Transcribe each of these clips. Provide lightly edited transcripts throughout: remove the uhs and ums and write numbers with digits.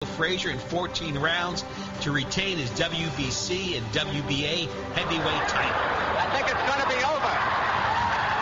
Frazier in 14 rounds to retain his WBC and WBA heavyweight title. I think it's going to be over.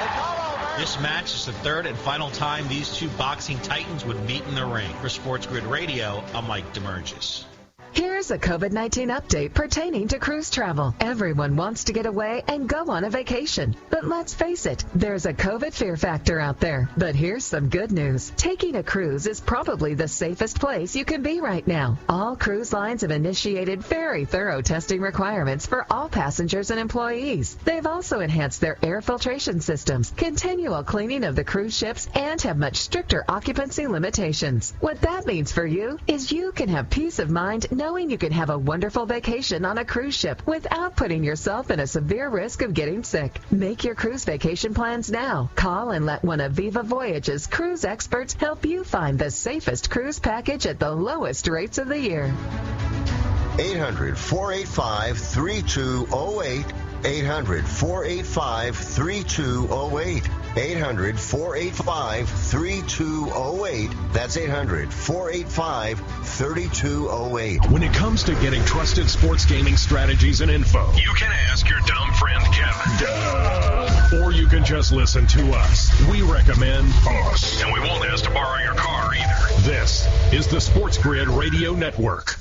It's all over. This match is the third and final time these two boxing titans would meet in the ring. For Sports Grid Radio, I'm Mike DeMurgis. Here's a COVID-19 update pertaining to cruise travel. Everyone wants to get away and go on a vacation. But let's face it, there's a COVID fear factor out there. But here's some good news. Taking a cruise is probably the safest place you can be right now. All cruise lines have initiated very thorough testing requirements for all passengers and employees. They've also enhanced their air filtration systems, continual cleaning of the cruise ships, and have much stricter occupancy limitations. What that means for you is you can have peace of mind knowing you can have a wonderful vacation on a cruise ship without putting yourself in a severe risk of getting sick. Make your cruise vacation plans now. Call and let one of Viva Voyage's cruise experts help you find the safest cruise package at the lowest rates of the year. 800-485-3208. 800-485-3208. 800-485-3208. That's 800-485-3208. When it comes to getting trusted sports gaming strategies and info, you can ask your dumb friend Kevin. Duh. Or you can just listen to us. We recommend us. And we won't ask to borrow your car either. This is the Sports Grid Radio Network.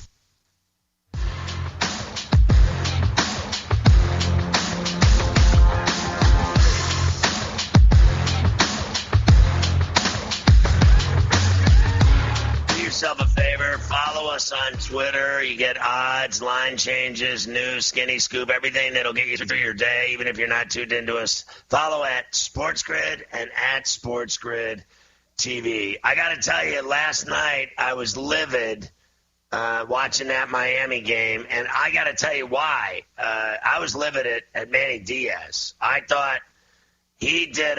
Yourself a favor, follow us on Twitter. You get odds, line changes, news, skinny scoop, everything that'll get you through your day, even if you're not tuned into us. Follow at SportsGrid and at SportsGrid TV. I got to tell you, last night I was livid watching that Miami game, and I got to tell you why. I was livid at Manny Diaz. I thought he did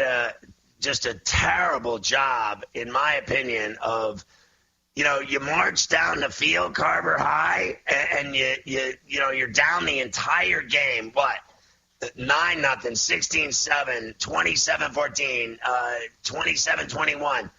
just a terrible job, in my opinion, of you march down the field, Carver High, and you're down the entire game. What? 9-0, 16-7, 27-14, 27-21,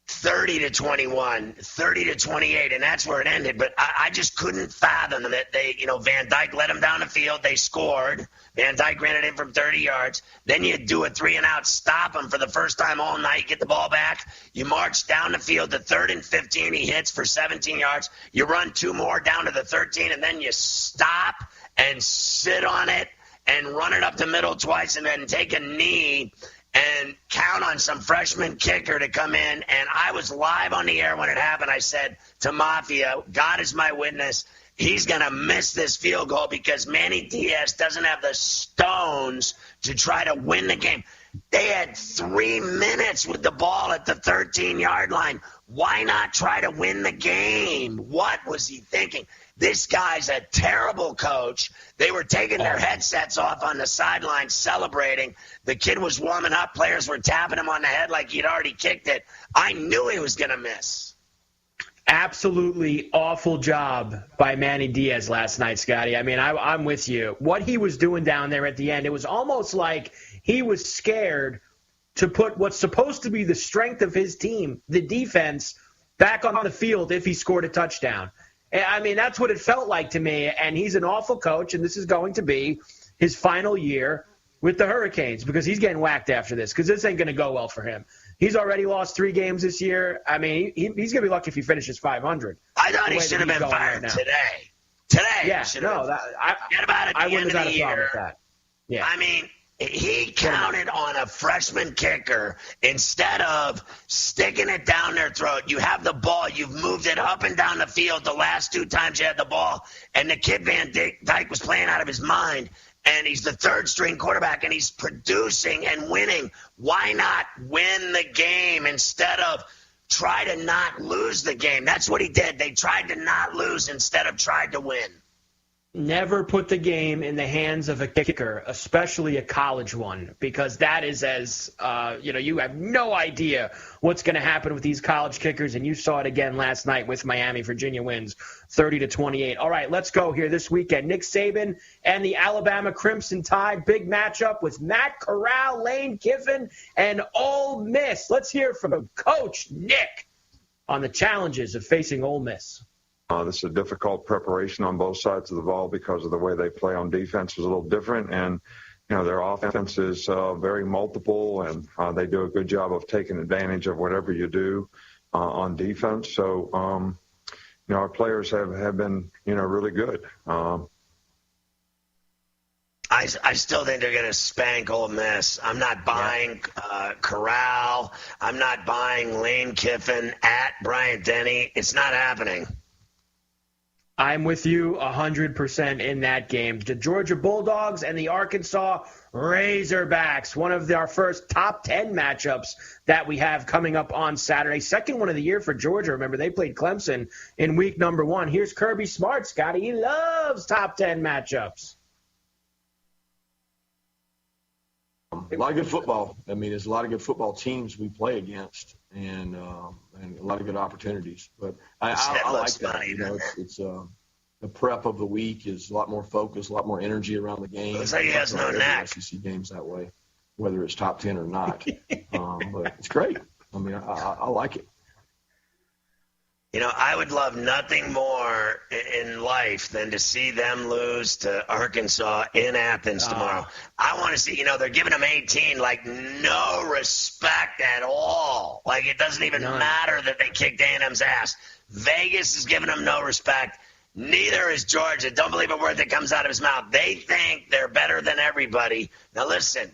30-21, 30-28, and that's where it ended. But I just couldn't fathom that Van Dyke let him down the field. They scored. Van Dyke ran it in from 30 yards. Then you do a 3-and-out, stop him for the first time all night, get the ball back. You march down the field to 3rd and 15. He hits for 17 yards. You run 2 more down to the 13, and then you stop and sit on it and run it up the middle twice and then take a knee and count on some freshman kicker to come in. And I was live on the air when it happened. I said to Mafia, God is my witness, he's going to miss this field goal because Manny Diaz doesn't have the stones to try to win the game. They had 3 minutes with the ball at the 13-yard line. Why not try to win the game? What was he thinking? This guy's a terrible coach. They were taking their headsets off on the sideline celebrating. The kid was warming up. Players were tapping him on the head like he'd already kicked it. I knew he was going to miss. Absolutely awful job by Manny Diaz last night, Scotty. I mean, I'm with you. What he was doing down there at the end, it was almost like he was scared to put what's supposed to be the strength of his team, the defense, back on the field if he scored a touchdown. I mean, that's what it felt like to me, and he's an awful coach, and this is going to be his final year with the Hurricanes because he's getting whacked after this because this ain't going to go well for him. He's already lost 3 games this year. I mean, he's going to be lucky if he finishes 500. I thought he should have been fired today. Today. Yeah, forget about it at the end of the year. Yeah. I mean, he counted on a freshman kicker instead of sticking it down their throat. You have the ball. You've moved it up and down the field the last 2 times you had the ball, and the kid Van Dyke was playing out of his mind. And he's the 3rd-string quarterback, and he's producing and winning. Why not win the game instead of try to not lose the game? That's what he did. They tried to not lose instead of tried to win. Never put the game in the hands of a kicker, especially a college one, because that is you have no idea what's going to happen with these college kickers, and you saw it again last night with Miami. Virginia wins 30-28. All right, let's go here this weekend. Nick Saban and the Alabama Crimson Tide, big matchup with Matt Corral, Lane Kiffin, and Ole Miss. Let's hear from Coach Nick on the challenges of facing Ole Miss. This is a difficult preparation on both sides of the ball because of the way they play on defense is a little different. And, their offense is very multiple, and they do a good job of taking advantage of whatever you do on defense. So, our players have been, really good. I still think they're going to spank Ole Miss. I'm not buying Corral. I'm not buying Lane Kiffin at Bryant-Denny. It's not happening. I'm with you 100% in that game. The Georgia Bulldogs and the Arkansas Razorbacks, one of our first top 10 matchups that we have coming up on Saturday. Second one of the year for Georgia. Remember, they played Clemson in week number 1. Here's Kirby Smart, Scotty. He loves top 10 matchups. A lot of good football. I mean, there's a lot of good football teams we play against, and a lot of good opportunities. But I like that. It's the prep of the week is a lot more focus, a lot more energy around the game. Looks like he has no neck. SEC games that way, whether it's top 10 or not. But it's great. I mean, I like it. I would love nothing more in life than to see them lose to Arkansas in Athens tomorrow. I want to see, they're giving them 18, like no respect at all. Like it doesn't even matter that they kicked A&M's ass. Vegas is giving them no respect. Neither is Georgia. Don't believe a word that comes out of his mouth. They think they're better than everybody. Now listen.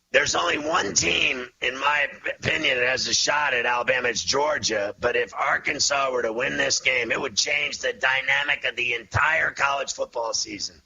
There's only one team, in my opinion, that has a shot at Alabama. It's Georgia. But if Arkansas were to win this game, it would change the dynamic of the entire college football season.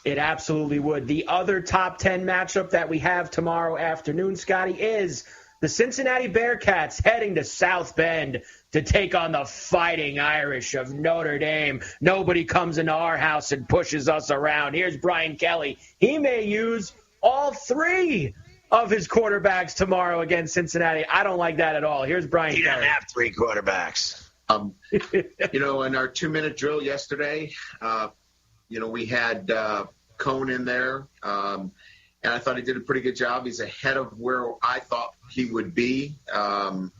It absolutely would. The other top 10 matchup that we have tomorrow afternoon, Scotty, is the Cincinnati Bearcats heading to South Bend to take on the Fighting Irish of Notre Dame. Nobody comes into our house and pushes us around. Here's Brian Kelly. He may use all 3 of his quarterbacks tomorrow against Cincinnati. I don't like that at all. Here's Brian. He doesn't have 3 quarterbacks. In our 2-minute drill yesterday, we had Cone in there, and I thought he did a pretty good job. He's ahead of where I thought he would be on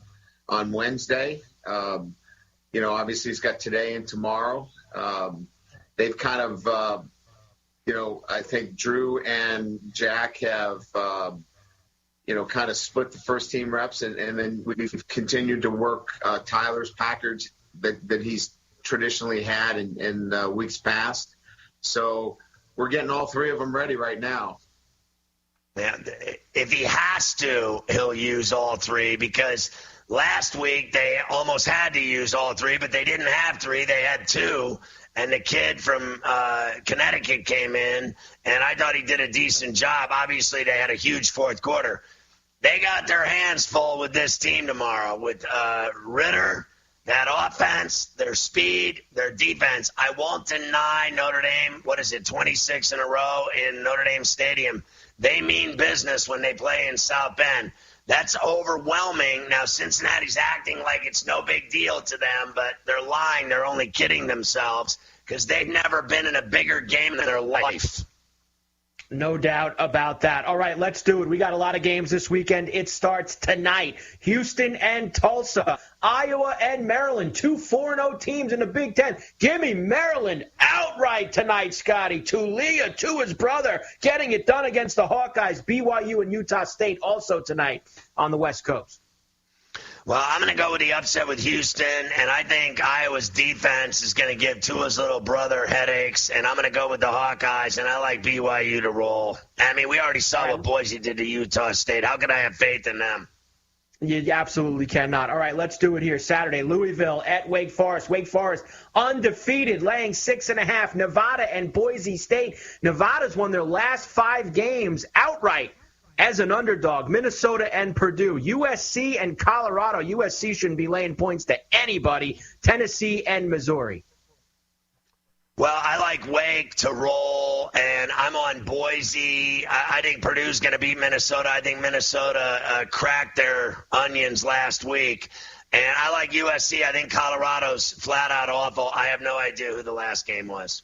Wednesday. Obviously he's got today and tomorrow. They've kind of I think Drew and Jack have, kind of split the first team reps, and then we've continued to work Tyler's package that he's traditionally had in weeks past. So we're getting all 3 of them ready right now. Yeah, if he has to, he'll use all 3 because last week they almost had to use all 3, but they didn't have 3. They had 2. And the kid from Connecticut came in, and I thought he did a decent job. Obviously, they had a huge fourth quarter. They got their hands full with this team tomorrow with Ritter, that offense, their speed, their defense. I won't deny Notre Dame, 26 in a row in Notre Dame Stadium. They mean business when they play in South Bend. That's overwhelming. Now, Cincinnati's acting like it's no big deal to them, but they're lying. They're only kidding themselves because they've never been in a bigger game in their life. No doubt about that. All right, let's do it. We got a lot of games this weekend. It starts tonight. Houston and Tulsa, Iowa and Maryland, 2 4-0 teams in the Big Ten. Give me Maryland outright tonight, Scotty. Tulia to his brother, getting it done against the Hawkeyes. BYU and Utah State also tonight on the West Coast. Well, I'm going to go with the upset with Houston, and I think Iowa's defense is going to give Tua's little brother headaches, and I'm going to go with the Hawkeyes, and I like BYU to roll. I mean, we already saw what Boise did to Utah State. How can I have faith in them? You absolutely cannot. All right, let's do it here. Saturday, Louisville at Wake Forest. Wake Forest undefeated, laying 6.5. Nevada and Boise State. Nevada's won their last 5 games outright as an underdog. Minnesota and Purdue. USC and Colorado. USC shouldn't be laying points to anybody. Tennessee and Missouri. Well, I like Wake to roll, and I'm on Boise. I think Purdue's going to beat Minnesota. I think Minnesota cracked their onions last week. And I like USC. I think Colorado's flat out awful. I have no idea who the last game was.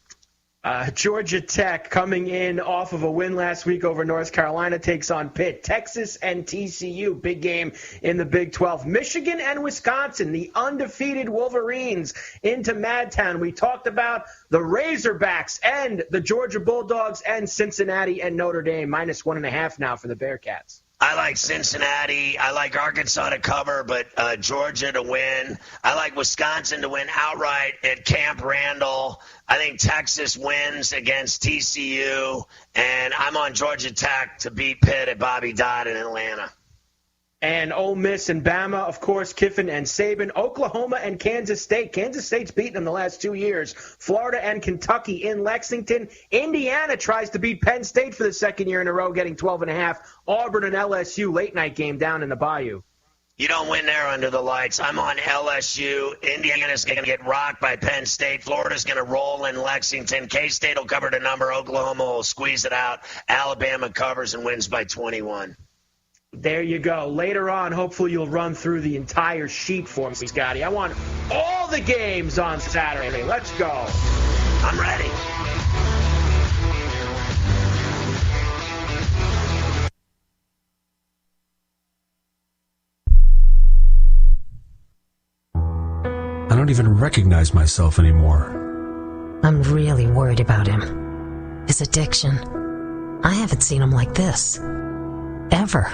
Georgia Tech, coming in off of a win last week over North Carolina, takes on Pitt. Texas and TCU, big game in the Big 12. Michigan and Wisconsin, the undefeated Wolverines, into Madtown. We talked about the Razorbacks and the Georgia Bulldogs and Cincinnati and Notre Dame, -1.5 now for the Bearcats. I like Cincinnati. I like Arkansas to cover, but Georgia to win. I like Wisconsin to win outright at Camp Randall. I think Texas wins against TCU, and I'm on Georgia Tech to beat Pitt at Bobby Dodd in Atlanta. And Ole Miss and Bama, of course, Kiffin and Saban. Oklahoma and Kansas State. Kansas State's beaten them the last 2 years. Florida and Kentucky in Lexington. Indiana tries to beat Penn State for the second year in a row, getting 12.5. Auburn and LSU, late-night game down in the Bayou. You don't win there under the lights. I'm on LSU. Indiana's going to get rocked by Penn State. Florida's going to roll in Lexington. K-State will cover the number. Oklahoma will squeeze it out. Alabama covers and wins by 21. There you go. Later on, hopefully you'll run through the entire sheet for me, Scotty. I want all the games on Saturday. Let's go. I'm ready. I don't even recognize myself anymore. I'm really worried about him. His addiction. I haven't seen him like this. Ever.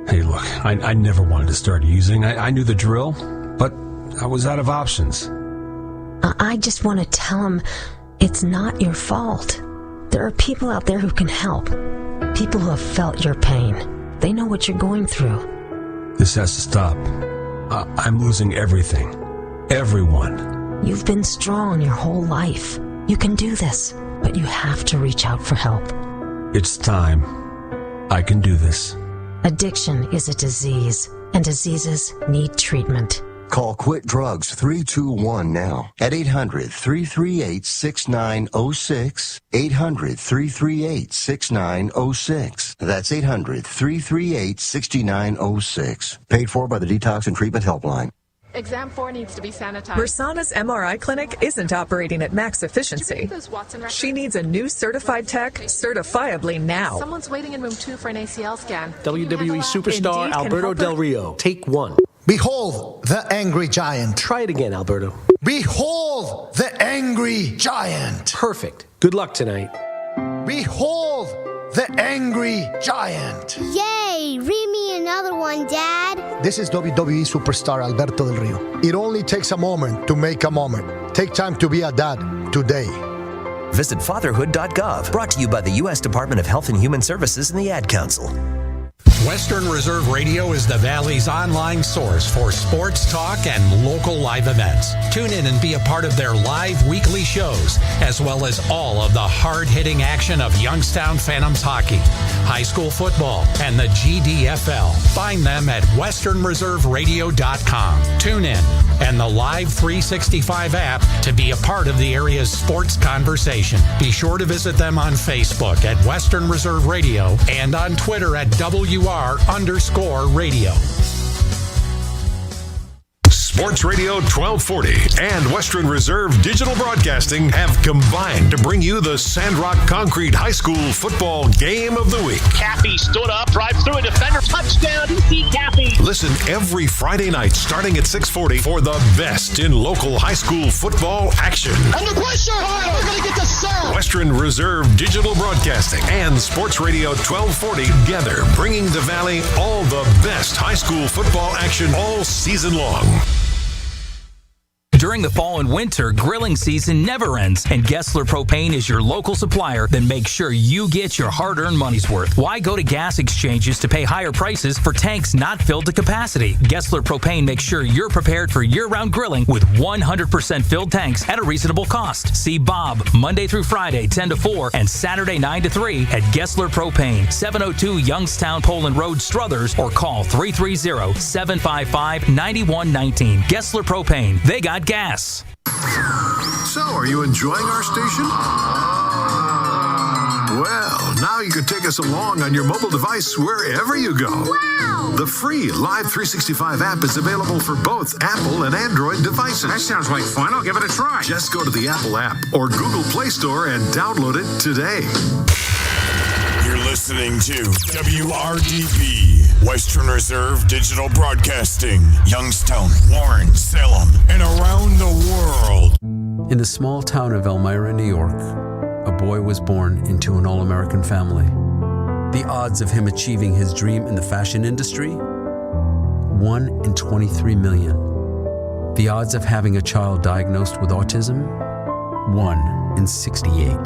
Hey, look, I never wanted to start using. I knew the drill, but I was out of options. I just want to tell him it's not your fault. There are people out there who can help. People who have felt your pain. They know what you're going through. This has to stop. I'm losing everything. Everyone. You've been strong your whole life. You can do this, but you have to reach out for help. It's time. I can do this. Addiction is a disease, and diseases need treatment. Call Quit Drugs 321 now at 800-338-6906. 800-338-6906. That's 800-338-6906. Paid for by the Detox and Treatment Helpline. Exam 4 needs to be sanitized. Mersana's MRI clinic isn't operating at max efficiency. She needs a new certified tech certifiably now. Someone's waiting in room 2 for an ACL scan. WWE superstar Indeed Alberto Del Rio. Take 1. Behold the angry giant. Try it again, Alberto. Behold the angry giant. Perfect. Good luck tonight. Behold the angry giant. Yay! Read me another one, Dad. This is WWE superstar Alberto Del Rio. It only takes a moment to make a moment. Take time to be a dad today. Visit fatherhood.gov. Brought to you by the U.S. Department of Health and Human Services and the Ad Council. Western Reserve Radio is the Valley's online source for sports talk and local live events. Tune in and be a part of their live weekly shows, as well as all of the hard-hitting action of Youngstown Phantoms hockey, high school football, and the GDFL. Find them at westernreserveradio.com. Tune in and the Live 365 app to be a part of the area's sports conversation. Be sure to visit them on Facebook at Western Reserve Radio and on Twitter at WR_radio. Sports Radio 1240 and Western Reserve Digital Broadcasting have combined to bring you the Sandrock Concrete High School Football Game of the Week. Cappy stood up, drive through a defender, touchdown, DC Cappy. Listen every Friday night starting at 6:40 for the best in local high school football action. Under pressure, we're going to get the sack. Western Reserve Digital Broadcasting and Sports Radio 1240 together, bringing the Valley all the best high school football action all season long. During the fall and winter, grilling season never ends, and Gessler Propane is your local supplier that makes sure you get your hard-earned money's worth. Why go to gas exchanges to pay higher prices for tanks not filled to capacity? Gessler Propane makes sure you're prepared for year-round grilling with 100% filled tanks at a reasonable cost. See Bob Monday through Friday, 10 to 4, and Saturday, 9 to 3 at Gessler Propane, 702 Youngstown Poland Road, Struthers, or call 330-755-9119. Gessler Propane. They got gas. So, are you enjoying our station? Well, Now you can take us along on your mobile device wherever you go. Wow! The free Live 365 app is available for both Apple and Android devices. That sounds like fun. I'll give it a try. Just go to the Apple app or Google Play Store and download it today. You're listening to WRDB, Western Reserve Digital Broadcasting, Youngstown, Warren, Salem, and around the world. In the small town of Elmira, New York, a boy was born into an all-American family. The odds of him achieving his dream in the fashion industry? 1 in 23 million. The odds of having a child diagnosed with autism? 1 in 68.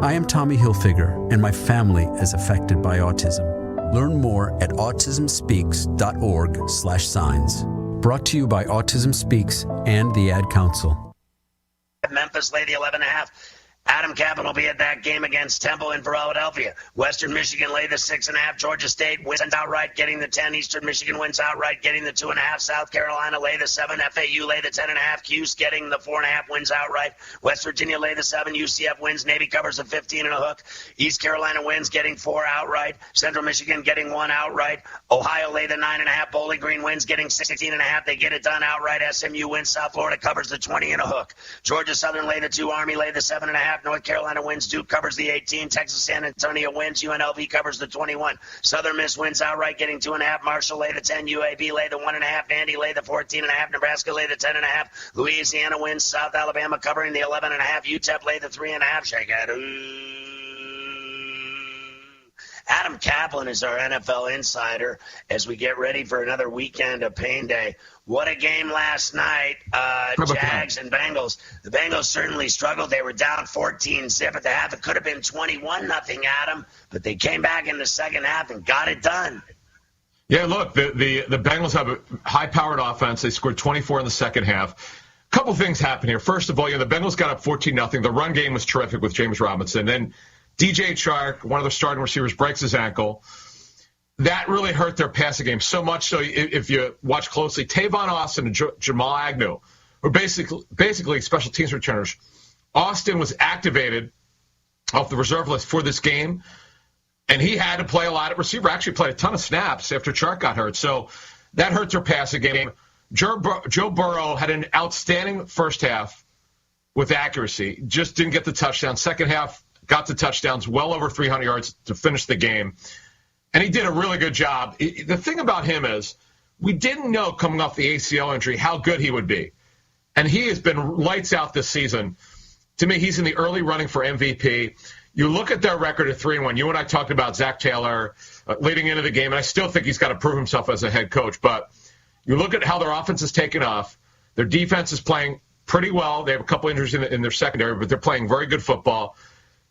I am Tommy Hilfiger, and my family is affected by autism. Learn more at autismspeaks.org/signs. Brought to you by Autism Speaks and the Ad Council. Memphis lay the 11.5. Adam Kaplan will be at that game against Temple in Philadelphia. Western Michigan lay the 6.5. Georgia State wins outright, getting the 10. Eastern Michigan wins outright, getting the 2.5. South Carolina lay the 7. FAU lay the 10.5. Cuse getting the 4.5, wins outright. West Virginia lay the 7. UCF wins. Navy covers the 15 and a hook. East Carolina wins, getting 4 outright. Central Michigan getting 1 outright. Ohio lay the 9.5. Bowling Green wins, getting 16.5. They get it done outright. SMU wins. South Florida covers the 20 and a hook. Georgia Southern lay the 2. Army lay the 7.5. North Carolina wins. Duke covers the 18. Texas San Antonio wins. UNLV covers the 21. Southern Miss wins outright, getting 2.5. Marshall lay the 10. UAB lay the 1.5. Vandy lay the 14.5. Nebraska lay the 10.5. Louisiana wins. South Alabama covering the 11.5. UTEP lay the 3.5. Shake it. Adam Kaplan is our NFL insider as we get ready for another weekend of Pain Day. What a game last night, Jags and Bengals. The Bengals certainly struggled. They were down 14-zip at the half. It could have been 21-0, Adam, but they came back in the second half and got it done. Yeah, look, the Bengals have a high-powered offense. They scored 24 in the second half. A couple things happened here. First of all, the Bengals got up 14-0. The run game was terrific with James Robinson. Then DJ Chark, one of their starting receivers, breaks his ankle. That really hurt their passing game, so much so if you watch closely, Tavon Austin and Jamal Agnew were basically special teams returners. Austin was activated off the reserve list for this game, and he had to play a lot at receiver. Actually played a ton of snaps after Chark got hurt, so that hurt their passing game. Joe Burrow had an outstanding first half with accuracy, just didn't get the touchdown. Second half, got the touchdowns, well over 300 yards to finish the game. And he did a really good job. The thing about him is we didn't know coming off the ACL injury how good he would be. And he has been lights out this season. To me, he's in the early running for MVP. You look at their record at 3-1. You and I talked about Zach Taylor leading into the game, and I still think he's got to prove himself as a head coach. But you look at how their offense is taken off. Their defense is playing pretty well. They have a couple injuries in their secondary, but they're playing very good football.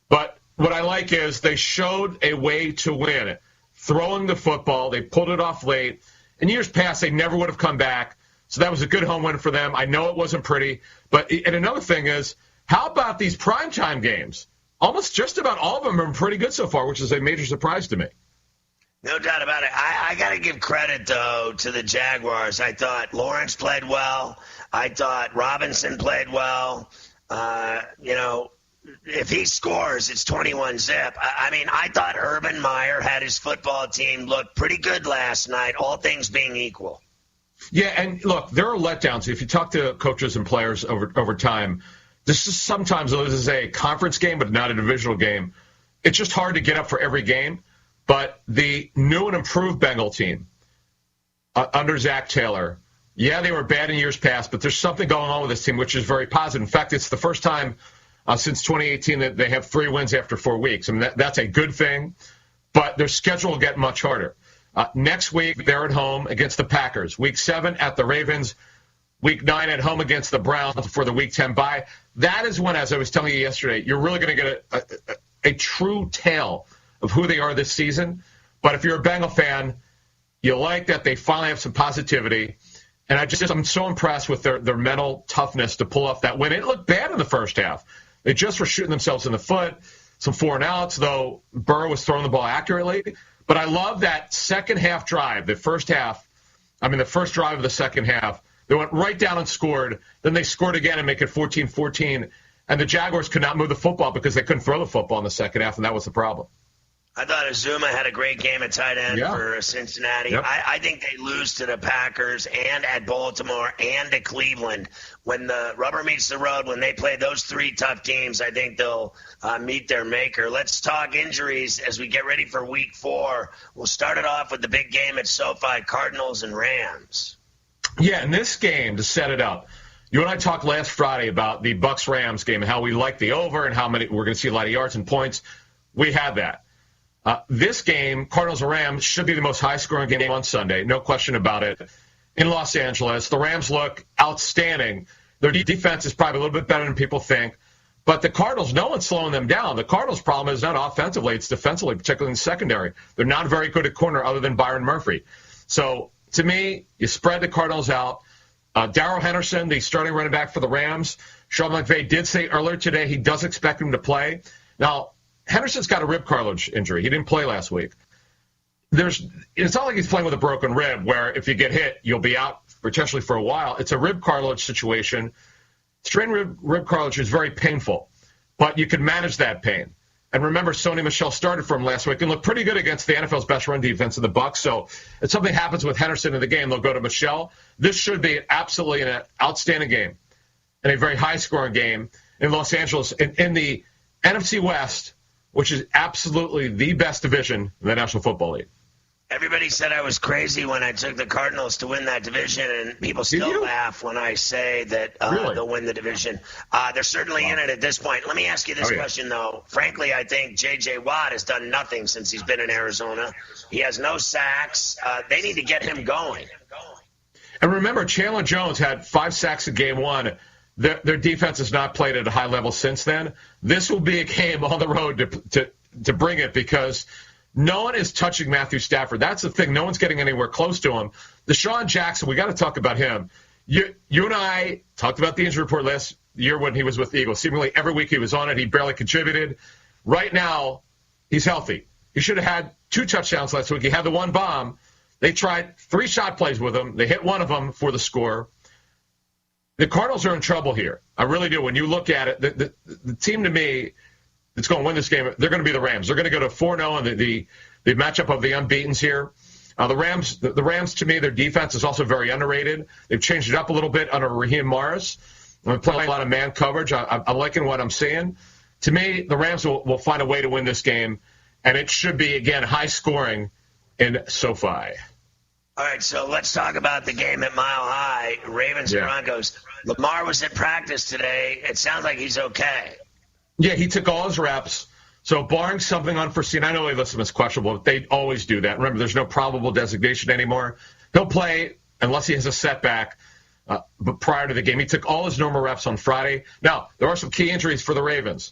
But what I like is they showed a way to win. Throwing the football, they pulled it off late. In years past, they never would have come back. So that was a good home win for them. I know it wasn't pretty. And another thing is, how about these primetime games? Almost just about all of them are pretty good so far, which is a major surprise to me. No doubt about it. I got to give credit, though, to the Jaguars. I thought Lawrence played well. I thought Robinson played well. If he scores, it's 21-zip. I thought Urban Meyer had his football team look pretty good last night, all things being equal. Yeah, and look, there are letdowns. If you talk to coaches and players over time, this is a conference game, but not a divisional game. It's just hard to get up for every game. But the new and improved Bengal team under Zach Taylor, yeah, they were bad in years past, but there's something going on with this team which is very positive. In fact, it's the first time since 2018 that they have 3 wins after 4 weeks. That's a good thing, but their schedule will get much harder. Next week, they're at home against the Packers. Week 7 at the Ravens. Week 9 at home against the Browns for the Week 10 bye. That is when, as I was telling you yesterday, you're really going to get a true tale of who they are this season. But if you're a Bengal fan, you like that they finally have some positivity. And I'm so impressed with their mental toughness to pull off that win. It looked bad in the first half. They just were shooting themselves in the foot. Some 4-and-outs, though Burrow was throwing the ball accurately. But I love that second half drive, the first drive of the second half. They went right down and scored. Then they scored again and make it 14-14. And the Jaguars could not move the football because they couldn't throw the football in the second half, and that was the problem. I thought Azuma had a great game at tight end for Cincinnati. Yep. I think they lose to the Packers and at Baltimore and to Cleveland. When the rubber meets the road, when they play those three tough teams, I think they'll meet their maker. Let's talk injuries as we get ready for Week 4. We'll start it off with the big game at SoFi, Cardinals and Rams. Yeah, in this game, to set it up, you and I talked last Friday about the Bucs-Rams game and how we like the over and how many we're going to see a lot of yards and points. We had that. This game, Cardinals and Rams, should be the most high-scoring game on Sunday. No question about it. In Los Angeles, the Rams look outstanding. Their defense is probably a little bit better than people think. But the Cardinals, no one's slowing them down. The Cardinals' problem is not offensively, it's defensively, particularly in the secondary. They're not very good at corner other than Byron Murphy. So, to me, you spread the Cardinals out. Darrell Henderson, the starting running back for the Rams, Sean McVay did say earlier today he does expect him to play. Now, Henderson's got a rib cartilage injury. He didn't play last week. It's not like he's playing with a broken rib where if you get hit, you'll be out potentially for a while. It's a rib cartilage situation. Strained rib cartilage is very painful, but you can manage that pain. And remember, Sony Michel started for him last week and looked pretty good against the NFL's best run defense in the Bucs. So if something happens with Henderson in the game, they'll go to Michel. This should be absolutely an outstanding game and a very high-scoring game in Los Angeles in the NFC West, which is absolutely the best division in the National Football League. Everybody said I was crazy when I took the Cardinals to win that division, and people still laugh when I say that they'll win the division. They're certainly in it at this point. Let me ask you this question, though. Frankly, I think J.J. Watt has done nothing since he's been in Arizona. He has no sacks. They need to get him going. And remember, Chandler Jones had 5 sacks in Game 1. Their defense has not played at a high level since then. This will be a game on the road to bring it because no one is touching Matthew Stafford. That's the thing. No one's getting anywhere close to him. Deshaun Jackson, we got to talk about him. You and I talked about the injury report last year when he was with the Eagles. Seemingly every week he was on it. He barely contributed. Right now, he's healthy. He should have had 2 touchdowns last week. He had the 1 bomb. They tried 3 shot plays with him. They hit 1 of them for the score. The Cardinals are in trouble here. I really do. When you look at it, the team to me that's going to win this game, they're going to be the Rams. They're going to go to 4-0 in the matchup of the unbeatens here. The Rams, to me, their defense is also very underrated. They've changed it up a little bit under Raheem Morris. They're playing a lot of man coverage. I'm liking what I'm seeing. To me, the Rams will find a way to win this game, and it should be, again, high scoring in SoFi. All right, so let's talk about the game at Mile High, Ravens and Broncos. Lamar was at practice today. It sounds like he's okay. Yeah, he took all his reps. So barring something unforeseen, I know they list him as questionable, but they always do that. Remember, there's no probable designation anymore. He'll play unless he has a setback. But prior to the game, he took all his normal reps on Friday. Now, there are some key injuries for the Ravens.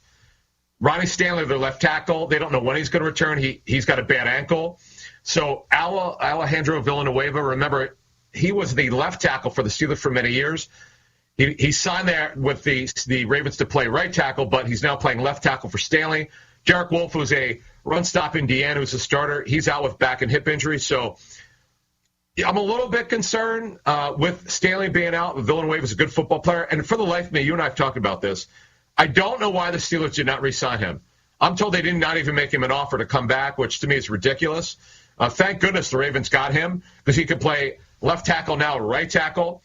Ronnie Stanley, their left tackle, they don't know when he's going to return. He's got a bad ankle. So Alejandro Villanueva, remember, he was the left tackle for the Steelers for many years. He signed there with the Ravens to play right tackle, but he's now playing left tackle for Stanley. Derek Wolfe, who's a run-stop Indiana, who's a starter, he's out with back and hip injury. So I'm a little bit concerned with Stanley being out. Villanueva is a good football player. And for the life of me, you and I have talked about this, I don't know why the Steelers did not re-sign him. I'm told they did not even make him an offer to come back, which to me is ridiculous. Thank goodness the Ravens got him because he could play left tackle now, right tackle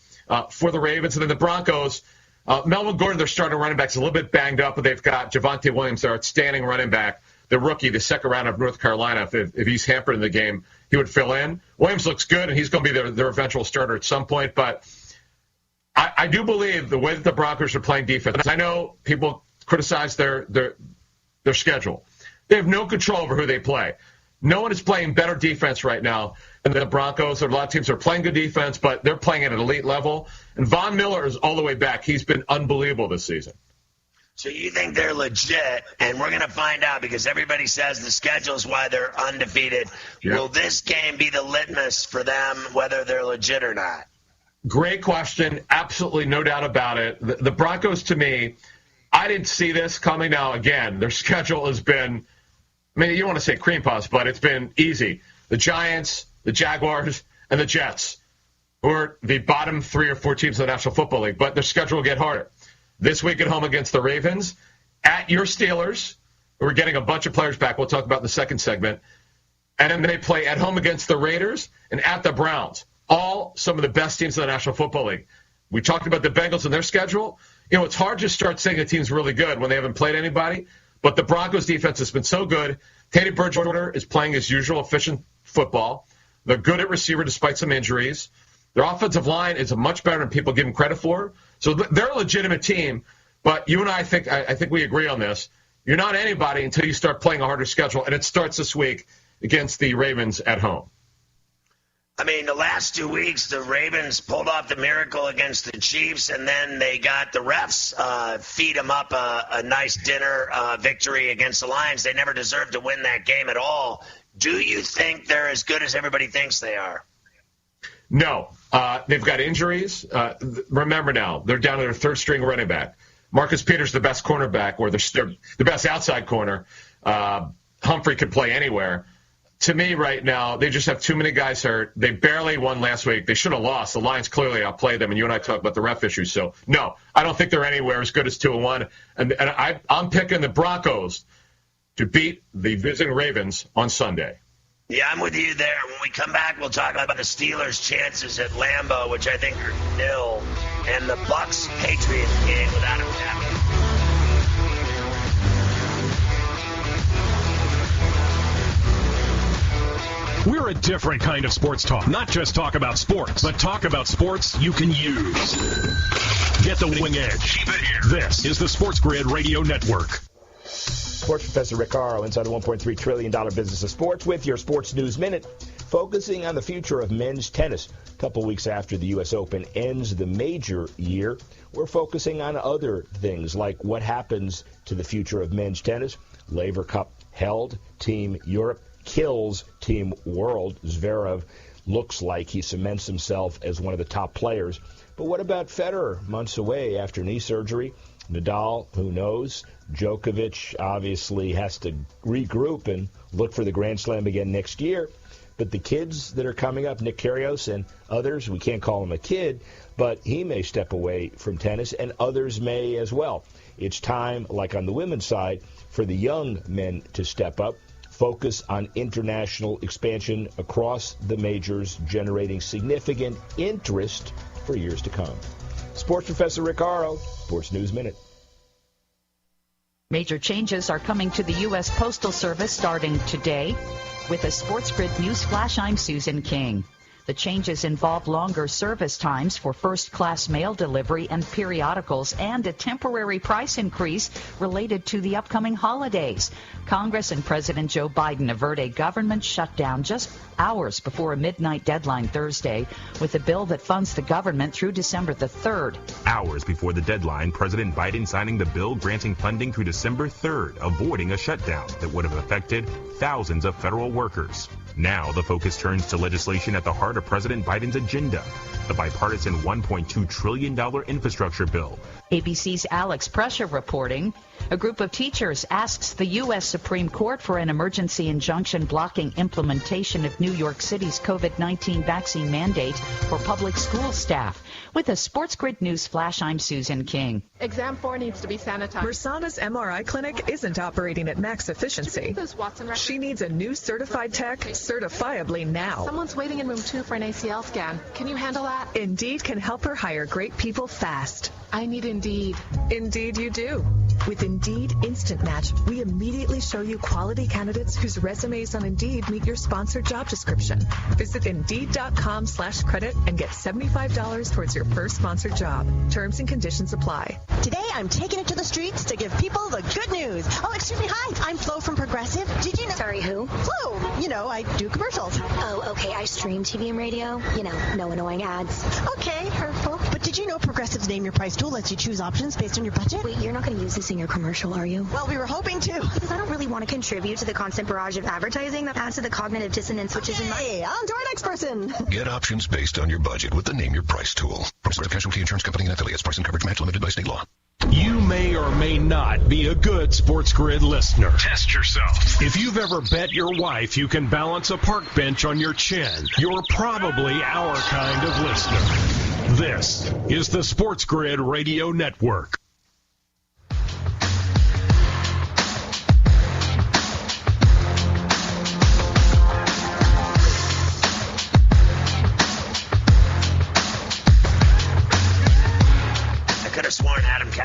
for the Ravens. And then the Broncos, Melvin Gordon, their starting running back, is a little bit banged up, but they've got Javonte Williams, their outstanding running back, the rookie, the second round of North Carolina. If he's hampered in the game, he would fill in. Williams looks good, and he's going to be their eventual starter at some point. But I do believe the way that the Broncos are playing defense, I know people criticize their schedule. They have no control over who they play. No one is playing better defense right now than the Broncos. There are a lot of teams that are playing good defense, but they're playing at an elite level. And Von Miller is all the way back. He's been unbelievable this season. So you think they're legit, and we're going to find out because everybody says the schedule is why they're undefeated. Yeah. Will this game be the litmus for them, whether they're legit or not? Great question. Absolutely no doubt about it. The Broncos, to me, I didn't see this coming. Now, again, their schedule has been, I mean, you don't want to say cream puffs, but it's been easy. The Giants, the Jaguars, and the Jets, who are the bottom 3 or 4 teams in the National Football League, but their schedule will get harder. This week at home against the Ravens, at your Steelers. We're getting a bunch of players back. We'll talk about in the second segment. And then they play at home against the Raiders and at the Browns. All some of the best teams in the National Football League. We talked about the Bengals and their schedule. You know, it's hard to start saying a team's really good when they haven't played anybody. But the Broncos defense has been so good. Teddy Bridgewater is playing his usual efficient football. They're good at receiver despite some injuries. Their offensive line is much better than people give them credit for. So they're a legitimate team. But you and I think we agree on this. You're not anybody until you start playing a harder schedule, and it starts this week against the Ravens at home. I mean, the last 2 weeks, the Ravens pulled off the miracle against the Chiefs, and then they got the refs feed them up a nice dinner victory against the Lions. They never deserved to win that game at all. Do you think they're as good as everybody thinks they are? No. They've got injuries. Remember now, they're down to their third-string running back. Marcus Peters, the best cornerback, or the best outside corner. Humphrey could play anywhere. To me right now, they just have too many guys hurt. They barely won last week. They should have lost. The Lions clearly outplayed them, and you and I talked about the ref issues. So, no, I don't think they're anywhere as good as 2-1. And I'm picking the Broncos to beat the visiting Ravens on Sunday. Yeah, I'm with you there. When we come back, we'll talk about the Steelers' chances at Lambeau, which I think are nil, and the Bucs-Patriots game without a doubt. We're a different kind of sports talk. Not just talk about sports, but talk about sports you can use. Get the wing edge. Keep it here. This is the Sports Grid Radio Network. Sports Professor Rick Horrow inside the $1.3 trillion business of sports with your Sports News Minute, focusing on the future of men's tennis. A couple weeks after the U.S. Open ends the major year, we're focusing on other things like what happens to the future of men's tennis. Laver Cup held, Team Europe kills Team World. Zverev looks like he cements himself as one of the top players. But what about Federer, months away after knee surgery? Nadal, who knows? Djokovic obviously has to regroup and look for the Grand Slam again next year. But the kids that are coming up, Nick Kyrgios and others, we can't call him a kid, but he may step away from tennis, and others may as well. It's time, like on the women's side, for the young men to step up, focus on international expansion across the majors, generating significant interest for years to come. Sports Professor Rick Horrow, Sports News Minute. Major changes are coming to the U.S. Postal Service starting today. With a Sports Grid News Flash, I'm Susan King. The changes involve longer service times for first-class mail delivery and periodicals and a temporary price increase related to the upcoming holidays. Congress and President Joe Biden avert a government shutdown just hours before a midnight deadline Thursday with a bill that funds the government through December the 3rd. Hours before the deadline, President Biden signing the bill granting funding through December 3rd, avoiding a shutdown that would have affected thousands of federal workers. Now the focus turns to legislation at the heart of President Biden's agenda, the bipartisan $1.2 trillion infrastructure bill. ABC's Alex Prescher reporting. A group of teachers asks the U.S. Supreme Court for an emergency injunction blocking implementation of New York City's COVID-19 vaccine mandate for public school staff. With a Sports Grid News Flash, I'm Susan King. Exam 4 needs to be sanitized. Mersana's MRI clinic isn't operating at max efficiency. She needs a new certified tech certifiably now. Someone's waiting in room 2 for an ACL scan. Can you handle that? Indeed can help her hire great people fast. I need Indeed. Indeed you do. With Indeed Instant Match, we immediately show you quality candidates whose resumes on Indeed meet your sponsored job description. Visit Indeed.com/credit and get $75 towards your first sponsored job. Terms and conditions apply. Today, I'm taking it to the streets to give people the good news. Oh, excuse me. Hi, I'm Flo from Progressive. Did you know? Sorry, who? Flo. You know, I do commercials. Oh, okay. I stream TV and radio. You know, no annoying ads. Okay, hurtful. But did you know Progressive's Name Your Price tool lets you choose options based on your budget? Wait, you're not going to use this in your commercial, are you? Well, we were hoping to. Because I don't really want to contribute to the constant barrage of advertising that adds to the cognitive dissonance, which is in my... Hey, on to our next person. Get options based on your budget with the Name Your Price tool. Progressive Casualty Insurance Company and affiliates. Price and coverage match limited by state law. You may or may not be a good Sports Grid listener. Test yourself. If you've ever bet your wife you can balance a park bench on your chin, you're probably our kind of listener. This is the Sports Grid Radio Network.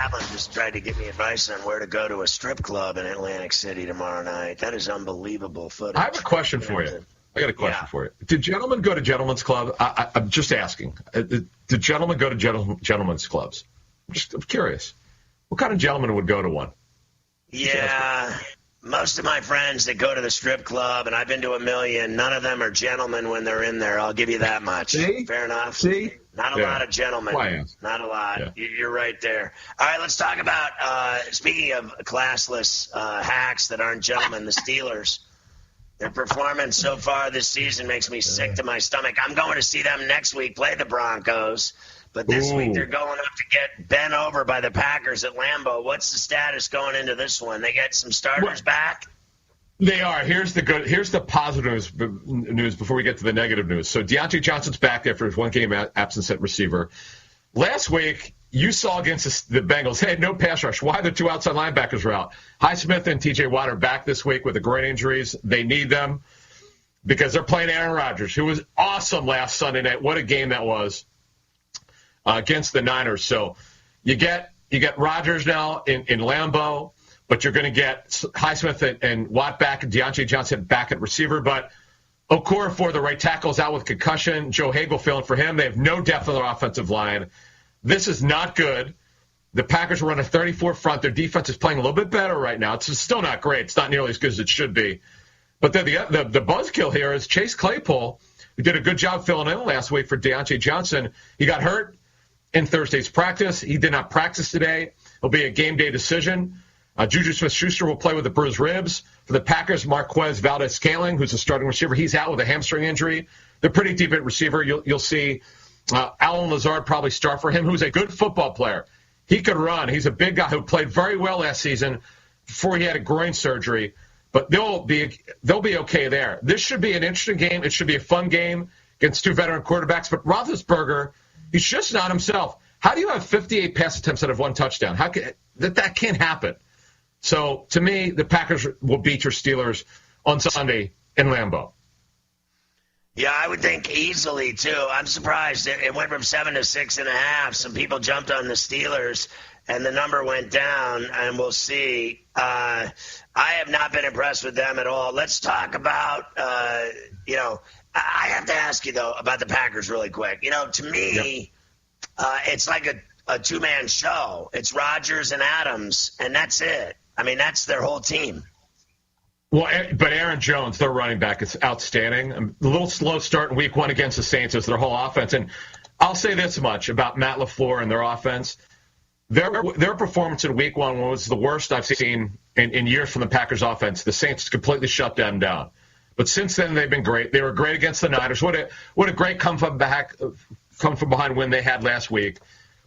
Kaplan just tried to give me advice on where to go to a strip club in Atlantic City tomorrow night. That is unbelievable footage. I have a question for you. I got a question for you. Do gentlemen go to gentlemen's club? I'm just asking. Do gentlemen go to gentlemen's clubs? I'm curious. What kind of gentleman would go to one? Yeah. Most of my friends that go to the strip club, and I've been to a million, none of them are gentlemen when they're in there. I'll give you that much. See? Fair enough. See? Not a lot of gentlemen. Not a lot. Yeah. You're right there. All right, let's talk about, speaking of classless hacks that aren't gentlemen, the Steelers. Their performance so far this season makes me sick to my stomach. I'm going to see them next week play the Broncos. But this week they're going up to get bent over by the Packers at Lambeau. What's the status going into this one? They get some starters back? They are. Here's the positive news before we get to the negative news. So Deontay Johnson's back after his one-game absence at receiver. Last week, you saw against the Bengals, hey, no pass rush. Why? The two outside linebackers are out. Highsmith and T.J. Watt are back this week with the groin injuries. They need them because they're playing Aaron Rodgers, who was awesome last Sunday night. What a game that was. Against the Niners. So you get Rodgers now in Lambeau, but you're going to get Highsmith and Watt back and Deontay Johnson back at receiver. But Okorafor, the right tackle, is out with concussion. Joe Hagel filling for him. They have no depth on their offensive line. This is not good. The Packers run a 34 front. Their defense is playing a little bit better right now. It's still not great. It's not nearly as good as it should be. But then the buzzkill here is Chase Claypool, who did a good job filling in last week for Deontay Johnson. He got hurt in Thursday's practice. He did not practice today. It'll be a game day decision. Juju Smith-Schuster will play with the bruised ribs. For the Packers, Marquez Valdez-Scantling, who's a starting receiver, he's out with a hamstring injury. They're pretty deep at receiver. You'll see Alan Lazard probably start for him, who's a good football player. He could run. He's a big guy who played very well last season before he had a groin surgery. But they'll be okay there. This should be an interesting game. It should be a fun game against two veteran quarterbacks. But Roethlisberger, he's just not himself. How do you have 58 pass attempts out of one touchdown? How can that can't happen? So, to me, the Packers will beat your Steelers on Sunday in Lambeau. Yeah, I would think easily, too. I'm surprised. It went from 7 to 6.5. Some people jumped on the Steelers, and the number went down, and we'll see. I have not been impressed with them at all. Let's talk about, I have to ask you, though, about the Packers really quick. To me, it's like a two-man show. It's Rodgers and Adams, and that's it. I mean, that's their whole team. Well, but Aaron Jones, their running back, is outstanding. A little slow start in week one against the Saints as their whole offense. And I'll say this much about Matt LaFleur and their offense. Their performance in week one was the worst I've seen in years from the Packers offense. The Saints completely shut them down. But since then, they've been great. They were great against the Niners. What a great come from behind win they had last week.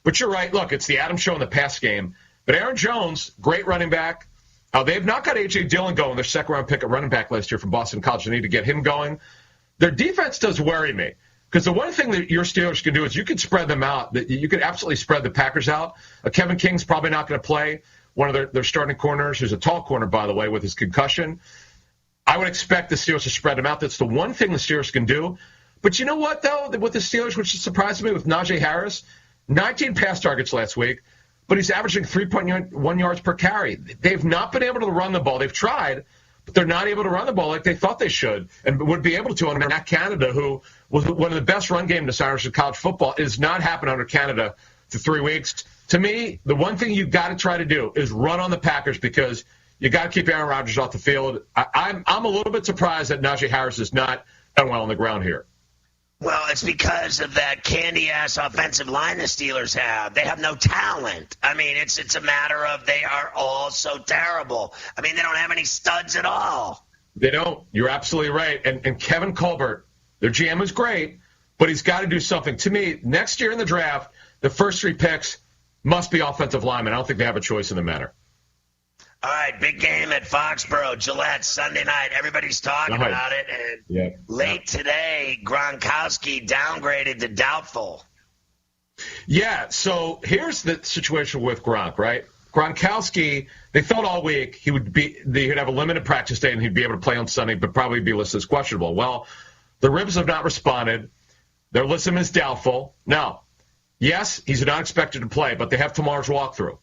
But you're right. Look, it's the Adams show in the pass game. But Aaron Jones, great running back. They have not got A.J. Dillon going, their second-round pick at running back last year from Boston College. They need to get him going. Their defense does worry me because the one thing that your Steelers can do is you can spread them out. You can absolutely spread the Packers out. Kevin King's probably not going to play, one of their starting corners, who's a tall corner, by the way, with his concussion. I would expect the Steelers to spread them out. That's the one thing the Steelers can do. But you know what, though, with the Steelers, which surprised me with Najee Harris, 19 pass targets last week, but he's averaging 3.1 yards per carry. They've not been able to run the ball. They've tried, but they're not able to run the ball like they thought they should and would be able to under Matt Canada, who was one of the best run game designers in college football. It has not happened under Canada for 3 weeks. To me, the one thing you've got to try to do is run on the Packers because you got to keep Aaron Rodgers off the field. I'm a little bit surprised that Najee Harris has not done well on the ground here. Well, it's because of that candy-ass offensive line the Steelers have. They have no talent. I mean, it's a matter of they are all so terrible. I mean, they don't have any studs at all. They don't. You're absolutely right. And Kevin Colbert, their GM, is great, but he's got to do something. To me, next year in the draft, the first 3 picks must be offensive linemen. I don't think they have a choice in the matter. All right, big game at Foxborough, Gillette, Sunday night. Everybody's talking about it. And late today, Gronkowski downgraded to doubtful. Yeah, so here's the situation with Gronk, right? Gronkowski, they thought all week he'd have a limited practice day and he'd be able to play on Sunday, but probably be listed as questionable. Well, the ribs have not responded. They're listed as doubtful. Now, yes, he's not expected to play, but they have tomorrow's walkthrough.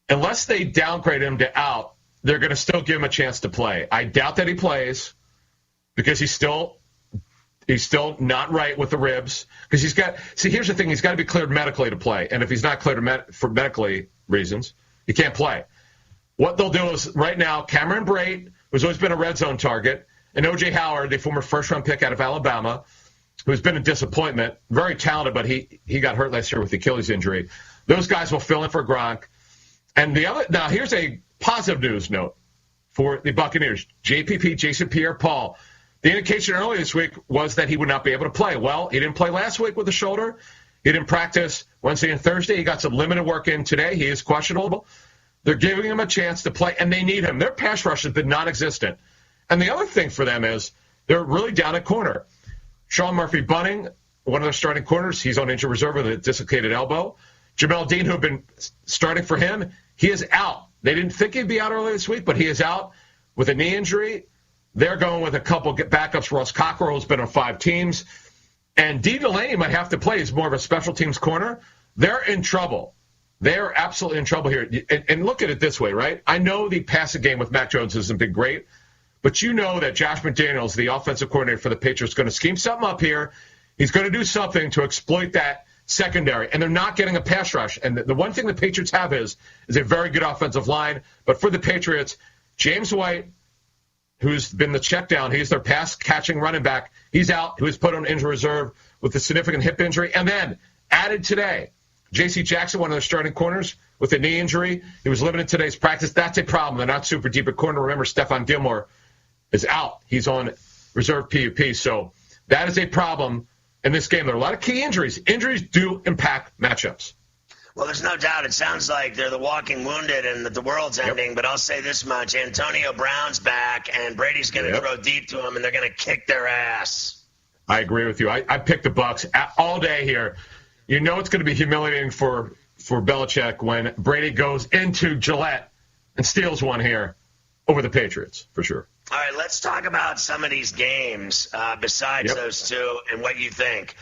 unless they downgrade him to out, they're going to still give him a chance to play. I doubt that he plays because he's still not right with the ribs. Because here's the thing, he's got to be cleared medically to play. And if he's not cleared for medically reasons, he can't play. What they'll do is, right now, Cameron Brate, who's always been a red zone target, and O.J. Howard, the former first-round pick out of Alabama, who's been a disappointment, very talented, but he got hurt last year with the Achilles injury. Those guys will fill in for Gronk. And now here's a positive news note for the Buccaneers. JPP, Jason Pierre-Paul. The indication earlier this week was that he would not be able to play. Well, he didn't play last week with the shoulder. He didn't practice Wednesday and Thursday. He got some limited work in today. He is questionable. They're giving him a chance to play, and they need him. Their pass rush has been non-existent. And the other thing for them is they're really down at corner. Sean Murphy-Bunting, one of their starting corners, he's on injured reserve with a dislocated elbow. Jamel Dean, who had been starting for him, he is out. They didn't think he'd be out earlier this week, but he is out with a knee injury. They're going with a couple backups. Ross Cockrell has been on 5 teams. And Dee Delaney might have to play. He's more of a special teams corner. They're in trouble. They're absolutely in trouble here. And look at it this way, right? I know the passing game with Mac Jones hasn't been great, but you know that Josh McDaniels, the offensive coordinator for the Patriots, is going to scheme something up here. He's going to do something to exploit that secondary, and they're not getting a pass rush. And the one thing the Patriots have is a very good offensive line. But for the Patriots, James White, who's been the check down, he's their pass-catching running back. He's out, who was put on injury reserve with a significant hip injury. And then, added today, J.C. Jackson, one of their starting corners, with a knee injury. He was limited today's practice. That's a problem. They're not super deep at corner. Remember, Stephon Gilmore is out. He's on reserve PUP. So that is a problem in this game. There are a lot of key injuries. Injuries do impact matchups. Well, there's no doubt. It sounds like they're the walking wounded and that the world's ending. But I'll say this much. Antonio Brown's back, and Brady's going to throw deep to him, and they're going to kick their ass. I agree with you. I picked the Bucs all day here. You know it's going to be humiliating for Belichick when Brady goes into Gillette and steals one here over the Patriots, for sure. All right, let's talk about some of these games besides those two and what you think.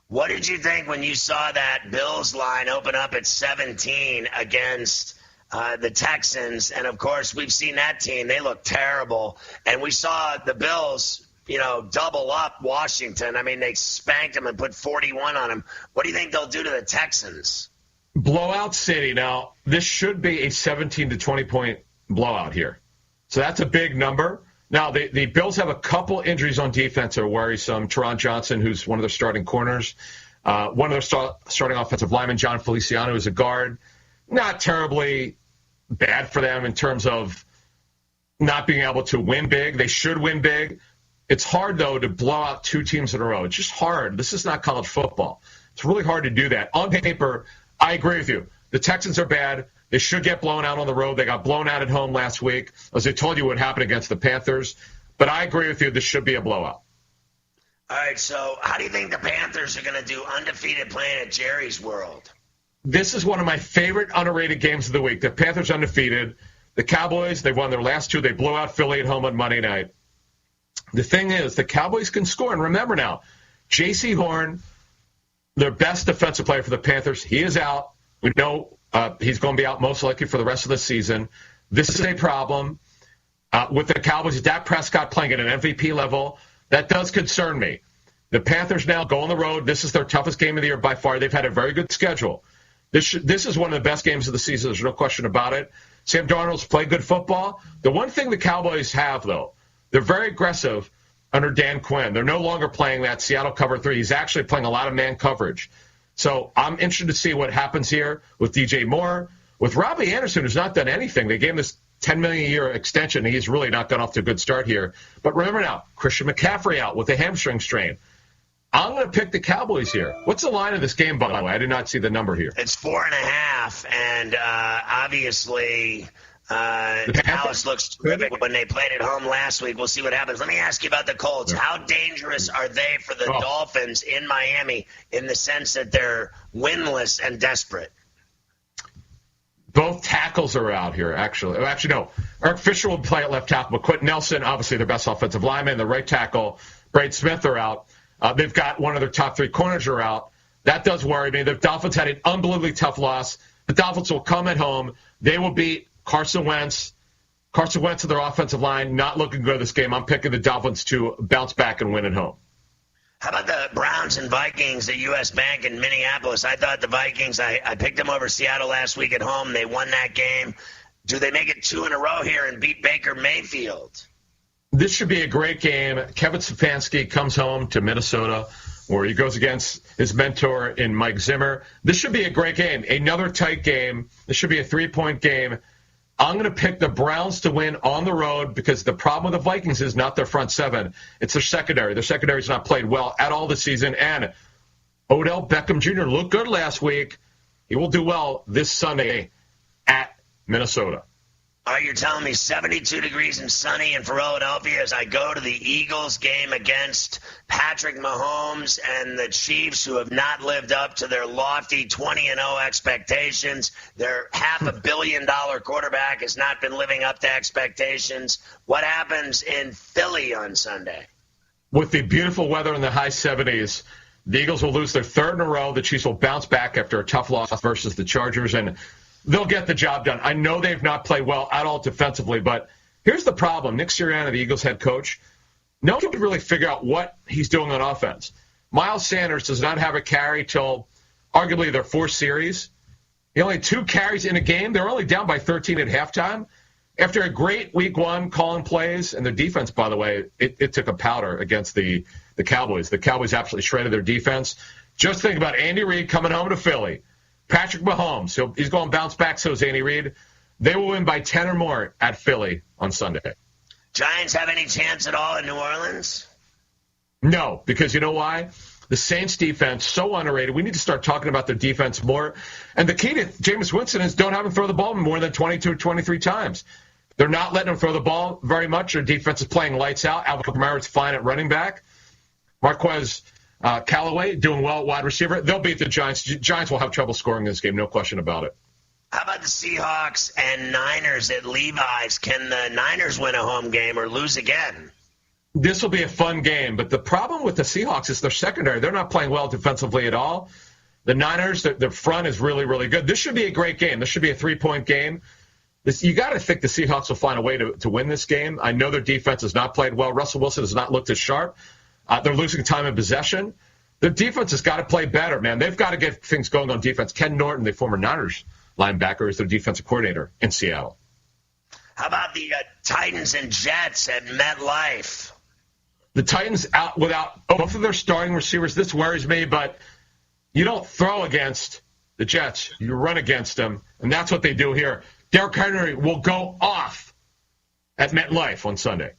What did you think when you saw that Bills line open up at 17 against the Texans? And, of course, we've seen that team. They look terrible. And we saw the Bills, double up Washington. I mean, they spanked them and put 41 on them. What do you think they'll do to the Texans? Blowout city. Now, this should be a 17 to 20-point blowout here. So that's a big number. Now, the Bills have a couple injuries on defense that are worrisome. Teron Johnson, who's one of their starting corners. One of their starting offensive linemen, John Feliciano, is a guard. Not terribly bad for them in terms of not being able to win big. They should win big. It's hard, though, to blow out 2 teams in a row. It's just hard. This is not college football. It's really hard to do that. On paper, I agree with you. The Texans are bad. They should get blown out on the road. They got blown out at home last week. As I told you what happened against the Panthers. But I agree with you. This should be a blowout. All right, so how do you think the Panthers are going to do undefeated playing at Jerry's World? This is one of my favorite underrated games of the week. The Panthers undefeated. The Cowboys, they won their last 2. They blew out Philly at home on Monday night. The thing is, the Cowboys can score. And remember now, J.C. Horn, their best defensive player for the Panthers, he is out. We know he's going to be out most likely for the rest of the season. This is a problem. With the Cowboys, Dak Prescott playing at an MVP level, that does concern me. The Panthers now go on the road. This is their toughest game of the year by far. They've had a very good schedule. This is one of the best games of the season. There's no question about it. Sam Darnold's played good football. The one thing the Cowboys have, though, they're very aggressive under Dan Quinn. They're no longer playing that Seattle cover 3. He's actually playing a lot of man coverage. So I'm interested to see what happens here with DJ Moore. With Robbie Anderson, who's not done anything. They gave him this $10 million a year extension. He's really not gotten off to a good start here. But remember now, Christian McCaffrey out with a hamstring strain. I'm going to pick the Cowboys here. What's the line of this game, by the way? I did not see the number here. It's 4.5, and obviously Dallas looks terrific when they played at home last week. We'll see what happens. Let me ask you about the Colts. How dangerous are they for the Dolphins in Miami in the sense that they're winless and desperate? Both tackles are out here, actually. Actually, no. Eric Fisher will play at left tackle, but Quentin Nelson, obviously their best offensive lineman, the right tackle, Braid Smith are out. They've got one of their top 3 corners are out. That does worry me. The Dolphins had an unbelievably tough loss. The Dolphins will come at home. They will beat Carson Wentz. Carson Wentz and their offensive line not looking good this game. I'm picking the Dolphins to bounce back and win at home. How about the Browns and Vikings at U.S. Bank in Minneapolis? I thought the Vikings, I picked them over Seattle last week at home. They won that game. Do they make it 2 in a row here and beat Baker Mayfield? This should be a great game. Kevin Stefanski comes home to Minnesota, where he goes against his mentor in Mike Zimmer. This should be a great game. Another tight game. This should be a 3-point game. I'm going to pick the Browns to win on the road because the problem with the Vikings is not their front seven. It's their secondary. Their secondary's not played well at all this season. And Odell Beckham Jr. looked good last week. He will do well this Sunday at Minnesota. All right, you're telling me 72 degrees and sunny in Philadelphia as I go to the Eagles game against Patrick Mahomes and the Chiefs, who have not lived up to their lofty 20-0 expectations. Their $500 million quarterback has not been living up to expectations. What happens in Philly on Sunday? With the beautiful weather in the high 70s, the Eagles will lose their 3rd in a row. The Chiefs will bounce back after a tough loss versus the Chargers, and they'll get the job done. I know they've not played well at all defensively, but here's the problem. Nick Sirianni, the Eagles head coach, no one can really figure out what he's doing on offense. Miles Sanders does not have a carry till arguably their 4th series. He only had 2 carries in a game. They're only down by 13 at halftime. After a great week 1 calling plays, and their defense, by the way, it took a powder against the Cowboys. The Cowboys absolutely shredded their defense. Just think about Andy Reid coming home to Philly. Patrick Mahomes, he's going to bounce back, so is Andy Reid. They will win by 10 or more at Philly on Sunday. Giants have any chance at all in New Orleans? No, because you know why? The Saints defense, so underrated. We need to start talking about their defense more. And the key to Jameis Winston is don't have him throw the ball more than 22 or 23 times. They're not letting him throw the ball very much. Their defense is playing lights out. Alvin Kamara's fine at running back. Marquez Callaway doing well at wide receiver. They'll beat the Giants. Giants will have trouble scoring this game, no question about it. How about the Seahawks and Niners at Levi's? Can the Niners win a home game or lose again? This will be a fun game, but the problem with the Seahawks is their secondary. They're not playing well defensively at all. The Niners, their front is really, really good. This should be a great game. This should be a 3-point game. You got to think the Seahawks will find a way to win this game. I know their defense has not played well. Russell Wilson has not looked as sharp. They're losing time in possession. Their defense has got to play better, man. They've got to get things going on defense. Ken Norton, the former Niners linebacker, is their defensive coordinator in Seattle. How about the Titans and Jets at MetLife? The Titans out without both of their starting receivers. This worries me, but you don't throw against the Jets. You run against them, and that's what they do here. Derrick Henry will go off at MetLife on Sunday.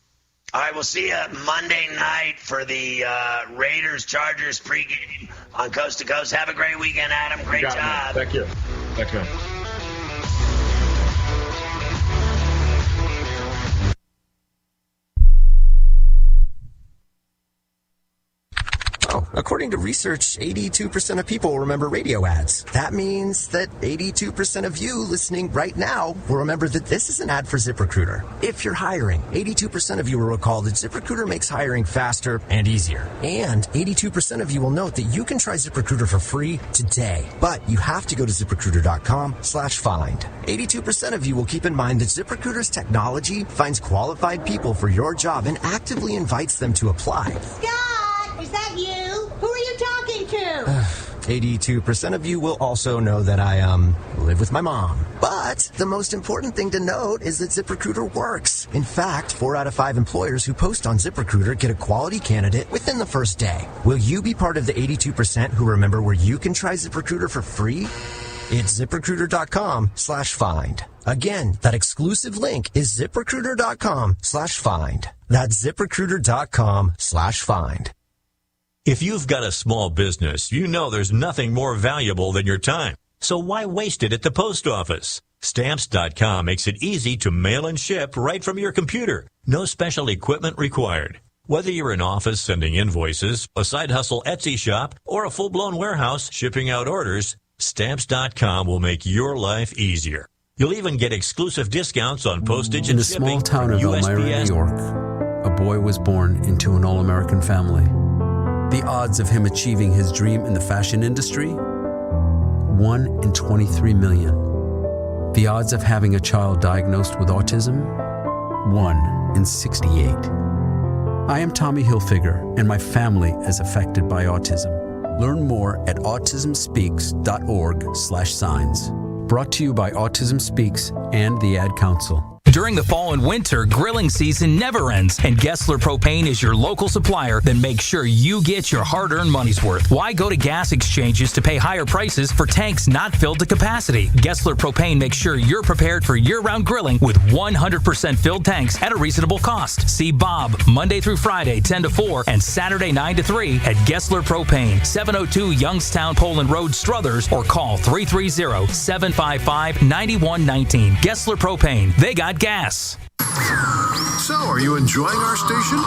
All right, we'll see you Monday night for the Raiders-Chargers pregame on Coast to Coast. Have a great weekend, Adam. Great job. Man. Thank you. Thank you. According to research, 82% of people remember radio ads. That means that 82% of you listening right now will remember that this is an ad for ZipRecruiter. If you're hiring, 82% of you will recall that ZipRecruiter makes hiring faster and easier. And 82% of you will note that you can try ZipRecruiter for free today. But you have to go to ZipRecruiter.com/find. 82% of you will keep in mind that ZipRecruiter's technology finds qualified people for your job and actively invites them to apply. Scott, is that you? Who are you talking to? 82% of you will also know that I, live with my mom. But the most important thing to note is that ZipRecruiter works. In fact, 4 out of 5 employers who post on ZipRecruiter get a quality candidate within the first day. Will you be part of the 82% who remember where you can try ZipRecruiter for free? It's ZipRecruiter.com/find. Again, that exclusive link is ZipRecruiter.com/find. That's ZipRecruiter.com/find. If you've got a small business, you know there's nothing more valuable than your time. So why waste it at the post office? Stamps.com makes it easy to mail and ship right from your computer. No special equipment required. Whether you're an office sending invoices, a side hustle Etsy shop, or a full-blown warehouse shipping out orders, Stamps.com will make your life easier. You'll even get exclusive discounts on postage and shipping. In the small town of Elmira, New York, a boy was born into an all-American family. The odds of him achieving his dream in the fashion industry? 1 in 23 million. The odds of having a child diagnosed with autism? 1 in 68. I am Tommy Hilfiger, and my family is affected by autism. Learn more at autismspeaks.org/signs. Brought to you by Autism Speaks and the Ad Council. During the fall and winter, grilling season never ends, and Gessler Propane is your local supplier that makes sure you get your hard-earned money's worth. Why go to gas exchanges to pay higher prices for tanks not filled to capacity? Gessler Propane makes sure you're prepared for year-round grilling with 100% filled tanks at a reasonable cost. See Bob Monday through Friday, 10 to 4, and Saturday, 9 to 3 at Gessler Propane, 702 Youngstown Poland Road, Struthers, or call 330-755-9119. Gessler Propane. They got gas. So, are you enjoying our station?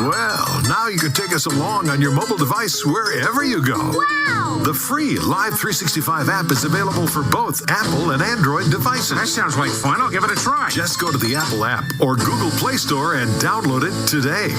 Well, now you can take us along on your mobile device wherever you go. Wow! The free Live 365 app is available for both Apple and Android devices. That sounds like fun. I'll give it a try. Just go to the Apple app or Google Play Store and download it today.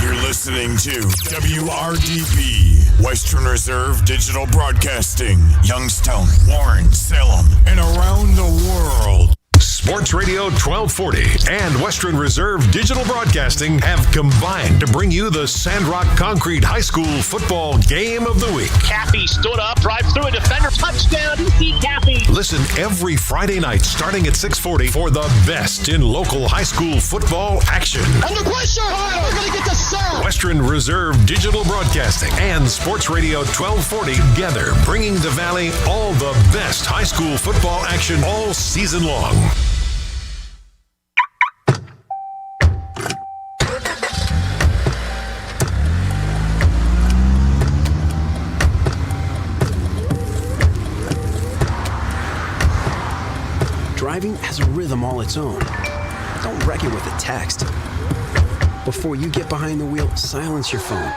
You're listening to WRDB, Western Reserve Digital Broadcasting, Youngstown, Warren, Salem, and around the world. Sports Radio 1240 and Western Reserve Digital Broadcasting have combined to bring you the Sandrock Concrete High School football game of the week. Cappy stood up, drive through a defender, touchdown, DC Cappy. Listen every Friday night starting at 6:40 for the best in local high school football action. Under pressure, we're going to get the sack. Western Reserve Digital Broadcasting and Sports Radio 1240 together, bringing the Valley all the best high school football action all season long. Driving has a rhythm all its own. Don't wreck it with a text. Before you get behind the wheel, silence your phone.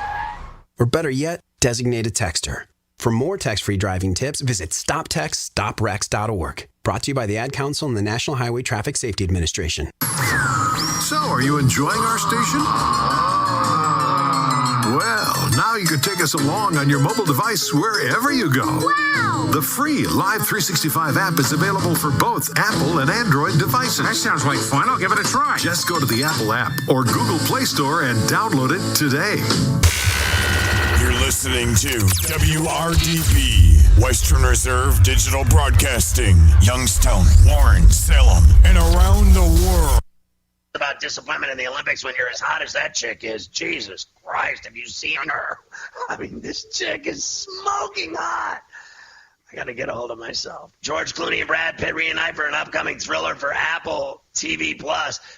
Or better yet, designate a texter. For more text-free driving tips, visit StopTextStopWrecks.org. Brought to you by the Ad Council and the National Highway Traffic Safety Administration. So, are you enjoying our station? Well, now you can take us along on your mobile device wherever you go. Wow! The free Live 365 app is available for both Apple and Android devices. That sounds like fun. I'll give it a try. Just go to the Apple app or Google Play Store and download it today. You're listening to WRDB, Western Reserve Digital Broadcasting, Youngstown, Warren, Salem, and around the world. About disappointment in the Olympics when you're as hot as that chick is. Jesus Christ, have you seen her? I mean, this chick is smoking hot. I got to get a hold of myself. George Clooney and Brad Pitt reunite for an upcoming thriller for Apple TV+.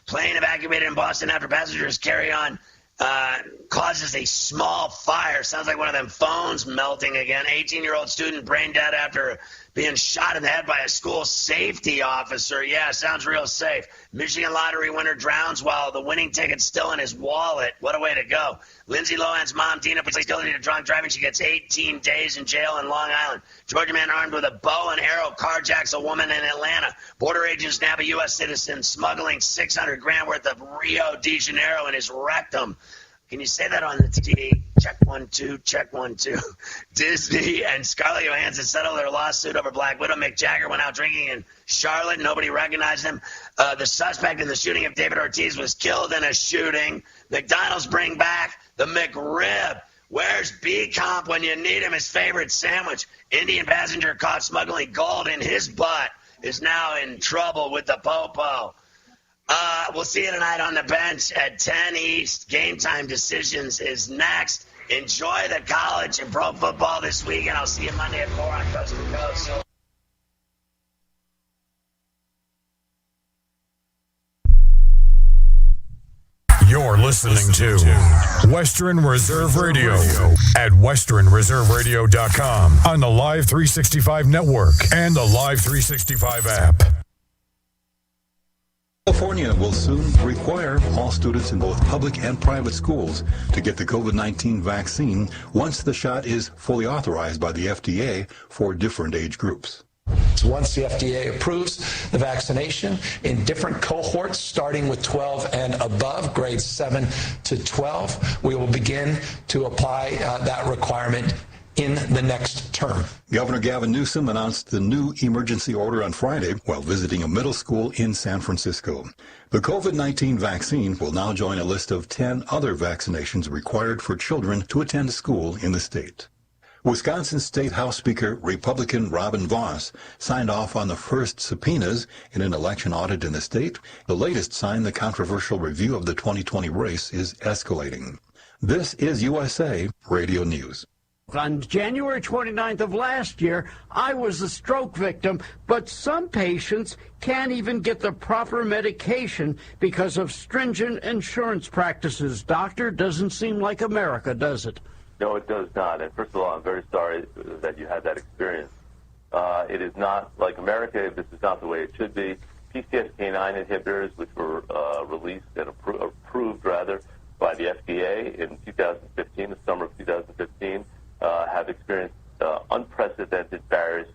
Plane evacuated in Boston after passengers carry on causes a small fire. Sounds like one of them phones melting again. 18-year-old student brain dead after being shot in the head by a school safety officer. Yeah, sounds real safe. Michigan lottery winner drowns while the winning ticket's still in his wallet. What a way to go. Lindsay Lohan's mom, Dina, pleads guilty to drunk driving. She gets 18 days in jail in Long Island. Georgia man armed with a bow and arrow carjacks a woman in Atlanta. Border agents nab a U.S. citizen smuggling $600,000 worth of Rio de Janeiro in his rectum. Can you say that on the TV? Check 1, 2, check 1, 2. Disney and Scarlett Johansson settled their lawsuit over Black Widow. Mick Jagger went out drinking in Charlotte. Nobody recognized him. The suspect in the shooting of David Ortiz was killed in a shooting. McDonald's bring back the McRib. Where's B-Comp when you need him? His favorite sandwich. Indian passenger caught smuggling gold in his butt is now in trouble with the popo. We'll see you tonight on the bench at 10 East. Game Time Decisions is next. Enjoy the college and pro football this week, and I'll see you Monday at 4 on Coast to Coast. You're listening to Western Reserve Radio at westernreserveradio.com on the Live 365 network and the Live 365 app. California will soon require all students in both public and private schools to get the COVID-19 vaccine once the shot is fully authorized by the FDA for different age groups. Once the FDA approves the vaccination in different cohorts, starting with 12 and above, grades 7 to 12, we will begin to apply that requirement in the next term. Governor Gavin Newsom announced the new emergency order on Friday while visiting a middle school in San Francisco. The COVID-19 vaccine will now join a list of 10 other vaccinations required for children to attend school in the state. Wisconsin State House Speaker Republican Robin Vos signed off on the first subpoenas in an election audit in the state. The latest sign the controversial review of the 2020 race is escalating. This is USA Radio News. On January 29th of last year, I was a stroke victim, but some patients can't even get the proper medication because of stringent insurance practices. Doctor, doesn't seem like America, does it? No, it does not. And first of all, I'm very sorry that you had that experience. It is not like America. This is not the way it should be. PCSK9 inhibitors, which were released and approved by the FDA in 2015, the summer of 2015, have experienced unprecedented barriers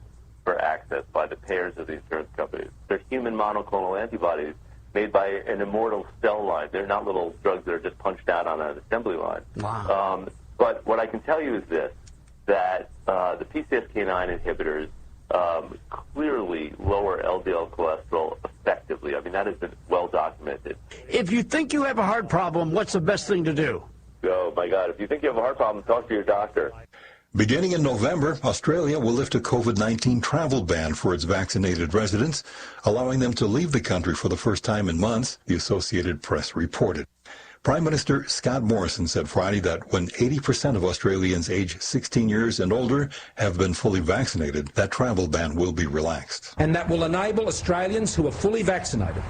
for access by the payers of the insurance companies. They're human monoclonal antibodies made by an immortal cell line. They're not little drugs that are just punched out on an assembly line. Wow. But what I can tell you is this, that the PCSK9 inhibitors clearly lower LDL cholesterol effectively. I mean, that has been well documented. If you think you have a heart problem, what's the best thing to do? Oh, my God. If you think you have a heart problem, talk to your doctor. Beginning in November, Australia will lift a COVID-19 travel ban for its vaccinated residents, allowing them to leave the country for the first time in months, the Associated Press reported. Prime Minister Scott Morrison said Friday that when 80% of Australians aged 16 years and older have been fully vaccinated, that travel ban will be relaxed. And that will enable Australians who are fully vaccinated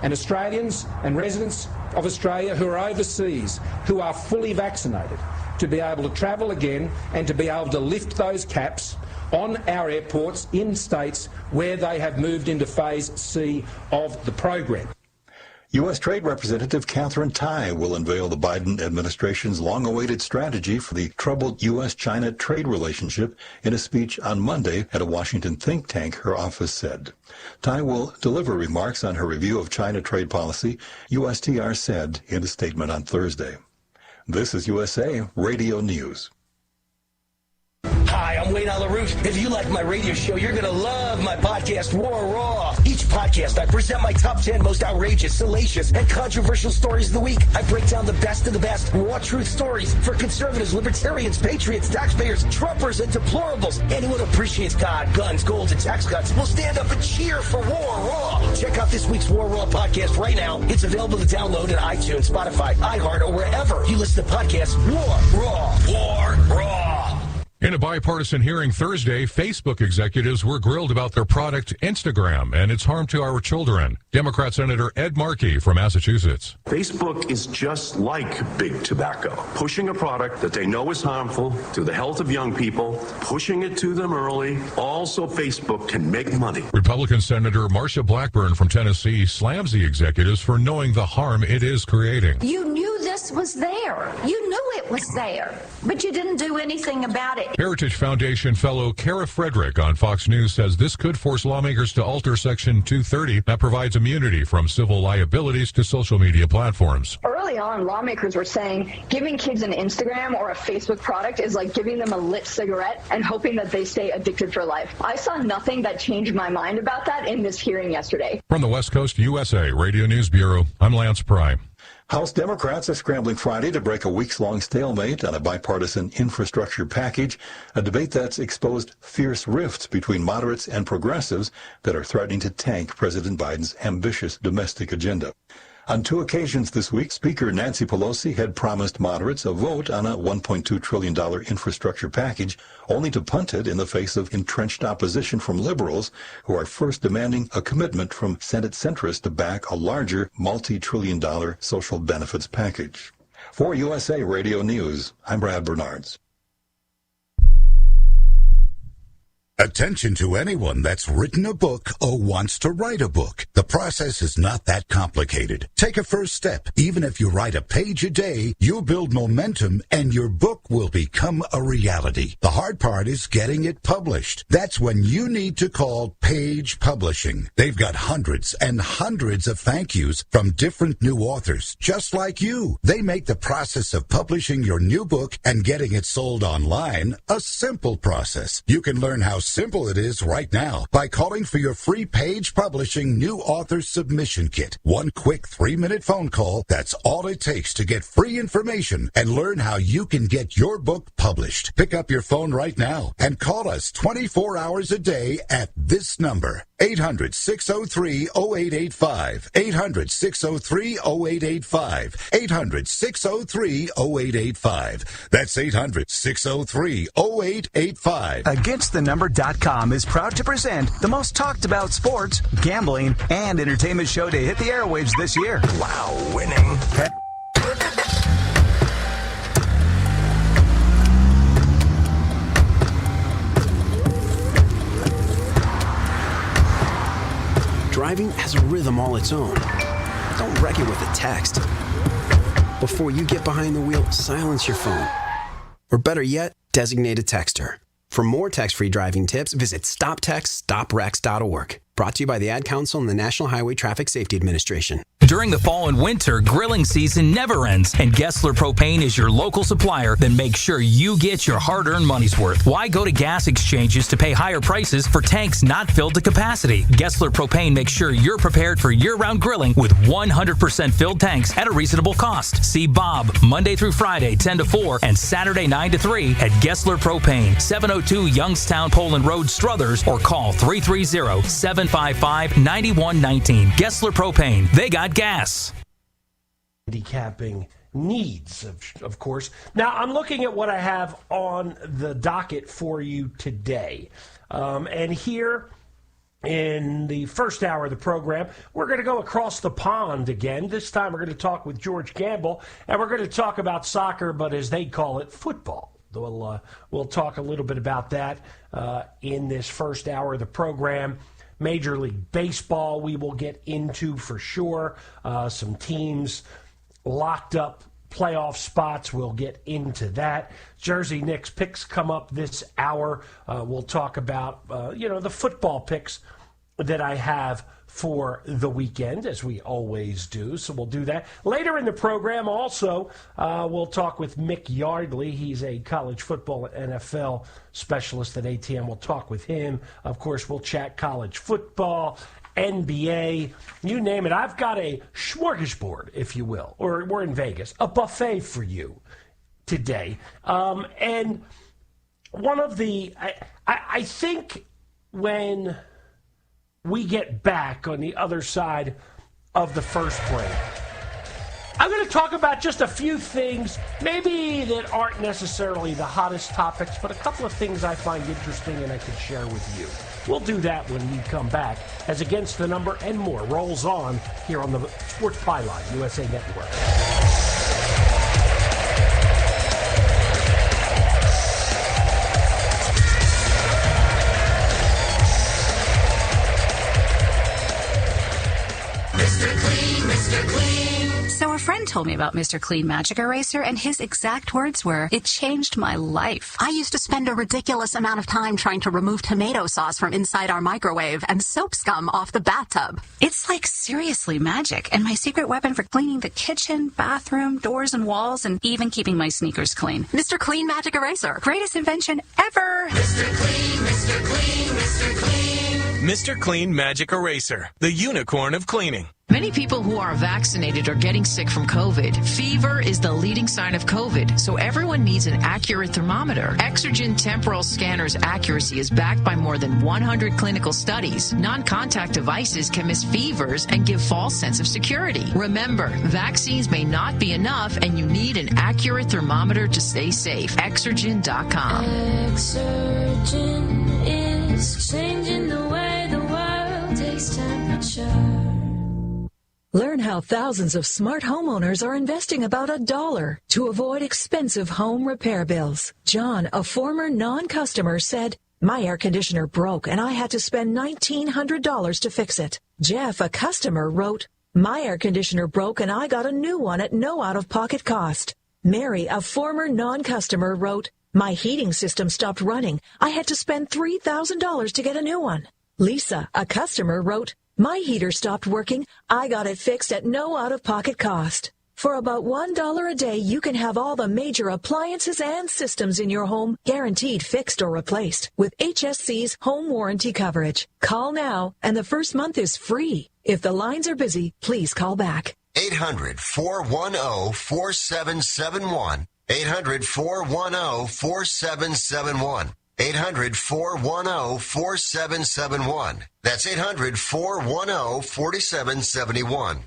and Australians and residents of Australia who are overseas who are fully vaccinated to be able to travel again and to be able to lift those caps on our airports in states where they have moved into Phase C of the program. U.S. Trade Representative Katherine Tai will unveil the Biden administration's long-awaited strategy for the troubled U.S.-China trade relationship in a speech on Monday at a Washington think tank, her office said. Tai will deliver remarks on her review of China trade policy, USTR said in a statement on Thursday. This is USA Radio News. Hi, I'm Wayne LaRouche. If you like my radio show, you're going to love my podcast, War Raw. Each podcast, I present my top 10 most outrageous, salacious, and controversial stories of the week. I break down the best of the best raw truth stories for conservatives, libertarians, patriots, taxpayers, Trumpers, and deplorables. Anyone who appreciates God, guns, gold, and tax cuts will stand up and cheer for War Raw. Check out this week's War Raw podcast right now. It's available to download at iTunes, Spotify, iHeart, or wherever you listen to podcasts. War Raw. War Raw. In a bipartisan hearing Thursday, Facebook executives were grilled about their product, Instagram, and its harm to our children. Democrat Senator Ed Markey from Massachusetts. Facebook is just like big tobacco, pushing a product that they know is harmful to the health of young people, pushing it to them early. Also, Facebook can make money. Republican Senator Marsha Blackburn from Tennessee slams the executives for knowing the harm it is creating. You knew this was there. You knew it was there, but you didn't do anything about it. Heritage Foundation fellow Kara Frederick on Fox News says this could force lawmakers to alter Section 230 that provides immunity from civil liabilities to social media platforms. Early on, lawmakers were saying giving kids an Instagram or a Facebook product is like giving them a lit cigarette and hoping that they stay addicted for life. I saw nothing that changed my mind about that in this hearing yesterday. From the West Coast USA Radio News Bureau, I'm Lance Pry. House Democrats are scrambling Friday to break a weeks-long stalemate on a bipartisan infrastructure package, a debate that's exposed fierce rifts between moderates and progressives that are threatening to tank President Biden's ambitious domestic agenda. On two occasions this week, Speaker Nancy Pelosi had promised moderates a vote on a $1.2 trillion infrastructure package, only to punt it in the face of entrenched opposition from liberals, who are first demanding a commitment from Senate centrists to back a larger multi-trillion-dollar social benefits package. For USA Radio News, I'm Brad Bernards. Attention to anyone that's written a book or wants to write a book. The process is not that complicated. Take a first step. Even if you write a page a day, you'll build momentum and your book will become a reality. The hard part is getting it published. That's when you need to call page publishing. They've got hundreds and hundreds of thank yous from different new authors, just like you. They make the process of publishing your new book and getting it sold online a simple process. You can learn how simple it is right now by calling for your free page publishing new author submission kit. One quick 3-minute phone call, that's all it takes to get free information and learn how you can get your book published. Pick up your phone right now and call us 24 hours a day at this number, 800-603-0885, 800-603-0885, 800-603-0885. That's 800-603-0885. AgainstTheNumber.com is proud to present the most talked about sports, gambling, and entertainment show to hit the airwaves this year. Wow, winning. Driving has a rhythm all its own. Don't wreck it with a text. Before you get behind the wheel, silence your phone. Or better yet, designate a texter. For more text-free driving tips, visit stoptextstoprex.org. Brought to you by the Ad Council and the National Highway Traffic Safety Administration. During the fall and winter, grilling season never ends, and Gessler Propane is your local supplier. Then make sure you get your hard-earned money's worth. Why go to gas exchanges to pay higher prices for tanks not filled to capacity? Gessler Propane makes sure you're prepared for year-round grilling with 100% filled tanks at a reasonable cost. See Bob Monday through Friday, 10 to 4, and Saturday, 9 to 3 at Gessler Propane, 702 Youngstown Poland Road, Struthers, or call 330-755-9119. Gessler Propane. They got gas. Handicapping needs, of course. Now, I'm looking at what I have on the docket for you today. And here in the first hour of the program, we're going to go across the pond again. This time we're going to talk with George Gamble, and we're going to talk about soccer, but as they call it, football. We'll talk a little bit about that in this first hour of the program. Major League Baseball we will get into for sure. Some teams locked up playoff spots. We'll get into that. Jersey Knicks picks come up this hour. We'll talk about, the football picks that I have for the weekend, as we always do. So we'll do that. Later in the program, also, we'll talk with Mick Yardley. He's a college football and NFL specialist at ATM. We'll talk with him. Of course, we'll chat college football, NBA, you name it. I've got a smorgasbord, if you will, or we're in Vegas, a buffet for you today. And one of the, I think when we get back on the other side of the first break, I'm going to talk about just a few things, maybe that aren't necessarily the hottest topics, but a couple of things I find interesting and I can share with you. We'll do that when we come back as Against the Number and more rolls on here on the Sports Byline USA Network. So a friend told me about Mr. Clean Magic Eraser, and his exact words were, "It changed my life." I used to spend a ridiculous amount of time trying to remove tomato sauce from inside our microwave and soap scum off the bathtub. It's like seriously magic, and my secret weapon for cleaning the kitchen, bathroom, doors, and walls, and even keeping my sneakers clean. Mr. Clean Magic Eraser. Greatest invention ever! Mr. Clean, Mr. Clean, Mr. Clean. Mr. Clean Magic Eraser, the unicorn of cleaning. Many people who are vaccinated are getting sick from COVID. Fever is the leading sign of COVID, so everyone needs an accurate thermometer. Exergen Temporal Scanner's accuracy is backed by more than 100 clinical studies. Non-contact devices can miss fevers and give false sense of security. Remember, vaccines may not be enough, and you need an accurate thermometer to stay safe. Exergen.com. Exergen is changing the way the world takes temperature. Learn how thousands of smart homeowners are investing about $1 to avoid expensive home repair bills. John, a former non-customer, said, "My air conditioner broke and I had to spend $1,900 to fix it." Jeff, a customer, wrote, "My air conditioner broke and I got a new one at no out-of-pocket cost." Mary, a former non-customer, wrote, "My heating system stopped running. I had to spend $3,000 to get a new one." Lisa, a customer, wrote, "My heater stopped working. I got it fixed at no out-of-pocket cost. For about $1 a day, you can have all the major appliances and systems in your home guaranteed fixed or replaced with HSC's home warranty coverage. Call now, and the first month is free. If the lines are busy, please call back." 800-410-4771. 800-410-4771. 800-410-4771. That's 800-410-4771.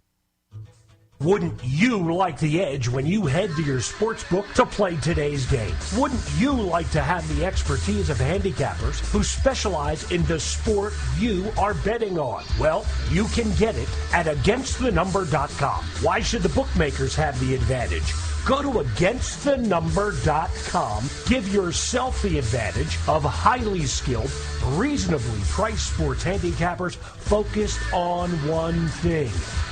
Wouldn't you like the edge when you head to your sports book to play today's game? Wouldn't you like to have the expertise of handicappers who specialize in the sport you are betting on? Well, you can get it at againstthenumber.com. Why should the bookmakers have the advantage? Go to againstthenumber.com. Give yourself the advantage of highly skilled, reasonably priced sports handicappers focused on one thing: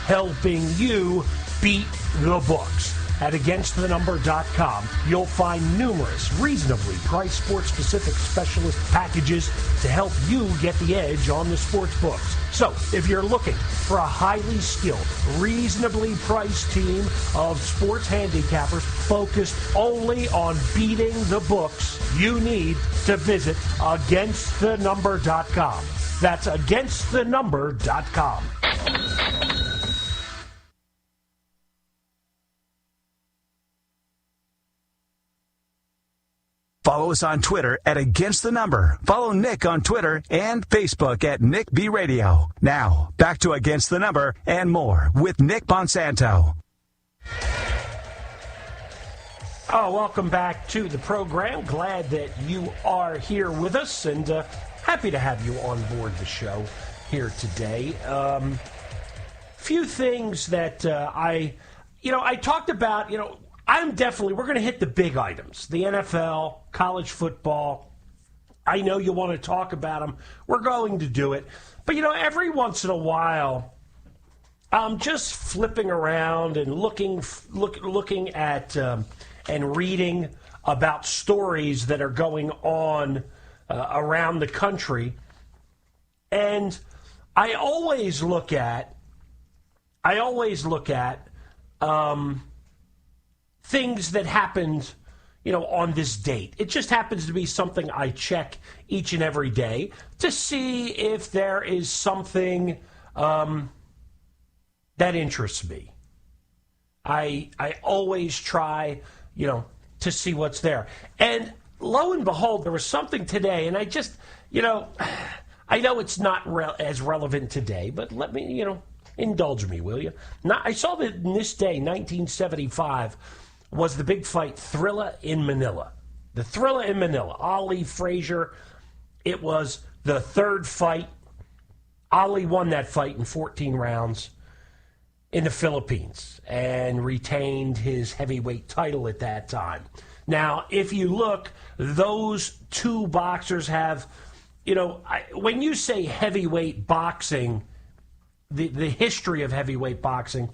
helping you beat the books. At againstthenumber.com, you'll find numerous reasonably priced sports-specific specialist packages to help you get the edge on the sports books. So, if you're looking for a highly skilled, reasonably priced team of sports handicappers focused only on beating the books, you need to visit againstthenumber.com. That's againstthenumber.com. Follow us on Twitter at Against the Number. Follow Nick on Twitter and Facebook at Nick B Radio. Now, back to Against the Number and more with Nick Monsanto. Oh, welcome back to the program. Glad that you are here with us, and happy to have you on board the show here today. Few things that I talked about, we're going to hit the big items. The NFL, college football. I know you want to talk about them. We're going to do it. But, every once in a while, I'm just flipping around and looking at and reading about stories that are going on around the country. And I always look at things that happened, on this date. It just happens to be something I check each and every day to see if there is something that interests me. I always try, to see what's there. And lo and behold, there was something today, and I just, I know it's not as relevant today, but let me, indulge me, will you? Now, I saw that in this day, 1975, was the big fight Thrilla in Manila. The Thrilla in Manila. Ali, Frazier. It was the third fight. Ali won that fight in 14 rounds in the Philippines and retained his heavyweight title at that time. Now, if you look, those two boxers have, when you say heavyweight boxing, the history of heavyweight boxing,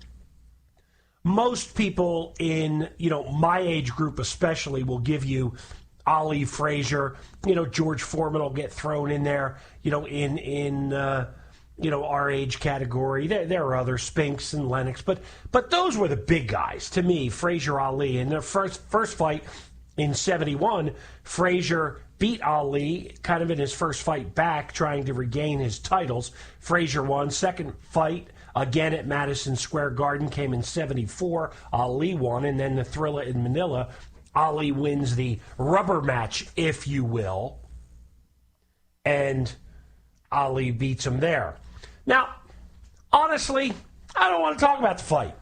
most people in, my age group especially will give you Ali, Frazier, George Foreman will get thrown in there, in our age category. There are other Spinks and Lennox, but those were the big guys to me, Frazier, Ali. In their first fight in 71, Frazier beat Ali kind of in his first fight back, trying to regain his titles. Frazier won. Second fight, again at Madison Square Garden, came in 74. Ali won, and then the Thrilla in Manila, Ali wins the rubber match, if you will, and Ali beats him there. Now, honestly, I don't want to talk about the fight.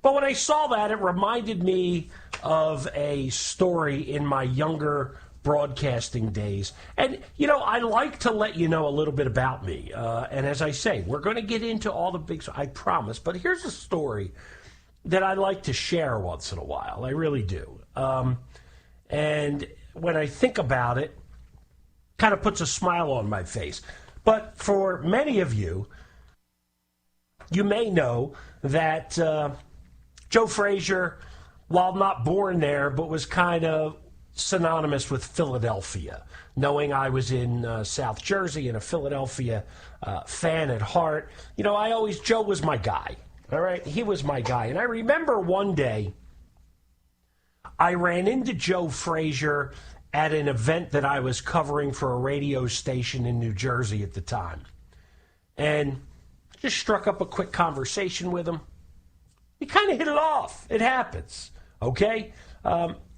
But when I saw that, it reminded me of a story in my younger broadcasting days. And, I like to let you know a little bit about me. And as I say, we're going to get into all the big, I promise. But here's a story that I like to share once in a while. I really do. And when I think about it, kind of puts a smile on my face. But for many of you, you may know that Joe Frazier, while not born there, but was kind of synonymous with Philadelphia, knowing I was in South Jersey and a Philadelphia fan at heart. You know, Joe was my guy, all right? He was my guy. And I remember one day I ran into Joe Frazier at an event that I was covering for a radio station in New Jersey at the time. And just struck up a quick conversation with him. We kind of hit it off. It happens, okay?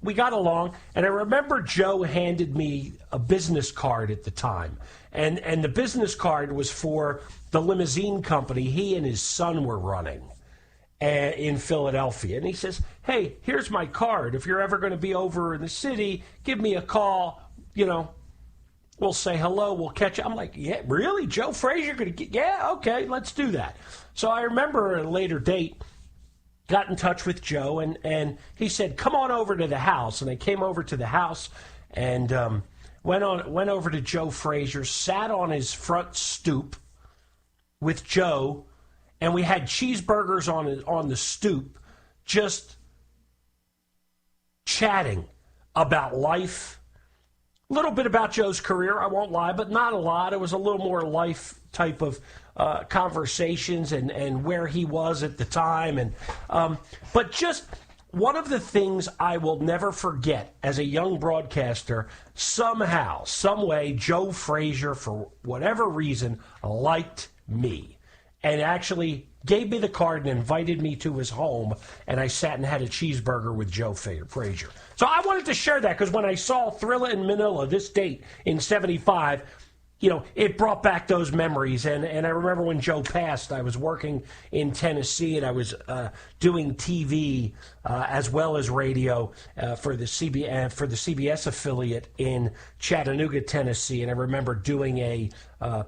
We got along, and I remember Joe handed me a business card at the time. And the business card was for the limousine company he and his son were running in Philadelphia. And he says, hey, here's my card. If you're ever going to be over in the city, give me a call. You know, we'll say hello. We'll catch up. I'm like, yeah, really? Joe Frazier going to get? Yeah, okay, let's do that. So I remember at a later date, got in touch with Joe, and he said, come on over to the house. And I came over to the house and went over to Joe Frazier, sat on his front stoop with Joe, and we had cheeseburgers on the stoop, just chatting about life. A little bit about Joe's career, I won't lie, but not a lot. It was a little more life type of conversations and where he was at the time. But just one of the things I will never forget as a young broadcaster, somehow, some way, Joe Frazier, for whatever reason, liked me and actually gave me the card and invited me to his home, and I sat and had a cheeseburger with Joe Frazier. So I wanted to share that because when I saw Thrilla in Manila, this date in 75, you know, it brought back those memories. And I remember when Joe passed, I was working in Tennessee, and I was doing TV as well as radio for the CBS affiliate in Chattanooga, Tennessee. And I remember doing a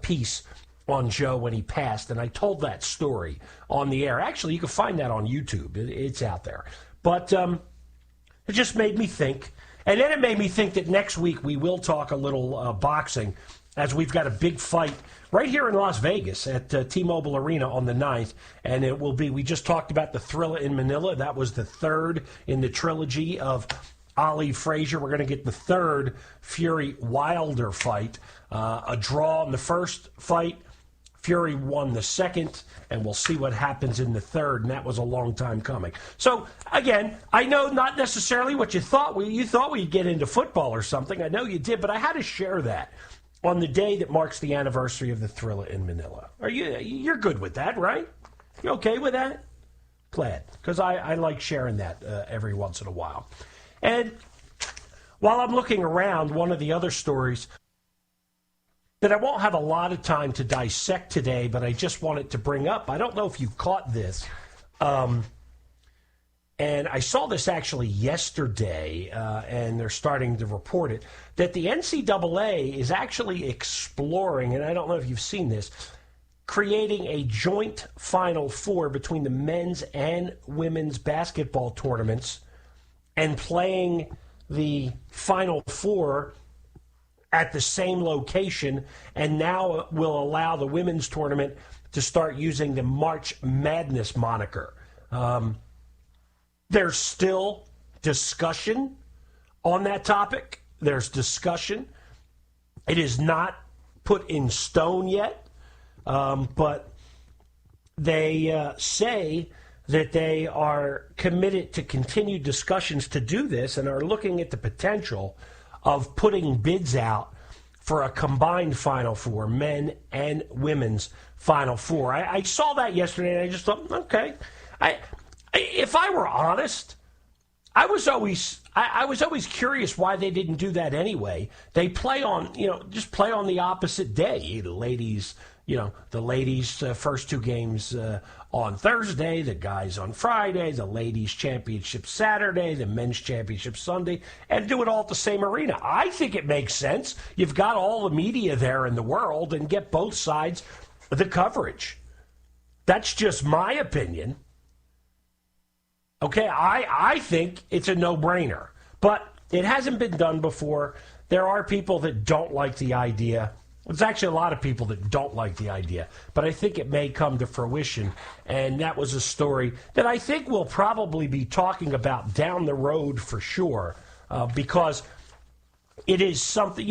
piece on Joe when he passed, and I told that story on the air. Actually, you can find that on YouTube. It's out there. But it just made me think. And then it made me think that next week we will talk a little boxing, as we've got a big fight right here in Las Vegas at T-Mobile Arena on the 9th. And it will be, we just talked about the Thrilla in Manila. That was the third in the trilogy of Ali Frazier. We're going to get the third Fury Wilder fight. A draw in the first fight. Fury won the second, and we'll see what happens in the third, and that was a long time coming. So, again, I know not necessarily what you thought. You thought we'd get into football or something. I know you did, but I had to share that on the day that marks the anniversary of the Thrilla in Manila. You're good with that, right? You okay with that? Glad, because I like sharing that every once in a while. And while I'm looking around, one of the other stories that I won't have a lot of time to dissect today, but I just wanted to bring up. I don't know if you caught this. And I saw this actually yesterday, and they're starting to report it, that the NCAA is actually exploring, and I don't know if you've seen this, creating a joint Final Four between the men's and women's basketball tournaments and playing the Final Four at the same location, and now will allow the women's tournament to start using the March Madness moniker. There's still discussion on that topic. There's discussion. It is not put in stone yet, but they say that they are committed to continued discussions to do this and are looking at the potential of putting bids out for a combined Final Four, men and women's Final Four. I saw that yesterday, and I just thought, okay. If I were honest, I was always curious why they didn't do that anyway. They play on, just play on the opposite day. The ladies, first two games on Thursday, the guys on Friday, the ladies' championship Saturday, the men's championship Sunday, and do it all at the same arena. I think it makes sense. You've got all the media there in the world, and get both sides the coverage. That's just my opinion. Okay, I think it's a no-brainer, but it hasn't been done before. There are people that don't like the idea. There's actually a lot of people that don't like the idea, but I think it may come to fruition, and that was a story that I think we'll probably be talking about down the road for sure, because it is something,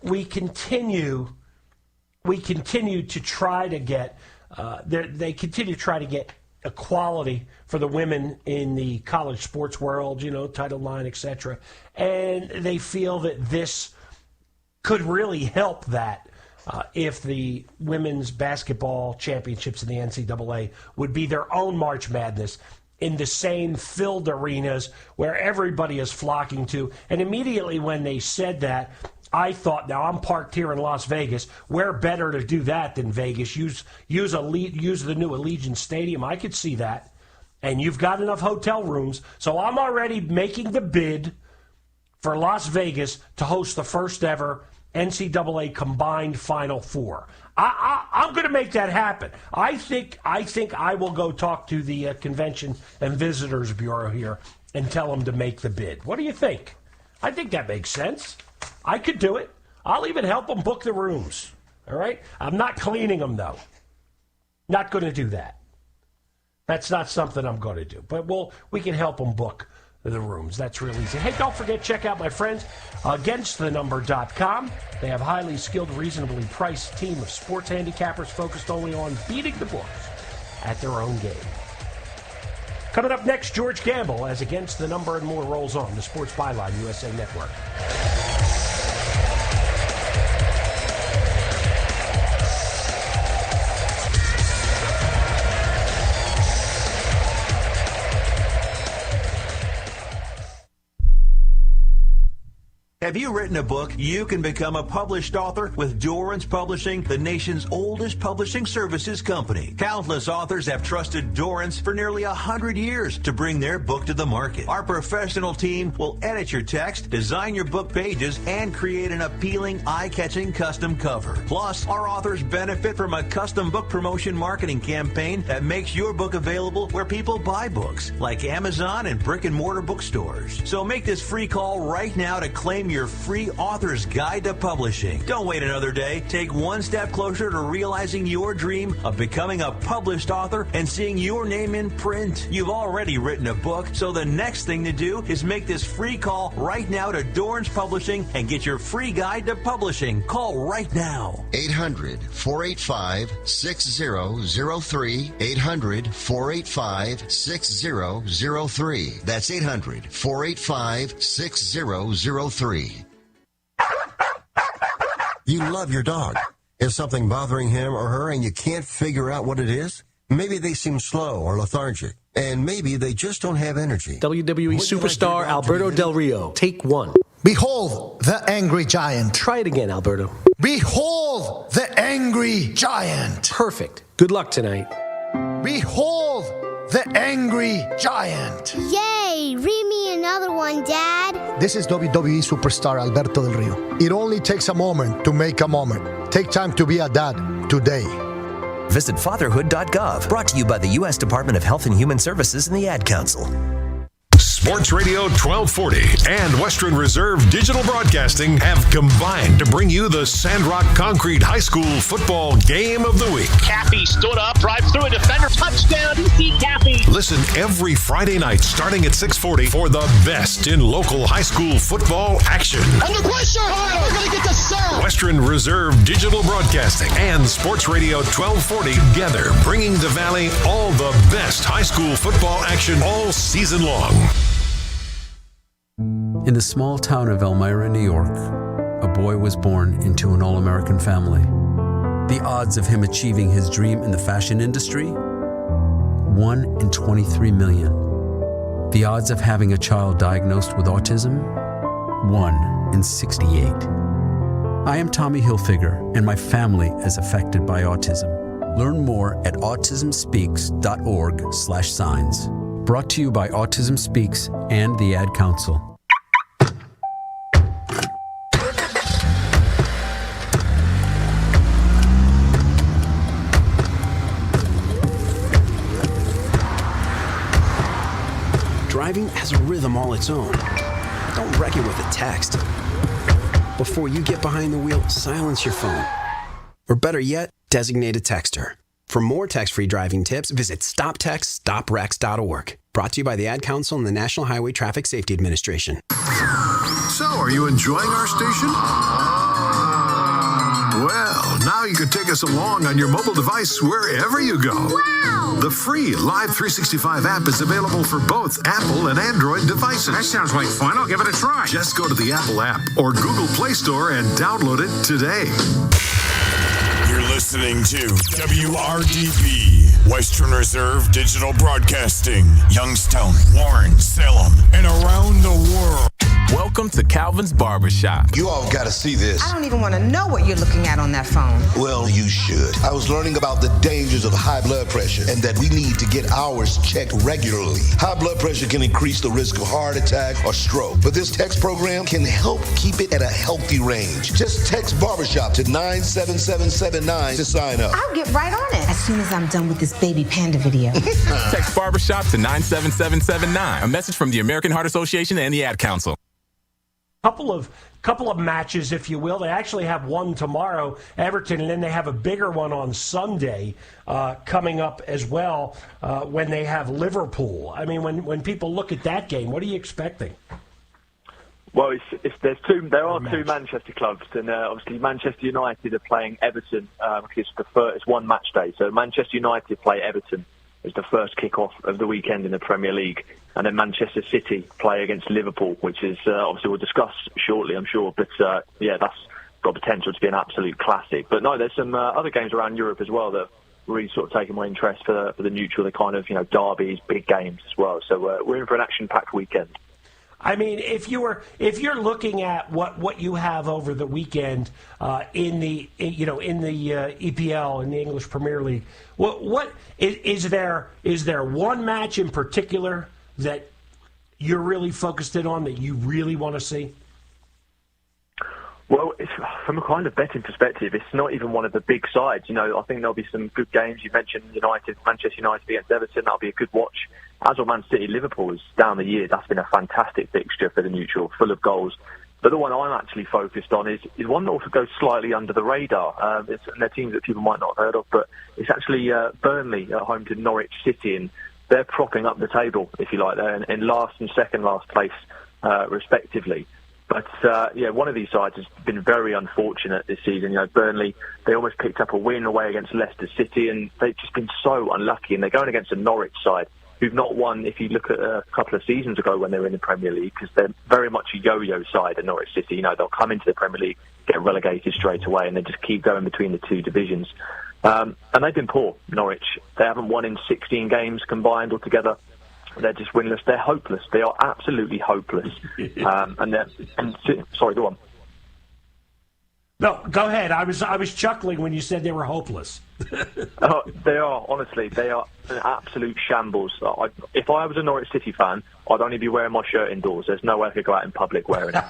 we continue to try to get, they continue to try to get equality for the women in the college sports world, Title IX, etc. And they feel that this could really help that if the women's basketball championships in the NCAA would be their own March Madness in the same filled arenas where everybody is flocking to. And immediately when they said that, I thought, now I'm parked here in Las Vegas. Where better to do that than Vegas? Use the new Allegiant Stadium. I could see that. And you've got enough hotel rooms. So I'm already making the bid for Las Vegas to host the first ever NCAA combined Final Four. I'm going to make that happen. I think I will go talk to the Convention and Visitors Bureau here and tell them to make the bid. What do you think? I think that makes sense. I could do it. I'll even help them book the rooms. All right? I'm not cleaning them, though. Not going to do that. That's not something I'm going to do. But we can help them book the rooms. That's real easy. Hey, don't forget, check out my friends, AgainstTheNumber.com. They have highly skilled, reasonably priced team of sports handicappers focused only on beating the books at their own game. Coming up next, George Gamble as Against the Number and more rolls on the Sports Byline USA Network. Have you written a book? You can become a published author with Dorrance Publishing, the nation's oldest publishing services company. Countless authors have trusted Dorrance for nearly 100 years to bring their book to the market. Our professional team will edit your text, design your book pages, and create an appealing, eye-catching custom cover. Plus, our authors benefit from a custom book promotion marketing campaign that makes your book available where people buy books, like Amazon and brick-and-mortar bookstores. So make this free call right now to claim your free author's guide to publishing. Don't wait another day. Take one step closer to realizing your dream of becoming a published author and seeing your name in print. You've already written a book, so the next thing to do is make this free call right now to Dorrance Publishing and get your free guide to publishing. Call right now. 800-485-6003. 800-485-6003. That's 800-485-6003. You love your dog. Is something bothering him or her and you can't figure out what it is? Maybe they seem slow or lethargic, and maybe they just don't have energy. WWE superstar Alberto Del Rio. Take one. Behold the angry giant. Try it again, Alberto. Behold the angry giant. Perfect. Good luck tonight. Behold the angry giant. Yay! Read me another one, Dad. This is WWE superstar Alberto Del Rio. It only takes a moment to make a moment. Take time to be a dad today. Visit fatherhood.gov. Brought to you by the U.S. Department of Health and Human Services and the Ad Council. Sports Radio 1240 and Western Reserve Digital Broadcasting have combined to bring you the Sandrock Concrete High School Football Game of the Week. Cappy stood up, drives through a defender, touchdown, DC Cappy. Listen every Friday night starting at 6:40 for the best in local high school football action. Under pressure, we're going to get the sack. Western Reserve Digital Broadcasting and Sports Radio 1240 together, bringing the Valley all the best high school football action all season long. In the small town of Elmira, New York, a boy was born into an all-American family. The odds of him achieving his dream in the fashion industry? 1 in 23 million. The odds of having a child diagnosed with autism? 1 in 68. I am Tommy Hilfiger, and my family is affected by autism. Learn more at autismspeaks.org/signs. Brought to you by Autism Speaks and the Ad Council. Driving has a rhythm all its own. Don't wreck it with a text. Before you get behind the wheel, silence your phone. Or better yet, designate a texter. For more text-free driving tips, visit stoptextstoprex.org. Brought to you by the Ad Council and the National Highway Traffic Safety Administration. So, are you enjoying our station? Well, now you can take us along on your mobile device wherever you go. Wow! The free Live 365 app is available for both Apple and Android devices. That sounds like fun. I'll give it a try. Just go to the Apple app or Google Play Store and download it today. You're listening to WRDB, Western Reserve Digital Broadcasting, Youngstown, Warren, Salem, and around the world. Welcome to Calvin's Barbershop. You all got to see this. I don't even want to know what you're looking at on that phone. Well, you should. I was learning about the dangers of high blood pressure and that we need to get ours checked regularly. High blood pressure can increase the risk of heart attack or stroke, but this text program can help keep it at a healthy range. Just text Barbershop to 97779 to sign up. I'll get right on it as soon as I'm done with this baby panda video. Text Barbershop to 97779. A message from the American Heart Association and the Ad Council. Couple of matches, if you will. They actually have one tomorrow, Everton, and then they have a bigger one on Sunday coming up as well when they have Liverpool. I mean, when people look at that game, what are you expecting? Well, there are two Manchester clubs, and obviously Manchester United are playing Everton because it's one match day. So Manchester United play Everton as the first kick-off of the weekend in the Premier League. And then Manchester City play against Liverpool, which is obviously we'll discuss shortly, I'm sure. But that's got potential to be an absolute classic. But no, there's some other games around Europe as well that really sort of taking my interest for the neutral, the kind of derbies, big games as well. So we're in for an action-packed weekend. I mean, if you're looking at what you have over the weekend in the EPL, in the English Premier League, what is there one match in particular that you're really focused in on that you really want to see? Well, from a kind of betting perspective, it's not even one of the big sides. I think there'll be some good games. You mentioned Manchester United against Everton. That'll be a good watch. As for Man City, Liverpool is down the years. That's been a fantastic fixture for the neutral, full of goals. But the one I'm actually focused on is one that also goes slightly under the radar. And they're teams that people might not have heard of, but it's actually Burnley at home to Norwich City, and they're propping up the table, if you like. They're in last and second last place, respectively. But, one of these sides has been very unfortunate this season. Burnley, they almost picked up a win away against Leicester City, and they've just been so unlucky. And they're going against a Norwich side who've not won, if you look at a couple of seasons ago when they were in the Premier League, because they're very much a yo-yo side at Norwich City. They'll come into the Premier League, get relegated straight away, and they just keep going between the two divisions. And they've been poor, Norwich. They haven't won in 16 games combined altogether. They're just winless. They're hopeless. They are absolutely hopeless. Sorry, go on. No, go ahead. I was chuckling when you said they were hopeless. They are, honestly. They are an absolute shambles. If I was a Norwich City fan, I'd only be wearing my shirt indoors. There's no way I could go out in public wearing it.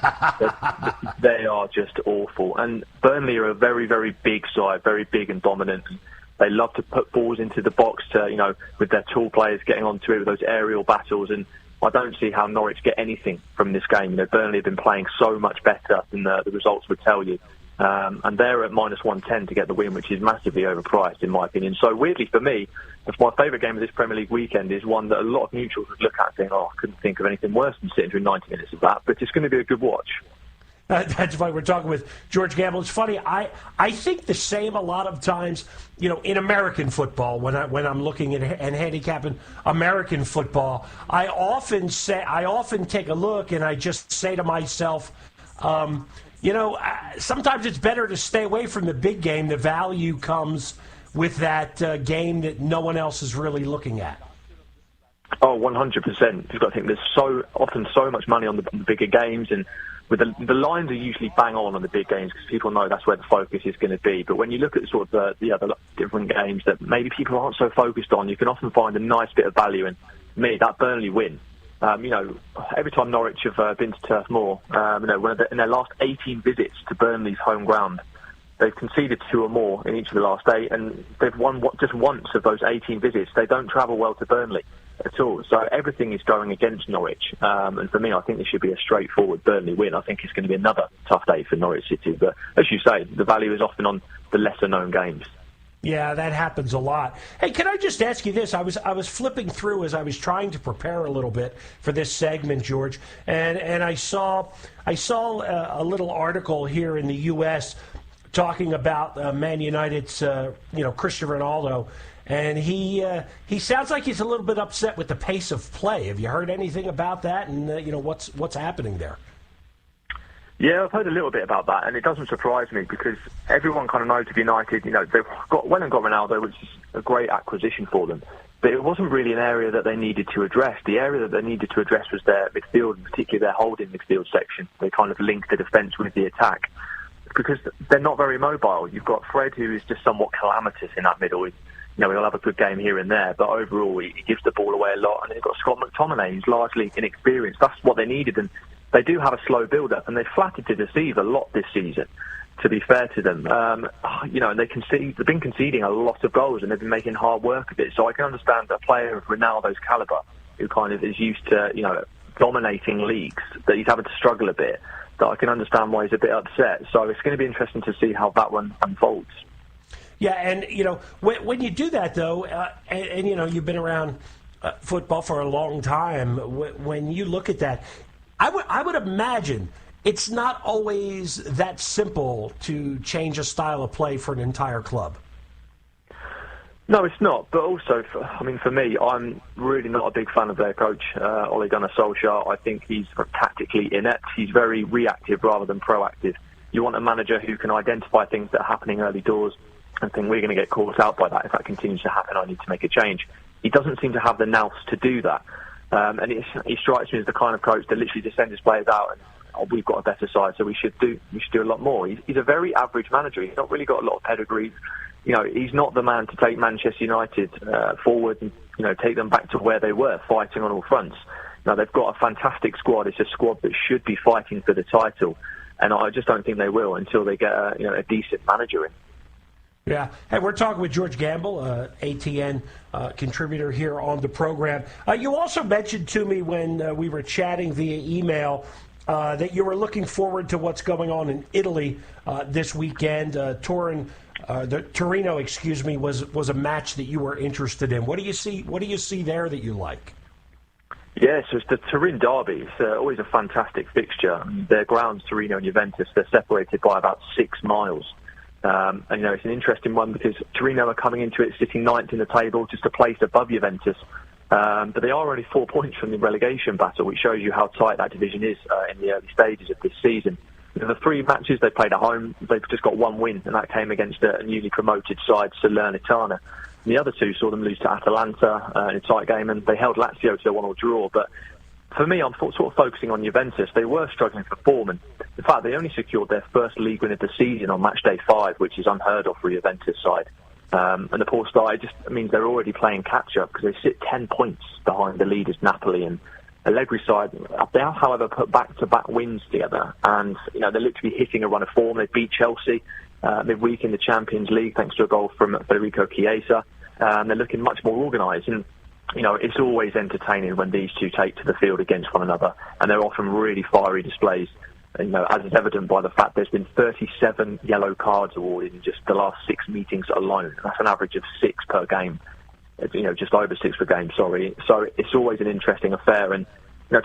They are just awful. And Burnley are a very, very big side, very big and dominant. They love to put balls into the box to, with their tall players getting onto it with those aerial battles. And I don't see how Norwich get anything from this game. Burnley have been playing so much better than the results would tell you. And they're at minus 110 to get the win, which is massively overpriced, in my opinion. So weirdly for me, that's my favourite game of this Premier League weekend is one that a lot of neutrals would look at and think, I couldn't think of anything worse than sitting through 90 minutes of that. But it's going to be a good watch. That's why we're talking with George Gamble. It's funny. I think the same a lot of times. In American football, when I'm looking at and handicapping American football, I often take a look and I just say to myself, sometimes it's better to stay away from the big game. The value comes with that game that no one else is really looking at. Oh, 100%. You've got to think there's so much money on the bigger games, and with the lines are usually bang on the big games because people know that's where the focus is going to be. But when you look at sort of the other different games that maybe people aren't so focused on, you can often find a nice bit of value in. Me, that Burnley win. Every time Norwich have been to Turf Moor, in their last 18 visits to Burnley's home ground, they've conceded 2 or more in each of the last 8, and they've won just once of those 18 visits. They don't travel well to Burnley at all. So everything is going against Norwich. And for me, I think this should be a straightforward Burnley win. I think it's going to be another tough day for Norwich City. But as you say, the value is often on the lesser-known games. Yeah, that happens a lot. Hey, can I just ask you this? I was flipping through as I was trying to prepare a little bit for this segment, George, and I saw a little article here in the U.S. talking about Man United's Cristiano Ronaldo, and he sounds like he's a little bit upset with the pace of play. Have you heard anything about that? And what's happening there? Yeah, I've heard a little bit about that, and it doesn't surprise me because everyone kind of knows with United, they've got Ronaldo, which is a great acquisition for them. But it wasn't really an area that they needed to address. The area that they needed to address was their midfield, and particularly their holding midfield section. They kind of linked the defence with the attack because they're not very mobile. You've got Fred, who is just somewhat calamitous in that middle. He'll have a good game here and there, but overall he gives the ball away a lot. And then you've got Scott McTominay, who's largely inexperienced. That's what they needed, and they do have a slow build-up, and they've flattered to deceive a lot this season, to be fair to them. And they've been conceding a lot of goals, and they've been making hard work of it. So I can understand a player of Ronaldo's calibre, who kind of is used to, dominating leagues, that he's having to struggle a bit, that I can understand why he's a bit upset. So it's going to be interesting to see how that one unfolds. Yeah, and, when you do that, though, and you've been around football for a long time, when you look at that, I would imagine it's not always that simple to change a style of play for an entire club. No, it's not. But also, for me, I'm really not a big fan of their coach, Ole Gunnar Solskjaer. I think he's tactically inept. He's very reactive rather than proactive. You want a manager who can identify things that are happening early doors and think we're going to get caught out by that. If that continues to happen, I need to make a change. He doesn't seem to have the nous to do that. And he strikes me as the kind of coach that literally just sends his players out and we've got a better side, so we should do a lot more. He's a very average manager. He's not really got a lot of pedigree. He's not the man to take Manchester United forward and take them back to where they were, fighting on all fronts. Now they've got a fantastic squad. It's a squad that should be fighting for the title, and I just don't think they will until they get a decent manager in. Yeah. Hey, we're talking with George Gamble, ATN contributor here on the program. You also mentioned to me when we were chatting via email that you were looking forward to what's going on in Italy this weekend. Torino, was a match that you were interested in. What do you see there that you like? Yeah, so it's the Turin derby. It's always a fantastic fixture. Their grounds, Torino and Juventus, they're separated by about 6 miles. And it's an interesting one because Torino are coming into it sitting 9th in the table, just a place above Juventus. But they are only 4 points from the relegation battle, which shows you how tight that division is in the early stages of this season. The 3 matches they played at home, they've just got 1 win, and that came against a newly promoted side, Salernitana. And the other 2 saw them lose to Atalanta in a tight game, and they held Lazio to a 1-1 draw. But for me, I'm sort of focusing on Juventus. They were struggling for form, and in fact, they only secured their first league win of the season on match day 5, which is unheard of for a Juventus side. And the poor start, it just means they're already playing catch-up because they sit 10 points behind the leaders, Napoli. And Allegri's side, they have, however, put back-to-back wins together, and they look to be hitting a run of form. They beat Chelsea midweek in the Champions League thanks to a goal from Federico Chiesa. They're looking much more organised, and it's always entertaining when these two take to the field against one another, and they're often really fiery displays. As is evident by the fact there's been 37 yellow cards awarded in just the last 6 meetings alone. That's an average of 6 per game. Just over 6 per game, sorry. So it's always an interesting affair. And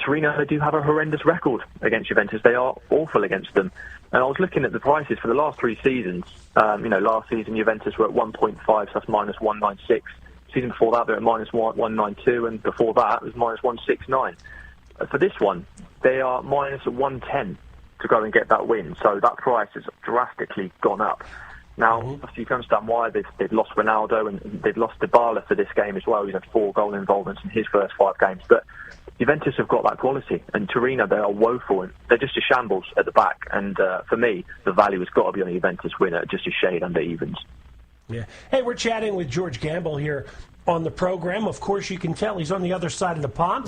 Torino, they do have a horrendous record against Juventus. They are awful against them. And I was looking at the prices for the last 3 seasons. Last season Juventus were at 1.5, so that's minus 196. Season before that, they're at minus 192, and before that, it was minus 169. For this one, they are minus 110 to go and get that win. So that price has drastically gone up. Now, obviously, you can understand why they've lost Ronaldo, and they've lost Dybala for this game as well. He's had 4 goal involvements in his first 5 games. But Juventus have got that quality, and Torino, they are woeful. And they're just a shambles at the back. And for me, the value has got to be on a Juventus winner, just a shade under evens. Yeah. Hey, we're chatting with George Gamble here on the program. Of course, you can tell he's on the other side of the pond.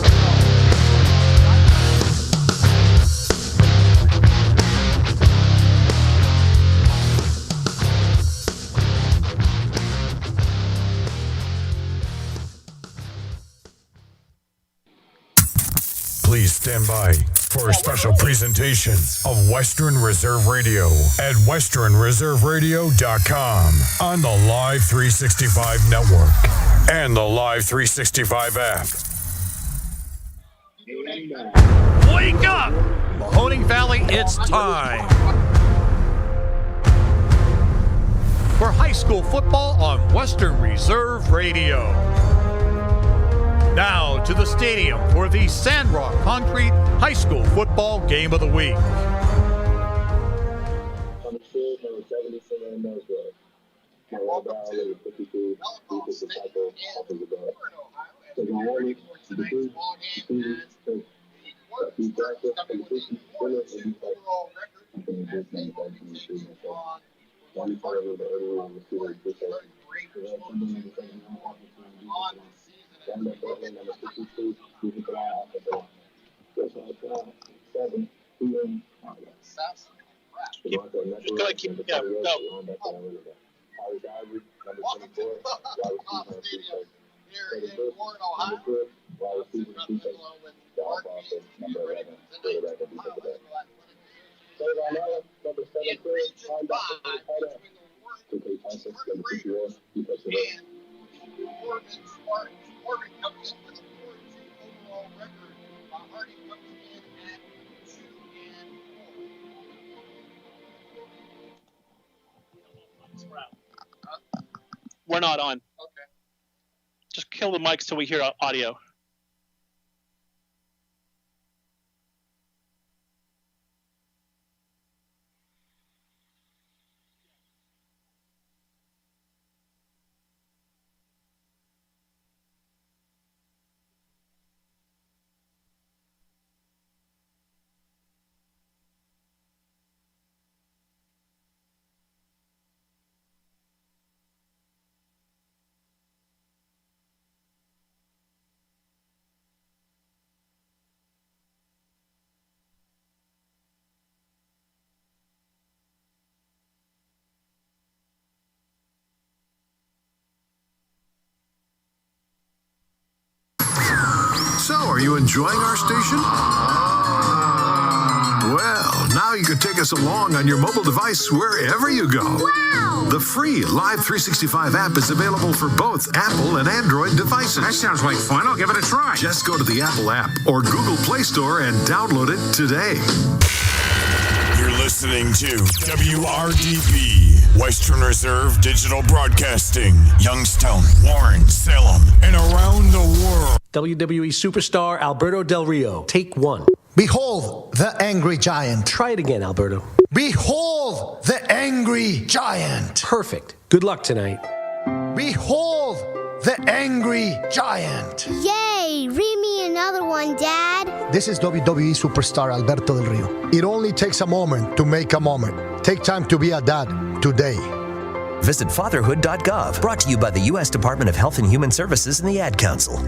Please stand by. for a special presentation of Western Reserve Radio at westernreserveradio.com on the Live 365 network and the Live 365 app. Wake up! Mahoning Valley, it's time for high school football on Western Reserve Radio. Now to the stadium for the Sandrock Concrete High School Football Game of the Week. We're not on. Okay. Just kill the mics till we hear audio. So, are you enjoying our station? Well, now you can take us along on your mobile device wherever you go. Wow! The free Live 365 app is available for both Apple and Android devices. That sounds like fun. I'll give it a try. Just go to the Apple app or Google Play Store and download it today. You're listening to WRDP, Western Reserve Digital Broadcasting, Youngstown, Warren, Salem, and around the world. WWE superstar Alberto Del Rio. Take one. Behold the angry giant. Try it again, Alberto. Behold the angry giant. Perfect. Good luck tonight. Behold the angry giant. Yay! Read me another one, Dad. This is WWE superstar Alberto Del Rio. It only takes a moment to make a moment. Take time to be a dad today. Visit fatherhood.gov. Brought to you by the U.S. Department of Health and Human Services and the Ad Council.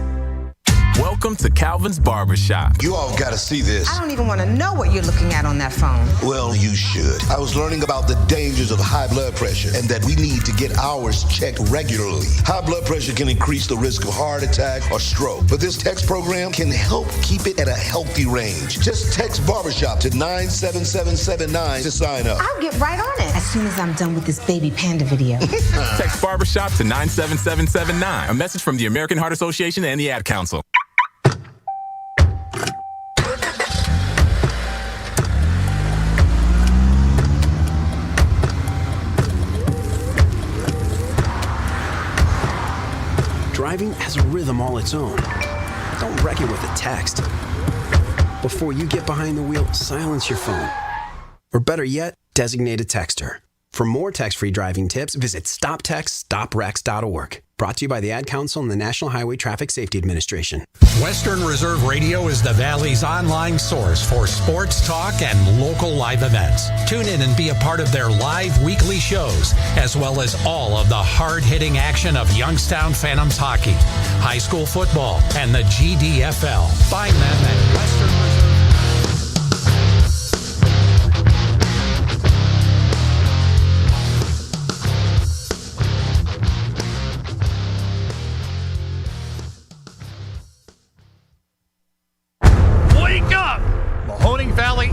Welcome to Calvin's Barbershop. You all got to see this. I don't even want to know what you're looking at on that phone. Well, you should. I was learning about the dangers of high blood pressure and that we need to get ours checked regularly. High blood pressure can increase the risk of heart attack or stroke, but this text program can help keep it at a healthy range. Just text Barbershop to 97779 to sign up. I'll get right on it as soon as I'm done with this baby panda video. Text Barbershop to 97779. A message from the American Heart Association and the Ad Council. Driving has a rhythm all its own. Don't wreck it with a text. Before you get behind the wheel, silence your phone. Or better yet, designate a texter. For more text-free driving tips, visit stoptextstoprex.org. Brought to you by the Ad Council and the National Highway Traffic Safety Administration. Western Reserve Radio is the Valley's online source for sports talk and local live events. Tune in and be a part of their live weekly shows, as well as all of the hard-hitting action of Youngstown Phantoms hockey, high school football, and the GDFL. Find them at Western Reserve.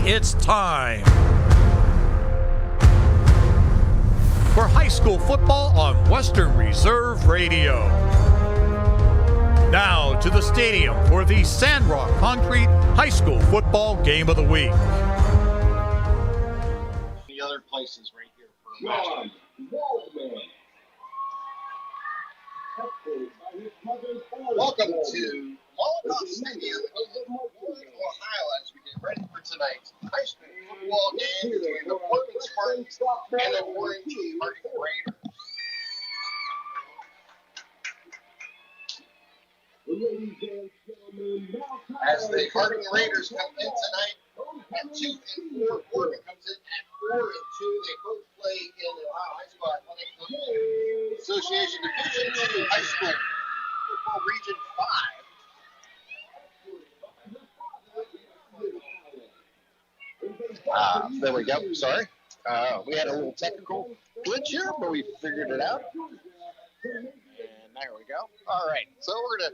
it's time for high school football on Western Reserve Radio. Now to the stadium for the Sandrock Concrete High School Football Game of the Week. The other places right here for BOARDMAN. Welcome to Molotov Stadium in Warren, Ohio, as we get ready for tonight's high school football game between the BOARDMAN Spartans and the Warren G. Harding Raiders. As the Harding Raiders come in tonight at 2-4, BOARDMAN comes in at 4-2. They both play in the Ohio High School Athletic Association Division II High School Football Region 5. There we go. Sorry. We had a little technical glitch here, but we figured it out. And there we go. All right. So we're going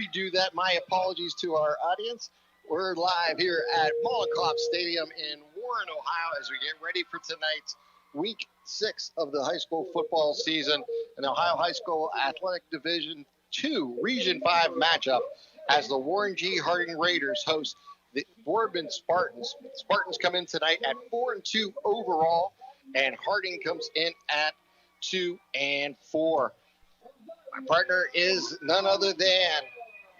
to redo that. My apologies to our audience. We're live here at Molotov Stadium in Warren, Ohio, as we get ready for tonight's Week 6 of the high school football season in the Ohio High School Athletic Division II Region 5 matchup as the Warren G. Harding Raiders host the BOARDMAN Spartans. Spartans come in tonight at 4-2 overall, and Harding comes in at 2-4. My partner is none other than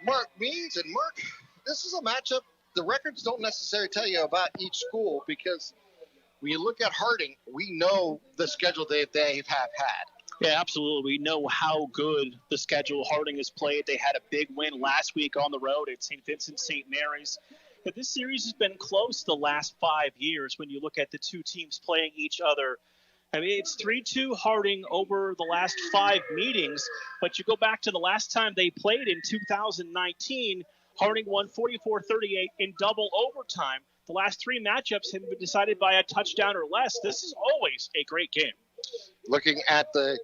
Mark Means. And Mark, this is a matchup the records don't necessarily tell you about each school, because when you look at Harding, we know the schedule that they have had. Yeah, absolutely. We know how good the schedule Harding has played. They had a big win last week on the road at St. Vincent St. Mary's. But this series has been close the last 5 years when you look at the two teams playing each other. I mean, it's 3-2 Harding over the last 5 meetings, but you go back to the last time they played in 2019, Harding won 44-38 in double overtime. The last 3 matchups have been decided by a touchdown or less. This is always a great game. Looking at the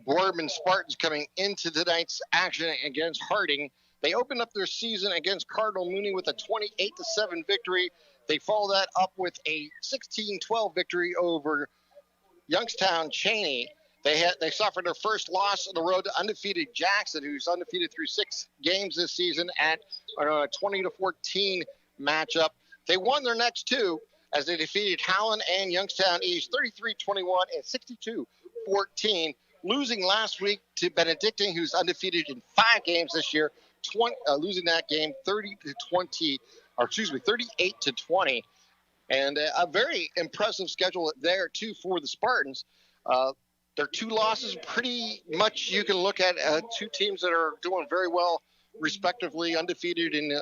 BOARDMAN Spartans coming into tonight's action against Harding, they opened up their season against Cardinal Mooney with a 28-7 victory. They follow that up with a 16-12 victory over Youngstown Cheney. They suffered their first loss on the road to undefeated Jackson, who's undefeated through 6 games this season at a 20-14 matchup. They won their next 2 as they defeated Howland and Youngstown East 33-21 and 62-14, losing last week to Benedictine, who's undefeated in 5 games this year, losing that game 38-20. And a very impressive schedule there, too, for the Spartans. Their 2 losses, pretty much you can look at 2 teams that are doing very well, respectively, undefeated in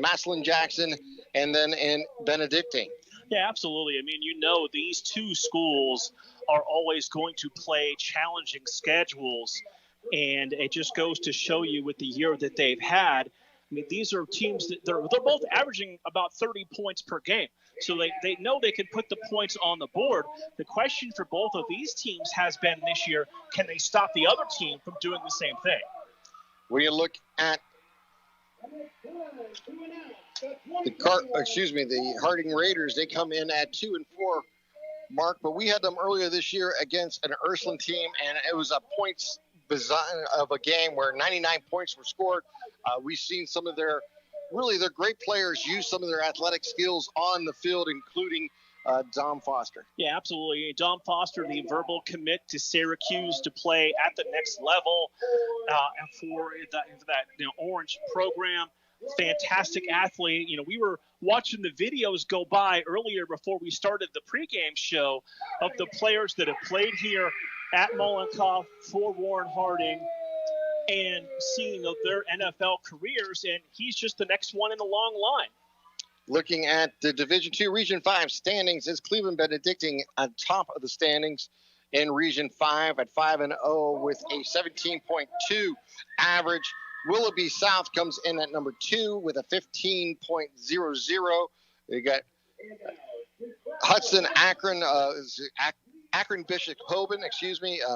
Massillon Jackson and then in Benedictine. Yeah, absolutely. I mean, you know, these 2 schools are always going to play challenging schedules, and it just goes to show you with the year that they've had. I mean, these are teams that they're both averaging about 30 points per game. So they know they can put the points on the board. The question for both of these teams has been this year, can they stop the other team from doing the same thing? When you look at the Harding Raiders, they come in at 2-4, Mark, but we had them earlier this year against an Ursuline team, and it was a points of a game where 99 points were scored. We've seen some of their great players use some of their athletic skills on the field, including Dom Foster. Yeah, absolutely. Dom Foster, the verbal commit to Syracuse to play at the next level for that Orange program. Fantastic athlete. You know, we were watching the videos go by earlier before we started the pregame show of the players that have played here at Molotov for Warren Harding and seeing their NFL careers, and he's just the next one in the long line. Looking at the Division II Region 5 standings, is Cleveland Benedictine on top of the standings in Region 5 at 5-0 with a 17.2 average. Willoughby South comes in at number 2 with a 15.00. You got Hudson Akron, Akron Bishop Hoban,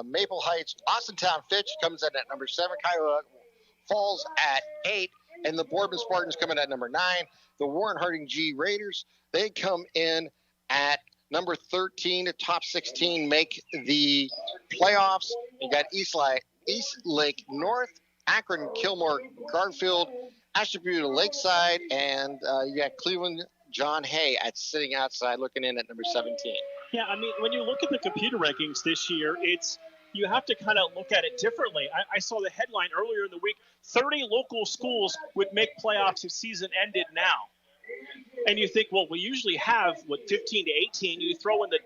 Maple Heights. Austintown Fitch comes in at number 7. Kiowa Falls at 8. And the Boardman Spartans come in at number 9. The Warren Harding G Raiders, they come in at number 13. The top 16 make the playoffs. You got East Lake North, Akron, Kilmore, Garfield, Ashtabula, Lakeside, and you got Cleveland, John Hay sitting outside looking in at number 17. Yeah, I mean, when you look at the computer rankings this year, you have to kind of look at it differently. I saw the headline earlier in the week, 30 local schools would make playoffs if season ended now. And you think, well, we usually have, 15 to 18. You throw in the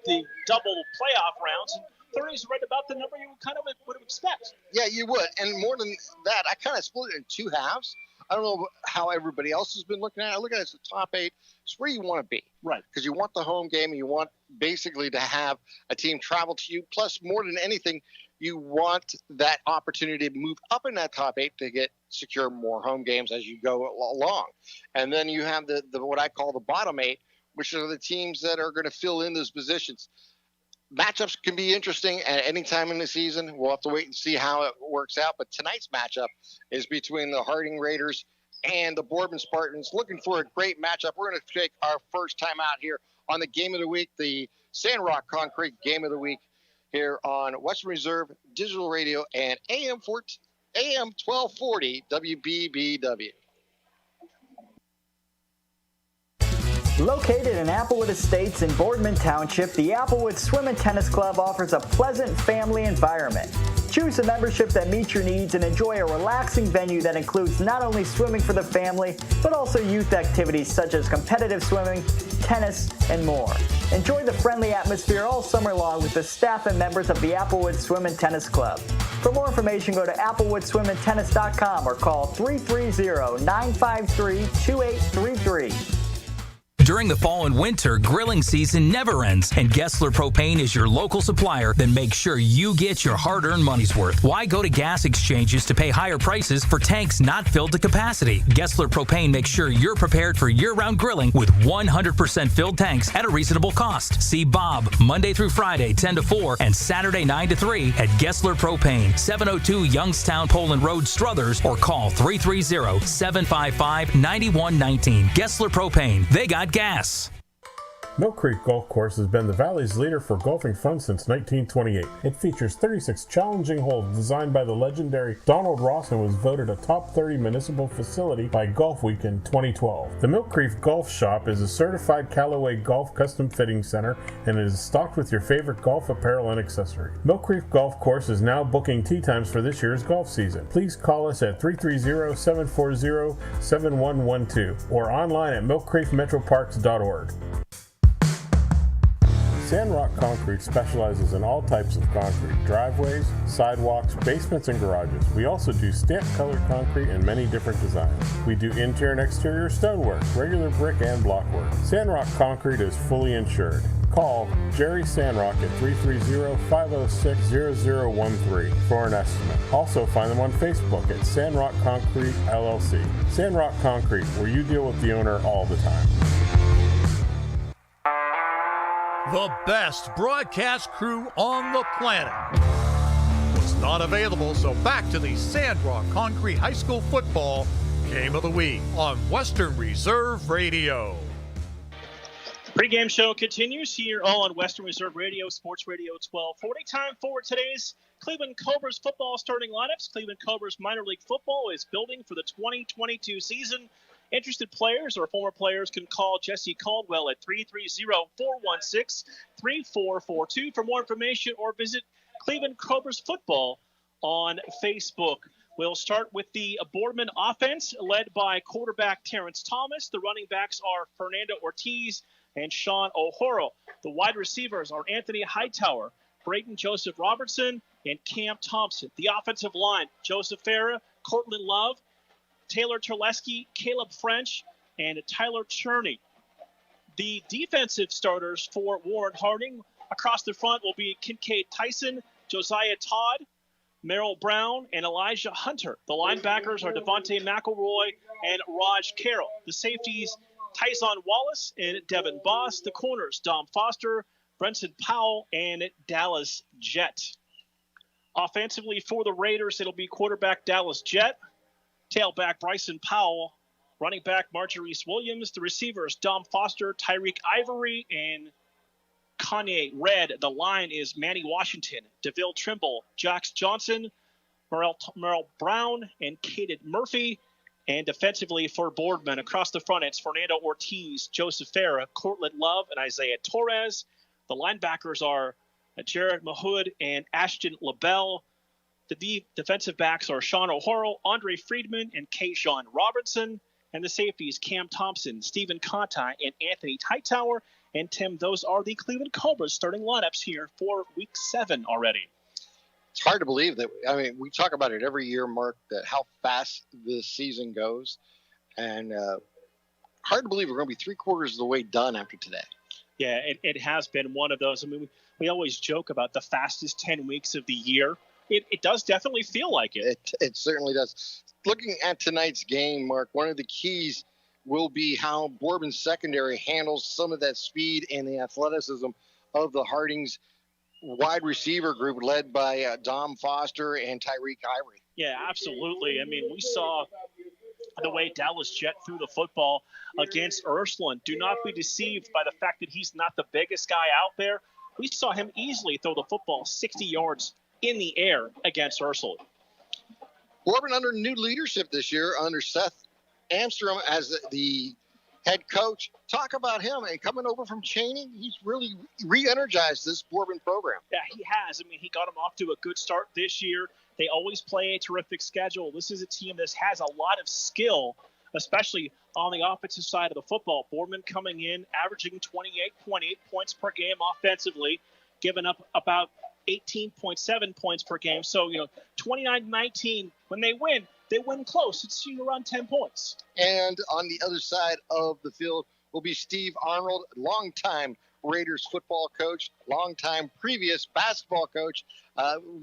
double playoff rounds, and 30 is right about the number you kind of would expect. Yeah, you would. And more than that, I kind of split it in 2 halves. I don't know how everybody else has been looking at it. I look at it as the top 8. It's where you want to be. Right. Because you want the home game, and you want basically to have a team travel to you. Plus, more than anything, you want that opportunity to move up in that top 8 to secure more home games as you go along. And then you have the what I call the bottom 8, which are the teams that are going to fill in those positions. Matchups can be interesting at any time in the season. We'll have to wait and see how it works out. But tonight's matchup is between the Harding Raiders and the Boardman Spartans. Looking for a great matchup. We're going to take our first time out here on the Game of the Week, the Sandrock Concrete Game of the Week here on Western Reserve Digital Radio and AM 1240 WBBW. Located in Applewood Estates in Boardman Township, the Applewood Swim and Tennis Club offers a pleasant family environment. Choose a membership that meets your needs and enjoy a relaxing venue that includes not only swimming for the family, but also youth activities such as competitive swimming, tennis, and more. Enjoy the friendly atmosphere all summer long with the staff and members of the Applewood Swim and Tennis Club. For more information, go to applewoodswimandtennis.com or call 330-953-2833. During the fall and winter, grilling season never ends, and Gessler Propane is your local supplier that makes sure you get your hard-earned money's worth. Why go to gas exchanges to pay higher prices for tanks not filled to capacity? Gessler Propane makes sure you're prepared for year-round grilling with 100% filled tanks at a reasonable cost. See Bob Monday through Friday, 10 to 4, and Saturday, 9 to 3 at Gessler Propane, 702 Youngstown Poland Road, Struthers, or call 330-755-9119. Gessler Propane. They got gas. Mill Creek Golf Course has been the Valley's leader for golfing fun since 1928. It features 36 challenging holes designed by the legendary Donald Ross and was voted a top 30 municipal facility by Golf Week in 2012. The Mill Creek Golf Shop is a certified Callaway Golf custom fitting center and is stocked with your favorite golf apparel and accessory. Mill Creek Golf Course is now booking tee times for this year's golf season. Please call us at 330-740-7112 or online at millcreekmetroparks.org. Sandrock Concrete specializes in all types of concrete, driveways, sidewalks, basements, and garages. We also do stamp-colored concrete in many different designs. We do interior and exterior stonework, regular brick and block work. Sandrock Concrete is fully insured. Call Jerry Sandrock at 330-506-0013 for an estimate. Also find them on Facebook at Sandrock Concrete LLC. Sandrock Concrete, where you deal with the owner all the time. The best broadcast crew on the planet was not available, so back to the Sandrock Concrete High School Football Game of the Week on Western Reserve Radio. Pre-game show continues here on Western Reserve Radio, Sports Radio 1240. Time for today's Cleveland Cobras football starting lineups. Cleveland Cobras minor league football is building for the 2022 season. Interested players or former players can call Jesse Caldwell at 330-416-3442 for more information, or visit Cleveland Cobras Football on Facebook. We'll start with the Boardman offense, led by quarterback Terrence Thomas. The running backs are Fernando Ortiz and Sean O'Horo. The wide receivers are Anthony Hightower, Brayton Joseph Robertson, and Cam Thompson. The offensive line, Joseph Farah, Cortland Love, Taylor Terleski, Caleb French, and Tyler Cherney. The defensive starters for Warren Harding across the front will be Kincaid Tyson, Josiah Todd, Merrill Brown, and Elijah Hunter. The linebackers are Devontae McElroy and Raj Carroll. The safeties, Tyson Wallace and Devin Boss. The corners, Dom Foster, Brenton Powell, and Dallas Jett. Offensively for the Raiders, it'll be quarterback Dallas Jett, Tailback Bryson Powell. Running back Marjorie Williams. The receivers Dom Foster, Tyreek Ivory, and Kanye Red. The line is Manny Washington, DeVille Trimble, Jax Johnson, Merrill Brown, and Caden Murphy. And defensively for Boardman, across the front, it's Fernando Ortiz, Joseph Farah, Cortland Love, and Isaiah Torres. The linebackers are Jared Mahood and Ashton LaBelle. The defensive backs are Sean O'Horo, Andre Friedman, and Kayshawn Robertson. And the safeties, Cam Thompson, Stephen Conti, and Anthony Hightower. And Tim, those are the Cleveland Cobras starting lineups here for Week 7 already. It's hard to believe that. I mean, we talk about it every year, Mark, that how fast this season goes. And hard to believe we're going to be 3/4 of the way done after today. Yeah, it has been one of those. I mean, we always joke about the fastest 10 weeks of the year. It does definitely feel like it. It certainly does. Looking at tonight's game, Mark, one of the keys will be how Boardman's secondary handles some of that speed and the athleticism of the Hardings wide receiver group led by Dom Foster and Tyreek Ivory. Yeah, absolutely. I mean, we saw the way Dallas jet through the football against Ursuline. Do not be deceived by the fact that he's not the biggest guy out there. We saw him easily throw the football 60 yards in the air against Ursuline. Boardman under new leadership this year under Seth Amstrom as the head coach. Talk about him and coming over from Cheney. He's really re-energized this Boardman program. Yeah, he has. I mean, he got him off to a good start this year. They always play a terrific schedule. This is a team that has a lot of skill, especially on the offensive side of the football. Boardman coming in, averaging 28.8 points per game offensively, giving up about 18.7 points per game. So, 29-19, when they win close. It's around 10 points. And on the other side of the field will be Steve Arnold, longtime Raiders football coach, longtime previous basketball coach,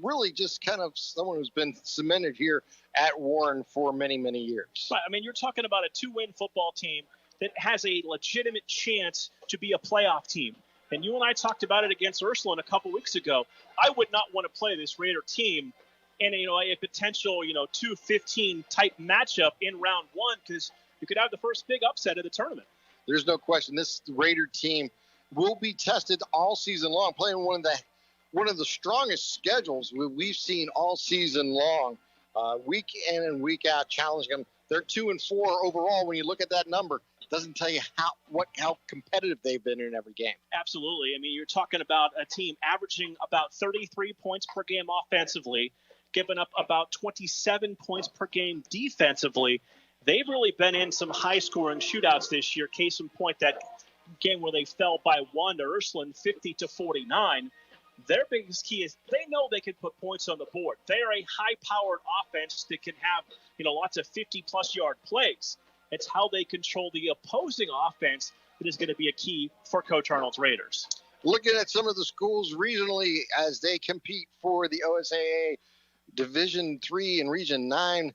really just kind of someone who's been cemented here at Warren for many, many years. Right. I mean, you're talking about a 2-win football team that has a legitimate chance to be a playoff team. And you and I talked about it against Ursuline a couple weeks ago. I would not want to play this Raider team in a potential 2-15 type matchup in round 1 because you could have the first big upset of the tournament. There's no question this Raider team will be tested all season long, playing one of the strongest schedules we've seen all season long, week in and week out, challenging them. They're 2-4 overall. When you look at that number, doesn't tell you how competitive they've been in every game. Absolutely. I mean, you're talking about a team averaging about 33 points per game offensively, giving up about 27 points per game defensively. They've really been in some high-scoring shootouts this year. Case in point, that game where they fell by 1 to Ursuline, 50-49. Their biggest key is they know they can put points on the board. They are a high-powered offense that can have lots of 50-plus yard plays. It's how they control the opposing offense that is going to be a key for Coach Arnold's Raiders. Looking at some of the schools regionally as they compete for the OSAA Division 3 and Region 9,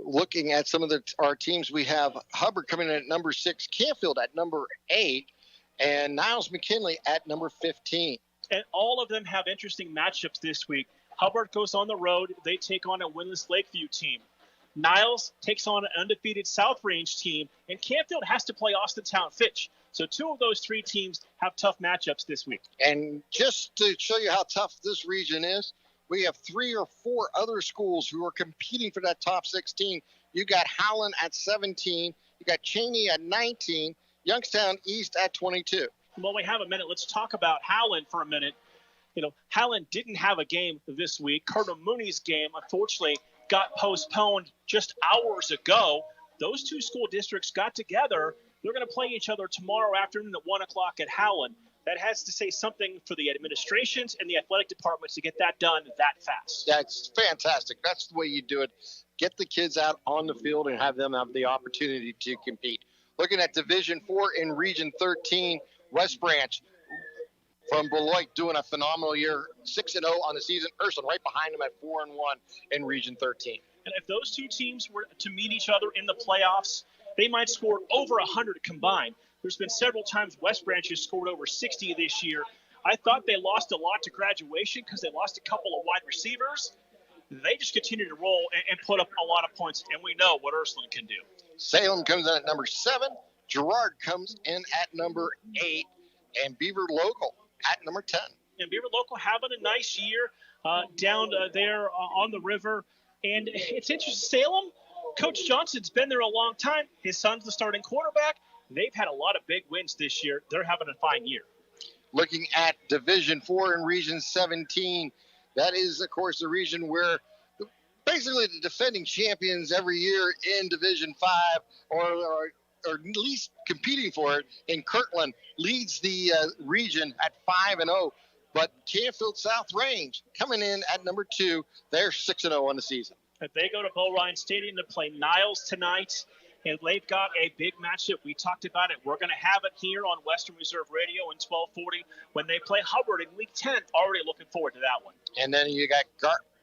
looking at some of our teams, we have Hubbard coming in at number 6, Canfield at number 8, and Niles McKinley at number 15. And all of them have interesting matchups this week. Hubbard goes on the road. They take on a winless Lakeview team. Niles takes on an undefeated South Range team, and Canfield has to play Austintown Fitch. So 2 of those 3 teams have tough matchups this week. And just to show you how tough this region is, we have 3 or 4 other schools who are competing for that top 16. You got Howland at 17. You got Cheney at 19. Youngstown East at 22. Well, we have a minute. Let's talk about Howland for a minute. Howland didn't have a game this week. Cardinal Mooney's game, unfortunately, got postponed just hours ago. Those 2 school districts got together. They're going to play each other tomorrow afternoon at 1 o'clock at Howland. That has to say something for the administrations and the athletic departments to get that done that fast. That's fantastic. That's the way you do it. Get the kids out on the field and have them have the opportunity to compete. Looking at Division 4 in Region 13, West Branch from Beloit doing a phenomenal year, 6-0 on the season. Ursuline right behind them at 4-1 in Region 13. And if those 2 teams were to meet each other in the playoffs, they might score over 100 combined. There's been several times West Branch has scored over 60 this year. I thought they lost a lot to graduation because they lost a couple of wide receivers. they just continue to roll and put up a lot of points, and we know what Ursuline can do. Salem comes in at number 7. Girard comes in at number 8. And Beaver Local at number 10. And Beaver Local having a nice year down there on the river. And it's interesting, Salem, Coach Johnson's been there a long time. His son's the starting quarterback. They've had a lot of big wins this year. They're having a fine year. Looking at Division 4 in Region 17, that is, of course, the region where basically the defending champions every year in Division 5 or at least competing for it in Kirtland leads the region at 5-0. But Canfield South Range coming in at number 2. They're 6-0 on the season. They go to Bo Ryan Stadium to play Niles tonight, and they've got a big matchup. We talked about it. We're going to have it here on Western Reserve Radio in 1240 when they play Hubbard in Week 10. Already looking forward to that one. And then you got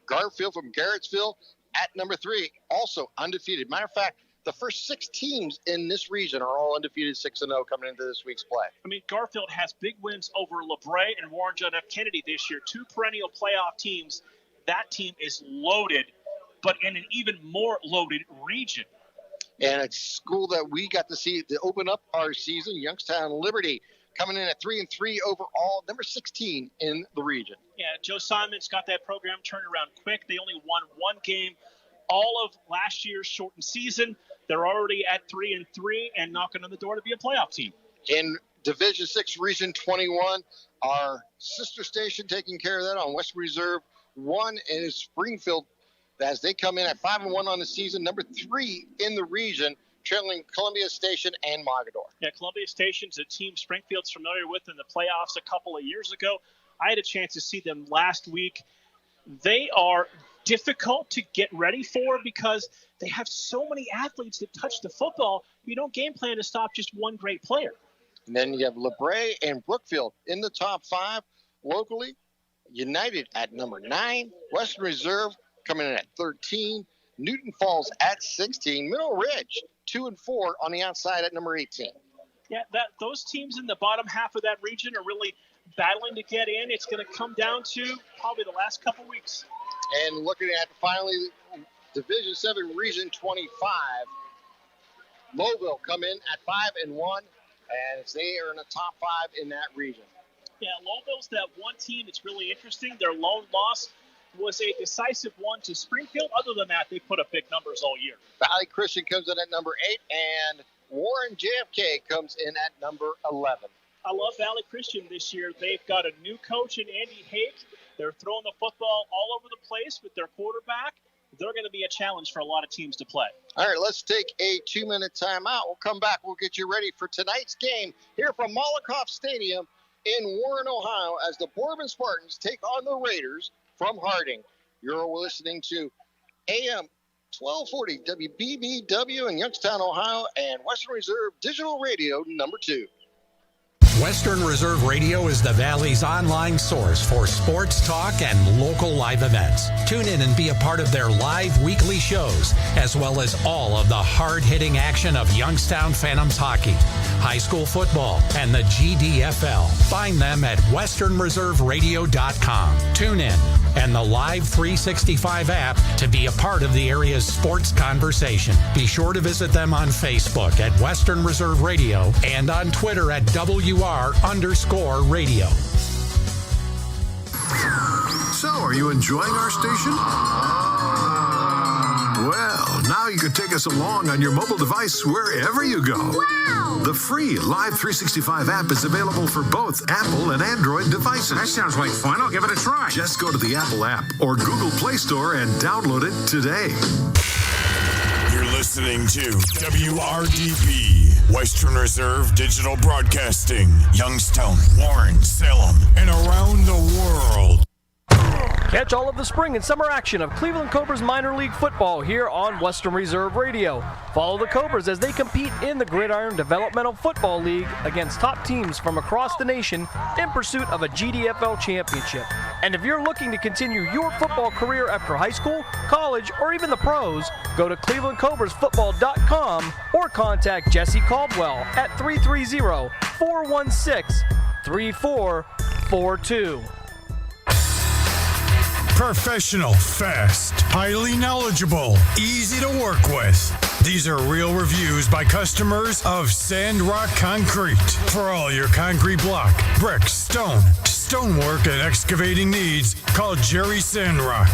Garfield from Garrettsville at number 3, also undefeated. Matter of fact, the first 6 teams in this region are all undefeated 6-0 coming into this week's play. I mean, Garfield has big wins over LeBray and Warren John F. Kennedy this year, 2 perennial playoff teams. That team is loaded, but in an even more loaded region. And it's a school that we got to see to open up our season, Youngstown Liberty, coming in at 3-3 overall, number 16 in the region. Yeah, Joe Simon's got that program turned around quick. They only won 1 game all of last year's shortened season. They're already at 3-3 and knocking on the door to be a playoff team. In Division 6, Region 21, our sister station taking care of that on Western Reserve 1 is Springfield, as they come in at 5-1 on the season, number 3 in the region, trailing Columbia Station and Mogador. Yeah, Columbia Station's a team Springfield's familiar with in the playoffs a couple of years ago. I had a chance to see them last week. They are difficult to get ready for because they have so many athletes that touch the football. You don't game plan to stop just one great player. And then you have LeBray and Brookfield in the top 5 locally. United at number 9. Western Reserve coming in at 13. Newton Falls at 16. Middle Ridge 2-4 on the outside at number 18. Yeah, those teams in the bottom half of that region are really battling to get in. It's going to come down to probably the last couple weeks. And looking at finally Division 7 Region 25, Lowville come in at 5-1, and they are in the top 5 in that region. Yeah, Lowville's that one team that's really interesting. Their lone loss was a decisive one to Springfield. Other than that, they put up big numbers all year. Valley Christian comes in at number 8, and Warren JFK comes in at number 11. I love Valley Christian this year. They've got a new coach in Andy Hake. They're throwing the football all over the place with their quarterback. They're going to be a challenge for a lot of teams to play. All right, let's take a 2-minute timeout. We'll come back. We'll get you ready for tonight's game here from Malakoff Stadium in Warren, Ohio, as the Boardman Spartans take on the Raiders from Harding. You're listening to AM 1240 WBBW in Youngstown, Ohio, and Western Reserve Digital Radio number 2. Western Reserve Radio is the Valley's online source for sports talk and local live events. Tune in and be a part of their live weekly shows, as well as all of the hard-hitting action of Youngstown Phantoms hockey, high school football, and the GDFL. Find them at westernreserveradio.com. Tune in and the Live 365 app to be a part of the area's sports conversation. Be sure to visit them on Facebook at Western Reserve Radio and on Twitter at WR_radio. So, are you enjoying our station? Well, now you can take us along on your mobile device wherever you go. Wow! The free Live 365 app is available for both Apple and Android devices. That sounds like fun. I'll give it a try. Just go to the Apple app or Google Play Store and download it today. You're listening to WRDB, Western Reserve Digital Broadcasting, Youngstown, Warren, Salem, and around the world. Catch all of the spring and summer action of Cleveland Cobras minor league football here on Western Reserve Radio. Follow the Cobras as they compete in the Gridiron Developmental Football League against top teams from across the nation in pursuit of a GDFL championship. And if you're looking to continue your football career after high school, college, or even the pros, go to clevelandcobrasfootball.com or contact Jesse Caldwell at 330-416-3442. Professional, fast, highly knowledgeable, easy to work with. These are real reviews by customers of Sandrock Concrete. For all your concrete block, brick, stonework, and excavating needs, call Jerry Sandrock.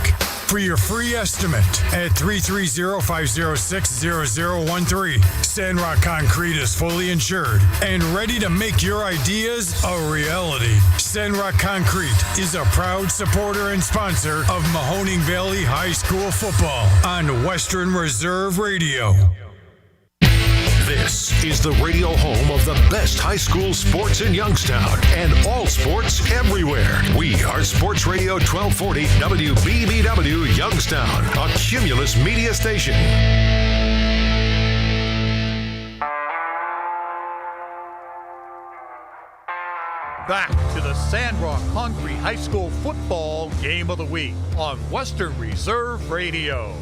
For your free estimate at 330-506-0013. Sandrock Concrete is fully insured and ready to make your ideas a reality. Sandrock Concrete is a proud supporter and sponsor of Mahoning Valley High School football on Western Reserve Radio. This is the radio home of the best high school sports in Youngstown and all sports everywhere. We are Sports Radio 1240 WBBW Youngstown, a Cumulus media station. Back to the Sandrock Concrete High School football game of the week on Western Reserve Radio.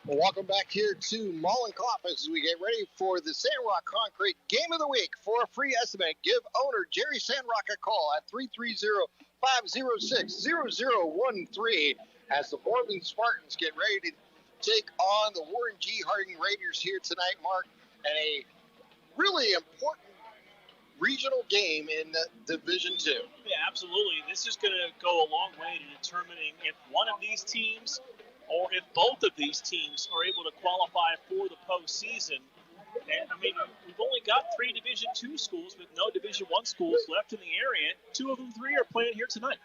Well, welcome back here to Mollenkopf as we get ready for the Sandrock Concrete Game of the Week. For a free estimate, give owner Jerry Sandrock a call at 330-506-0013 as the Boardman Spartans get ready to take on the Warren G. Harding Raiders here tonight, Mark, and a really important regional game in Division II. Yeah, absolutely. This is going to go a long way to determining if one of these teams or if both of these teams are able to qualify for the postseason. And, I mean, we've only got 3 Division II schools with no Division I schools left in the area. 2 of them 3 are playing here tonight.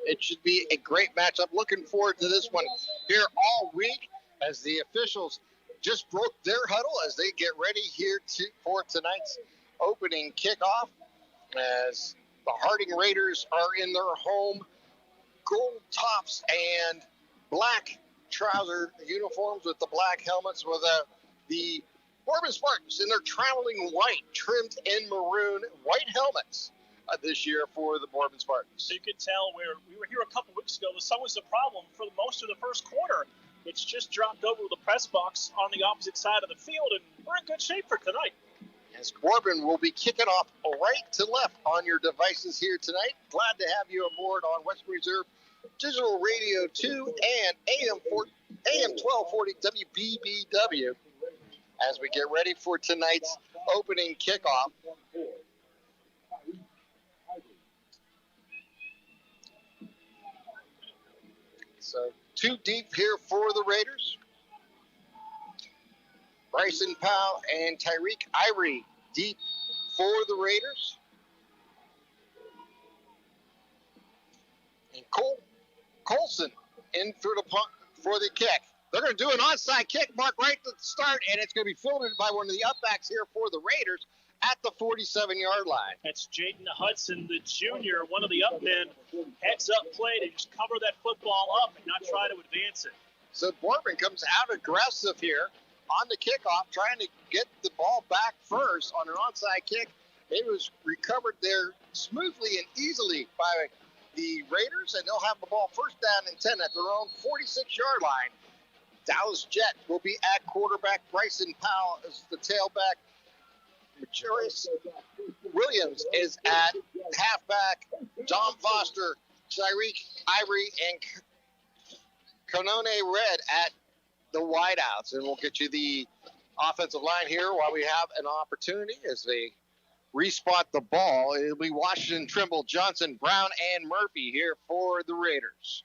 It should be a great matchup. Looking forward to this one here all week as the officials just broke their huddle as they get ready here for tonight's opening kickoff as the Harding Raiders are in their home gold tops and black trouser uniforms with the black helmets with the Boardman Spartans in their traveling white, trimmed in maroon white helmets this year for the Boardman Spartans. So you can tell where we were here a couple weeks ago. The sun was a problem for most of the first quarter. It's just dropped over to the press box on the opposite side of the field, and we're in good shape for tonight. As Boardman will be kicking off right to left on your devices here tonight. Glad to have you aboard on Western Reserve Digital Radio 2 and AM 1240 WBBW as we get ready for tonight's opening kickoff. So 2 deep here for the Raiders. Bryson Powell and Tyreek Ivory deep for the Raiders. And Colson in for the kick. They're going to do an onside kick, Mark, right at the start, and it's going to be fielded by one of the upbacks here for the Raiders at the 47-yard line. That's Jaden Hudson, the junior, one of the up men. Heads up play to just cover that football up and not try to advance it. So Boardman comes out aggressive here on the kickoff, trying to get the ball back first on an onside kick. It was recovered there smoothly and easily by the Raiders, and they'll have the ball first down and 10 at their own 46-yard line. Dallas Jet will be at quarterback. Bryson Powell is the tailback. Majoris Williams is at halfback. Dom Foster, Tyreek Ivory, and Konone Red at the wideouts. And we'll get you the offensive line here while we have an opportunity as they respot the ball. It'll be Washington, Trimble, Johnson, Brown, and Murphy here for the Raiders.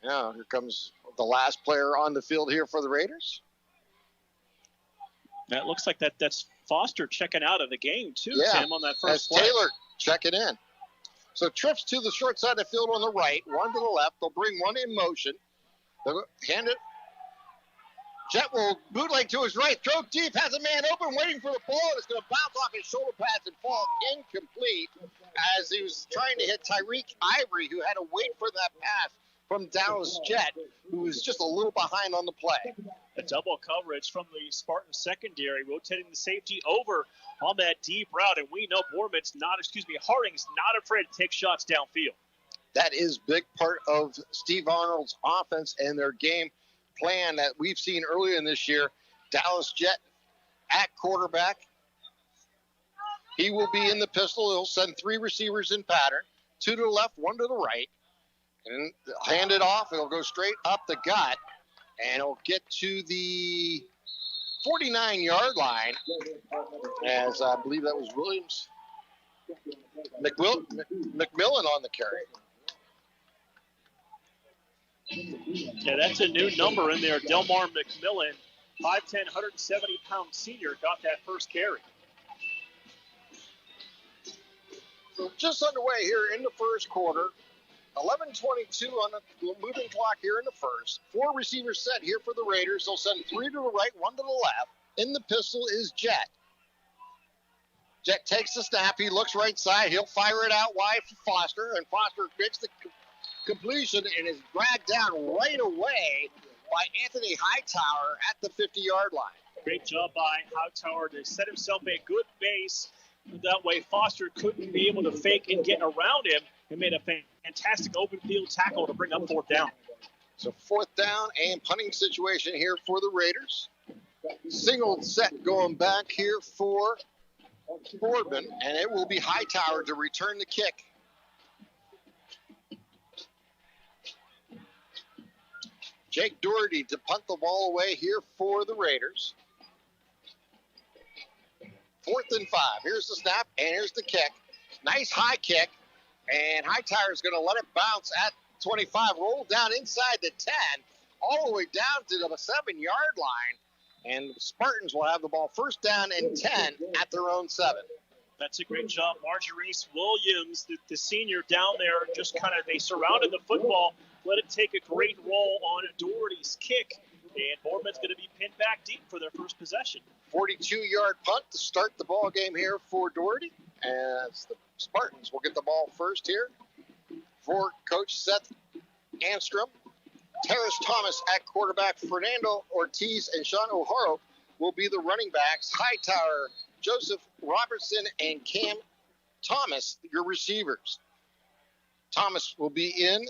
Now, here comes the last player on the field here for the Raiders. That looks like that's Foster checking out of the game, too, Yeah, Tim, on that first play. Taylor checking in. So trips to the short side of the field on the right, one to the left. They'll bring one in motion. They'll hand it. Jet will bootleg to his right, throw deep, has a man open, waiting for the ball, and it's going to bounce off his shoulder pads and fall incomplete as he was trying to hit Tyreek Ivory, who had to wait for that pass from Dallas Jet, who is just a little behind on the play. A double coverage from the Spartan secondary, rotating the safety over on that deep route. And we know Harding's not afraid to take shots downfield. That is big part of Steve Arnold's offense and their game plan that we've seen earlier in this year. Dallas Jet at quarterback. He will be in the pistol. He'll send 3 receivers in pattern, 2 to the left, 1 to the right. And hand it off. It'll go straight up the gut. And it'll get to the 49-yard line, as I believe that was Williams. McMillan on the carry. Yeah, that's a new number in there. Delmar McMillan, 5'10", 170-pound senior, got that first carry. So just underway here in the first quarter. 11:22 on the moving clock here in the first. 4 receivers set here for the Raiders. They'll send 3 to the right, 1 to the left. In the pistol is Jet. Jet takes the snap. He looks right side. He'll fire it out wide for Foster, and Foster makes the completion and is dragged down right away by Anthony Hightower at the 50-yard line. Great job by Hightower to set himself a good base. That way Foster couldn't be able to fake and get around him, and made a fantastic open field tackle to bring up 4th down. So 4th down and punting situation here for the Raiders. Single set going back here for Boardman, and it will be Hightower to return the kick. Jake Doherty to punt the ball away here for the Raiders. 4th and 5. Here's the snap, and here's the kick. Nice high kick, and Hightower is going to let it bounce at 25, roll down inside the 10, all the way down to the 7-yard line, and the Spartans will have the ball 1st down and 10 at their own 7. That's a great job. Marjorice Williams, the senior down there, just they surrounded the football, let it take a great roll on Doherty's kick, and Boardman's going to be pinned back deep for their first possession. 42-yard punt to start the ball game here for Doherty, as the Spartans will get the ball first here for Coach Seth Anstrom. Terrace Thomas at quarterback. Fernando Ortiz and Sean O'Hara will be the running backs. Hightower, Joseph Robertson, and Cam Thomas, your receivers. Thomas will be in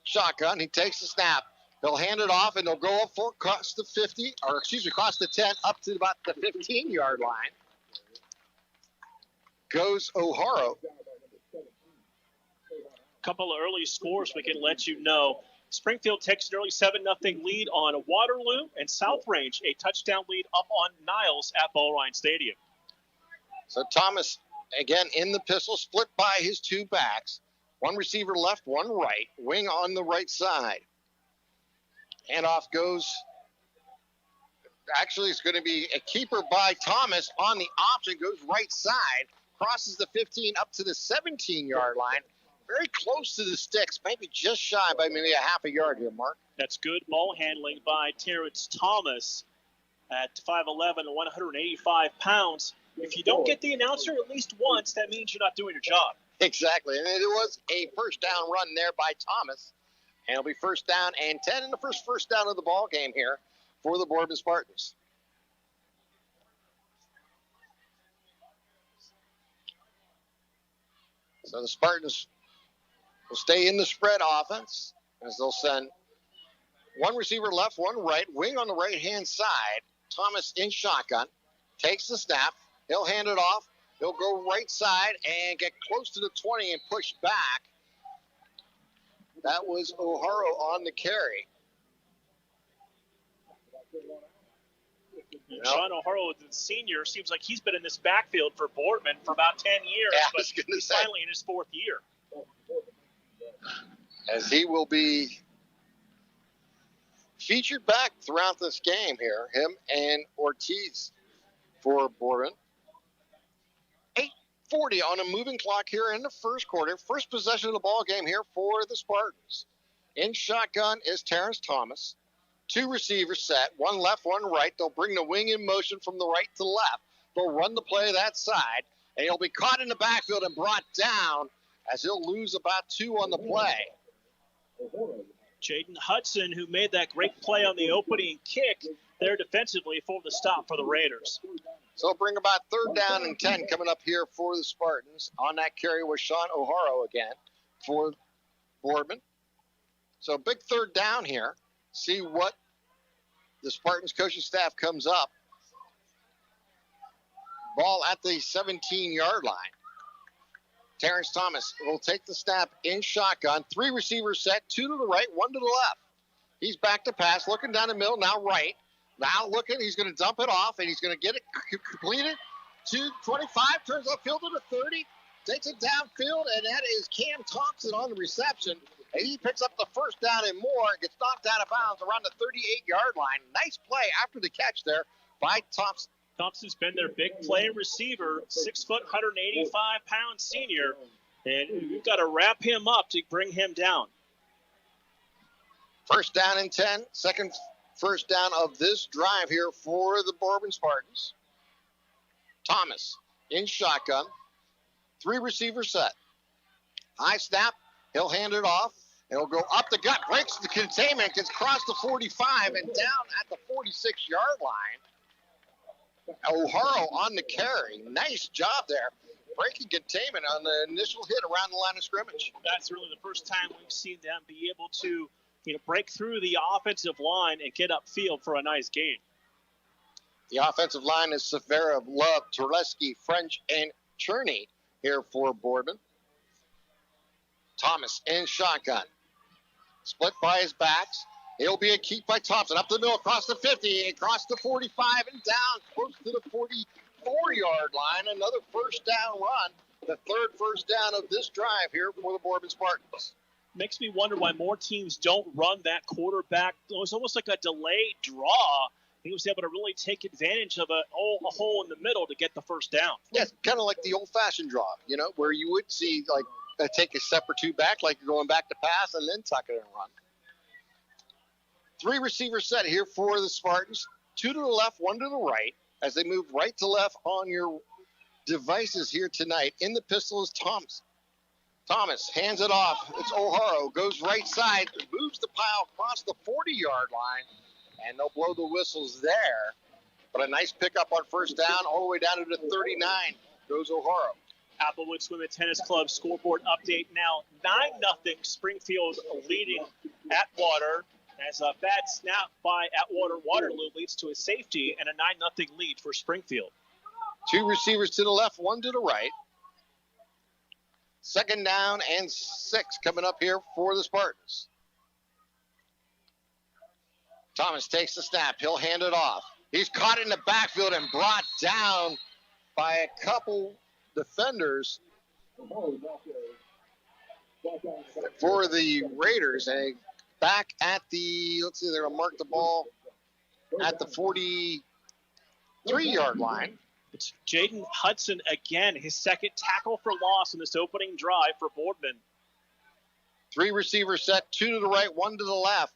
shotgun. He takes the snap. They'll hand it off, and they'll go up for across the 50, across the 10, up to about the 15-yard line. Goes O'Hara. Couple of early scores we can let you know. Springfield takes an early 7-0 lead on Waterloo, and South Range a touchdown lead up on Niles at Bull Ryan Stadium. So Thomas, again, in the pistol, split by his 2 backs. 1 receiver left, 1 right, wing on the right side. Handoff goes, actually it's going to be a keeper by Thomas on the option, goes right side, crosses the 15 up to the 17-yard line. Very close to the sticks, maybe just shy by maybe a half a yard here, Mark. That's good ball handling by Terrence Thomas at 5'11", 185 pounds. If you don't get the announcer at least once, that means you're not doing your job. Exactly, and it was a 1st down run there by Thomas. And it'll be 1st down and 10, and the first down of the ball game here for the Boardman Spartans. So the Spartans will stay in the spread offense, as they'll send 1 receiver left, 1 right, wing on the right-hand side. Thomas in shotgun, takes the snap. He'll hand it off. He'll go right side and get close to the 20 and push back. That was O'Hara on the carry. Sean O'Hara, the senior, seems like he's been in this backfield for Boardman for about 10 years, but he's finally in his 4th year. As he will be featured back throughout this game here, him and Ortiz for Boardman. 8:40 on a moving clock here in the first quarter. First possession of the ball game here for the Spartans. In shotgun is Terrence Thomas. 2 receivers set, 1 left, 1 right. They'll bring the wing in motion from the right to left. They'll run the play that side, and he'll be caught in the backfield and brought down as he'll lose about 2 on the play. Jaden Hudson, who made that great play on the opening kick there defensively for the stop for the Raiders. So bring about 3rd down and 10 coming up here for the Spartans. On that carry was Sean O'Hara again for Boardman. So big 3rd down here. See what the Spartans coaching staff comes up. Ball at the 17-yard line. Terrence Thomas will take the snap in shotgun. 3 receivers set, 2 to the right, 1 to the left. He's back to pass, looking down the middle, now right. Now looking, he's going to dump it off, and he's going to get it completed to 25, turns upfield to the 30, takes it downfield, and that is Cam Thompson on the reception. And he picks up the 1st down and more, and gets knocked out of bounds around the 38-yard line. Nice play after the catch there by Thompson. Thompson's been their big play receiver, 6 foot, 185-pound senior, and we've got to wrap him up to bring him down. 1st down and 10, second first down of this drive here for the Boardman Spartans. Thomas in shotgun, 3 receivers set. High snap, he'll hand it off, and he'll go up the gut, breaks the containment, gets across the 45 and down at the 46-yard line. O'Hara on the carry. Nice job there. Breaking containment on the initial hit around the line of scrimmage. That's really the first time we've seen them be able to break through the offensive line and get upfield for a nice gain. The offensive line is Severa, Love, Terleski, French, and Cherney here for Boardman. Thomas in shotgun. Split by his backs. It'll be a keep by Thompson. Up the middle, across the 50, across the 45, and down close to the 44-yard line. Another 1st down run. The 3rd first down of this drive here for the Boardman Spartans. Makes me wonder why more teams don't run that quarterback. It was almost like a delayed draw. He was able to really take advantage of a hole in the middle to get the 1st down. Yes, kind of like the old-fashioned draw, where you would see, take a step or 2 back, like you're going back to pass, and then tuck it and run. 3 receivers set here for the Spartans. 2 to the left, 1 to the right, as they move right to left on your devices here tonight. In the pistol is Thomas. Thomas hands it off. It's O'Hara. Goes right side, moves the pile across the 40-yard line, and they'll blow the whistles there. But a nice pickup on 1st down, all the way down to the 39 goes O'Hara. Applewood Swim Tennis Club scoreboard update now. 9-0 Springfield leading Atwater. As a bad snap by Atwater, Waterloo leads to a safety and a 9-0 lead for Springfield. 2 receivers to the left, 1 to the right. 2nd down and 6 coming up here for the Spartans. Thomas takes the snap. He'll hand it off. He's caught in the backfield and brought down by a couple defenders for the Raiders. And back at the, let's see, they're going to mark the ball at the 43-yard line. It's Jaden Hudson again, his 2nd tackle for loss in this opening drive for Boardman. 3 receivers set, 2 to the right, 1 to the left.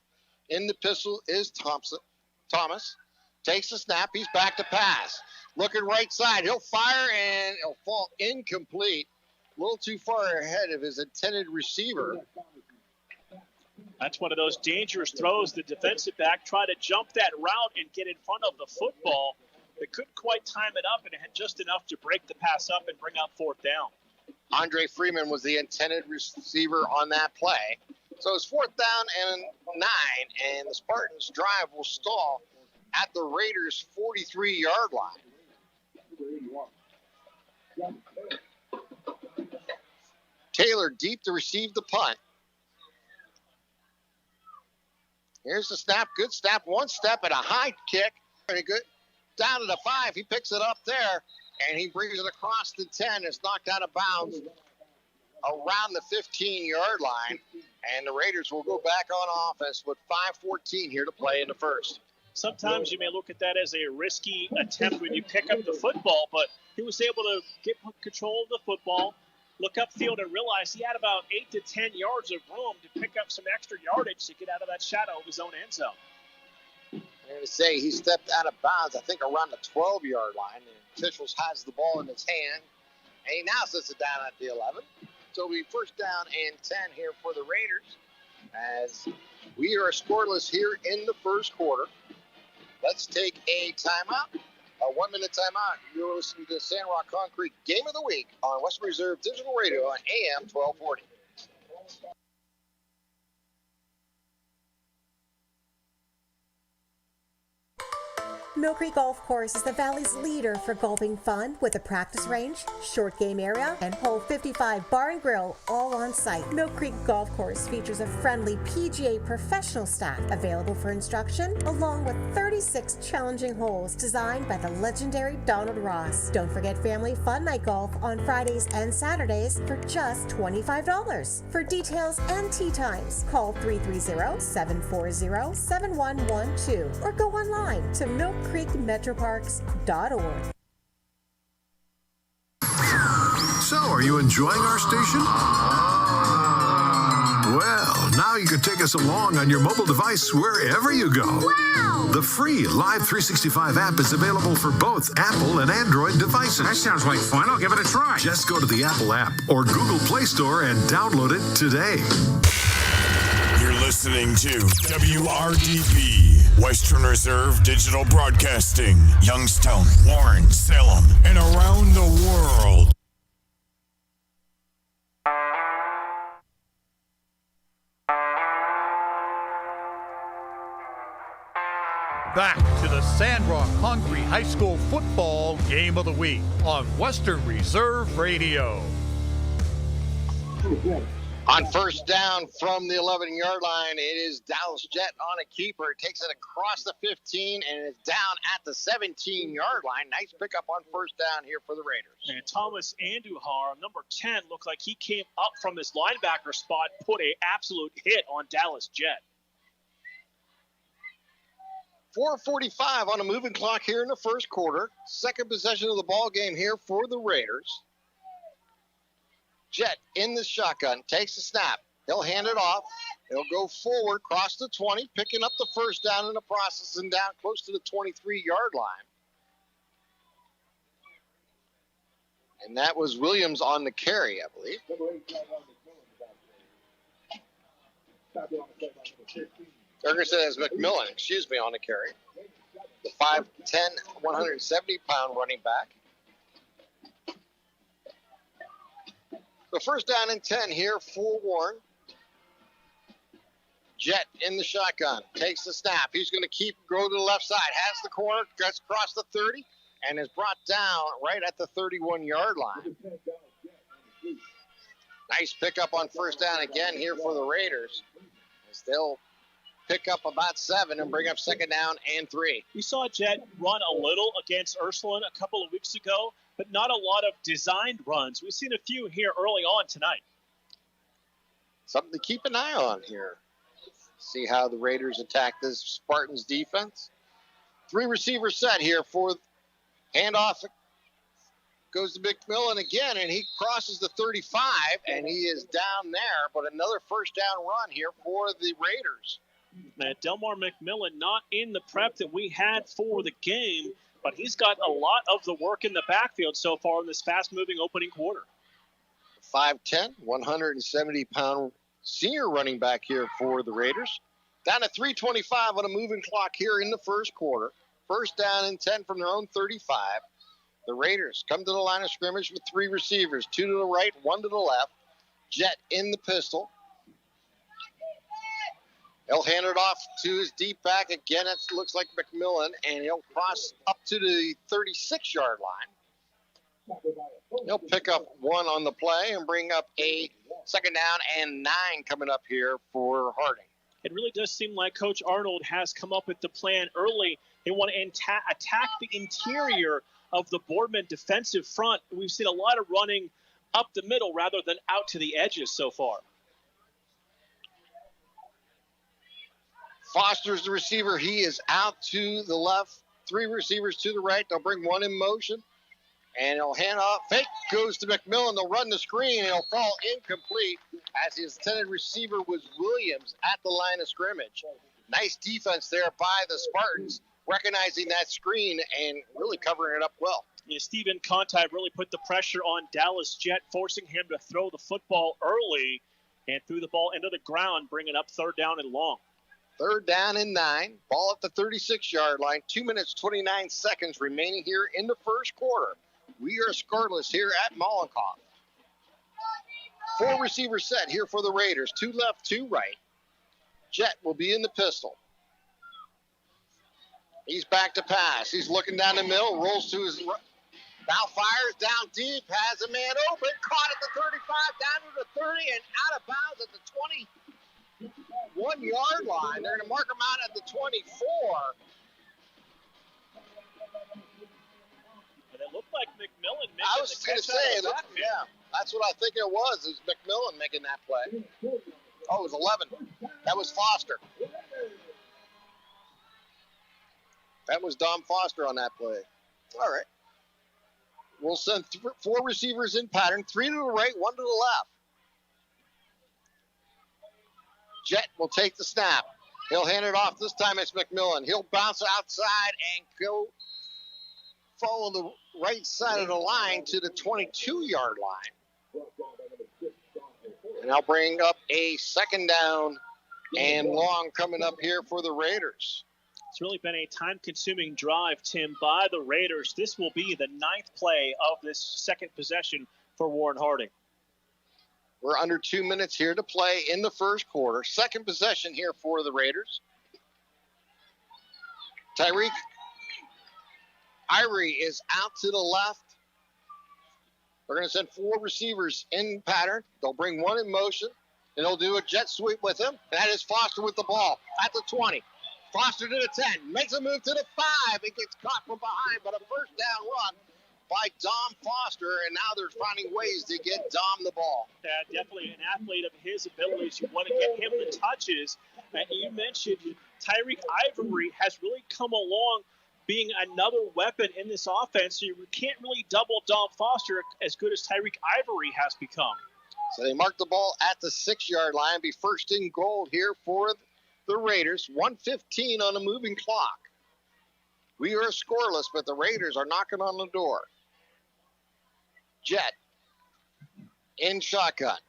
In the pistol is Thomas takes the snap. He's back to pass. Looking right side. He'll fire and he'll fall incomplete. A little too far ahead of his intended receiver. That's one of those dangerous throws. The defensive back tried to jump that route and get in front of the football. They couldn't quite time it up and had just enough to break the pass up and bring up 4th down. Andre Freeman was the intended receiver on that play. So it's 4th down and 9, and the Spartans' drive will stall at the Raiders' 43-yard line. Taylor deep to receive the punt. Here's the snap. Good snap. 1 step and a high kick. Very good. Down to the 5. He picks it up there, and he brings it across the 10. It's knocked out of bounds around the 15-yard line, and the Raiders will go back on offense with 5:14 here to play in the 1st. Sometimes you may look at that as a risky attempt when you pick up the football, but he was able to get control of the football, look upfield, and realize he had about 8 to 10 yards of room to pick up some extra yardage to get out of that shadow of his own end zone. I'm going to say he stepped out of bounds, I think, around the 12-yard line. The officials has the ball in his hand, and he now sets it down at the 11. So it'll be 1st down and 10 here for the Raiders. as we are scoreless here in the first quarter. Let's take a timeout, a 1-minute timeout. You're listening to Sandrock Concrete Game of the Week on Western Reserve Digital Radio on AM 1240. Mill Creek Golf Course is the Valley's leader for golfing fun with a practice range, short game area, and hole 55 bar and grill all on site. Mill Creek Golf Course features a friendly PGA professional staff available for instruction, along with 36 challenging holes designed by the legendary Donald Ross. Don't forget family fun night golf on Fridays and Saturdays for just $25. For details and tee times, call 330-740-7112 or go online to millcreekmetroparks.org. So, are you enjoying our station? Well, now you can take us along on your mobile device wherever you go. Wow! The free Live 365 app is available for both Apple and Android devices. That sounds like fun. I'll give it a try. Just go to the Apple app or Google Play Store and download it today. You're listening to WRDB, Western Reserve Digital Broadcasting, Youngstown, Warren, Salem, and around the world. Back to the Sandrock Concrete High School Football Game of the Week on Western Reserve Radio. On first down from the 11-yard line, it is Dallas Jet on a keeper. It takes it across the 15 and it's down at the 17-yard line. Nice pickup on first down here for the Raiders. And Thomas Andujar, number 10, looked like he came up from his linebacker spot, put an absolute hit on Dallas Jet. 4:45 on a moving clock here in the first quarter. Second possession of the ball game here for the Raiders. Jet in the shotgun, takes the snap. He'll hand it off. He'll go forward, cross the 20, picking up the first down in the process and down close to the 23-yard line. And that was Williams on the carry, I believe. Ferguson has McMillan, on the carry. The 5'10", 170-pound running back. The first down and 10 here for Warren. Jet in the shotgun, takes the snap. He's going to go to the left side, has the corner, gets across the 30, and is brought down right at the 31-yard line. Nice pickup on first down again here for the Raiders, as they'll pick up about 7 and bring up second down and 3. We saw Jet run a little against Ursuline a couple of weeks ago, but not a lot of designed runs. We've seen a few here early on tonight. Something to keep an eye on here. See how the Raiders attack this Spartans defense. 3 receivers set here for handoff. Goes to McMillan again, and he crosses the 35, and he is down there. But another first down run here for the Raiders. Delmar McMillan not in the prep that we had for the game, but he's got a lot of the work in the backfield so far in this fast-moving opening quarter. 5'10", 170-pound senior running back here for the Raiders. Down to 3:25 on a moving clock here in the first quarter. First down and 10 from their own 35. The Raiders come to the line of scrimmage with 3 receivers, 2 to the right, 1 to the left. Jet in the pistol. He'll hand it off to his deep back. Again, it looks like McMillan, and he'll cross up to the 36-yard line. He'll pick up 1 on the play and bring up a second down and 9 coming up here for Harding. It really does seem like Coach Arnold has come up with the plan early. They want to attack the interior of the Boardman defensive front. We've seen a lot of running up the middle rather than out to the edges so far. Foster's the receiver. He is out to the left. 3 receivers to the right. They'll bring 1 in motion. And he'll hand off. Fake goes to McMillan. They'll run the screen. And he'll fall incomplete as his intended receiver was Williams at the line of scrimmage. Nice defense there by the Spartans, recognizing that screen and really covering it up well. Yeah, Stephen Conti really put the pressure on Dallas Jet, forcing him to throw the football early. and threw the ball into the ground, bringing up 3rd down and long. 3rd down and 9. Ball at the 36-yard line. 2 minutes, 29 seconds remaining here in the first quarter. We are scoreless here at Mollenkoff. 4 receivers set here for the Raiders. 2 left, 2 right. Jet will be in the pistol. He's back to pass. He's looking down the middle, rolls to his right. Now fires down deep, has a man open, caught at the 35, down to the 30, and out of bounds at the 21-yard line. They're going to mark him out at the 24. And it looked like McMillan making I was going to say, yeah, that's what I think it was. It was McMillan making that play. Oh, it was 11. That was Foster. That was Dom Foster on that play. All right. We'll send 4 receivers in pattern, 3 to the right, 1 to the left. Jet will take the snap. He'll hand it off. This time it's McMillan. He'll bounce outside and go follow the right side of the line to the 22-yard line. And I'll bring up a 2nd down and long coming up here for the Raiders. It's really been a time-consuming drive, Tim, by the Raiders. This will be the 9th play of this second possession for Warren Harding. We're under 2 minutes here to play in the first quarter. Second possession here for the Raiders. Tyreek Ivory is out to the left. They're going to send 4 receivers in pattern. They'll bring 1 in motion, and they'll do a jet sweep with him. That is Foster with the ball at the 20. Foster to the 10, makes a move to the 5. It gets caught from behind, but a first down run by Dom Foster, and now they're finding ways to get Dom the ball. Definitely an athlete of his abilities. You want to get him the touches. You mentioned Tyreek Ivory has really come along being another weapon in this offense. So you can't really double Dom Foster as good as Tyreek Ivory has become. So they mark the ball at the 6-yard line. Be first and goal here for the Raiders. 1:15 on the moving clock. We are scoreless, but the Raiders are knocking on the door. Jet in shotgun.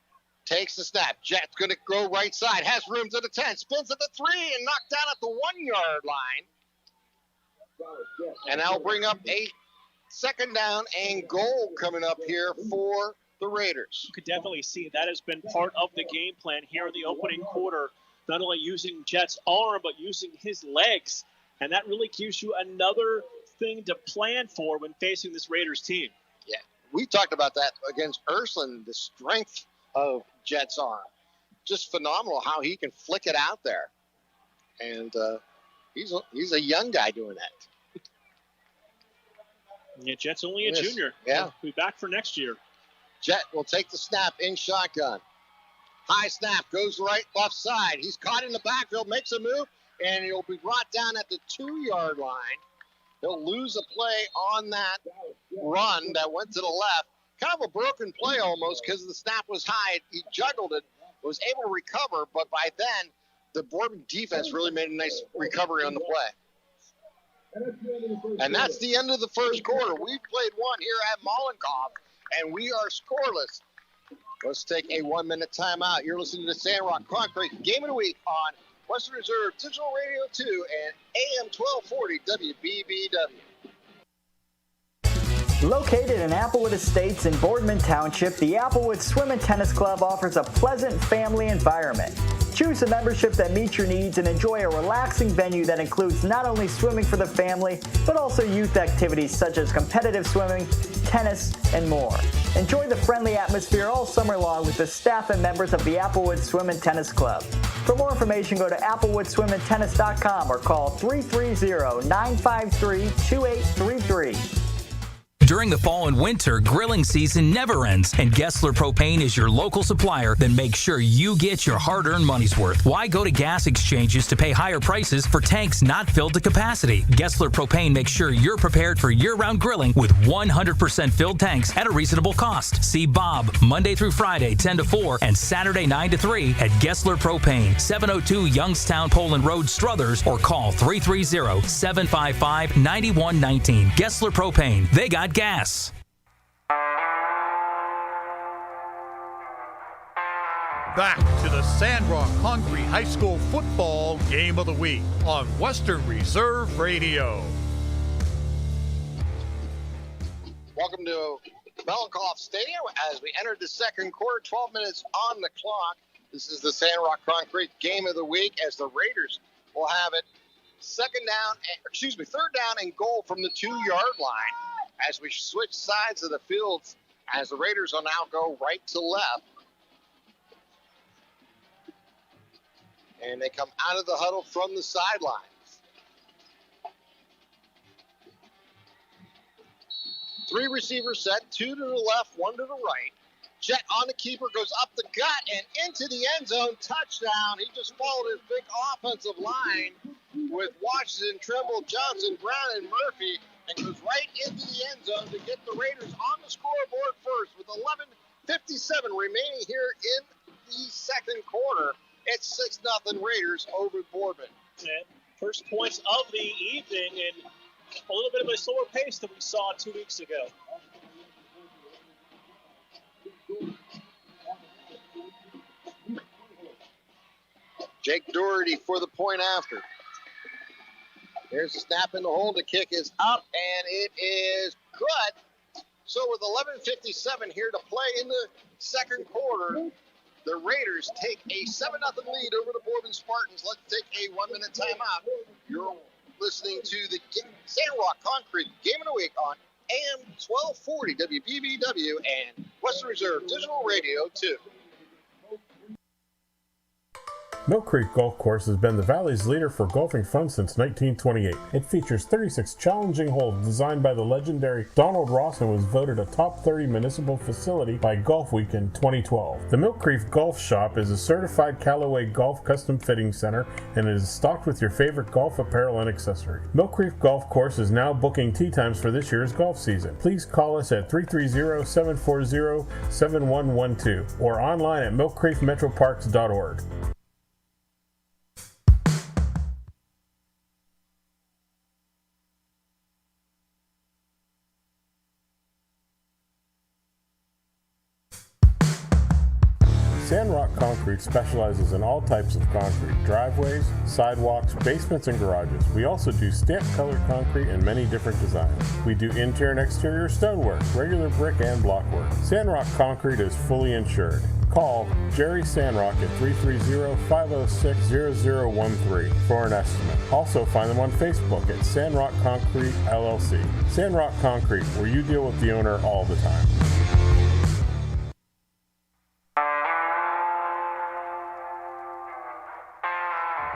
Takes the snap. Jet's going to go right side. Has room to the 10. Spins at the 3 and knocked down at the 1-yard line. And I'll bring up a 2nd down and goal coming up here for the Raiders. You could definitely see that has been part of the game plan here in the opening quarter. Not only using Jet's arm, but using his legs. And that really gives you another thing to plan for when facing this Raiders team. Yeah, we talked about that against Ursuline, the strength of Jet's arm. Just phenomenal how he can flick it out there. And he's a young guy doing that. Yeah, Jet's only a junior. Yeah. He'll be back for next year. Jet will take the snap in shotgun. High snap, goes right, left side. He's caught in the backfield, makes a move, and he'll be brought down at the 2-yard line. He'll lose a play on that run that went to the left. Kind of a broken play almost because the snap was high. He juggled it, was able to recover, but by then, the Boardman defense really made a nice recovery on the play. And that's the end of the first quarter. We played one here at Mollenkoff, and we are scoreless. Let's take a 1-minute timeout. You're listening to Sandrock Concrete Game of the Week on Western Reserve Digital Radio 2 and AM 1240 WBBW. Located in Applewood Estates in Boardman Township, the Applewood Swim and Tennis Club offers a pleasant family environment. Choose a membership that meets your needs and enjoy a relaxing venue that includes not only swimming for the family, but also youth activities such as competitive swimming, tennis, and more. Enjoy the friendly atmosphere all summer long with the staff and members of the Applewood Swim and Tennis Club. For more information, go to applewoodswimandtennis.com or call 330-953-2833. During the fall and winter, grilling season never ends, and Gessler Propane is your local supplier that makes sure you get your hard-earned money's worth. Why go to gas exchanges to pay higher prices for tanks not filled to capacity? Gessler Propane makes sure you're prepared for year-round grilling with 100% filled tanks at a reasonable cost. See Bob Monday through Friday, 10 to 4, and Saturday, 9 to 3 at Gessler Propane, 702 Youngstown Poland Road, Struthers, or call 330-755-9119. Gessler Propane. They got gas. Back to the Sandrock Concrete High School football game of the week on Western Reserve Radio. Welcome to Melankoff Stadium as we enter the second quarter, 12 minutes on the clock. This is the Sandrock Concrete game of the week as the Raiders will have it third down and goal from the 2-yard line as we switch sides of the field as the Raiders will now go right to left. And they come out of the huddle from the sidelines. Three receivers set, two to the left, one to the right. Jet on the keeper, goes up the gut and into the end zone. Touchdown. He just followed his big offensive line with Washington, Trimble, Johnson, Brown, and Murphy and goes right into the end zone to get the Raiders on the scoreboard first with 11:57 remaining here in the second quarter. It's 6-0 Raiders over Boardman. And first points of the evening and a little bit of a slower pace than we saw 2 weeks ago. Jake Doherty for the point after. There's a snap in the hole. The kick is up, and it is good. So with 11:57 here to play in the second quarter, the Raiders take a 7-0 lead over the Boardman Spartans. Let's take a 1-minute timeout. You're listening to the Sandrock Concrete Game of the Week on AM 1240 WBBW and Western Reserve Digital Radio 2. Mill Creek Golf Course has been the Valley's leader for golfing fun since 1928. It features 36 challenging holes designed by the legendary Donald Ross and was voted a top 30 municipal facility by Golf Week in 2012. The Mill Creek Golf Shop is a certified Callaway Golf custom fitting center and it is stocked with your favorite golf apparel and accessory. Mill Creek Golf Course is now booking tee times for this year's golf season. Please call us at 330-740-7112 or online at millcreekmetroparks.org. Sandrock Concrete specializes in all types of concrete, driveways, sidewalks, basements, and garages. We also do stamp-colored concrete in many different designs. We do interior and exterior stonework, regular brick and block work. Sandrock Concrete is fully insured. Call Jerry Sandrock at 330-506-0013 for an estimate. Also find them on Facebook at Sandrock Concrete LLC. Sandrock Concrete, where you deal with the owner all the time.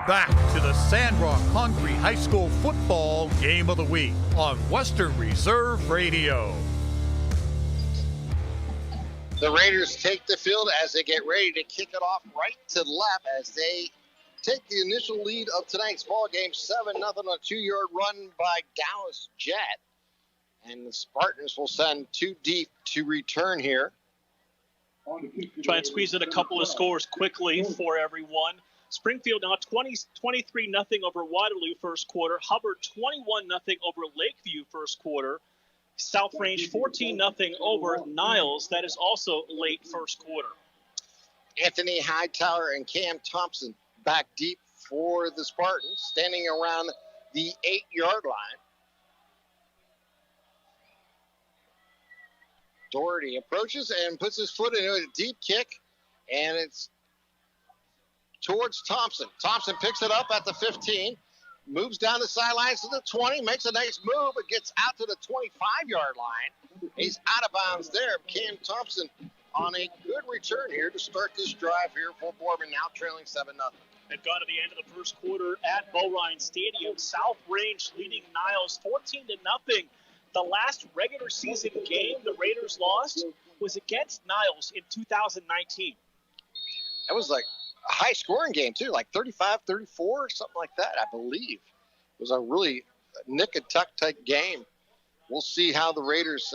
Back to the Sandrock Concrete High School football game of the week on Western Reserve Radio. The Raiders take the field as they get ready to kick it off right to left as they take the initial lead of tonight's ball game, 7-0 on a 2-yard run by Dallas Jet. And the Spartans will send two deep to return here. Try and squeeze in a couple of scores quickly for everyone. Springfield now 23-0 over Waterloo first quarter. Hubbard 21-0 over Lakeview first quarter. South Range 14-0 over Niles. That is also late first quarter. Anthony Hightower and Cam Thompson back deep for the Spartans, standing around the 8-yard line. Doherty approaches and puts his foot into a deep kick, and it's towards Thompson. Thompson picks it up at the 15, moves down the sidelines to the 20, makes a nice move, but gets out to the 25-yard line. He's out of bounds there. Cam Thompson on a good return here to start this drive here for Boardman, now trailing 7-0. They've gone to the end of the first quarter at Bowrine Stadium. South Range leading Niles 14-0. The last regular season game the Raiders lost was against Niles in 2019. That was like a high-scoring game, too, like 35-34 or something like that, I believe. It was a really nick-and-tuck type game. We'll see how the Raiders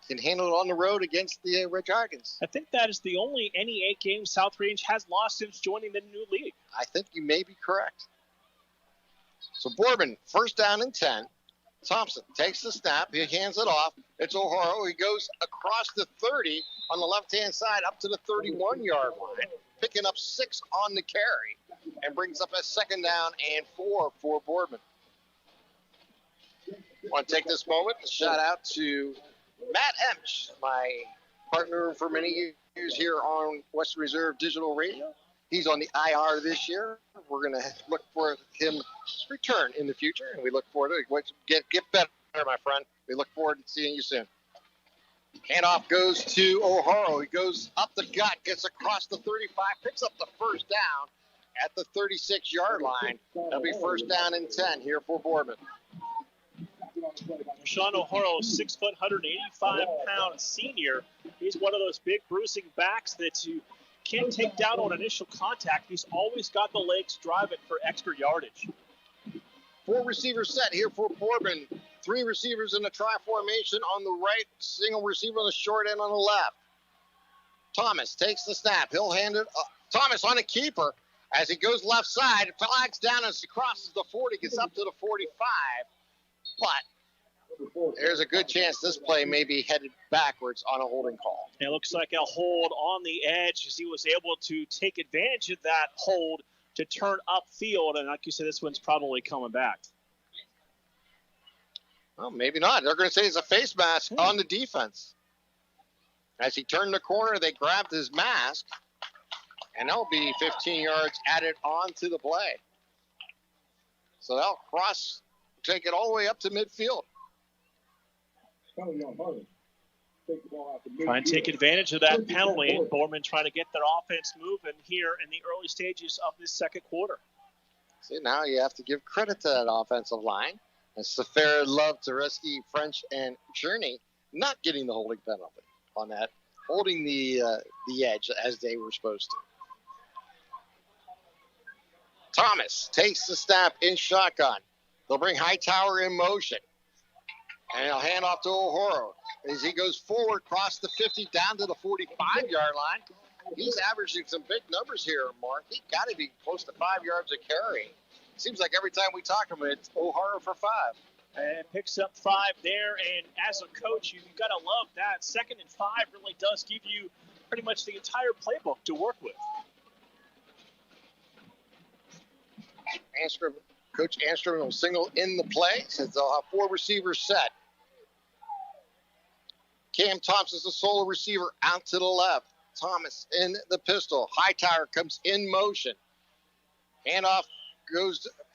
can handle it on the road against the Red Dragons. I think that is the only NEA game South Range has lost since joining the new league. I think you may be correct. So Boardman, first down and 10. Thompson takes the snap. He hands it off. It's O'Hara. He goes across the 30 on the left-hand side up to the 31-yard line, picking up 6 on the carry and brings up a 2nd down and 4 for Boardman. I want to take this moment to shout out to Matt Hemsch, my partner for many years here on Western Reserve Digital Radio. He's on the IR this year. We're going to look for him return in the future, and we look forward to it. Get better, my friend. We look forward to seeing you soon. Handoff goes to O'Hara. He goes up the gut, gets across the 35, picks up the 1st down at the 36-yard line. That'll be 1st down and 10 here for Boardman. Sean O'Hara, 6 foot, 185-pound senior. He's one of those big bruising backs that you can't take down on initial contact. He's always got the legs driving for extra yardage. 4 receivers set here for Boardman. 3 receivers in the tri-formation on the right, single receiver on the short end on the left. Thomas takes the snap. He'll hand it up. Thomas on a keeper as he goes left side. Flags down as he crosses the 40, gets up to the 45. But there's a good chance this play may be headed backwards on a holding call. It looks like a hold on the edge as he was able to take advantage of that hold to turn upfield. And like you said, this one's probably coming back. Well, maybe not. They're going to say it's a face mask on the defense. As he turned the corner, they grabbed his mask. And that'll be 15 yards added on to the play. So they'll take it all the way up to midfield. Try and take advantage of that penalty. Boardman trying to get their offense moving here in the early stages of this 2nd quarter. See, now you have to give credit to that offensive line. And Safair Love, Tereski, French, and Journey not getting the holding penalty on that, holding the edge as they were supposed to. Thomas takes the snap in shotgun. They'll bring Hightower in motion. And he'll hand off to O'Hara as he goes forward, across the 50, down to the 45-yard line. He's averaging some big numbers here, Mark. He got to be close to 5 yards a carry. Seems like every time we talk to him, it's O'Hara for 5. And picks up 5 there. And as a coach, you've got to love that. 2nd and 5 really does give you pretty much the entire playbook to work with. Coach Anstrom will signal in the play since they'll have 4 receivers set. Cam Thompson's the solo receiver out to the left. Thomas in the pistol. Hightower comes in motion. Handoff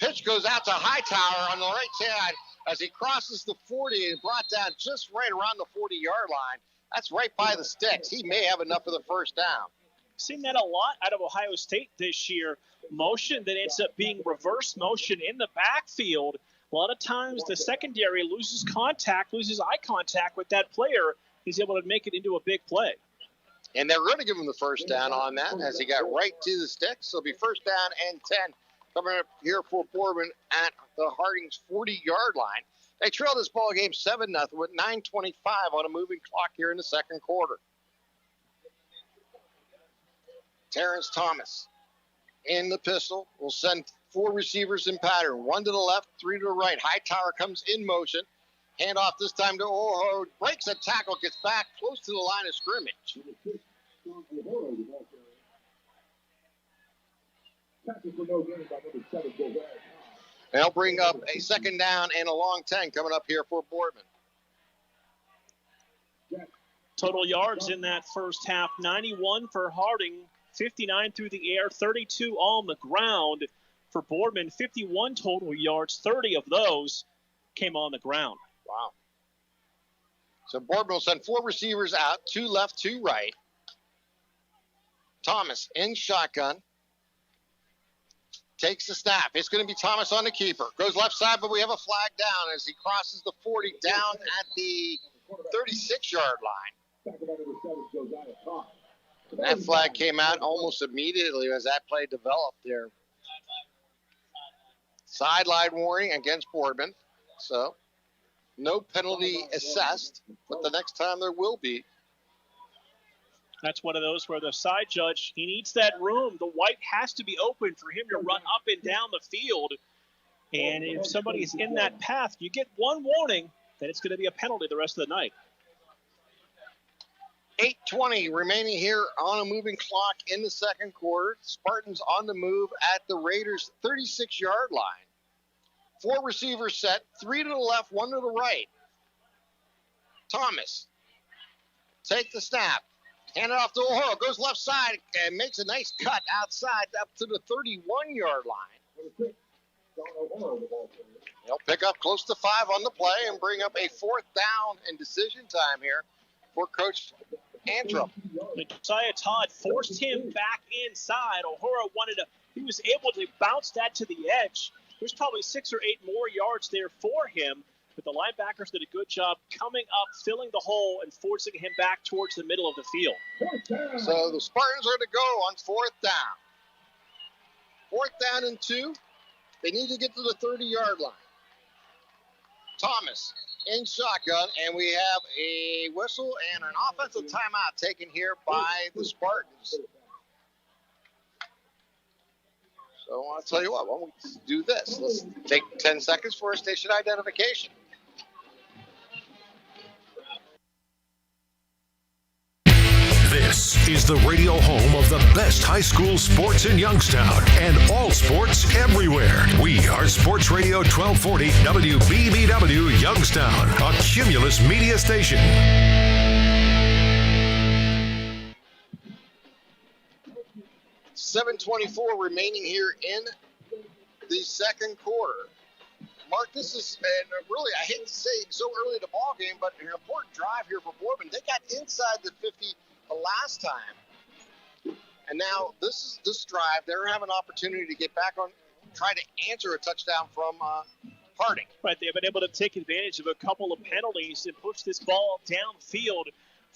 pitch goes out to Hightower on the right side as he crosses the 40 and brought down just right around the 40-yard line. That's right by the sticks. He may have enough for the 1st down. Seen that a lot out of Ohio State this year. Motion that ends up being reverse motion in the backfield. A lot of times the secondary loses eye contact with that player. He's able to make it into a big play. And they're going to give him the 1st down on that as he got right to the sticks. So it'll be 1st down and 10 coming up here for Boardman at the Harding's 40-yard line. They trailed this ball game 7-0 with 9:25 on a moving clock here in the 2nd quarter. Terrence Thomas in the pistol will send 4 receivers in pattern. 1 to the left, 3 to the right. Hightower comes in motion. Handoff this time to O'Hara. Breaks a tackle, gets back close to the line of scrimmage. They'll bring up a 2nd down and a long 10 coming up here for Boardman. Total yards in that first half, 91 for Harding, 59 through the air, 32 on the ground for Boardman. 51 total yards, 30 of those came on the ground. Wow. So Boardman will send 4 receivers out, 2 left, 2 right. Thomas in shotgun. Takes the snap. It's going to be Thomas on the keeper. Goes left side, but we have a flag down as he crosses the 40 down at the 36-yard line. And that flag came out almost immediately as that play developed there. Sideline warning against Boardman. So no penalty assessed, but the next time there will be. That's one of those where the side judge, he needs that room. The white has to be open for him to run up and down the field. And if somebody's in that path, you get one warning, then it's going to be a penalty the rest of the night. 8:20 remaining here on a moving clock in the second quarter. Spartans on the move at the Raiders' 36-yard line. 4 receivers set, 3 to the left, 1 to the right. Thomas take the snap, hand it off to O'Hara, goes left side and makes a nice cut outside up to the 31-yard line. They'll pick up close to 5 on the play and bring up a 4th down and decision time here for Coach Antrim. Josiah Todd forced him back inside. O'Hara he was able to bounce that to the edge. There's probably 6 or 8 more yards there for him, but the linebackers did a good job coming up, filling the hole, and forcing him back towards the middle of the field. So the Spartans are to go on 4th down. 4th down and 2. They need to get to the 30-yard line. Thomas in shotgun, and we have a whistle and an offensive timeout taken here by the Spartans. So I'll tell you what, why don't we do this? Let's take 10 seconds for a station identification. This is the radio home of the best high school sports in Youngstown and all sports everywhere. We are Sports Radio 1240 WBBW Youngstown, a Cumulus media station. $7:24 remaining here in the second quarter. Mark, this is really, I hate to say so early in the ball game, but an important drive here for Boardman. They got inside the 50 the last time, and now this drive, they're having an opportunity to get back on, try to answer a touchdown from Harding. Right, they've been able to take advantage of a couple of penalties and push this ball downfield.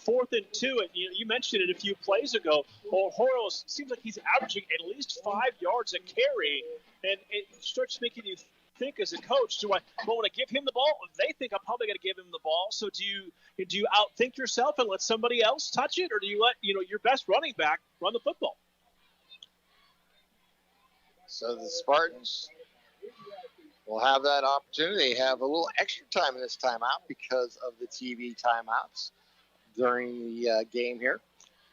4th and 2, and you mentioned it a few plays ago. O'Hara seems like he's averaging at least 5 yards a carry, and it starts making you think as a coach, do I want to give him the ball? They think I'm probably going to give him the ball. So do you outthink yourself and let somebody else touch it, or do you let your best running back run the football? So the Spartans will have that opportunity. They have a little extra time in this timeout because of the TV timeouts during the game here.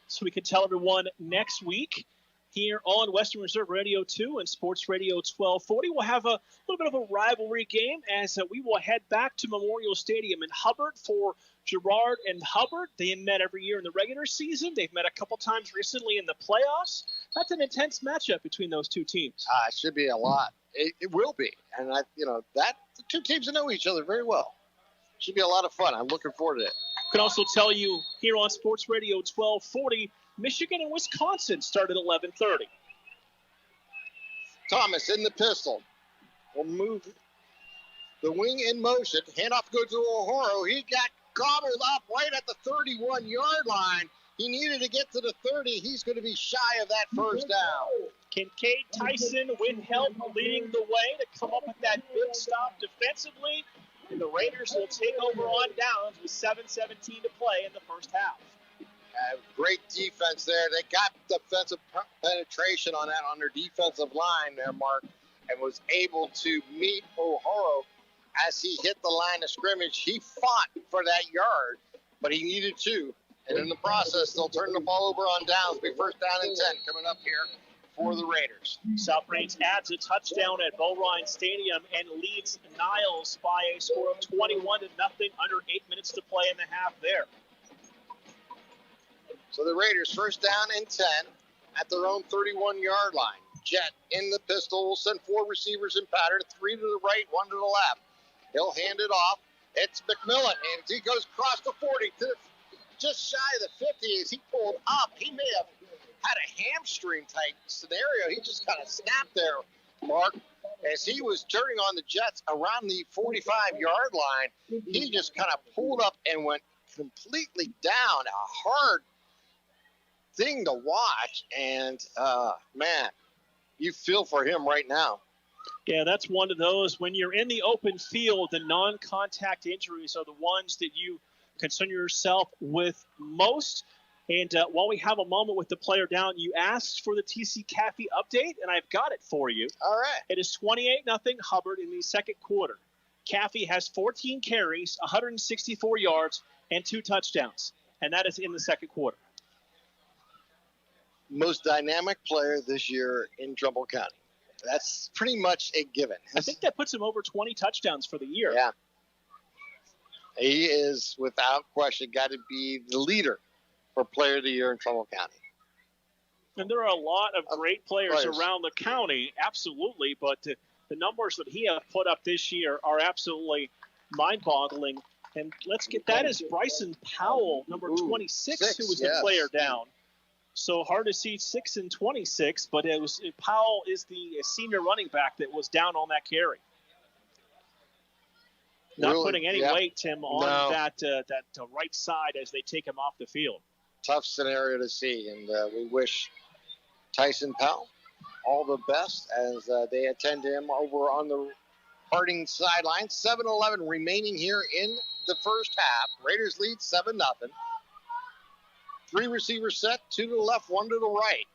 So we can tell everyone next week here on Western Reserve Radio 2 and Sports Radio 1240. We'll have a little bit of a rivalry game as we will head back to Memorial Stadium in Hubbard for Girard and Hubbard. They met every year in the regular season. They've met a couple times recently in the playoffs. That's an intense matchup between those two teams. It should be a lot. It will be. And, the two teams know each other very well. Should be a lot of fun. I'm looking forward to it. Can also tell you here on Sports Radio 1240, Michigan and Wisconsin start at 11:30. Thomas in the pistol. Will move the wing in motion. Handoff goes to O'Hara. He got gobbled up right at the 31-yard line. He needed to get to the 30. He's going to be shy of that first down. Kincaid Tyson with help leading the way to come up with that big stop defensively. And the Raiders will take over on downs with 7:17 to play in the first half. Great defense there. They got defensive penetration on their defensive line there, Mark, and was able to meet O'Hara as he hit the line of scrimmage. He fought for that yard, but he needed to. And in the process, they'll turn the ball over on downs. Be first down and 10 coming up here for the Raiders. South Plains adds a touchdown at Bowrine Stadium and leads Niles by a score of 21-0, under 8 minutes to play in the half there. So the Raiders first down and 10 at their own 31-yard line. Jet in the pistol will send 4 receivers in pattern, 3 to the right, 1 to the left. He'll hand it off. It's McMillan, and he goes across the 40 to just shy of the 50 as he pulled up. He may have had a hamstring type scenario. He just kind of snapped there, Mark. As he was turning on the Jets around the 45-yard line, he just kind of pulled up and went completely down. A hard thing to watch, and man, you feel for him right now. Yeah, that's one of those. When you're in the open field, the non-contact injuries are the ones that you concern yourself with most. And while we have a moment with the player down, you asked for the TC Caffey update, and I've got it for you. All right. It is 28-0 Hubbard in the second quarter. Caffey has 14 carries, 164 yards, and 2 touchdowns. And that is in the second quarter. Most dynamic player this year in Trumbull County. That's pretty much a given. I think that puts him over 20 touchdowns for the year. Yeah. He is, without question, got to be the leader for Player of the Year in Trumbull County. And there are a lot of great players around the county, absolutely, but the numbers that he has put up this year are absolutely mind-boggling. And let's get that is Bryson Powell, number 26, who was the player down. So hard to see 6 and 26, but Powell is the senior running back that was down on that carry. Not Really? putting any weight, Tim, on that right side as they take him off the field. Tough scenario to see, and we wish Tyson Powell all the best as they attend to him over on the Harding sideline. 7:11 remaining here in the first half. Raiders lead 7-0. 3 receivers set, 2 to the left, 1 to the right.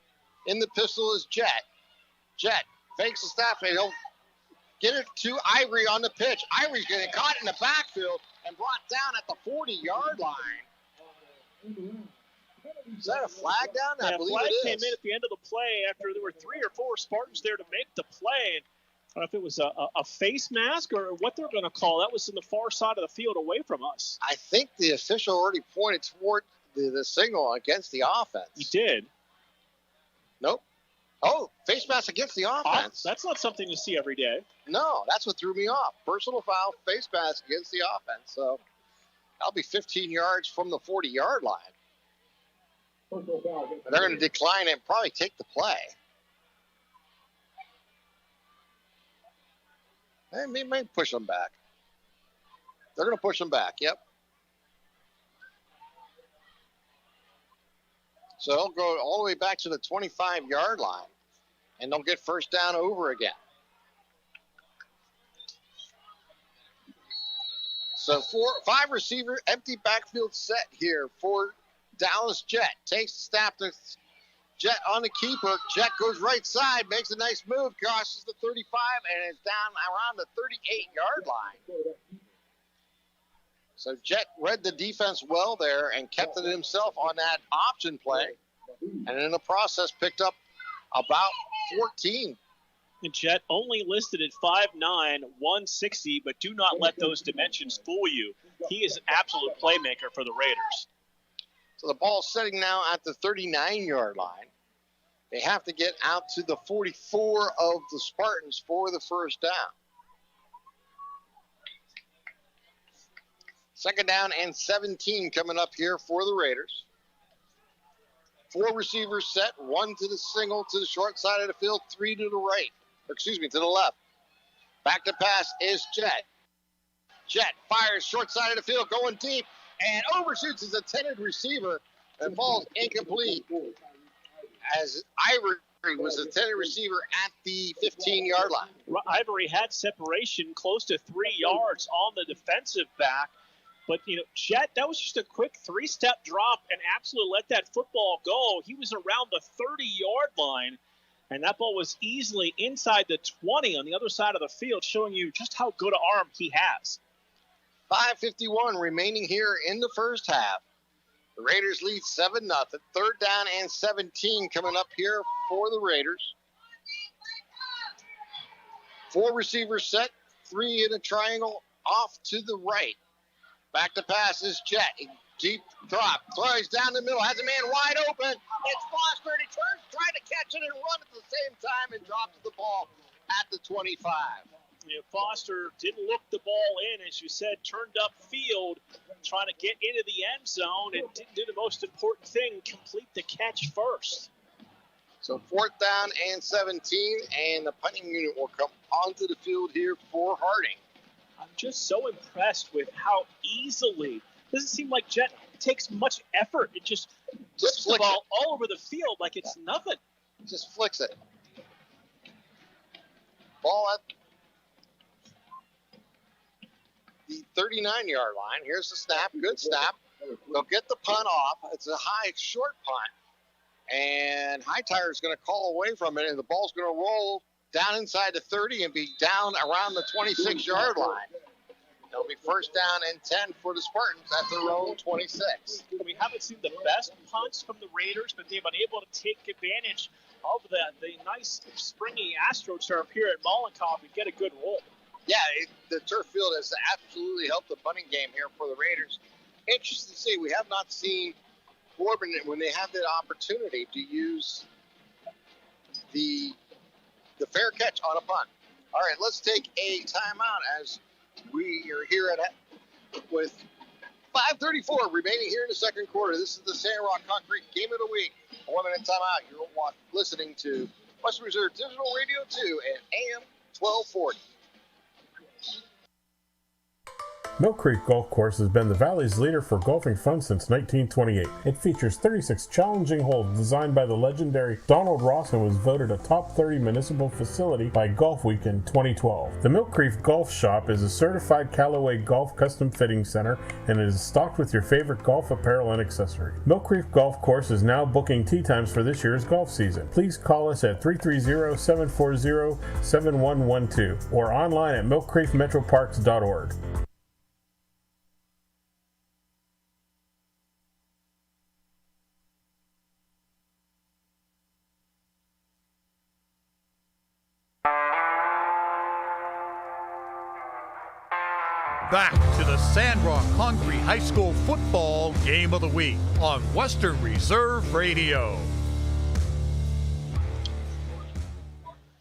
In the pistol is Jet. Jet fakes the snap, and he'll get it to Ivory on the pitch. Ivory's getting caught in the backfield and brought down at the 40-yard line. Is that a flag down? I believe flag it is. came in at the end of the play after there were 3 or 4 Spartans there to make the play. I don't know if it was a face mask or what they're going to call. That was in the far side of the field away from us. I think the official already pointed toward the signal against the offense. He did. Nope. Oh, face mask against the offense. That's not something you see every day. No, that's what threw me off. Personal foul, face mask against the offense. So that'll be 15 yards from the 40-yard line. And they're going to decline it and probably take the play. They may push them back. They're going to push them back, yep. So they'll go all the way back to the 25-yard line, and they'll get first down over again. So 5 receiver, empty backfield set here for Dallas Jet. Takes the snap to Jet on the keeper. Jet goes right side, makes a nice move, crosses the 35, and is down around the 38-yard line. So Jet read the defense well there and kept it himself on that option play. And in the process, picked up about 14. The Jet only listed at 5'9", 160, but do not let those dimensions fool you. He is an absolute playmaker for the Raiders. So the ball's sitting now at the 39-yard line. They have to get out to the 44 of the Spartans for the first down. Second down and 17 coming up here for the Raiders. 4 receivers set, 1 to the single to the short side of the field, 3 to the right. To the left. Back to pass is Jet. Jet fires short side of the field, going deep, and overshoots his intended receiver and falls incomplete. As Ivory was the intended receiver at the 15-yard line. Ivory had separation close to 3 yards on the defensive back. But, Jet, that was just a quick 3-step drop and absolutely let that football go. He was around the 30-yard line, and that ball was easily inside the 20 on the other side of the field, showing you just how good an arm he has. 5:51 remaining here in the first half. The Raiders lead 7-0. Third down and 17 coming up here for the Raiders. 4 receivers set, 3 in a triangle off to the right. Back to pass is Jet. Deep drop. Throws down the middle. Has a man wide open. It's Foster. And he turns, trying to catch it and run at the same time and drops the ball at the 25. Foster didn't look the ball in, as you said, turned up field, trying to get into the end zone and didn't do the most important thing, complete the catch first. So 4th down and 17, and the punting unit will come onto the field here for Harding. I'm just so impressed with how easily, doesn't seem like Jet takes much effort. It just flips the ball all over the field like it's nothing. Just flicks it. Ball at the 39-yard line. Here's the snap. Good snap. They'll get the punt off. It's a short punt. And Hightower is going to call away from it, and the ball's going to roll down inside the 30 and be down around the 26-yard line. It'll be first down and 10 for the Spartans at their own 26. We haven't seen the best punts from the Raiders, but they've been able to take advantage of the nice springy AstroTurf here at Molotov and get a good roll. Yeah, the turf field has absolutely helped the punting game here for the Raiders. Interesting to see, we have not seen Boardman when they have the opportunity to use the fair catch on a punt. All right, let's take a timeout as we are here with 5:34 remaining here in the second quarter. This is the Sandrock Concrete Game of the Week. A 1-minute timeout. You're listening to Western Reserve Digital Radio 2 and AM 1240. Mill Creek Golf Course has been the Valley's leader for golfing fun since 1928. It features 36 challenging holes designed by the legendary Donald Ross and was voted a top 30 municipal facility by Golf Week in 2012. The Mill Creek Golf Shop is a certified Callaway Golf custom fitting center and it is stocked with your favorite golf apparel and accessory. Mill Creek Golf Course is now booking tee times for this year's golf season. Please call us at 330-740-7112 or online at millcreekmetroparks.org. Back to the Sandrock Concrete High School Football Game of the Week on Western Reserve Radio.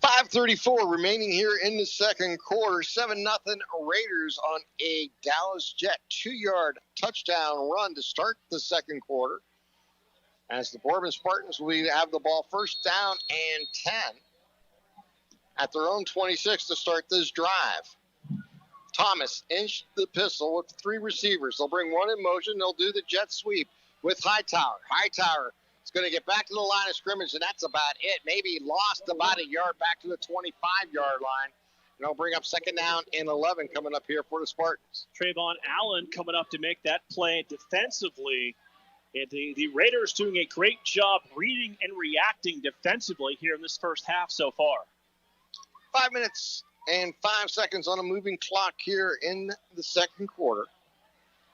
5:34 remaining here in the second quarter. 7-0 Raiders on a Dallas Jet 2-yard touchdown run to start the second quarter. As the Boardman Spartans will have the ball first down and 10 at their own 26 to start this drive. Thomas in the pistol with 3 receivers. They'll bring one in motion. They'll do the jet sweep with Hightower. Hightower is going to get back to the line of scrimmage, and that's about it. Maybe lost about a yard back to the 25-yard line. And they'll bring up second down and 11 coming up here for the Spartans. Trayvon Allen coming up to make that play defensively. And the Raiders doing a great job reading and reacting defensively here in this first half so far. 5 minutes and 5 seconds on a moving clock here in the second quarter.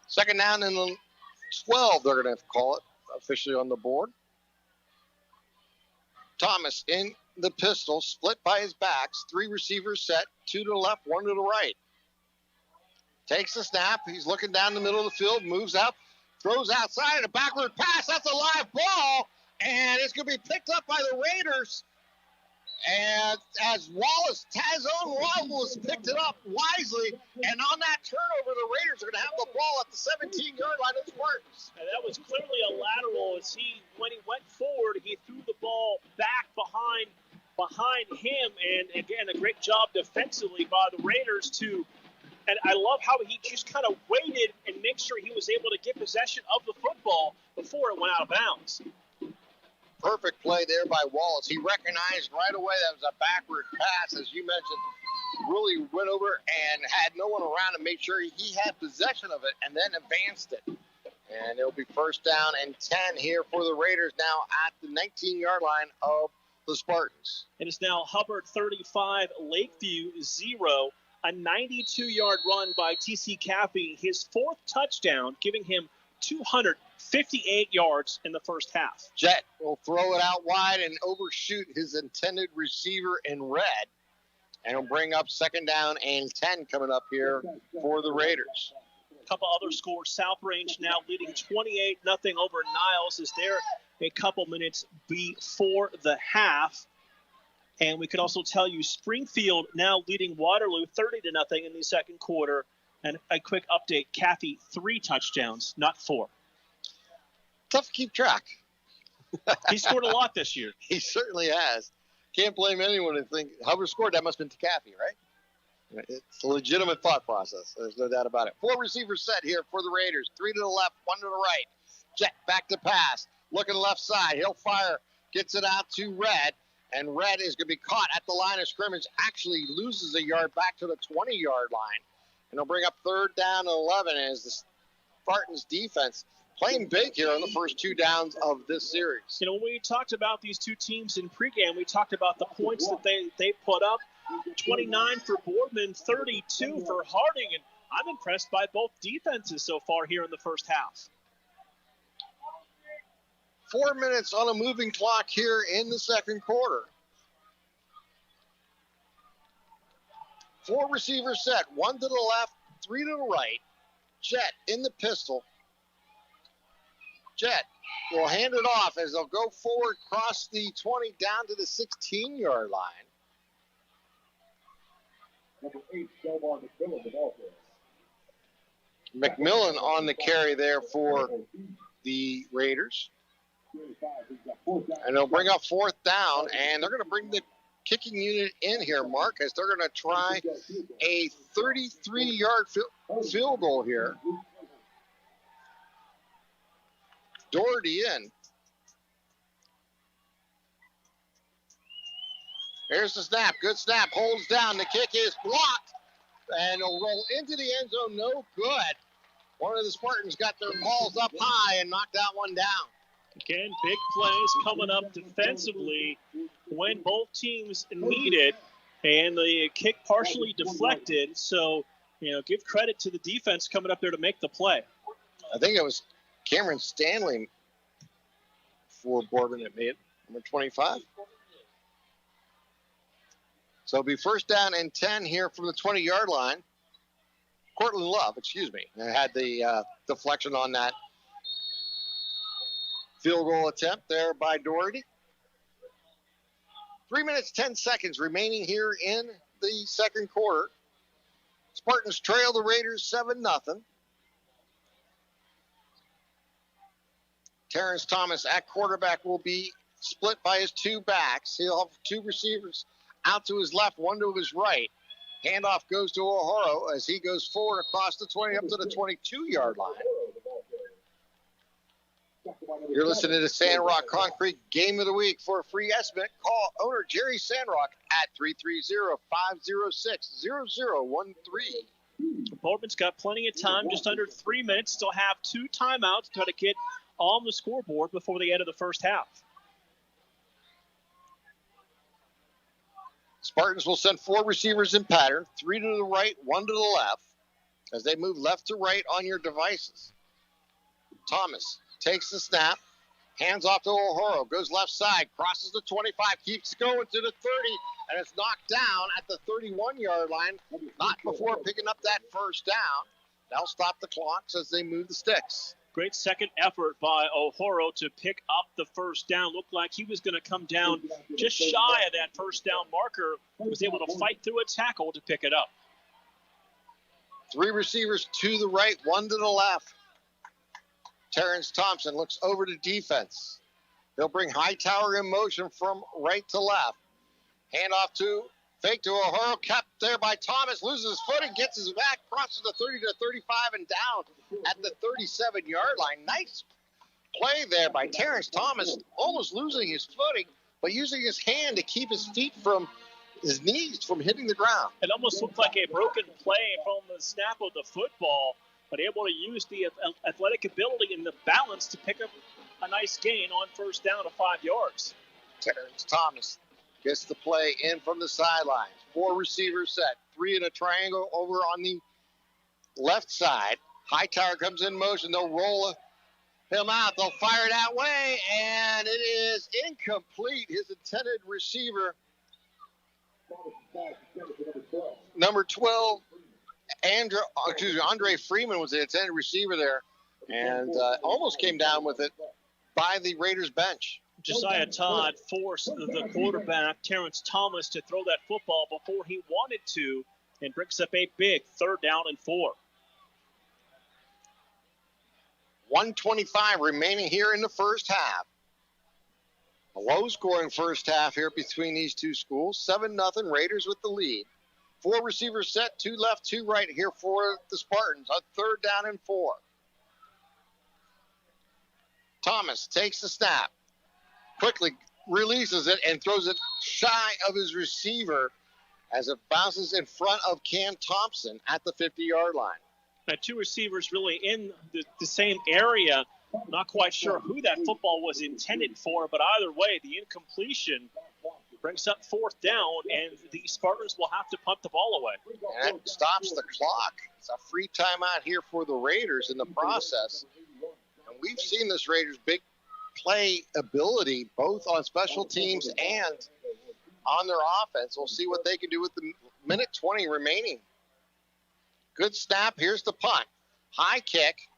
Second down and 12, they're going to call it officially on the board. Thomas in the pistol, split by his backs. 3 receivers set, 2 to the left, 1 to the right. Takes the snap. He's looking down the middle of the field, moves up, throws outside, and a backward pass. That's a live ball, and it's going to be picked up by the Raiders. And as Wallace picked it up wisely, and on that turnover, the Raiders are going to have the ball at the 17-yard line of the Spartans. And that was clearly a lateral as when he went forward, he threw the ball back behind him. And again, a great job defensively by the Raiders and I love how he just kind of waited and made sure he was able to get possession of the football before it went out of bounds. Perfect play there by Wallace. He recognized right away that was a backward pass, as you mentioned. Really went over and had no one around and made sure he had possession of it and then advanced it. And it'll be first down and 10 here for the Raiders now at the 19-yard line of the Spartans. It is now Hubbard 35, Lakeview 0. A 92-yard run by T.C. Caffey, his 4th touchdown, giving him 258 yards in the first half. Jet will throw it out wide and overshoot his intended receiver in red. And he'll bring up second down and 10 coming up here for the Raiders. A couple other scores. South Range now leading 28-0 over Niles as they're a couple minutes before the half. And we could also tell you Springfield now leading Waterloo 30-0 in the second quarter. And a quick update, Caffey 3 touchdowns, not 4. Tough to keep track. He scored a lot this year. He certainly has. Can't blame anyone to think Hubbard scored. That must have been to Caffey, right? It's a legitimate thought process. There's no doubt about it. 4 receivers set here for the Raiders. 3 to the left, 1 to the right. Jet back to pass. Looking left side. He'll fire. Gets it out to Red. And Red is going to be caught at the line of scrimmage. Actually loses a yard back to the 20-yard line. And they'll bring up third down and 11 as the Spartans defense playing big here on the first 2 downs of this series. You know, when we talked about these two teams in pregame, we talked about the points that they put up. 29 for Boardman, 32 for Harding, and I'm impressed by both defenses so far here in the first half. 4 minutes on a moving clock here in the second quarter. 4 receivers set, 1 to the left, 3 to the right. Jet in the pistol. Jet will hand it off as they'll go forward, cross the 20 down to the 16-yard line. McMillan on the carry there for the Raiders. And they'll bring up 4th down, and they're going to bring the kicking unit in here, Mark, as they're going to try a 33-yard field goal here. Doherty in. Here's the snap. Good snap. Holds down. The kick is blocked. And it'll roll into the end zone. No good. One of the Spartans got their balls up high and knocked that one down. Again, big plays coming up defensively when both teams need it. And the kick partially deflected. So, you know, give credit to the defense coming up there to make the play. I think it was Cameron Stanley for Boardman that made it, number 25. So it'll be 1st down and 10 here from the 20-yard line. Cortland Love, had the deflection on that field goal attempt there by Doherty. 3 minutes, 10 seconds remaining here in the second quarter. Spartans trail the Raiders 7-0. Terrence Thomas at quarterback will be split by his 2 backs. He'll have 2 receivers out to his left, 1 to his right. Handoff goes to O'Horo as he goes forward across the 20 up to the 22-yard line. You're listening to Sandrock Concrete Game of the Week. For a free estimate, call owner Jerry Sandrock at 330-506-0013. Boardman's got plenty of time, just under 3 minutes. Still have 2 timeouts to try to get on the scoreboard before the end of the first half. Spartans will send 4 receivers in pattern, 3 to the right, 1 to the left, as they move left to right on your devices. Thomas takes the snap, hands off to O'Horo, goes left side, crosses the 25, keeps going to the 30, and it's knocked down at the 31-yard line, not before picking up that 1st down. They'll stop the clocks as they move the sticks. Great second effort by O'Horo to pick up the 1st down. Looked like he was going to come down just shy of that 1st down marker. He was able to fight through a tackle to pick it up. 3 receivers to the right, 1 to the left. Terrence Thompson looks over to defense. They'll bring Hightower in motion from right to left. Handoff to fake to O'Horo, kept there by Thomas, loses his footing, gets his back, crosses the 30 to 35 and down at the 37-yard line. Nice play there by Terrence Thomas, almost losing his footing, but using his hand to keep his feet from his knees from hitting the ground. It almost looked like a broken play from the snap of the football, but able to use the athletic ability and the balance to pick up a nice gain on 1st down to 5 yards. Terrence Thomas gets the play in from the sidelines. 4 receivers set, 3 in a triangle over on the left side. Hightower comes in motion. They'll roll him out. They'll fire it that way, and it is incomplete. His intended receiver, number 12, Andre Freeman was the intended receiver there, and almost came down with it by the Raiders bench. Josiah Todd forced the quarterback, Terrence Thomas, to throw that football before he wanted to, and brings up a big 3rd down and 4. 1:25 remaining here in the first half. A low-scoring first half here between these two schools. 7-0, Raiders with the lead. 4 receivers set, 2 left, 2 right here for the Spartans. A 3rd down and 4. Thomas takes the snap, quickly releases it and throws it shy of his receiver as it bounces in front of Cam Thompson at the 50-yard line. Now, 2 receivers really in the same area. Not quite sure who that football was intended for, but either way, the incompletion brings up 4th down, and the Spartans will have to punt the ball away. And it stops the clock. It's a free timeout here for the Raiders in the process. And we've seen this Raiders' big play ability, both on special teams and on their offense. We'll see what they can do with the minute 20 remaining. Good snap. Here's the punt. High kick.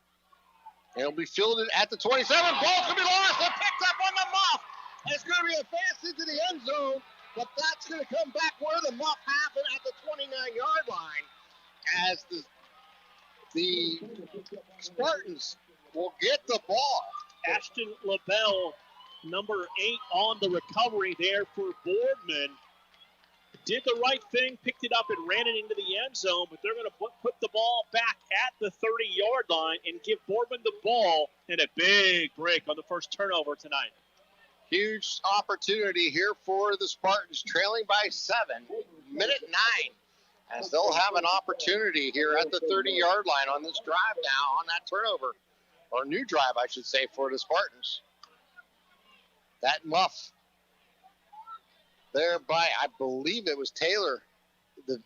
It'll be fielded at the 27. Ball's going to be lost and picked up on the muff. It's going to be a pass into the end zone, but that's going to come back where the muff happened at the 29-yard line as the Spartans will get the ball. Ashton LaBelle, number 8 on the recovery there for Boardman. Did the right thing, picked it up and ran it into the end zone, but they're going to put the ball back at the 30-yard line and give Boardman the ball, and a big break on the first turnover tonight. Huge opportunity here for the Spartans, trailing by 7, minute 9, as they'll have an opportunity here at the 30-yard line on this drive now, on that turnover, or new drive, I should say, for the Spartans. That muff there by, I believe it was Taylor, it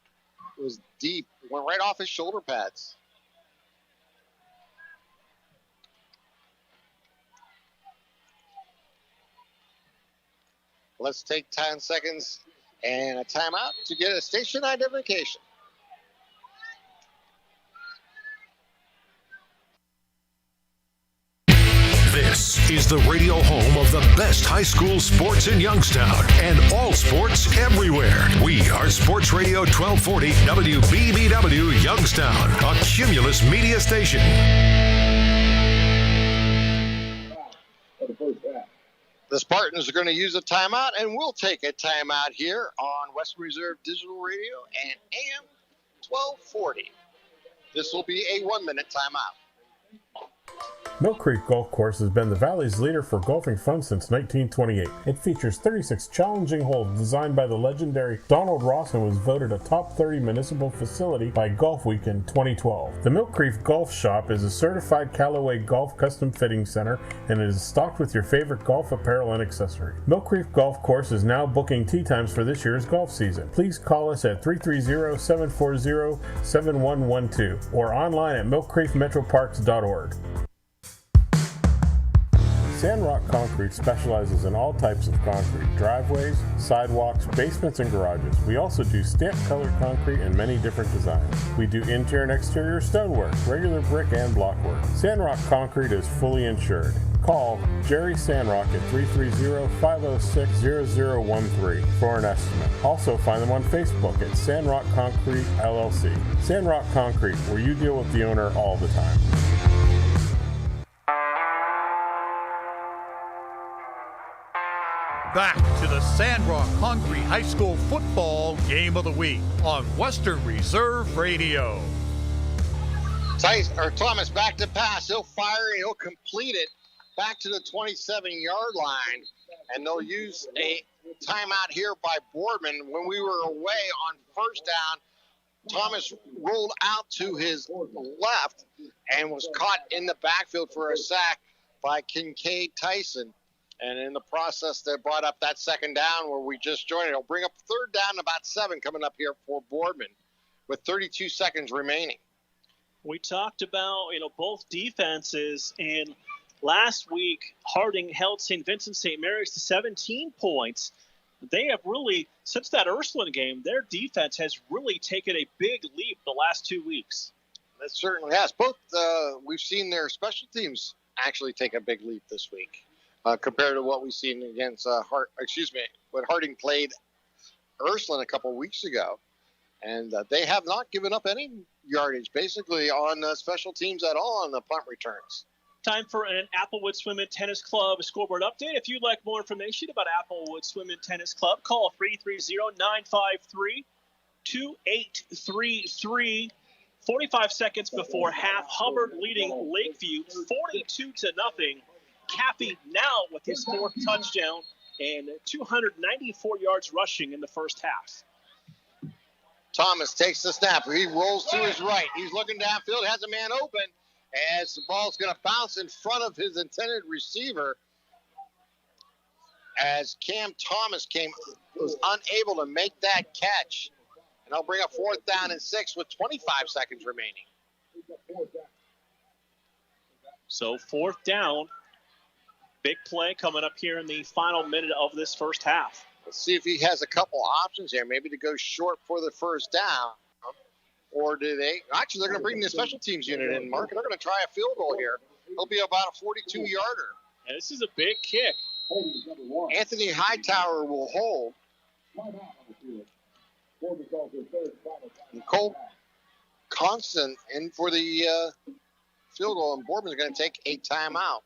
was deep, went right off his shoulder pads. Let's take 10 seconds and a timeout to get a station identification. This is the radio home of the best high school sports in Youngstown and all sports everywhere. We are Sports Radio 1240 WBBW Youngstown, a Cumulus media station. The Spartans are going to use a timeout, and we'll take a timeout here on Western Reserve Digital Radio and AM 1240. This will be a 1-minute timeout. Mill Creek Golf Course has been the Valley's leader for golfing fun since 1928. It features 36 challenging holes designed by the legendary Donald Ross and was voted a top 30 municipal facility by Golf Week in 2012. The Mill Creek Golf Shop is a certified Callaway Golf custom fitting center and it is stocked with your favorite golf apparel and accessory. Mill Creek Golf Course is now booking tee times for this year's golf season. Please call us at 330-740-7112 or online at millcreekmetroparks.org. Sandrock Concrete specializes in all types of concrete, driveways, sidewalks, basements, and garages. We also do stamp-colored concrete in many different designs. We do interior and exterior stonework, regular brick and block work. Sandrock Concrete is fully insured. Call Jerry Sandrock at 330-506-0013 for an estimate. Also find them on Facebook at Sandrock Concrete LLC. Sandrock Concrete, where you deal with the owner all the time. Back to the Sandrock Concrete High School football game of the week on Western Reserve Radio. Thomas back to pass. He'll fire and he'll complete it back to the 27-yard line. And they'll use a timeout here by Boardman. When we were away on first down, Thomas rolled out to his left and was caught in the backfield for a sack by Kincaid Tyson. And in the process, they brought up that second down where we just joined it. It'll bring up third down, about 7 coming up here for Boardman with 32 seconds remaining. We talked about, both defenses, and last week Harding held St. Vincent St. Mary's to 17 points. They have really, since that Ursuline game, their defense has really taken a big leap the last 2 weeks. That certainly has. Both, we've seen their special teams actually take a big leap this week. Compared to what we've seen against when Harding played Ursuline a couple weeks ago. And they have not given up any yardage, basically, on special teams at all on the punt returns. Time for an Applewood Swim and Tennis Club scoreboard update. If you'd like more information about Applewood Swim and Tennis Club, call 330-953-2833. 45 seconds before half, Hubbard leading Lakeview 42-0. Caffey now with his 4th touchdown and 294 yards rushing in the first half. Thomas takes the snap. He rolls to his right. He's looking downfield, has a man open, as the ball's going to bounce in front of his intended receiver, as Cam Thomas was unable to make that catch. And they'll bring up 4th down and 6 with 25 seconds remaining. So 4th down. Big play coming up here in the final minute of this first half. Let's see if he has a couple options here, maybe to go short for the first down. Or do they? Actually, they're going to bring the special teams unit in, Mark, and they're going to try a field goal here. It'll be about a 42-yarder. Yeah, this is a big kick. Anthony Hightower will hold. Nicole Constant in for the field goal, and Boardman's going to take a timeout.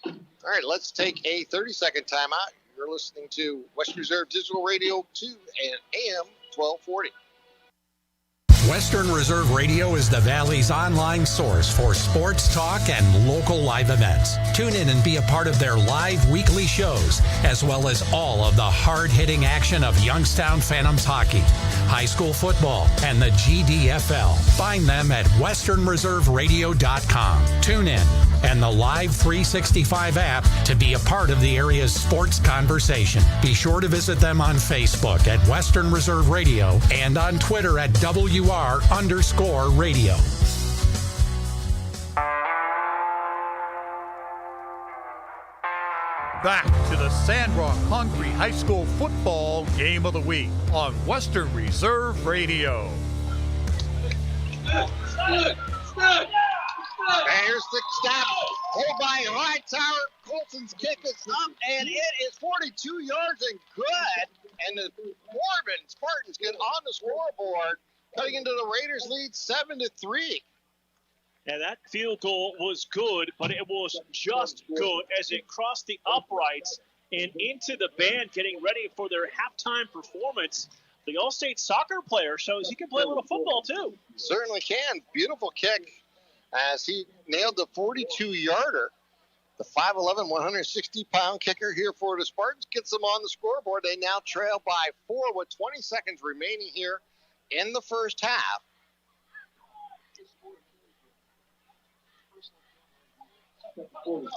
All right, let's take a 30-second timeout. You're listening to West Reserve Digital Radio 2 and AM 1240. Western Reserve Radio is the Valley's online source for sports talk and local live events. Tune in and be a part of their live weekly shows, as well as all of the hard-hitting action of Youngstown Phantoms hockey, high school football, and the GDFL. Find them at westernreserveradio.com. Tune in and the Live 365 app to be a part of the area's sports conversation. Be sure to visit them on Facebook at Western Reserve Radio and on Twitter at WR_radio. Back to the Sandrock Concrete High School football game of the week on Western Reserve Radio. And here's the snap. Hold by Hightower. Colson's kick is up, and it is 42 yards and good. And the Boardman Spartans get on the scoreboard, cutting into the Raiders' lead 7-3. Yeah, that field goal was good, but it was just good as it crossed the uprights and into the band, getting ready for their halftime performance. The All-State soccer player shows he can play a little football, too. Certainly can. Beautiful kick as he nailed the 42-yarder. The 5'11", 160-pound kicker here for the Spartans gets them on the scoreboard. They now trail by 4 with 20 seconds remaining here in the first half.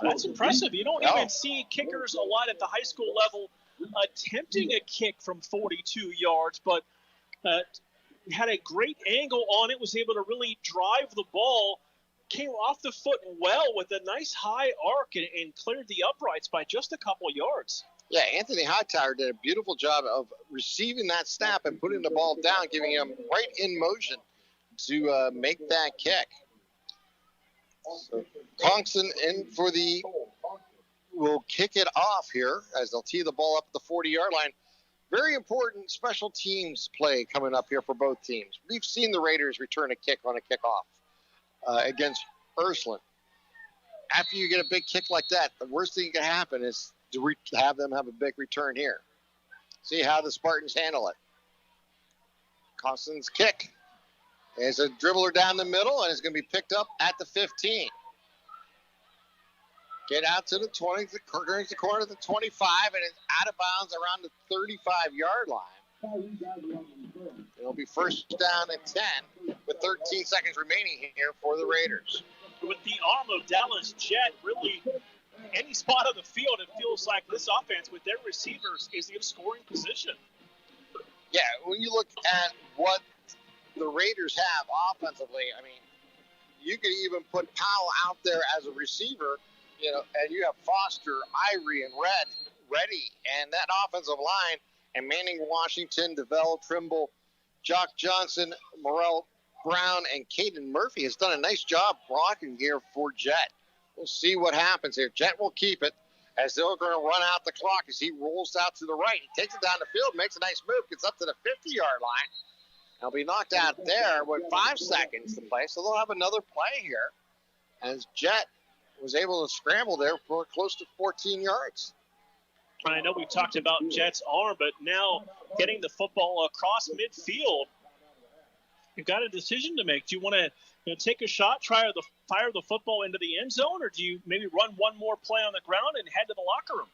That's impressive. You don't even see kickers a lot at the high school level attempting a kick from 42 yards, but had a great angle on it, was able to really drive the ball, came off the foot well with a nice high arc and cleared the uprights by just a couple of yards. Yeah, Anthony Hightower did a beautiful job of receiving that snap and putting the ball down, giving him right in motion to make that kick. So Conklin in for will kick it off here as they'll tee the ball up at the 40-yard line. Very important special teams play coming up here for both teams. We've seen the Raiders return a kick on a kickoff against Ursuline. After you get a big kick like that, the worst thing that can happen is to have them have a big return here. See how the Spartans handle it. Constan's kick is a dribbler down the middle, and it's going to be picked up at the 15. Get out to the 20, turns the corner to the 25, and it's out of bounds around the 35-yard line. It'll be first down and 10 with 13 seconds remaining here for the Raiders. With the arm of Dallas Jet, really any spot on the field, it feels like this offense with their receivers is in scoring position. Yeah, when you look at what the Raiders have offensively, I mean, you could even put Powell out there as a receiver, and you have Foster, Ivory, and Reddy, and that offensive line, and Manning Washington, DeVell, Trimble, Jock Johnson, Morrell Brown, and Caden Murphy has done a nice job blocking here for Jet. We'll see what happens here. Jet will keep it as they're going to run out the clock as he rolls out to the right. He takes it down the field, makes a nice move, gets up to the 50-yard line. He'll be knocked out there with 5 seconds to play, so they'll have another play here as Jet was able to scramble there for close to 14 yards. I know we talked about Jet's arm, but now getting the football across midfield, you've got a decision to make. Do you want to take a shot, fire the football into the end zone, or do you maybe run one more play on the ground and head to the locker room?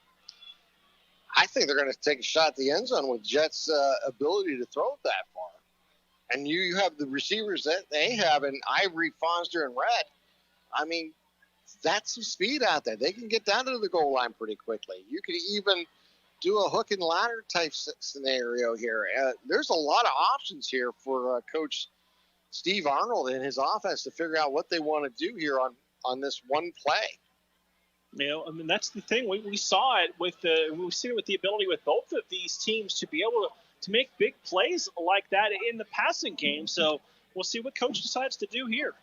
I think they're going to take a shot at the end zone with Jet's ability to throw it that far. and you have the receivers that they have in Ivory, Fonster, and Red, I mean, that's some speed out there. They can get down to the goal line pretty quickly. You could even do a hook and ladder type scenario here. There's a lot of options here for Coach Steve Arnold and his offense to figure out what they want to do here on this one play. You know, I mean, that's the thing. We saw it with we've seen it with the ability with both of these teams to be able to make big plays like that in the passing game. So we'll see what Coach decides to do here.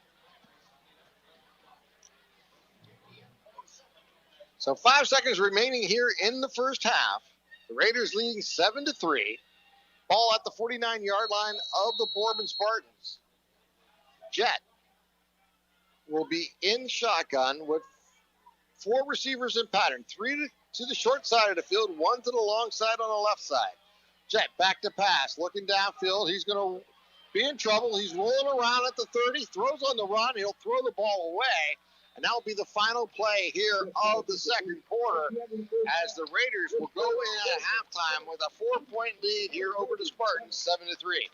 So 5 seconds remaining here in the first half. The Raiders leading 7-3. Ball at the 49-yard line of the Boardman Spartans. Jet will be in shotgun with 4 receivers in pattern. 3 to the short side of the field, 1 to the long side on the left side. Jet back to pass, looking downfield. He's going to be in trouble. He's rolling around at the 30, throws on the run. He'll throw the ball away. And that will be the final play here of the second quarter as the Raiders will go in at halftime with a 4-point lead here over the Spartans, 7-3.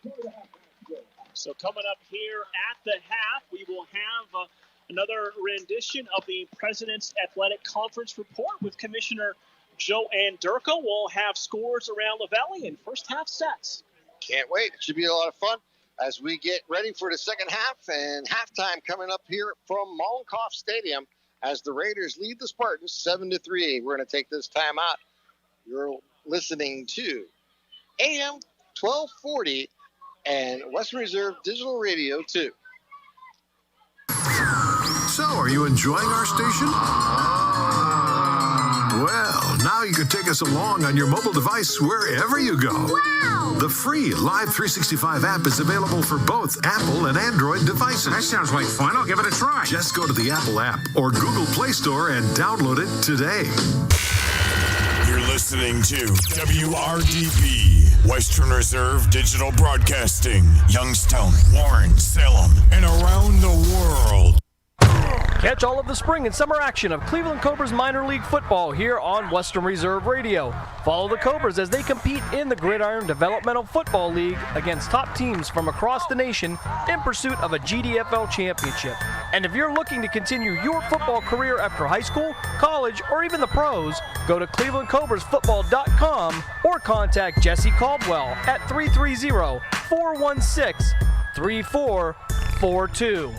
So coming up here at the half, we will have another rendition of the President's Athletic Conference report with Commissioner Joe Anderko. We'll have scores around the Valley and first half stats. Can't wait. It should be a lot of fun as we get ready for the second half and halftime coming up here from Mollenkoff Stadium as the Raiders lead the Spartans 7-3. We're going to take this time out. You're listening to AM 1240 and Western Reserve Digital Radio 2. So, are you enjoying our station? Well, now you can take us along on your mobile device wherever you go. Wow! The free Live 365 app is available for both Apple and Android devices. That sounds like fun. I'll give it a try. Just go to the Apple app or Google Play Store and download it today. You're listening to WRDB, Western Reserve Digital Broadcasting, Youngstown, Warren, Salem, and around the world. Catch all of the spring and summer action of Cleveland Cobras minor league football here on Western Reserve Radio. Follow the Cobras as they compete in the Gridiron Developmental Football League against top teams from across the nation in pursuit of a GDFL championship. And if you're looking to continue your football career after high school, college, or even the pros, go to clevelandcobrasfootball.com or contact Jesse Caldwell at 330-416-3442.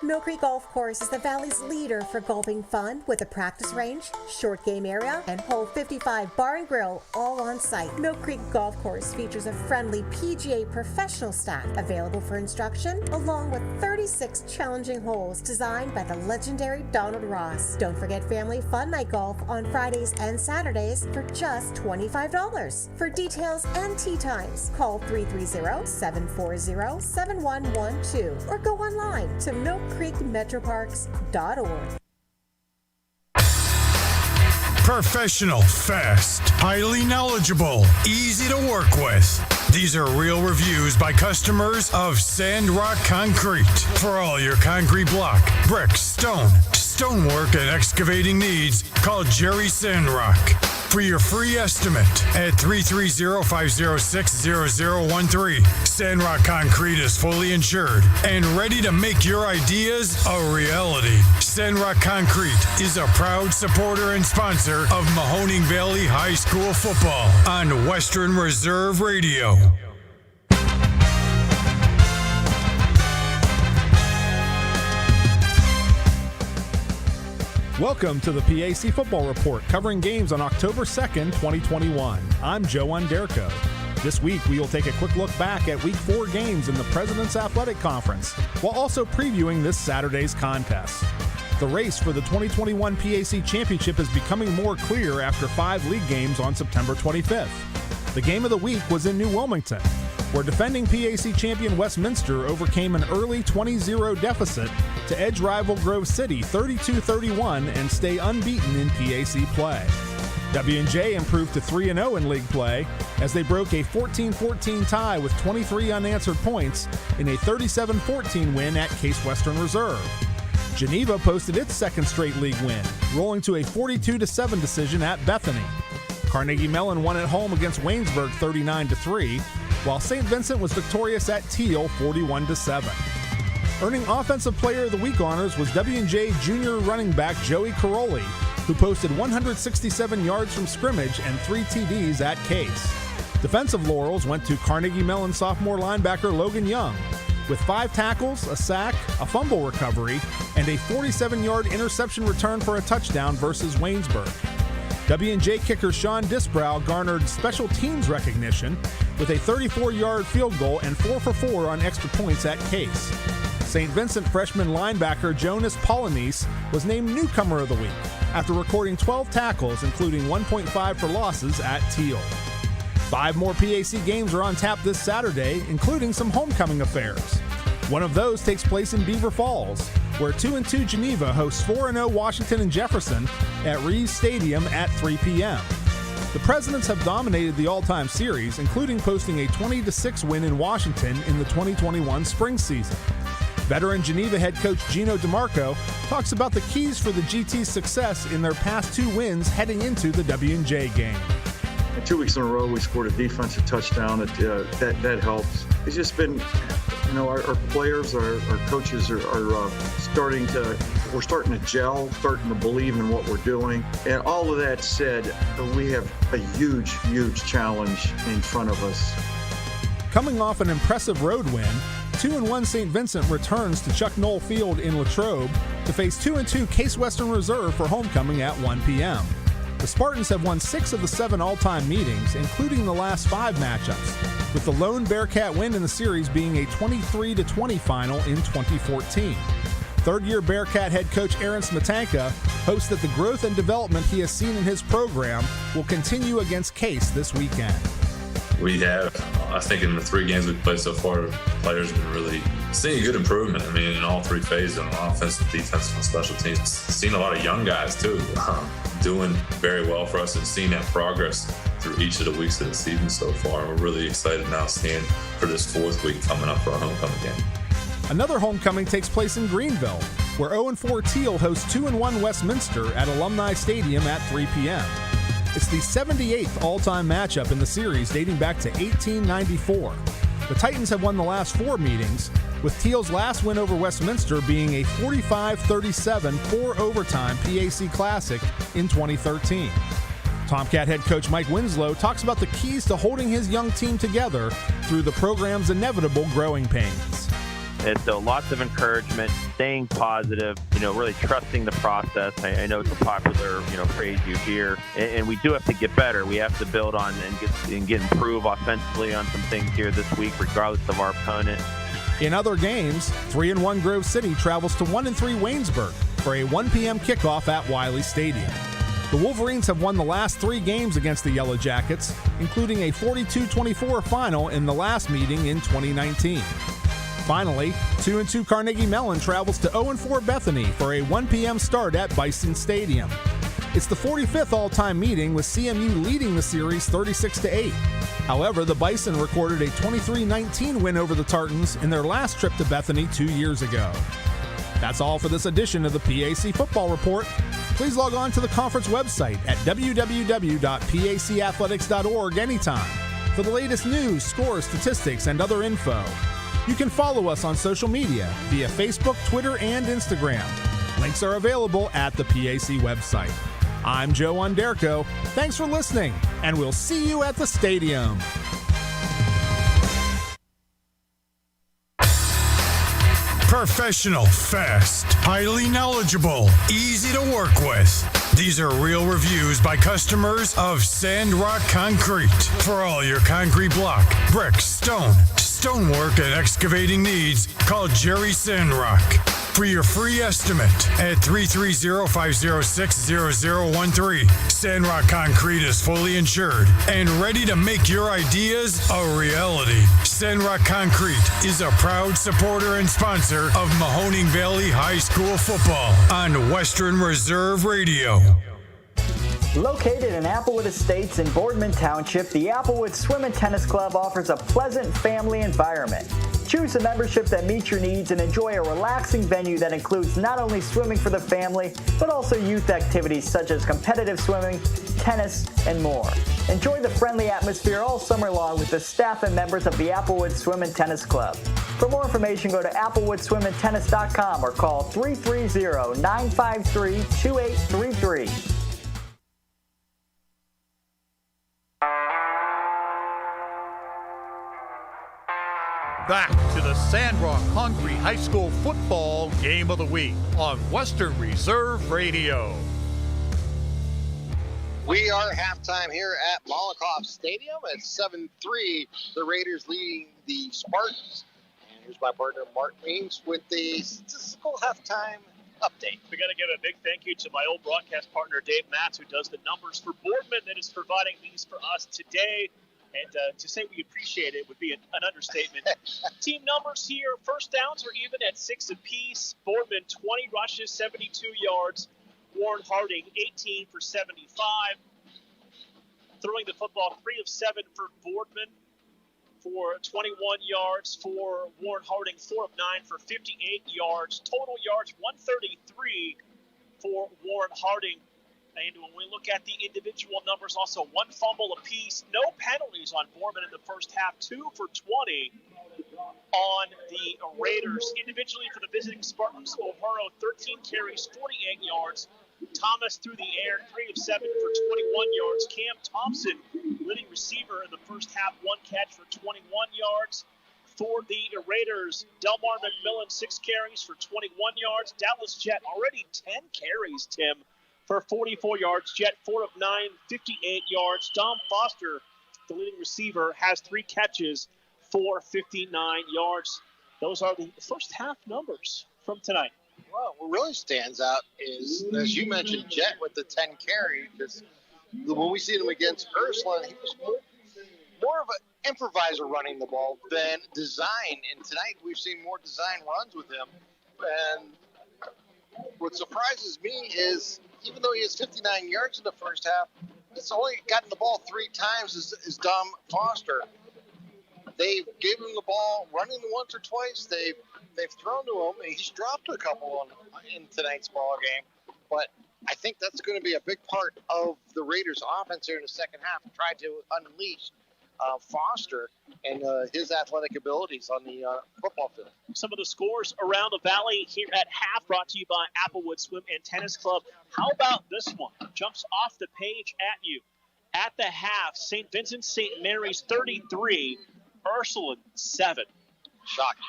Mill Creek Golf Course is the Valley's leader for golfing fun with a practice range, short game area, and hole 55 bar and grill all on site. Mill Creek Golf Course features a friendly PGA professional staff available for instruction, along with 36 challenging holes designed by the legendary Donald Ross. Don't forget family fun night golf on Fridays and Saturdays for just $25. For details and tee times, call 330-740-7112 or go online to millcreekmetroparks.org. Professional, fast, highly knowledgeable, easy to work with. These are real reviews by customers of Sandrock Concrete. For all your concrete block, brick, stone, stonework, and excavating needs, call Jerry Sandrock. For your free estimate at 330-506-0013. Sandrock Concrete is fully insured and ready to make your ideas a reality. Sandrock Concrete is a proud supporter and sponsor of Mahoning Valley High School football on Western Reserve Radio. Welcome to the PAC Football Report, covering games on October 2nd, 2021. I'm Joe Underko. This week, we will take a quick look back at Week 4 games in the President's Athletic Conference, while also previewing this Saturday's contest. The race for the 2021 PAC Championship is becoming more clear after 5 league games on September 25th. The game of the week was in New Wilmington, where defending PAC champion Westminster overcame an early 20-0 deficit to edge rival Grove City 32-31 and stay unbeaten in PAC play. W&J improved to 3-0 in league play as they broke a 14-14 tie with 23 unanswered points in a 37-14 win at Case Western Reserve. Geneva posted its second straight league win, rolling to a 42-7 decision at Bethany. Carnegie Mellon won at home against Waynesburg 39-3, while St. Vincent was victorious at Teal 41-7. Earning Offensive Player of the Week honors was W&J junior running back Joey Caroli, who posted 167 yards from scrimmage and 3 TDs at Case. Defensive laurels went to Carnegie Mellon sophomore linebacker Logan Young, with 5 tackles, a sack, a fumble recovery, and a 47-yard interception return for a touchdown versus Waynesburg. W&J kicker Sean Disbrow garnered special teams recognition with a 34-yard field goal and 4 for 4 on extra points at Case. St. Vincent freshman linebacker Jonas Polanese was named Newcomer of the Week after recording 12 tackles, including 1.5 for losses at Teal. 5 more PAC games are on tap this Saturday, including some homecoming affairs. One of those takes place in Beaver Falls, where 2-2 Geneva hosts 4-0 Washington and Jefferson at Reeves Stadium at 3 p.m. The Presidents have dominated the all-time series, including posting a 20-6 win in Washington in the 2021 spring season. Veteran Geneva head coach Gino DeMarco talks about the keys for the GT's success in their past 2 wins heading into the W&J game. 2 weeks in a row, we scored a defensive touchdown. That helps. It's just been, our players, our coaches are starting to gel, starting to believe in what we're doing. And all of that said, we have a huge, huge challenge in front of us. Coming off an impressive road win, 2-1 St. Vincent returns to Chuck Knoll Field in Latrobe to face 2-2 Case Western Reserve for homecoming at 1 p.m. The Spartans have won 6 of the 7 all-time meetings, including the last 5 matchups, with the lone Bearcat win in the series being a 23-20 final in 2014. Third-year Bearcat head coach Aaron Smetanka hopes that the growth and development he has seen in his program will continue against Case this weekend. We have, I think in the 3 games we've played so far, players have been really seeing good improvement. I mean, in all 3 phases, on offensive, defensive, and special teams. Seen a lot of young guys, too, doing very well for us and seeing that progress through each of the weeks of the season so far. We're really excited now seeing for this 4th week coming up for our homecoming game. Another homecoming takes place in Greenville, where 0-4 Teal hosts 2-1 Westminster at Alumni Stadium at 3 p.m. It's the 78th all-time matchup in the series dating back to 1894. The Titans have won the last 4 meetings, with Teal's last win over Westminster being a 45-37 4-overtime PAC Classic in 2013. Tomcat head coach Mike Winslow talks about the keys to holding his young team together through the program's inevitable growing pains. It's lots of encouragement, staying positive, really trusting the process. I know it's a popular, phrase you hear, and we do have to get better. We have to build on and get improve offensively on some things here this week, regardless of our opponent. In other games, 3-1 Grove City travels to 1-3 Waynesburg for a 1 p.m. kickoff at Wiley Stadium. The Wolverines have won the last 3 games against the Yellow Jackets, including a 42-24 final in the last meeting in 2019. Finally, 2-2 Carnegie Mellon travels to 0-4 Bethany for a 1 p.m. start at Bison Stadium. It's the 45th all-time meeting, with CMU leading the series 36-8. However, the Bison recorded a 23-19 win over the Tartans in their last trip to Bethany 2 years ago. That's all for this edition of the PAC Football Report. Please log on to the conference website at www.pacathletics.org anytime for the latest news, scores, statistics, and other info. You can follow us on social media via Facebook, Twitter, and Instagram. Links are available at the PAC website. I'm Joe Onderco. Thanks for listening, and we'll see you at the stadium. Professional, fast, highly knowledgeable, easy to work with. These are real reviews by customers of Sandrock Concrete. For all your concrete block, brick, stone, stonework, and excavating needs, call Jerry Sandrock. For your free estimate at 330-506-0013. Sandrock Concrete is fully insured and ready to make your ideas a reality. Sandrock Concrete is a proud supporter and sponsor of Mahoning Valley High School football on Western Reserve Radio. Located in Applewood Estates in Boardman Township, the Applewood Swim and Tennis Club offers a pleasant family environment. Choose a membership that meets your needs and enjoy a relaxing venue that includes not only swimming for the family, but also youth activities such as competitive swimming, tennis, and more. Enjoy the friendly atmosphere all summer long with the staff and members of the Applewood Swim and Tennis Club. For more information, go to applewoodswimandtennis.com or call 330-953-2833. Back to the Sandrock Concrete High School football game of the week on Western Reserve Radio. We are halftime here at Malakoff Stadium at 7-3. The Raiders leading the Spartans. And here's my partner, Mark Means, with the statistical halftime update. We got to give a big thank you to my old broadcast partner, Dave Matz, who does the numbers for Boardman, that is providing these for us today. And to say we appreciate it would be an understatement. Team numbers here, first downs are even at 6 apiece. Boardman, 20 rushes, 72 yards. Warren Harding, 18 for 75. Throwing the football, 3 of 7 for Boardman for 21 yards. For Warren Harding, 4 of 9 for 58 yards. Total yards, 133 for Warren Harding. And when we look at the individual numbers, also 1 fumble apiece. No penalties on Boardman in the first half. 2 for 20 on the Raiders. Individually for the visiting Spartans, O'Hara, 13 carries, 48 yards. Thomas through the air, 3 of 7 for 21 yards. Cam Thompson, leading receiver in the first half, 1 catch for 21 yards. For the Raiders, Delmar McMillan, 6 carries for 21 yards. Dallas Jett, already 10 carries, Tim, for 44 yards. Jett, 4 of 9, 58 yards. Dom Foster, the leading receiver, has 3 catches for 59 yards. Those are the first half numbers from tonight. Well, what really stands out is, as you mentioned, Jett with the 10 carry, because when we seen him against Ursuline, he was more of an improviser running the ball than design. And tonight we've seen more design runs with him. And what surprises me is, even though he has 59 yards in the first half, he's only gotten the ball 3 times as Dom Foster. They've given him the ball running once or twice. They've thrown to him. He's dropped a couple in tonight's ball game. But I think that's going to be a big part of the Raiders' offense here in the second half, try to unleash Foster and his athletic abilities on the football field. Some of the scores around the valley here at half, brought to you by Applewood Swim and Tennis Club. How about this one? Jumps off the page at you. At the half, St. Vincent St. Mary's 33, Ursuline 7. Shocking.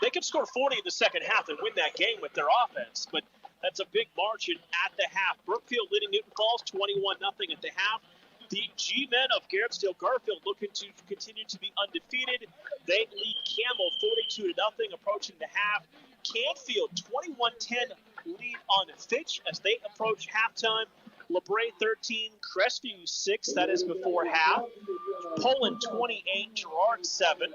They could score 40 in the second half and win that game with their offense, but that's a big margin at the half. Brookfield leading Newton Falls 21-0 at the half. The G-men of Garrettsdale Garfield looking to continue to be undefeated. They lead Campbell 42-0 approaching the half. Canfield 21-10 lead on Fitch as they approach halftime. LeBray 13, Crestview 6, that is before half. Poland 28, Girard 7.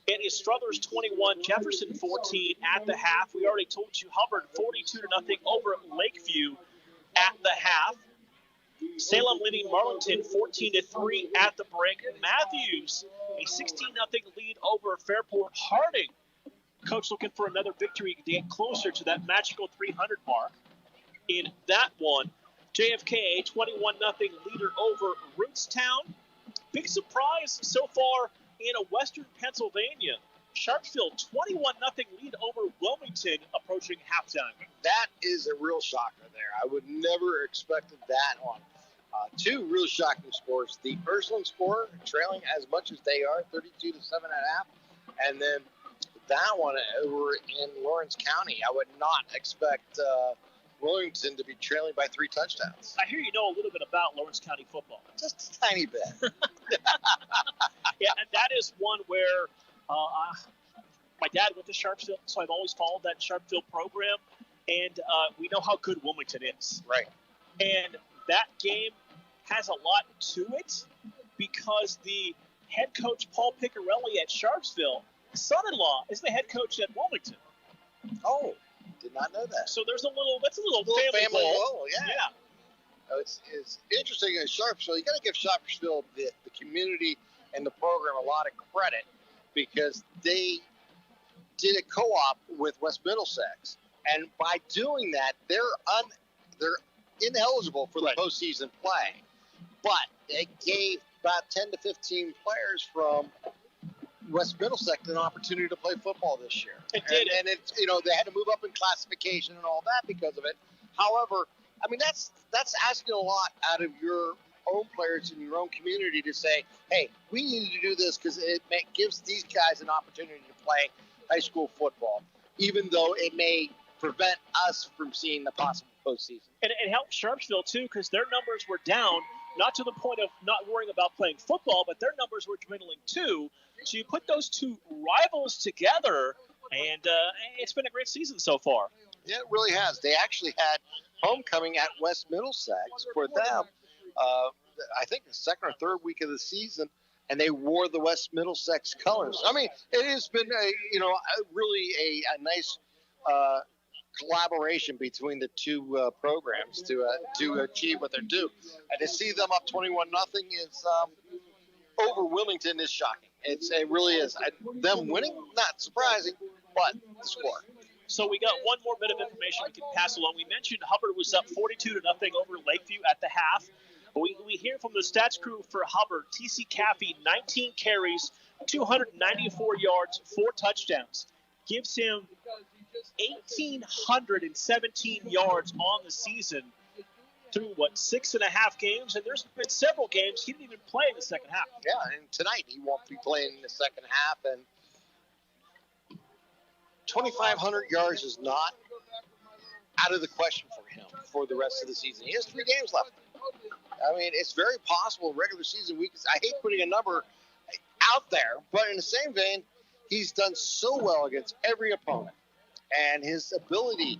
It is Struthers 21, Jefferson 14 at the half. We already told you Hubbard 42-0 over Lakeview at the half. Salem leading Marlington 14-3 at the break. Matthews a 16-0 lead over Fairport. Harding, coach looking for another victory to get closer to that magical 300 mark in that one. JFK a 21-0 leader over Rootstown. Big surprise so far in Western Pennsylvania. Sharpsville 21-0 lead over Wilmington approaching halftime. That is a real shocker there. I would never expected that one. 2 real shocking scores. The Ursuline score trailing as much as they are, 32-7 at half. And then that one over in Lawrence County. I would not expect Wilmington to be trailing by 3 touchdowns. I hear you know a little bit about Lawrence County football. Just a tiny bit. Yeah, and that is one where my dad went to Sharpsville, so I've always followed that Sharpsville program, and we know how good Wilmington is. Right. And that game has a lot to it because the head coach, Paul Piccarelli at Sharpsville, his son-in-law is the head coach at Wilmington. Oh, did not know that. So that's a little family goal. Yeah. It's interesting in Sharpsville. You got to give Sharpsville the community and the program a lot of credit because they did a co-op with West Middlesex, and by doing that, they're ineligible for the postseason play. But it gave about 10 to 15 players from West Middlesex an opportunity to play football this year. It did. And it's, they had to move up in classification and all that because of it. However, I mean, that's asking a lot out of your own players in your own community to say, hey, we need to do this because it gives these guys an opportunity to play high school football, even though it may prevent us from seeing the possible postseason. And it helped Sharpsville, too, because their numbers were down, not to the point of not worrying about playing football, but their numbers were dwindling, too. So you put those two rivals together, and it's been a great season so far. Yeah, it really has. They actually had homecoming at West Middlesex for them, I think the second or third week of the season, and they wore the West Middlesex colors. I mean, it has been really a nice collaboration between the two programs to achieve what they're due. And to see them up 21-0 is over Wilmington is shocking. It really is. Them winning, not surprising, but the score. So we got one more bit of information we can pass along. We mentioned Hubbard was up 42-0 over Lakeview at the half. But we hear from the stats crew for Hubbard. T.C. Caffey, 19 carries, 294 yards, 4 touchdowns. Gives him 1,817 yards on the season through, 6.5 games? And there's been several games he didn't even play in the second half. Yeah, and tonight he won't be playing in the second half. And 2,500 yards is not out of the question for him for the rest of the season. He has 3 games left. I mean, it's very possible regular season week. I hate putting a number out there, but in the same vein, he's done so well against every opponent. And his ability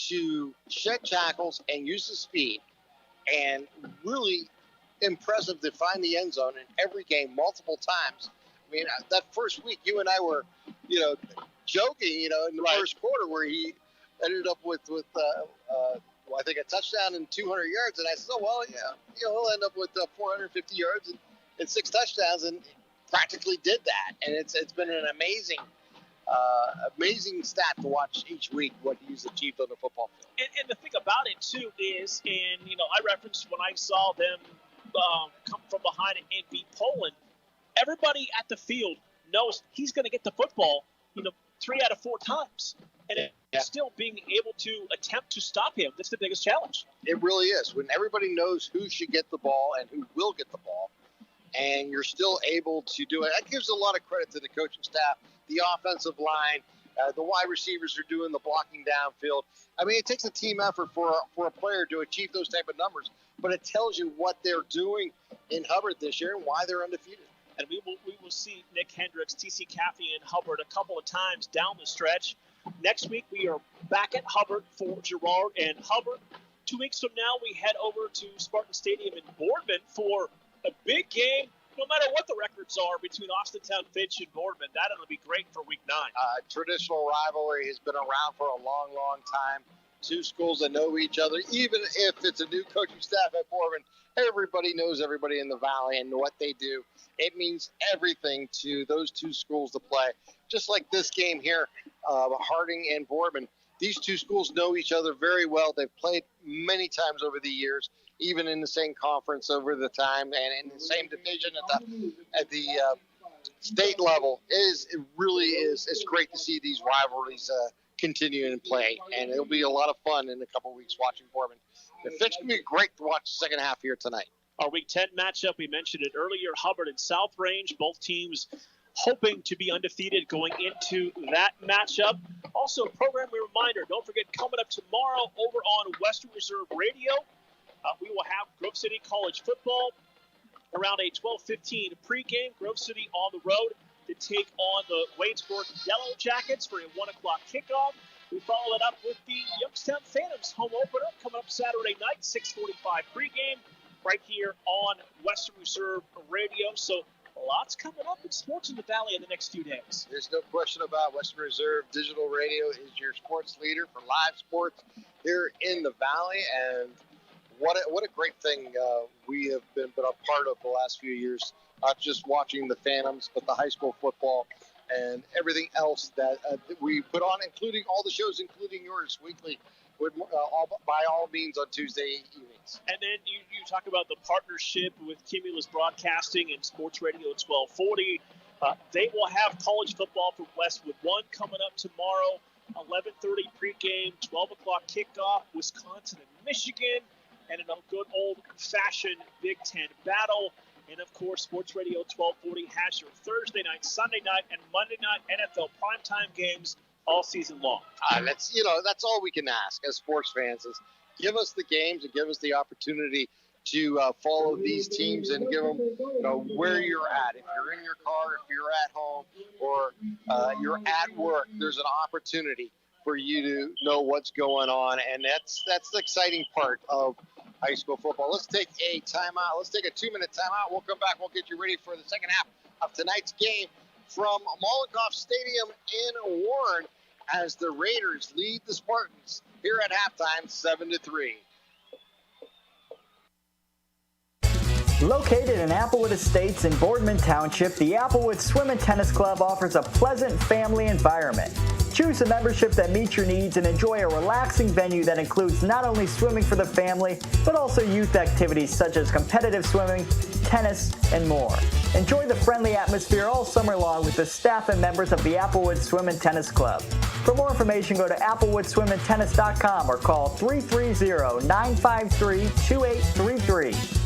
to shed tackles and use his speed, and really impressive to find the end zone in every game multiple times. I mean, that first week, you and I were, joking, in the first quarter where he ended up with I think a touchdown and 200 yards. And I said, he'll end up with 450 yards and 6 touchdowns, and practically did that. And it's been an amazing stat to watch each week what he's achieved on the football field. And the thing about it, too, is, I referenced when I saw them come from behind and beat Poland, everybody at the field knows he's going to get the football, 3 out of 4 times. And still being able to attempt to stop him, that's the biggest challenge. It really is. When everybody knows who should get the ball and who will get the ball, and you're still able to do it, that gives a lot of credit to the coaching staff, the offensive line, the wide receivers are doing the blocking downfield. I mean, it takes a team effort for a player to achieve those type of numbers, but it tells you what they're doing in Hubbard this year and why they're undefeated. And we will see Nick Hendricks, T.C. Caffey, and Hubbard a couple of times down the stretch. Next week, we are back at Hubbard for Girard and Hubbard. 2 weeks from now, we head over to Spartan Stadium in Boardman for a big game. No matter what the records are between Austintown, Fitch, and Boardman, that'll be great for Week 9. Traditional rivalry has been around for a long, long time. 2 schools that know each other. Even if it's a new coaching staff at Boardman, everybody knows everybody in the Valley and what they do. It means everything to those 2 schools to play. Just like this game here, Harding and Boardman. These 2 schools know each other very well. They've played many times over the years, even in the same conference over the time, and in the same division at the state level. It really is. It's great to see these rivalries continue and play, and it'll be a lot of fun in a couple weeks watching Boardman. It's going to be great to watch the second half here tonight. Our Week 10 matchup, we mentioned it earlier, Hubbard and South Range, both teams hoping to be undefeated going into that matchup. Also, a program reminder, don't forget, coming up tomorrow over on Western Reserve Radio, we will have Grove City College football around a 12:15 pregame. Grove City on the road to take on the Wadesburg Yellow Jackets for a 1 o'clock kickoff. We follow it up with the Youngstown Phantoms home opener coming up Saturday night, 6:45 pregame, right here on Western Reserve Radio. So lots coming up in sports in the Valley in the next few days. There's no question about Western Reserve Digital Radio is your sports leader for live sports here in the Valley, and what a great thing we have been a part of the last few years. Not just watching the Phantoms, but the high school football and everything else that we put on, including all the shows, including yours weekly by all means on Tuesday evenings. And then you talk about the partnership with Cumulus Broadcasting and Sports Radio 1240. They will have college football from Westwood 1 coming up tomorrow, 11:30 pregame, 12 o'clock kickoff, Wisconsin and Michigan, and a good old-fashioned Big Ten battle. And, of course, Sports Radio 1240 has your Thursday night, Sunday night, and Monday night NFL primetime games all season long. That's all we can ask as sports fans is give us the games and give us the opportunity to follow these teams and give them where you're at. If you're in your car, if you're at home, or you're at work, there's an opportunity for you to know what's going on, and that's the exciting part of high school football. Let's take a timeout. Let's take a 2-minute timeout. We'll come back. We'll get you ready for the second half of tonight's game from Mollenkoff Stadium in Warren as the Raiders lead the Spartans here at halftime 7-3. Located in Applewood Estates in Boardman Township, the Applewood Swim and Tennis Club offers a pleasant family environment. Choose a membership that meets your needs and enjoy a relaxing venue that includes not only swimming for the family, but also youth activities such as competitive swimming, tennis, and more. Enjoy the friendly atmosphere all summer long with the staff and members of the Applewood Swim and Tennis Club. For more information, go to applewoodswimandtennis.com or call 330-953-2833.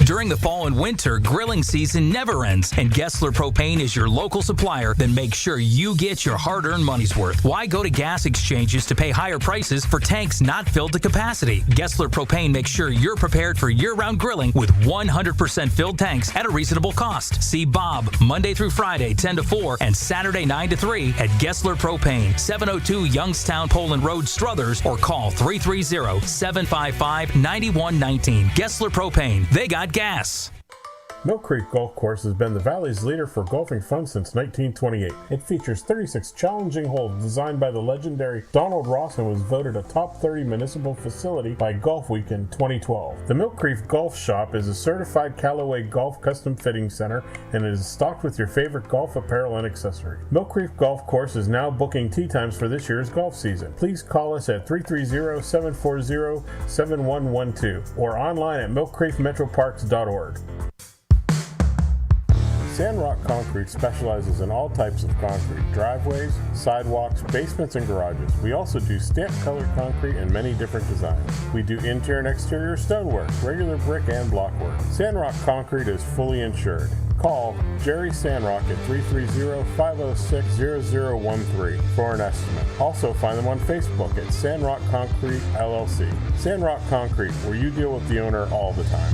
During the fall and winter, grilling season never ends, and Gessler Propane is your local supplier that makes sure you get your hard-earned money's worth. Why go to gas exchanges to pay higher prices for tanks not filled to capacity? Gessler Propane makes sure you're prepared for year-round grilling with 100% filled tanks at a reasonable cost. See Bob Monday through Friday 10 to 4 and Saturday 9 to 3 at Gessler Propane, 702 Youngstown Poland Road, Struthers, or call 330-755-9119. Gessler Propane. They got gas. Mill Creek Golf Course has been the Valley's leader for golfing fun since 1928. It features 36 challenging holes designed by the legendary Donald Ross and was voted a top 30 municipal facility by Golf Week in 2012. The Mill Creek Golf Shop is a certified Callaway Golf custom fitting center and is stocked with your favorite golf apparel and accessory. Mill Creek Golf Course is now booking tee times for this year's golf season. Please call us at 330-740-7112 or online at millcreekmetroparks.org. Sandrock Concrete specializes in all types of concrete, driveways, sidewalks, basements, and garages. We also do stamp-colored concrete in many different designs. We do interior and exterior stonework, regular brick and block work. Sandrock Concrete is fully insured. Call Jerry Sandrock at 330-506-0013 for an estimate. Also find them on Facebook at Sandrock Concrete LLC. Sandrock Concrete, where you deal with the owner all the time.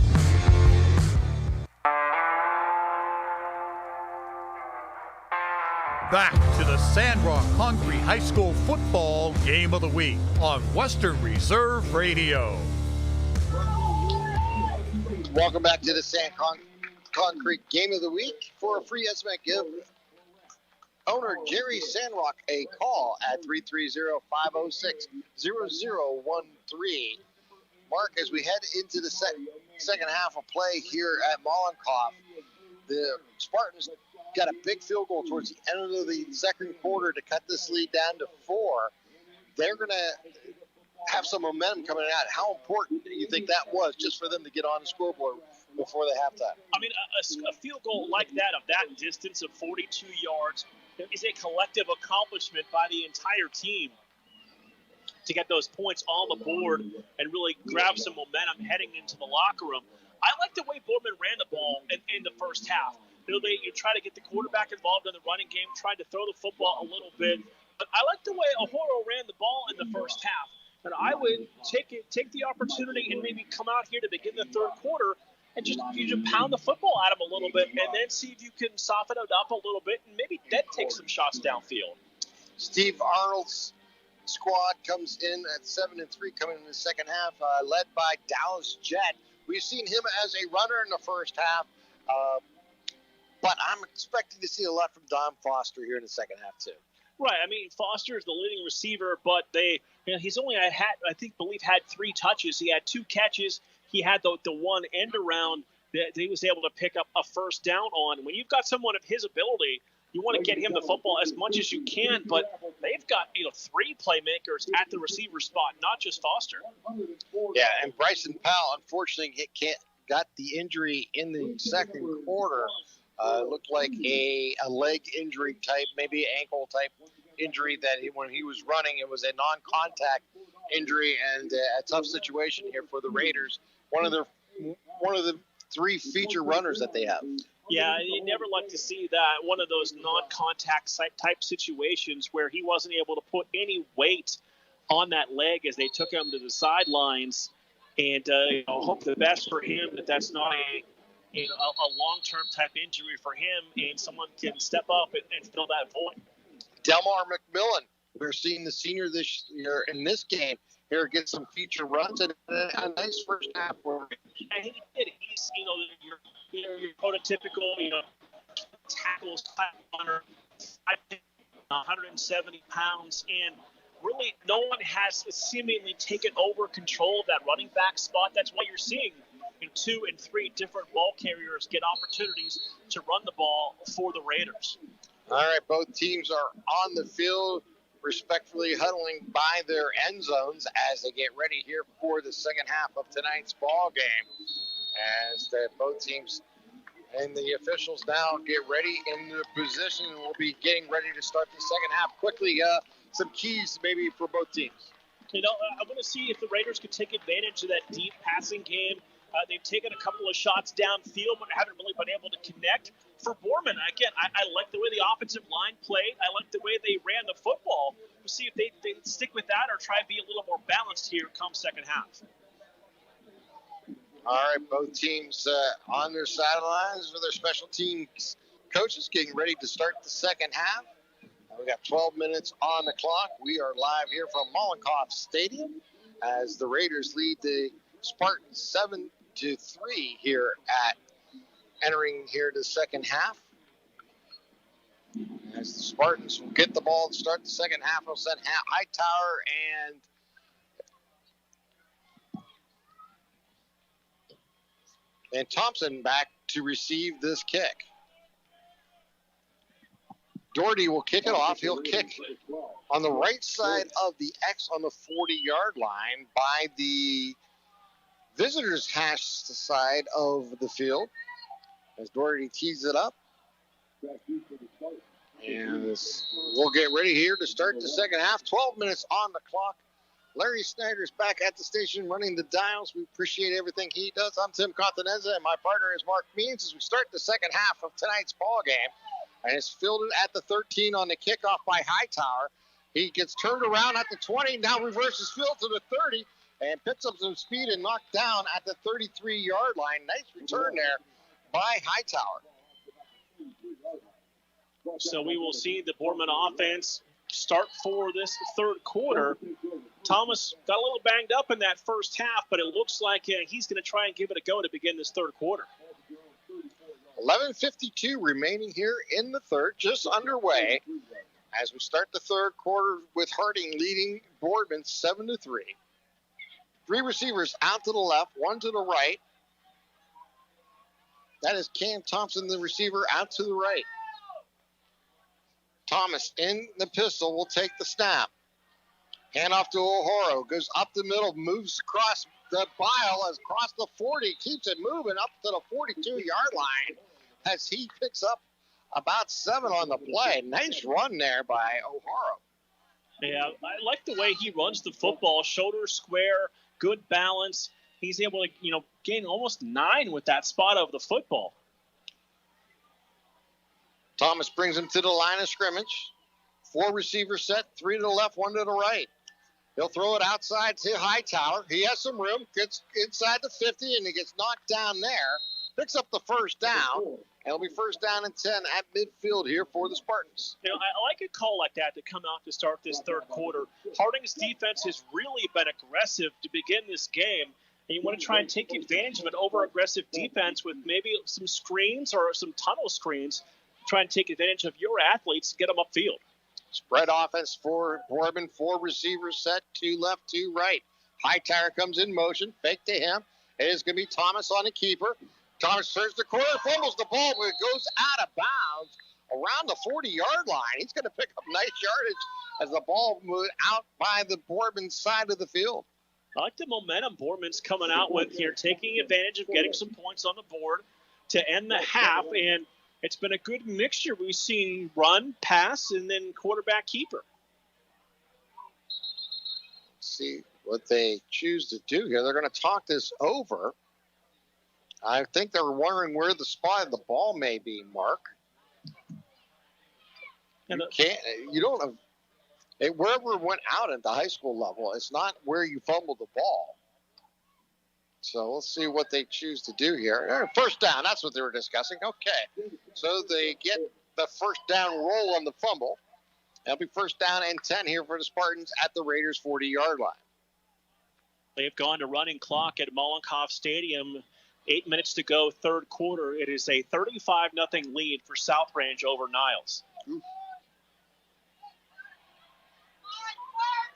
Back to the Sandrock Concrete High School Football Game of the Week on Western Reserve Radio. Welcome back to the Concrete Game of the Week. For a free estimate, give owner Jerry Sandrock a call at 330-506-0013. Mark, as we head into the second half of play here at Mollenkoff, the Spartans got a big field goal towards the end of the second quarter to cut this lead down to 4. They're going to have some momentum coming out. How important do you think that was just for them to get on the scoreboard before the halftime? I mean, a field goal like that of that distance of 42 yards is a collective accomplishment by the entire team to get those points on the board and really grab some momentum heading into the locker room. I like the way Boardman ran the ball in the first half. You try to get the quarterback involved in the running game, tried to throw the football a little bit. But I like the way Ahoro ran the ball in the first half. And I would take the opportunity and maybe come out here to begin the third quarter and just pound the football at him a little bit and then see if you can soften it up a little bit and maybe then take some shots downfield. Steve Arnold's squad comes in at 7-3 coming in the second half, led by Dallas Jett. We've seen him as a runner in the first half. But I'm expecting to see a lot from Don Foster here in the second half, too. Right. I mean, Foster is the leading receiver, but he's only had 3 touches. He had 2 catches. He had the one end around that he was able to pick up a first down on. When you've got someone of his ability, You want to get him the football as much as you can, but they've got 3 playmakers at the receiver spot, not just Foster. Yeah, and Bryson Powell, unfortunately, got the injury in the second quarter. Looked like a leg injury type, maybe ankle type injury that when he was running, it was a non-contact injury and a tough situation here for the Raiders. One of the 3 feature runners that they have. Yeah, you never like to see that, one of those non-contact type situations where he wasn't able to put any weight on that leg as they took him to the sidelines. And hope the best for him that's not a long-term type injury for him, and someone can step up and fill that void. Delmar McMillan, we're seeing the senior this year in this game here get some feature runs and a nice first half for him. And he did. He's your prototypical tackles type runner, 170 pounds, and really no one has seemingly taken over control of that running back spot. That's why you're seeing 2 and 3 different ball carriers get opportunities to run the ball for the Raiders. All right, both teams are on the field, respectfully huddling by their end zones as they get ready here for the second half of tonight's ball game. As both teams and the officials now get ready in the position, we'll be getting ready to start the second half. Quickly, some keys maybe for both teams. I want to see if the Raiders could take advantage of that deep passing game. They've taken a couple of shots downfield, but haven't really been able to connect. For Boardman, again, I like the way the offensive line played. I like the way they ran the football. We'll see if they stick with that or try to be a little more balanced here come second half. All right, both teams on their sidelines with their special teams coaches getting ready to start the second half. We got 12 minutes on the clock. We are live here from Mollenkoff Stadium as the Raiders lead the Spartans 7-3 here entering here the second half. As the Spartans will get the ball to start the second half, we'll send Hightower and Thompson back to receive this kick. Doherty will kick it off. He'll kick on the right side of the X on the 40-yard line by the visitors' hash side of the field as Doherty tees it up. And we'll get ready here to start the second half. 12 minutes on the clock. Larry Snyder's back at the station running the dials. We appreciate everything he does. I'm Tim Contenenza, and my partner is Mark Means as we start the second half of tonight's ball game. And it's fielded at the 13 on the kickoff by Hightower. He gets turned around at the 20, now reverses field to the 30, and picks up some speed and knocked down at the 33-yard line. Nice return there by Hightower. So we will see the Boardman offense start for this third quarter. Thomas got a little banged up in that first half, but it looks like he's going to try and give it a go to begin this third quarter. 11:52 remaining here in the third, just underway as we start the third quarter with Harding leading Boardman 7-3. 3 receivers out to the left, 1 to the right. That is Cam Thompson, the receiver, out to the right. Thomas in the pistol will take the snap. Hand off to O'Horo, goes up the middle, moves across the mile, across the 40, keeps it moving up to the 42-yard line as he picks up about 7 on the play. Nice run there by O'Horo. Yeah, I like the way he runs the football, shoulder square, good balance. He's able to, gain almost 9 with that spot of the football. Thomas brings him to the line of scrimmage. 4 receivers set, 3 to the left, 1 to the right. He'll throw it outside to Hightower. He has some room, gets inside the 50, and he gets knocked down there. Picks up the first down, and it'll be first down and 10 at midfield here for the Spartans. I like a call like that to come out to start this third quarter. Harding's defense has really been aggressive to begin this game, and you want to try and take advantage of an over-aggressive defense with maybe some screens or some tunnel screens. Try and take advantage of your athletes, get them upfield. Spread offense for Boardman, 4 receivers set, 2 left, 2 right. Hightower comes in motion, fake to him. It is going to be Thomas on the keeper. Thomas turns the corner, fumbles the ball, but it goes out of bounds around the 40-yard line. He's going to pick up nice yardage as the ball moved out by the Boardman side of the field. I like the momentum Boardman's coming out with here, taking advantage of getting some points on the board to end the half, and it's been a good mixture. We've seen run, pass, and then quarterback keeper. Let's see what they choose to do here. They're going to talk this over. I think they're wondering where the spot of the ball may be, Mark. You don't have, wherever it went out at the high school level, it's not where you fumbled the ball. So we'll see what they choose to do here. First down, that's what they were discussing. Okay, so they get the first down roll on the fumble. That'll be first down and 10 here for the Spartans at the Raiders' 40-yard line. They've gone to running clock at Mollenkopf Stadium. 8 minutes to go, third quarter. It is a 35-0 lead for South Range over Niles.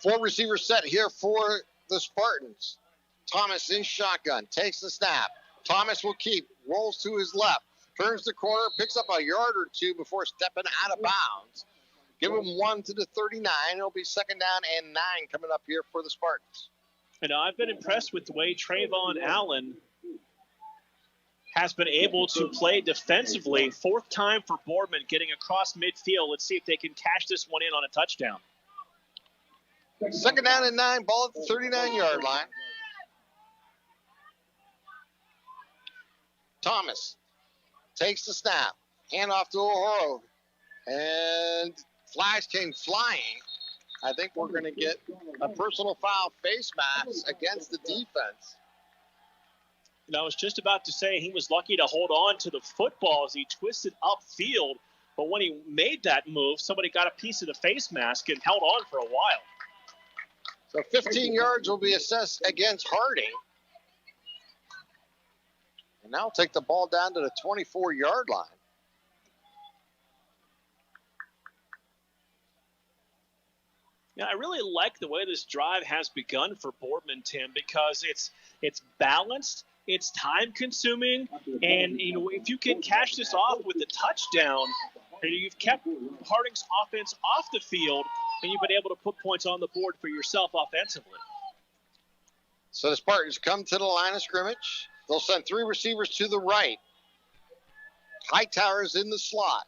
Four receivers set here for the Spartans. Thomas in shotgun, takes the snap. Thomas will keep, rolls to his left, turns the corner, picks up a yard or two before stepping out of bounds. Give him 1 to the 39. It'll be second down and 9 coming up here for the Spartans. And I've been impressed with the way Trayvon Allen has been able to play defensively. Fourth time for Boardman getting across midfield. Let's see if they can cash this one in on a touchdown. Second down and 9, ball at the 39-yard line. Thomas takes the snap, handoff to O'Horo, and flags came flying. I think we're going to get a personal foul face mask against the defense. And I was just about to say he was lucky to hold on to the football as he twisted upfield, but when he made that move, somebody got a piece of the face mask and held on for a while. So 15 yards will be assessed against Harding. And now take the ball down to the 24-yard line. Yeah, I really like the way this drive has begun for Boardman, Tim, because it's balanced, it's time-consuming, and if you can cash this off with a touchdown, you've kept Harding's offense off the field, and you've been able to put points on the board for yourself offensively. So the Spartans come to the line of scrimmage. They'll send 3 receivers to the right. Hightower's in the slot.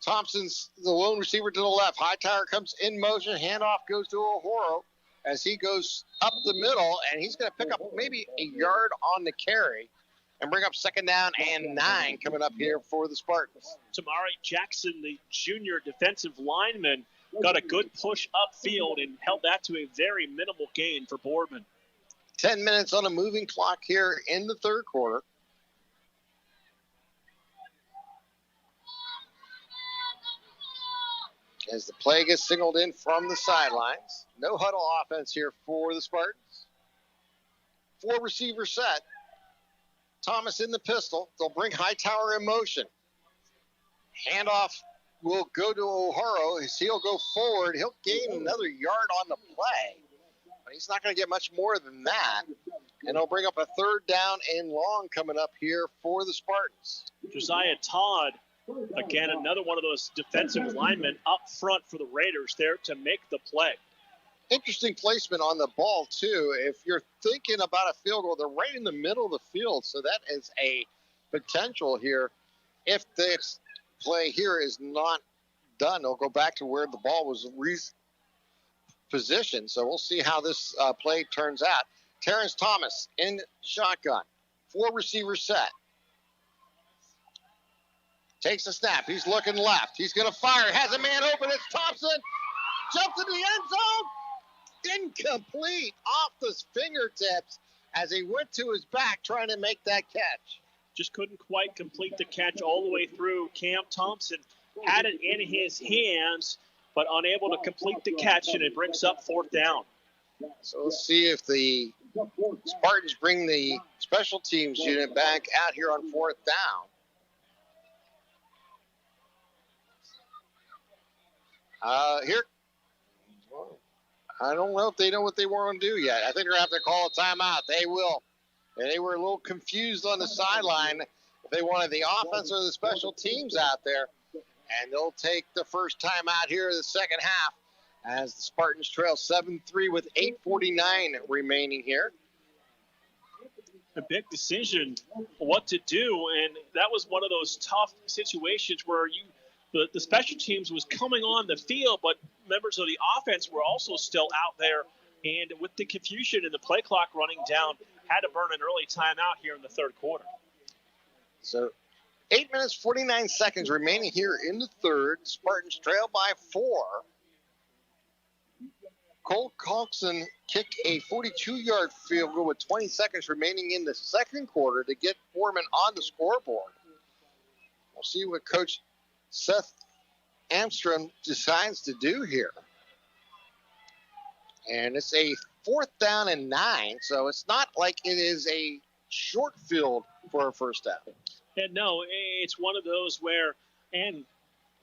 Thompson's the lone receiver to the left. Hightower comes in motion. Handoff goes to O'Horo as he goes up the middle, and he's going to pick up maybe a yard on the carry and bring up second down and 9 coming up here for the Spartans. Tamari Jackson, the junior defensive lineman, got a good push upfield and held that to a very minimal gain for Boardman. 10 minutes on a moving clock here in the third quarter. As the play gets signaled in from the sidelines. No huddle offense here for the Spartans. 4 receivers set. Thomas in the pistol. They'll bring Hightower in motion. Handoff will go to O'Horo. He'll go forward. He'll gain another yard on the play. But he's not going to get much more than that. And he'll bring up a third down and long coming up here for the Spartans. Josiah Todd, again, another one of those defensive linemen up front for the Raiders there to make the play. Interesting placement on the ball, too. If you're thinking about a field goal, they're right in the middle of the field. So that is a potential here. If this play here is not done, they'll go back to where the ball was positioned. So we'll see how this play turns out. Terrence Thomas in shotgun. 4 receivers set. Takes a snap. He's looking left. He's going to fire. Has a man open. It's Thompson. Jumps in the end zone. Incomplete. Off the fingertips as he went to his back trying to make that catch. Just couldn't quite complete the catch all the way through. Cam Thompson had it in his hands, but unable to complete the catch, and it brings up fourth down. So let's see if the Spartans bring the special teams unit back out here on fourth down. Here, I don't know if they know what they want to do yet. I think they're going to have to call a timeout. They will. And they were a little confused on the sideline if they wanted the offense or the special teams out there. And they'll take the first time out here in the second half as the Spartans trail 7-3 with 8:49 remaining here. A big decision what to do, and that was one of those tough situations where the special teams was coming on the field, but members of the offense were also still out there, and with the confusion and the play clock running down, had to burn an early timeout here in the third quarter. So 8 minutes, 49 seconds remaining here in the third. Spartans trail by 4. Cole Coxon kicked a 42-yard field goal with 20 seconds remaining in the second quarter to get Boardman on the scoreboard. We'll see what Coach Seth Amstrom decides to do here. And it's a 4th down and 9, so it's not like it is a short field for a first down. And no, it's one of those where, and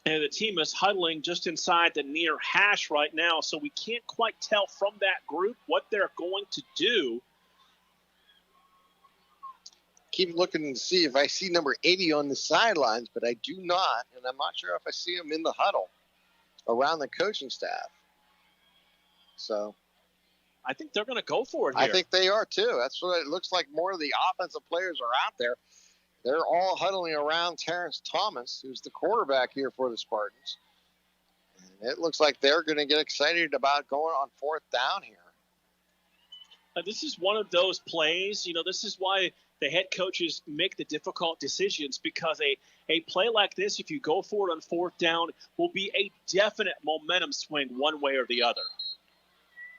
the team is huddling just inside the near hash right now, so we can't quite tell from that group what they're going to do. Keep looking to see if I see number 80 on the sidelines, but I do not, and I'm not sure if I see him in the huddle around the coaching staff. So I think they're going to go for it here. I think they are too. That's what it looks like. More of the offensive players are out there. They're all huddling around Terrence Thomas, who's the quarterback here for the Spartans. And it looks like they're going to get excited about going on 4th down here. This is one of those plays, this is why the head coaches make the difficult decisions, because a play like this, if you go for it on 4th down, will be a definite momentum swing one way or the other.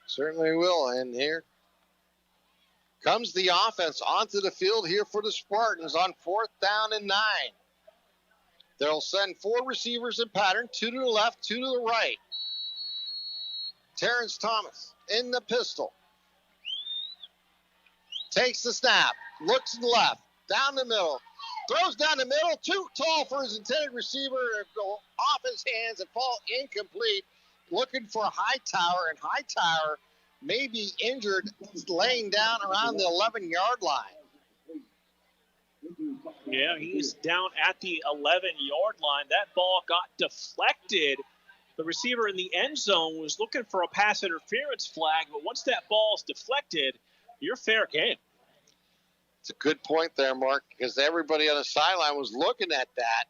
Certainly will. And here comes the offense onto the field here for the Spartans on 4th down and 9. They'll send 4 receivers in pattern, 2 to the left, 2 to the right. Terrence Thomas in the pistol. Takes the snap, looks left, down the middle, throws down the middle, too tall for his intended receiver, go off his hands and fall incomplete. Looking for Hightower, and Hightower may be injured, laying down around the 11-yard line. Yeah, he's down at the 11-yard line. That ball got deflected. The receiver in the end zone was looking for a pass interference flag, but once that ball's deflected, you're fair game. It's a good point there, Mark, because everybody on the sideline was looking at that.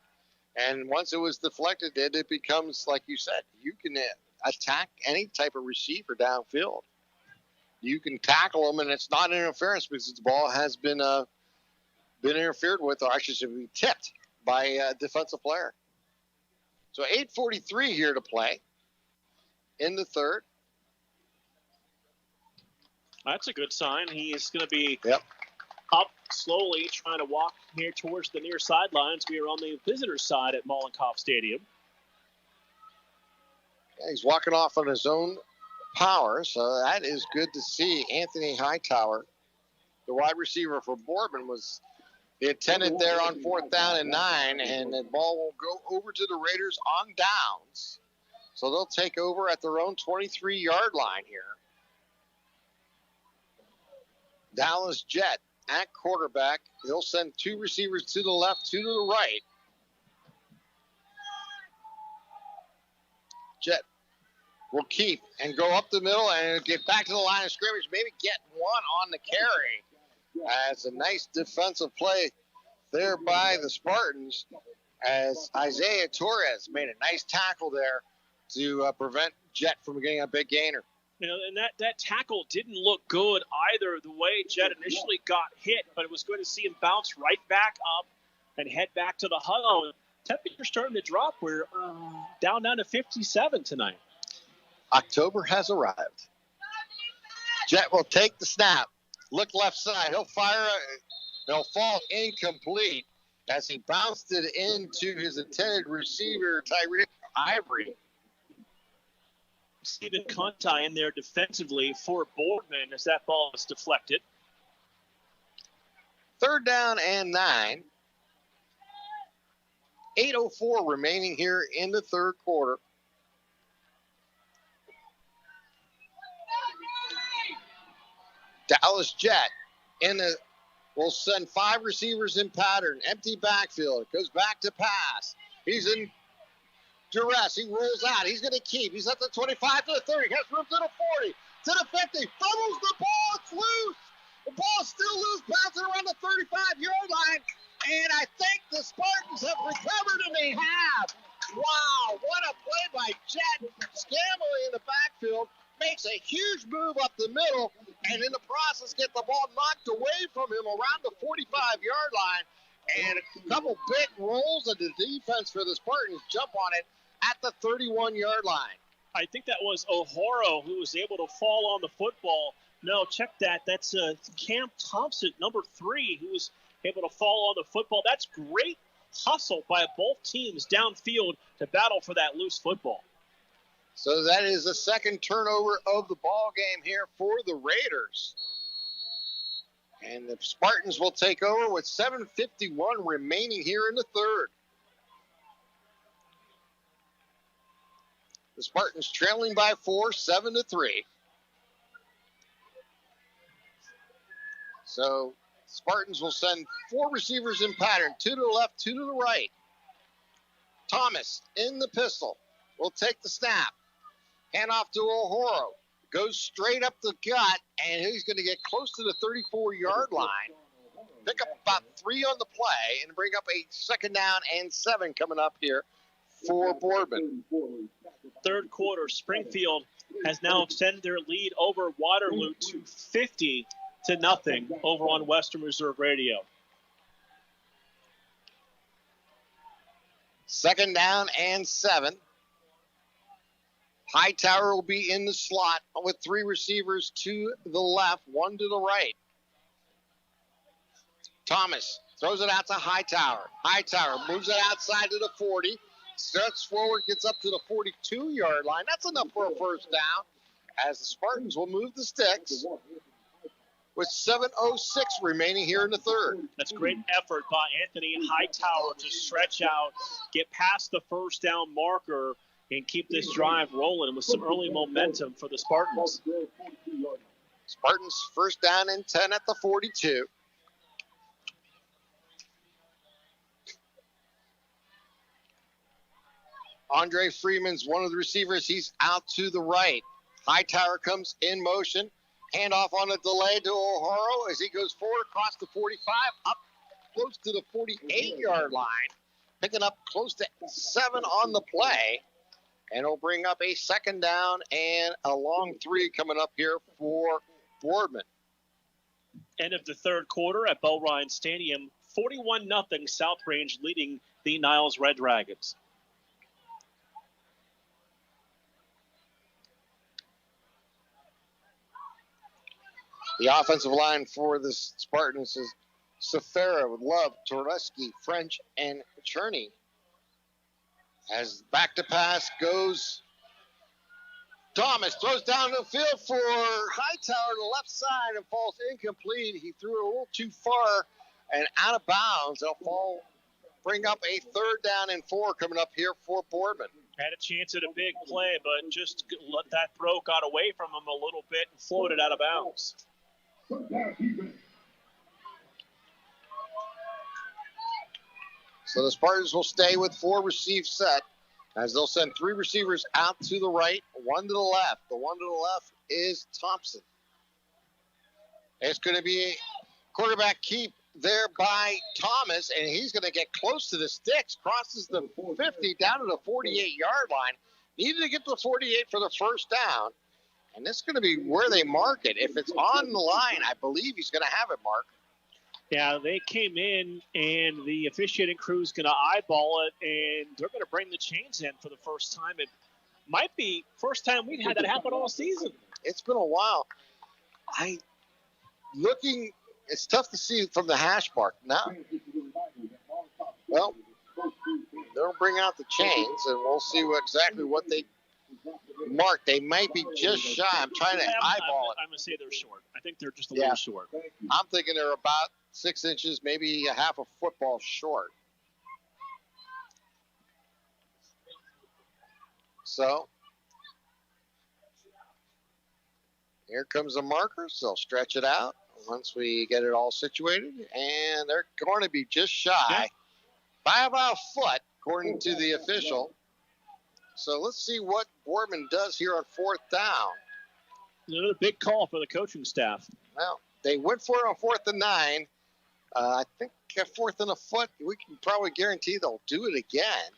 And once it was deflected, then it becomes, like you said, you can attack any type of receiver downfield. You can tackle them, and it's not interference because the ball has been interfered with, or I should say, be tipped by a defensive player. So 8:43 here to play in the third. That's a good sign. He is going to be up slowly, trying to walk here towards the near sidelines. We are on the visitor side at Mollenkopf Stadium. Yeah, he's walking off on his own power, so that is good to see. Anthony Hightower, the wide receiver for Boardman, was the intended there on 4th down and 9, and the ball will go over to the Raiders on downs. So they'll take over at their own 23-yard line here. Dallas Jett at quarterback. He'll send 2 receivers to the left, 2 to the right. Jett will keep and go up the middle and get back to the line of scrimmage, maybe get one on the carry. As a nice defensive play there by the Spartans, as Isaiah Torres made a nice tackle there to prevent Jett from getting a big gainer. And that tackle didn't look good either, the way Jett initially got hit, but it was good to see him bounce right back up and head back to the huddle. Temperature's starting to drop. We're down to 57 tonight. October has arrived. Jett will take the snap. Look left side. He'll fire. He'll fall incomplete as he bounced it into his intended receiver, Tyree Ivory. Stephen Conti in there defensively for Boardman as that ball is deflected. 3rd down and 9. 8:04 remaining here in the third quarter. Dallas Jett in the will send 5 receivers in pattern. Empty backfield. Goes back to pass. He's in duress. He rolls out. He's going to keep. He's at the 25 to the 30. Has room to the 40. To the 50. Fumbles the ball. It's loose. The ball is still loose. Bouncing around the 35-yard line. And I think the Spartans have recovered, and they have. Wow, what a play by Jet. Scambling in the backfield. Makes a huge move up the middle. And in the process, get the ball knocked away from him around the 45-yard line. And a couple big rolls of the defense for the Spartans jump on it at the 31-yard line. I think that was O'Horo who was able to fall on the football. No, check that. That's Cam Thompson, number 3, who was able to fall on the football. That's great hustle by both teams downfield to battle for that loose football. So that is the second turnover of the ball game here for the Raiders. And the Spartans will take over with 7:51 remaining here in the third. The Spartans trailing by 4, 7-3. So Spartans will send 4 receivers in pattern, 2 to the left, 2 to the right. Thomas in the pistol will take the snap. Hand off to O'Horo. Goes straight up the gut, and he's going to get close to the 34-yard line. Pick up about 3 on the play and bring up a second down and 7 coming up here for Boardman. Third quarter, Springfield has now extended their lead over Waterloo to 50-0 over on Western Reserve Radio. Second down and 7. Hightower will be in the slot with 3 receivers to the left, 1 to the right. Thomas throws it out to Hightower. Hightower moves it outside to the 40. Steps forward, gets up to the 42-yard line. That's enough for a first down as the Spartans will move the sticks with 7:06 remaining here in the third. That's great effort by Anthony Hightower to stretch out, get past the first down marker, and keep this drive rolling with some early momentum for the Spartans. Spartans first down and 10 at the 42. Andre Freeman's one of the receivers. He's out to the right. Hightower comes in motion. Handoff on a delay to O'Horo as he goes forward across the 45, up close to the 48-yard line. Picking up close to 7 on the play. And it'll bring up a second down and a long 3 coming up here for Boardman. End of the third quarter at Bell Ryan Stadium. 41-0 South Range leading the Niles Red Dragons. The offensive line for the Spartans is Safara with Love, Toreski, French, and Cherney. As back to pass goes Thomas, throws down the field for Hightower to the left side and falls incomplete. He threw it a little too far and out of bounds. It'll bring up a third down and 4 coming up here for Boardman. Had a chance at a big play, but just let that throw got away from him a little bit and floated out of bounds. So the Spartans will stay with 4 receive set as they'll send 3 receivers out to the right, 1 to the left. The 1 to the left is Thompson. It's going to be a quarterback keep there by Thomas, and he's going to get close to the sticks, crosses the 50 down to the 48-yard line. Needed to get to the 48 for the first down, and this is going to be where they mark it. If it's on the line, I believe he's going to have it marked. Yeah, they came in, and the officiating crew is going to eyeball it, and they're going to bring the chains in for the first time. It might be first time we've had that happen all season. It's been a while. It's tough to see from the hash mark. Now, well, they'll bring out the chains, and we'll see exactly what they mark. They might be just shy. I'm trying to eyeball it. I'm going to say they're short. I think they're just a little short. I'm thinking they're about 6 inches, maybe a half a football short. So, here comes the markers. They'll stretch it out. once we get it all situated. And they're going to be just shy by about a foot, according to the official. So let's see what Boardman does here on 4th down. Another big call for the coaching staff. Well, they went for it on 4th and 9. I think at 4th and a foot, we can probably guarantee they'll do it again.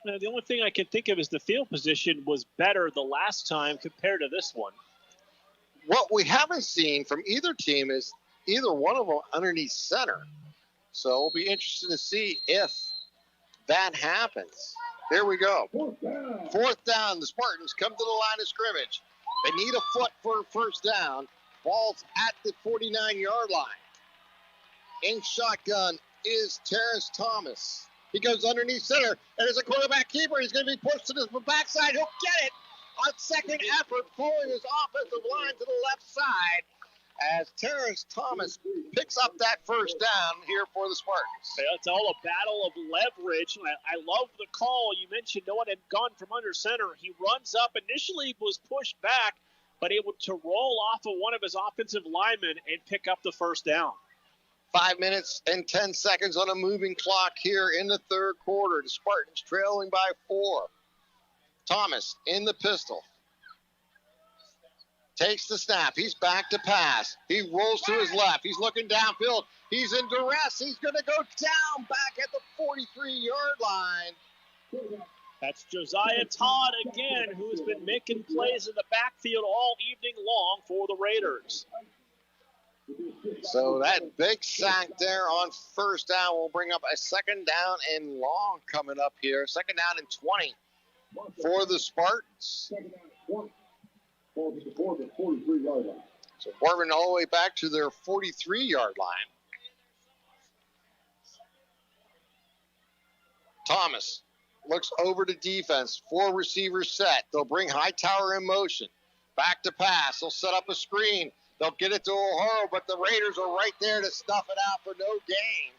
Now, the only thing I can think of is the field position was better the last time compared to this one. What we haven't seen from either team is either one of them underneath center. So it'll be interesting to see if that happens. Here we go. 4th down. The Spartans come to the line of scrimmage. They need a foot for a first down. Ball's at the 49-yard line. In shotgun is Terrence Thomas. He goes underneath center, and as a quarterback keeper, he's going to be pushed to the backside. He'll get it on second effort, pulling his offensive line to the left side as Terrence Thomas picks up that first down here for the Spartans. Yeah, it's all a battle of leverage. I love the call. You mentioned no one had gone from under center. He runs up, initially was pushed back, but able to roll off of one of his offensive linemen and pick up the first down. 5 minutes and 10 seconds on a moving clock here in the third quarter. The Spartans trailing by 4. Thomas in the pistol. Takes the snap. He's back to pass. He rolls to his left. He's looking downfield. He's in duress. He's going to go down back at the 43-yard line. That's Josiah Todd again, who has been making plays in the backfield all evening long for the Raiders. So that big sack there on first down will bring up a second down and long coming up here. Second down and 20 for the Spartans. So Boardman all the way back to their 43-yard line. Thomas looks over to defense. 4 receivers set. They'll bring Hightower in motion. Back to pass. They'll set up a screen. They'll get it to O'Hara, but the Raiders are right there to snuff it out for no gain.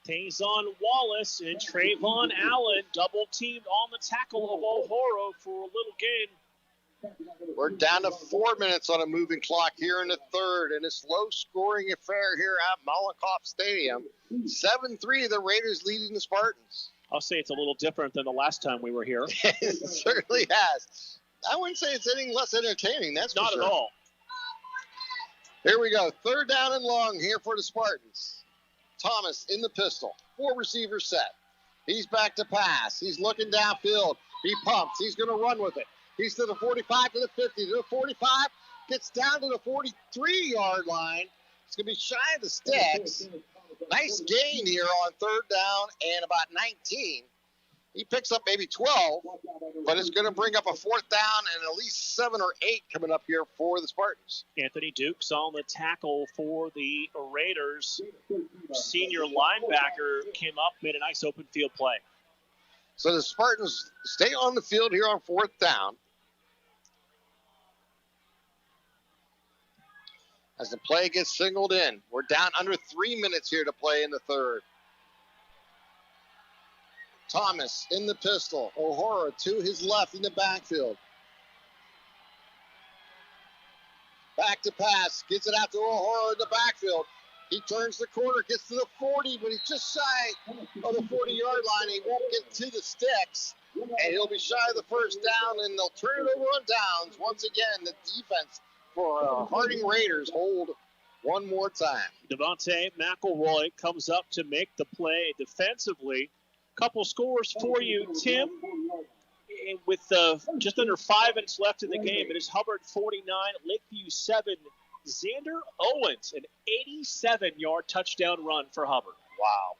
Tazon Wallace and Trayvon Allen double-teamed on the tackle of O'Hara for a little gain. We're down to 4 minutes on a moving clock here in the third, and it's low-scoring affair here at Molotov Stadium. 7-3, the Raiders leading the Spartans. I'll say it's a little different than the last time we were here. It certainly has. I wouldn't say it's any less entertaining, that's not for sure. At all. Here we go. Third down and long here for the Spartans. Thomas in the pistol. 4 receivers set. He's back to pass. He's looking downfield. He pumps. He's going to run with it. He's to the 45, to the 50, to the 45. Gets down to the 43-yard line. It's going to be shy of the sticks. Nice gain here on third down and about 19. He picks up maybe 12, but it's going to bring up a fourth down and at least 7 or 8 coming up here for the Spartans. Anthony Dukes on the tackle for the Raiders. Senior linebacker came up, made a nice open field play. So the Spartans stay on the field here on fourth down. As the play gets singled in, we're down under 3 minutes here to play in the third. Thomas in the pistol. O'Hara to his left in the backfield. Back to pass. Gets it out to O'Hara in the backfield. He turns the corner, gets to the 40, but he's just shy of the 40-yard line. He won't get to the sticks, and he'll be shy of the first down, and they'll turn it over on downs. Once again, the defense for Harding Raiders hold one more time. Devontae McElroy comes up to make the play defensively. Couple scores for you, Tim. With just under 5 minutes left in the game, it is Hubbard 49, Lakeview 7. Xander Owens, an 87-yard touchdown run for Hubbard. Wow.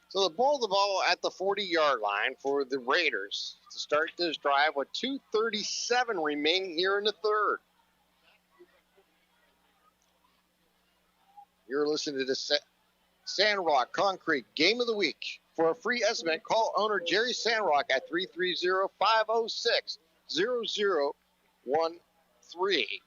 So the ball at the 40-yard line for the Raiders to start this drive with 2:37 remaining here in the third. You're listening to the Sandrock Concrete Game of the Week. For a free estimate, call owner Jerry Sandrock at 330-506-0013.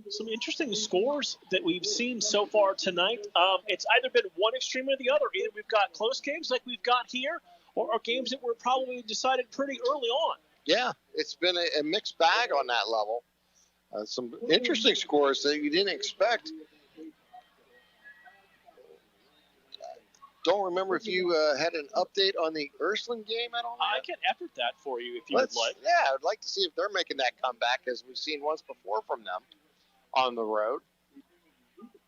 Some interesting scores that we've seen so far tonight. It's either been one extreme or the other. Either we've got close games like we've got here, or games that were probably decided pretty early on. Yeah, it's been a mixed bag on that level. Some interesting scores that you didn't expect. Don't remember if you had an update on the Ursuline game at all. I can effort that for you if you would like. Yeah, I'd like to see if they're making that comeback, as we've seen once before from them on the road.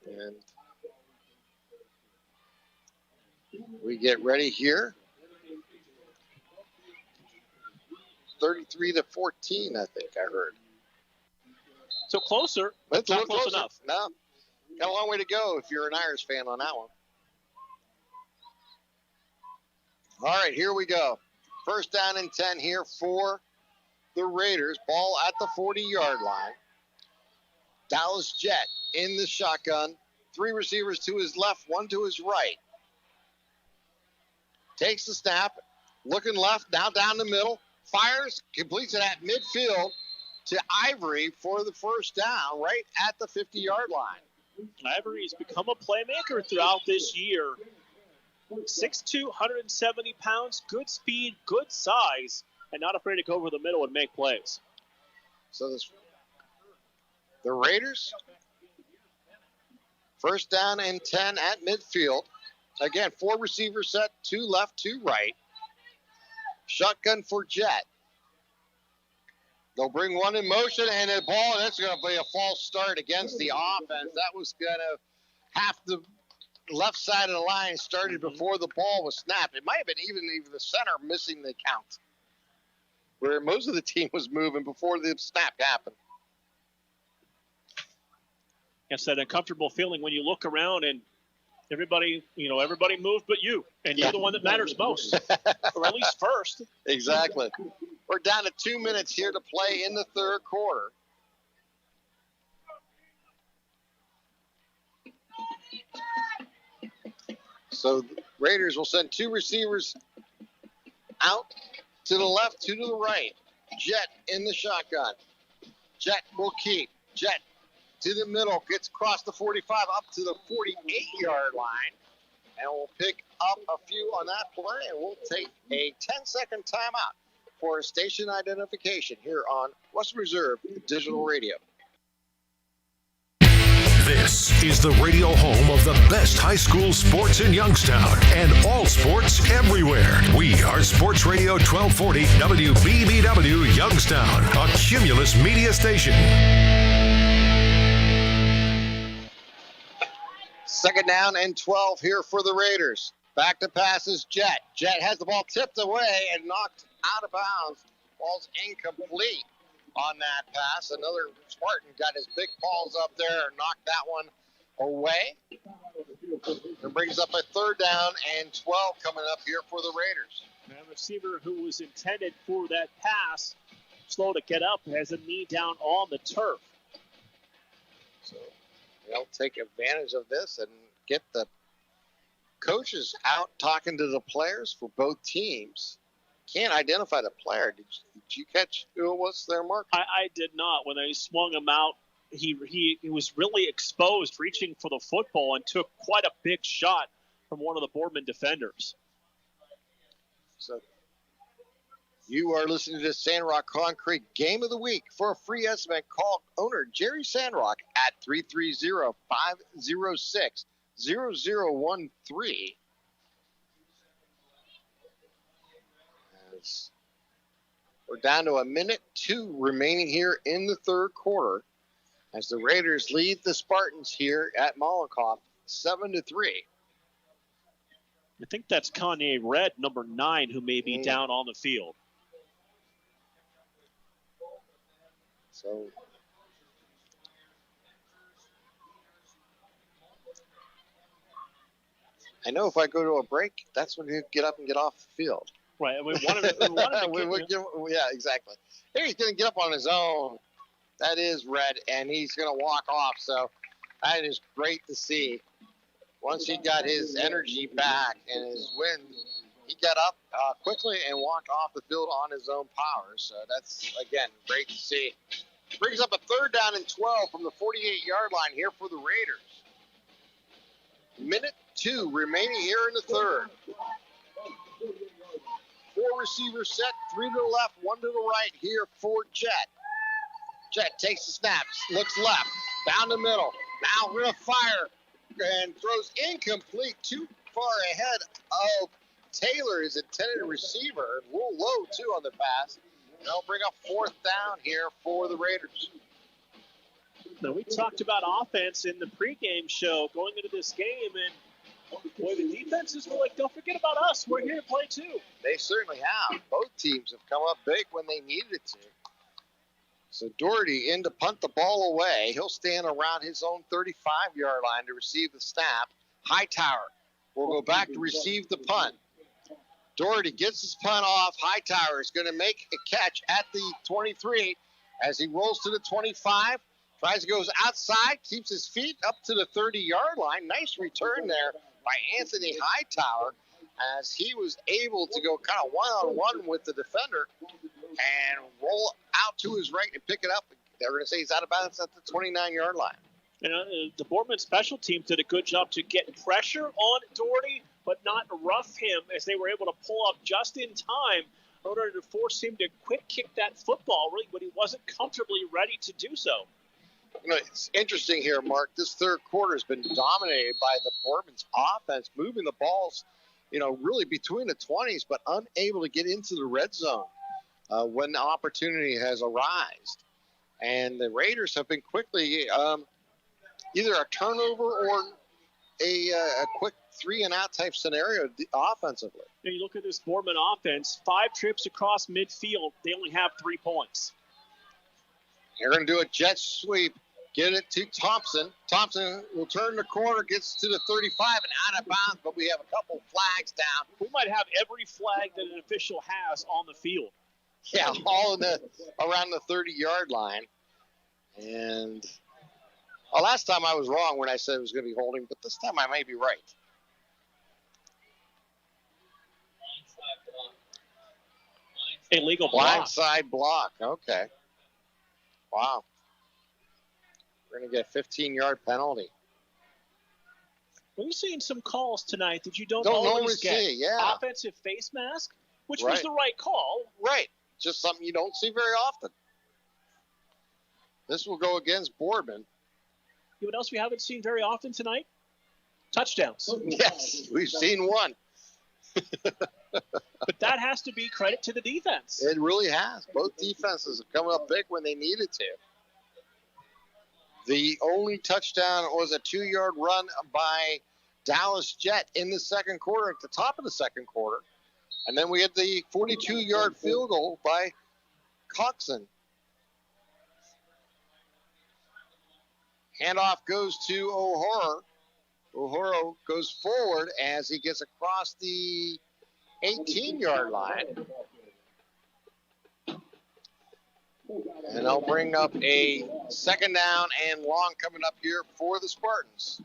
And we get ready here. 33-14, I think I heard. So closer. It's not close enough. No, got a long way to go if you're an Irish fan on that one. All right, here we go. First down and 10 here for the Raiders. Ball at the 40-yard line. Dallas Jet in the shotgun. 3 receivers to his left, 1 to his right. Takes the snap, looking left, now down the middle. Fires, completes it at midfield to Ivory for the first down, right at the 50-yard line. Ivory's become a playmaker throughout this year. 6'2", 170 pounds, good speed, good size, and not afraid to go over the middle and make plays. So the Raiders, first down and 10 at midfield. Again, 4 receivers set, 2 left, 2 right. Shotgun for Jet. They'll bring 1 in motion, and a ball, that's going to be a false start against the offense. That was going to half the left side of the line started before the ball was snapped. It might have been even the center missing the count, where most of the team was moving before the snap happened. It's that uncomfortable feeling when you look around and everybody moved but you, and you're the one that matters most, or at least first. Exactly. We're down to 2 minutes here to play in the third quarter. So the Raiders will send 2 receivers out to the left, 2 to the right. Jet in the shotgun. Jet will keep. Jet to the middle, gets across the 45 up to the 48-yard line. And we'll pick up a few on that play, and we'll take a 10-second timeout for station identification here on Western Reserve Digital Radio. This is the radio home of the best high school sports in Youngstown and all sports everywhere. We are Sports Radio 1240 WBBW Youngstown, a Cumulus media station. Second down and 12 here for the Raiders. Back to passes, Jet. Jet has the ball tipped away and knocked out of bounds. Ball's incomplete on that pass. Another Spartan got his big paws up there and knocked that one away. It brings up a third down and 12 coming up here for the Raiders. And the receiver who was intended for that pass, slow to get up, has a knee down on the turf. So they'll take advantage of this and get the coaches out talking to the players for both teams. Can't identify the player. Did you catch who it was there, Mark? I did not. When they swung him out, he was really exposed, reaching for the football, and took quite a big shot from one of the Boardman defenders. So you are listening to Sandrock Concrete Game of the Week. For a free estimate, call owner Jerry Sandrock at 330-506-0013. We're down to 1:02 remaining here in the third quarter as the Raiders lead the Spartans here at Mollenkoff 7-3. I think that's Kanye Red, number 9, who may be down on the field. So I know if I go to a break, that's when you get up and get off the field. Right, and we wanted to yeah, exactly. Here he's going to get up on his own. That is Red, and he's going to walk off. So that is great to see. Once he got his energy back and his wind, he got up quickly and walked off the field on his own power. So that's, again, great to see. Brings up a third down and 12 from the 48-yard line here for the Raiders. 1:02 remaining here in the third. 4 receivers set, 3 to the left, 1 to the right here for Jet. Jett takes the snap, looks left, down the middle. Now we're going to fire and throws incomplete, too far ahead of Taylor, his intended receiver. A little low, too, on the pass. And they'll bring up 4th down here for the Raiders. Now, we talked about offense in the pregame show going into this game, and boy, the defenses were like, don't forget about us. We're here to play, too. They certainly have. Both teams have come up big when they needed to. So Doherty in to punt the ball away. He'll stand around his own 35-yard line to receive the snap. Hightower will go back to receive the punt. Doherty gets his punt off. Hightower is going to make a catch at the 23 as he rolls to the 25. Tries to go outside, keeps his feet up to the 30-yard line. Nice return there by Anthony Hightower as he was able to go kind of one-on-one with the defender and roll out to his right and pick it up. They're going to say he's out of bounds at the 29-yard line. The Boardman special teams did a good job to get pressure on Doherty, but not rough him as they were able to pull up just in time in order to force him to quick kick that football really when he wasn't comfortably ready to do so. You know, it's interesting here, Mark. This third quarter has been dominated by the Boardman's offense, moving the balls, really between the 20s, but unable to get into the red zone when the opportunity has arisen. And the Raiders have been quickly either a turnover or a quick 3-and-out type scenario offensively. You look at this Boardman offense, 5 trips across midfield. They only have 3 points. They're going to do a jet sweep. Get it to Thompson. Thompson will turn the corner, gets to the 35 and out of bounds, but we have a couple flags down. We might have every flag that an official has on the field. Yeah, all around the 30-yard line. And last time I was wrong when I said it was going to be holding, but this time I may be right. Illegal block. Blindside block. Okay. Wow. We're going to get a 15-yard penalty. We're seeing some calls tonight that you don't normally always get. see. Yeah. Offensive face mask, which Right. was the right call. Right. Just something you don't see very often. This will go against Boardman. You know what else we haven't seen very often tonight? Touchdowns. Yes, we've seen one. But that has to be credit to the defense. It really has. Both defenses have come up big when they needed to. The only touchdown was a 2-yard run by Dallas Jett in the second quarter, at the top of the second quarter. And then we had the 42-yard field goal by Coxon. Handoff goes to O'Hara. O'Hara goes forward as he gets across the 18-yard line. And they'll bring up a second down and long coming up here for the Spartans.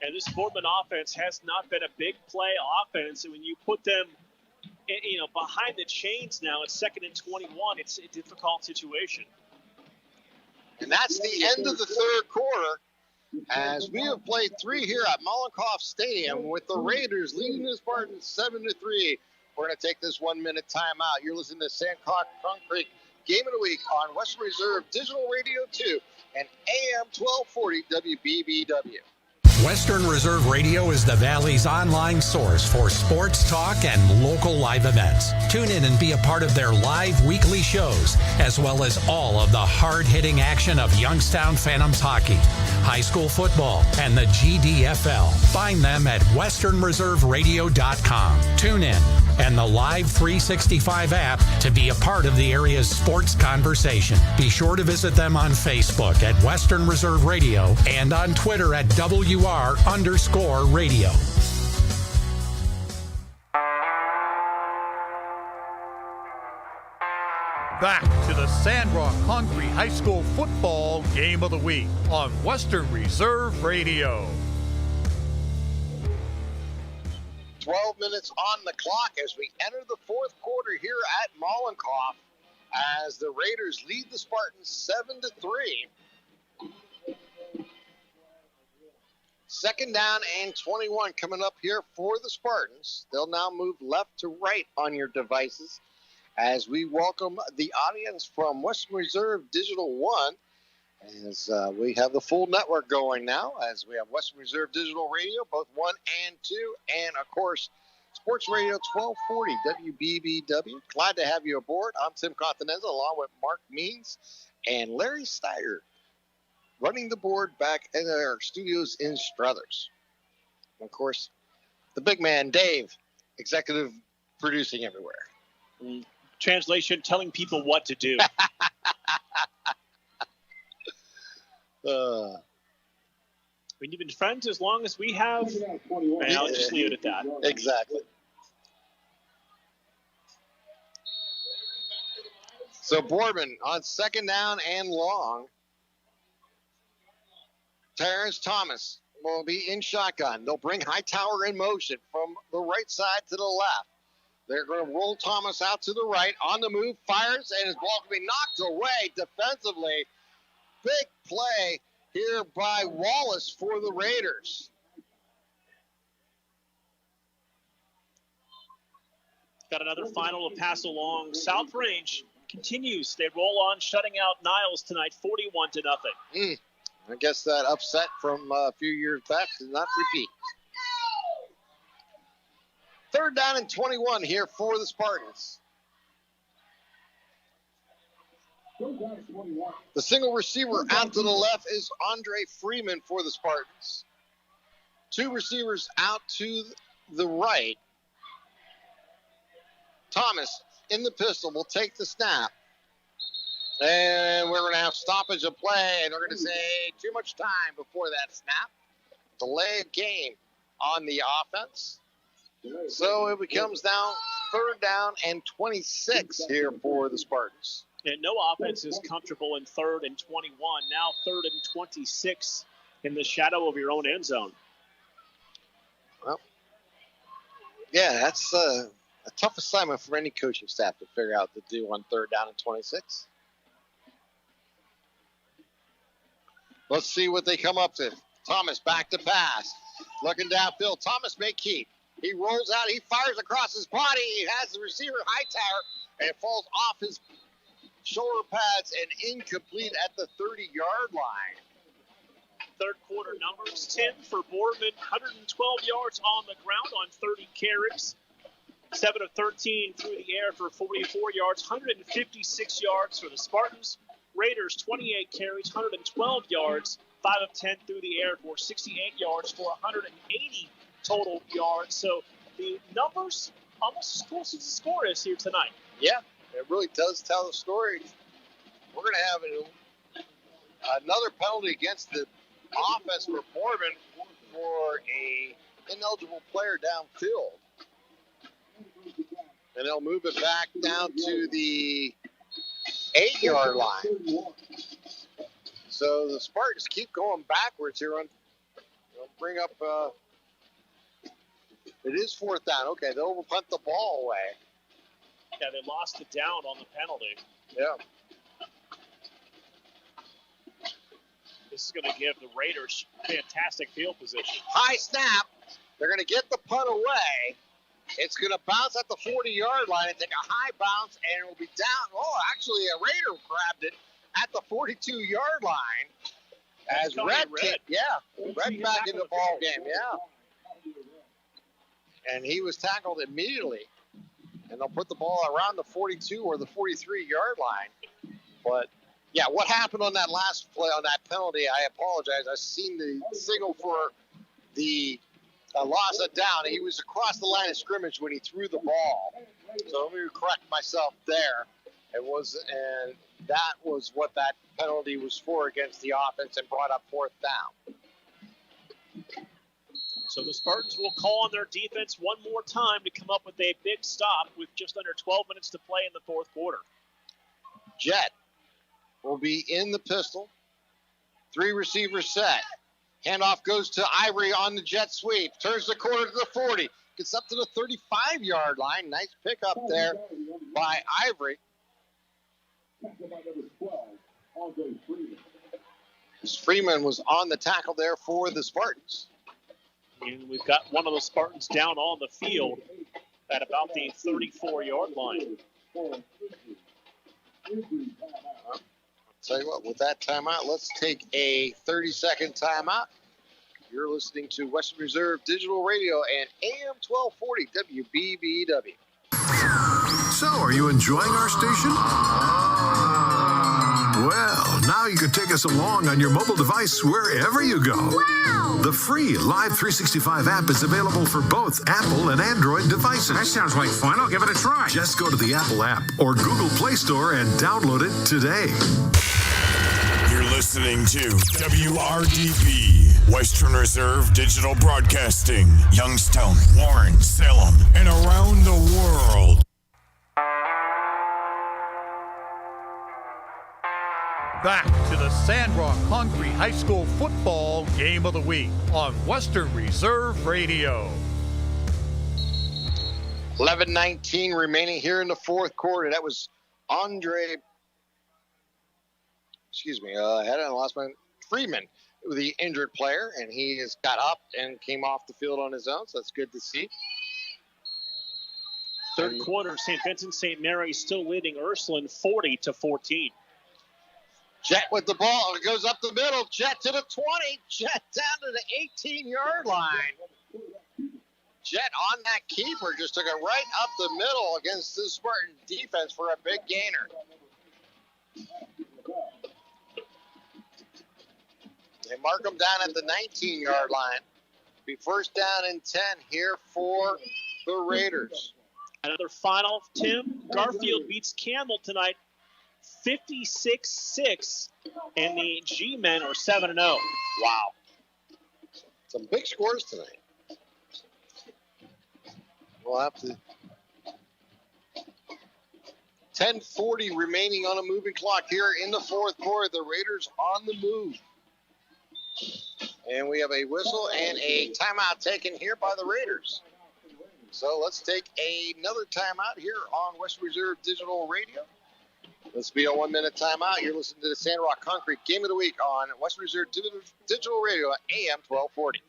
And this Boardman offense has not been a big play offense. And when you put them, behind the chains now, it's 2nd and 21. It's a difficult situation. And that's the end of the third quarter, as we have played 3 here at Mollenkoff Stadium with the Raiders leading the Spartans 7-3. We're going to take this 1-minute timeout. You're listening to Sandcock Concrete Game of the Week on Western Reserve Digital Radio 2 and AM 1240 WBBW. Western Reserve Radio is the Valley's online source for sports talk and local live events. Tune in and be a part of their live weekly shows, as well as all of the hard-hitting action of Youngstown Phantoms hockey, high school football, and the GDFL. Find them at westernreserveradio.com. Tune in and the Live 365 app to be a part of the area's sports conversation. Be sure to visit them on Facebook at Western Reserve Radio and on Twitter at WR_radio. Back to the Sandrock Concrete High School Football Game of the Week on Western Reserve Radio. 12 minutes on the clock as we enter the fourth quarter here at Mollenkoff, as the Raiders lead the Spartans 7-3. Second down and 21 coming up here for the Spartans. They'll now move left to right on your devices as we welcome the audience from Western Reserve Digital 1, as we have the full network going now, as we have Western Reserve Digital Radio, both 1 and 2, and, of course, Sports Radio 1240 WBBW. Glad to have you aboard. I'm Tim Continenza, along with Mark Means and Larry Steyer, running the board back in our studios in Struthers. And, of course, the big man, Dave, executive producing everywhere. Translation, telling people what to do. We need to be friends as long as we have. And I'll just leave it at that. Exactly. So Boardman on second down and long. Terrence Thomas will be in shotgun. They'll bring Hightower in motion from the right side to the left. They're going to roll Thomas out to the right. On the move, fires, and his ball can be knocked away defensively. Big play here by Wallace for the Raiders. Got another final to pass along. South Range continues. They roll on, shutting out Niles tonight, 41-0. I guess that upset from a few years back did not repeat. Third down and 21 here for the Spartans. The single receiver out to the left is Andre Freeman for the Spartans. Two receivers out to the right. Thomas in the pistol will take the snap. And we're going to have stoppage of play, and they're going to say too much time before that snap. Delay of game on the offense. So it becomes now third down and 26 here for the Spartans. And no offense is comfortable in third and 21. Now third and 26 in the shadow of your own end zone. Well, yeah, that's a tough assignment for any coaching staff to figure out to do on third down and 26. Let's see what they come up to. Thomas back to pass. Looking downfield. Thomas may keep. He rolls out. He fires across his body. He has the receiver Hightower, and it falls off his shoulder pads and incomplete at the 30-yard line. Third quarter numbers, 10 for Boardman, 112 yards on the ground on 30 carries. 7 of 13 through the air for 44 yards, 156 yards for the Spartans. Raiders, 28 carries, 112 yards, 5 of 10 through the air for 68 yards for 180 total yards. So the numbers almost as close as the score is here tonight. Yeah, it really does tell the story. We're going to have another penalty against the offense for Boardman for a ineligible player downfield. And they'll move it back down to the 8-yard line. So the Spartans keep going backwards here. They'll bring up, it is fourth down. Okay, they'll punt the ball away. Yeah, they lost it down on the penalty. Yeah. This is going to give the Raiders fantastic field position. High snap. They're going to get the punt away. It's going to bounce at the 40-yard line and take a high bounce, and it will be down. Oh, actually, a Raider grabbed it at the 42-yard line. As Red back in the ball game, yeah. And he was tackled immediately. And they'll put the ball around the 42 or the 43-yard line. But, yeah, what happened on that last play, on that penalty, I apologize. I've seen the signal for the loss of down. He was across the line of scrimmage when he threw the ball. So let me correct myself there. And that was what that penalty was for against the offense and brought up fourth down. So the Spartans will call on their defense one more time to come up with a big stop with just under 12 minutes to play in the fourth quarter. Jet will be in the pistol. 3 receivers set. Handoff goes to Ivory on the jet sweep. Turns the corner to the 40. Gets up to the 35-yard line. Nice pickup there by Ivory. As Freeman was on the tackle there for the Spartans. And we've got one of the Spartans down on the field at about the 34-yard line. Tell you what, with that timeout, let's take a 30-second timeout. You're listening to Western Reserve Digital Radio and AM 1240 WBBW. So, are you enjoying our station? Well, now you can take us along on your mobile device wherever you go. Wow! The free Live 365 app is available for both Apple and Android devices. That sounds like fun. I'll give it a try. Just go to the Apple app or Google Play Store and download it today. You're listening to WRDB, Western Reserve Digital Broadcasting, Youngstown, Warren, Salem, and around the world. Back to the Sandrock Concrete High School football game of the week on Western Reserve Radio. 11:19 remaining here in the fourth quarter. That was Freeman, the injured player, and he has got up and came off the field on his own, so that's good to see. Third quarter, St. Vincent St. Mary's still leading Ursuline 40-14. Jet with the ball. It goes up the middle. Jet to the 20. Jet down to the 18-yard line. Jet on that keeper just took it right up the middle against the Spartan defense for a big gainer. They mark him down at the 19-yard line. Be first down and 10 here for the Raiders. Another final, Tim. Garfield beats Campbell tonight 56-6, and the G-men are 7-0. Wow. Some big scores tonight. We'll have to... 10:40 remaining on a moving clock here in the fourth quarter. The Raiders on the move. And we have a whistle and a timeout taken here by the Raiders. So let's take another timeout here on Western Reserve Digital Radio. This will be a 1-minute timeout. You're listening to the Sandrock Concrete Game of the Week on Western Reserve Digital Radio, AM 1240.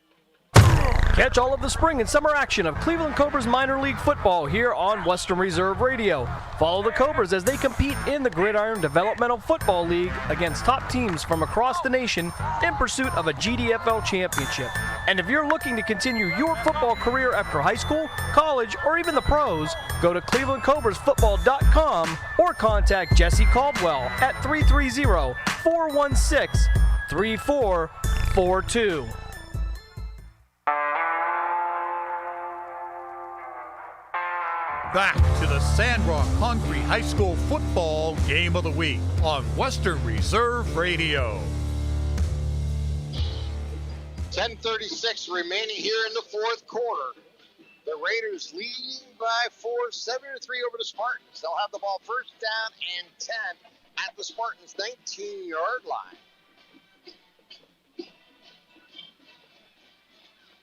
Catch all of the spring and summer action of Cleveland Cobras minor league football here on Western Reserve Radio. Follow the Cobras as they compete in the Gridiron Developmental Football League against top teams from across the nation in pursuit of a GDFL championship. And if you're looking to continue your football career after high school, college, or even the pros, go to clevelandcobrasfootball.com or contact Jesse Caldwell at 330-416-3442. Back to the Sandrock Concrete High School football game of the week on Western Reserve Radio. 10:36 remaining here in the fourth quarter. The Raiders leading by 4, 7-3 over the Spartans. They'll have the ball first down and 10 at the Spartans' 19-yard line.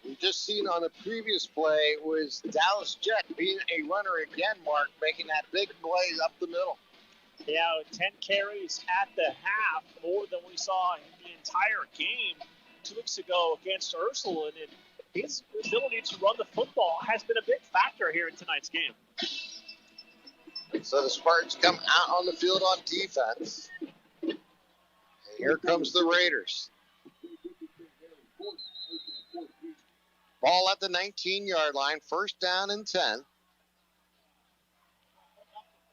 We just seen on the previous play was Dallas Jet being a runner again, Mark, making that big play up the middle. Yeah, 10 carries at the half, more than we saw in the entire game 2 weeks ago against Ursuline. And his ability to run the football has been a big factor here in tonight's game. So the Spartans come out on the field on defense. And here comes the Raiders. Ball at the 19-yard line, first down and 10.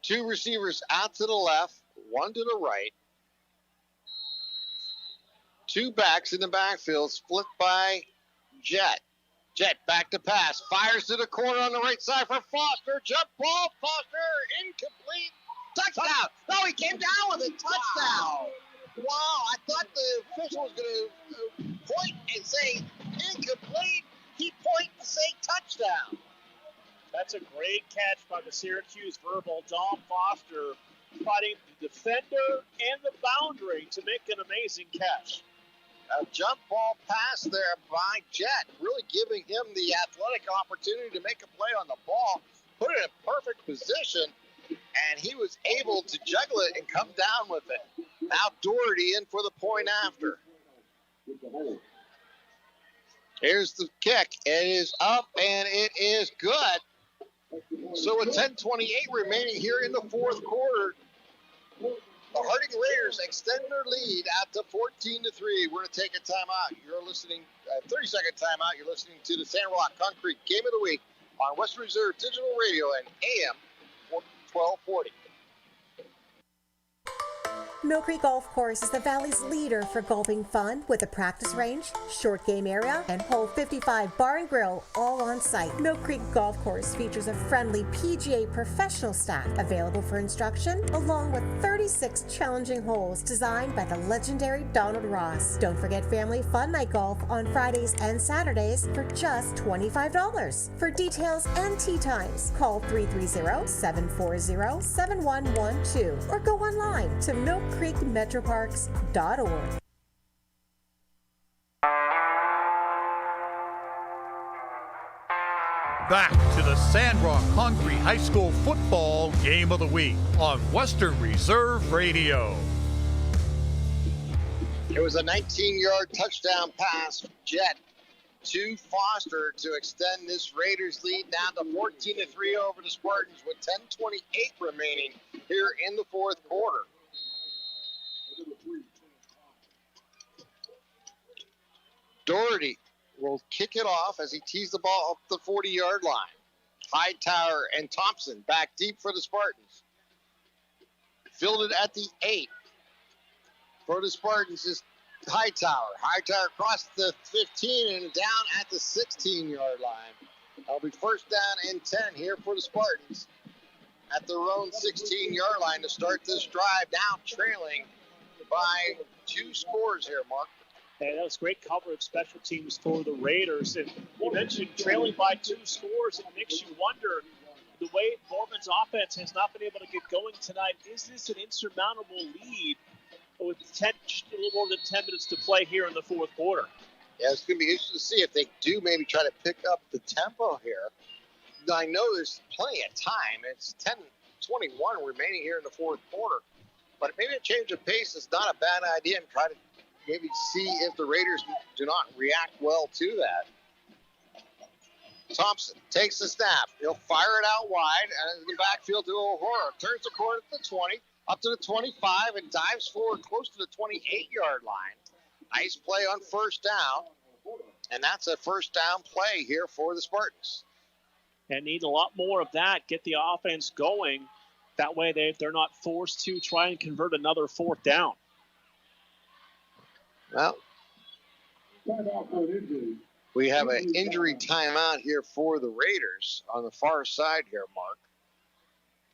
2 receivers out to the left, 1 to the right. 2 backs in the backfield, split by Jet. Jet back to pass, fires to the corner on the right side for Foster. Jump ball, Foster, incomplete. Touchdown. No, he came down with a touchdown. Wow, I thought the official was going to point and say incomplete. He pointed to say touchdown. That's a great catch by the Syracuse Verbal. Dom Foster fighting the defender and the boundary to make an amazing catch. A jump ball pass there by Jet, really giving him the athletic opportunity to make a play on the ball, put it in a perfect position, and he was able to juggle it and come down with it. Now Doherty in for the point after. Here's the kick. It is up, and it is good. So with 10:28 remaining here in the fourth quarter, the Harding Raiders extend their lead out to 14-3. We're going to take a timeout. You're listening, 30-second timeout. You're listening to the Sandrock Concrete Game of the Week on Western Reserve Digital Radio and AM 1240. Mill Creek Golf Course is the Valley's leader for golfing fun with a practice range, short game area, and hole 55 bar and grill all on site. Mill Creek Golf Course features a friendly PGA professional staff available for instruction, along with 36 challenging holes designed by the legendary Donald Ross. Don't forget family fun night golf on Fridays and Saturdays for just $25. For details and tee times, call 330-740-7112 or go online to millcreekmetroparks.org. Back to the Sandrock Concrete High School Football Game of the Week on Western Reserve Radio. It was a 19-yard touchdown pass from Jet to Foster to extend this Raiders lead down to 14-3 over the Spartans with 10:28 remaining here in the fourth quarter. Doherty will kick it off as he tees the ball up the 40-yard line. Hightower and Thompson back deep for the Spartans. Fielded at the 8. For the Spartans is Hightower. Hightower across the 15 and down at the 16-yard line. That'll be first down and 10 here for the Spartans at their own 16-yard line to start this drive, now trailing by 2 scores here, Mark. And that was great coverage, special teams for the Raiders. And you mentioned trailing by 2 scores. It makes you wonder, the way Boardman's offense has not been able to get going tonight, is this an insurmountable lead with a little more than 10 minutes to play here in the fourth quarter? Yeah, it's going to be interesting to see if they do maybe try to pick up the tempo here. I know there's plenty of time. It's 10:21 remaining here in the fourth quarter. But maybe a change of pace is not a bad idea and try to maybe see if the Raiders do not react well to that. Thompson takes the snap. He'll fire it out wide and in the backfield to O'Hara. Turns the corner to the 20, up to the 25, and dives forward close to the 28-yard line. Nice play on first down. And that's a first down play here for the Spartans. And need a lot more of that, get the offense going. That way they're not forced to try and convert another fourth down. Well, we have an injury timeout here for the Raiders on the far side here, Mark.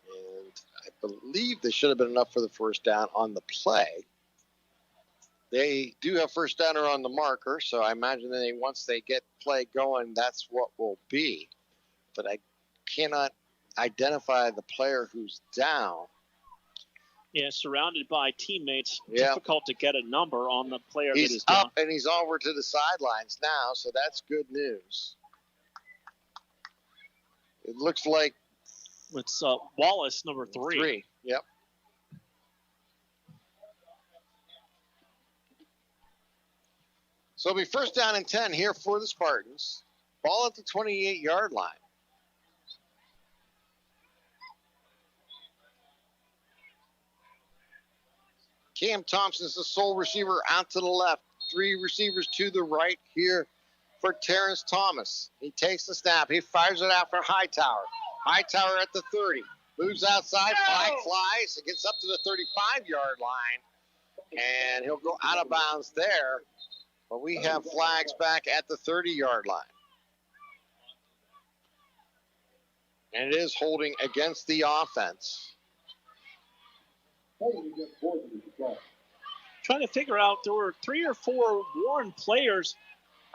And I believe they should have been enough for the first down on the play. They do have first downer on the marker, so I imagine that once they get play going, that's what will be. But I cannot identify the player who's down. Yeah, surrounded by teammates. Difficult to get a number on the player that is He's down. up and he's over to the sidelines now, so that's good news. It looks like it's Wallace, number 3. Yep. So it'll be first down and 10 here for the Spartans. Ball at the 28-yard line. Cam Thompson's the sole receiver out to the left. 3 receivers to the right here for Terrence Thomas. He takes the snap. He fires it out for Hightower. Hightower at the 30. Moves outside. Flag flies. It gets up to the 35-yard line. And he'll go out of bounds there. But we have flags back at the 30-yard line. And it is holding against the offense. Trying to figure out, there were 3 or 4 Warren players.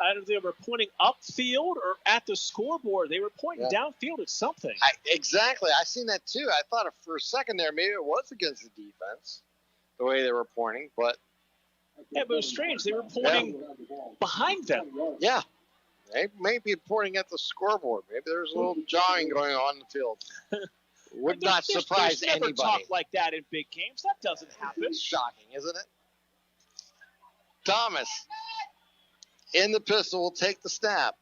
Either they were pointing upfield or at the scoreboard. They were pointing downfield at something. Exactly. I seen that too. I thought for a second there maybe it was against the defense, the way they were pointing. But yeah, but it was strange. They were pointing behind them. Yeah. They may be pointing at the scoreboard. Maybe there's a little jogging going on in the field. Would not surprise there's never anybody. talk like that in big games. That doesn't happen. It's shocking, isn't it? Thomas in the pistol will take the snap.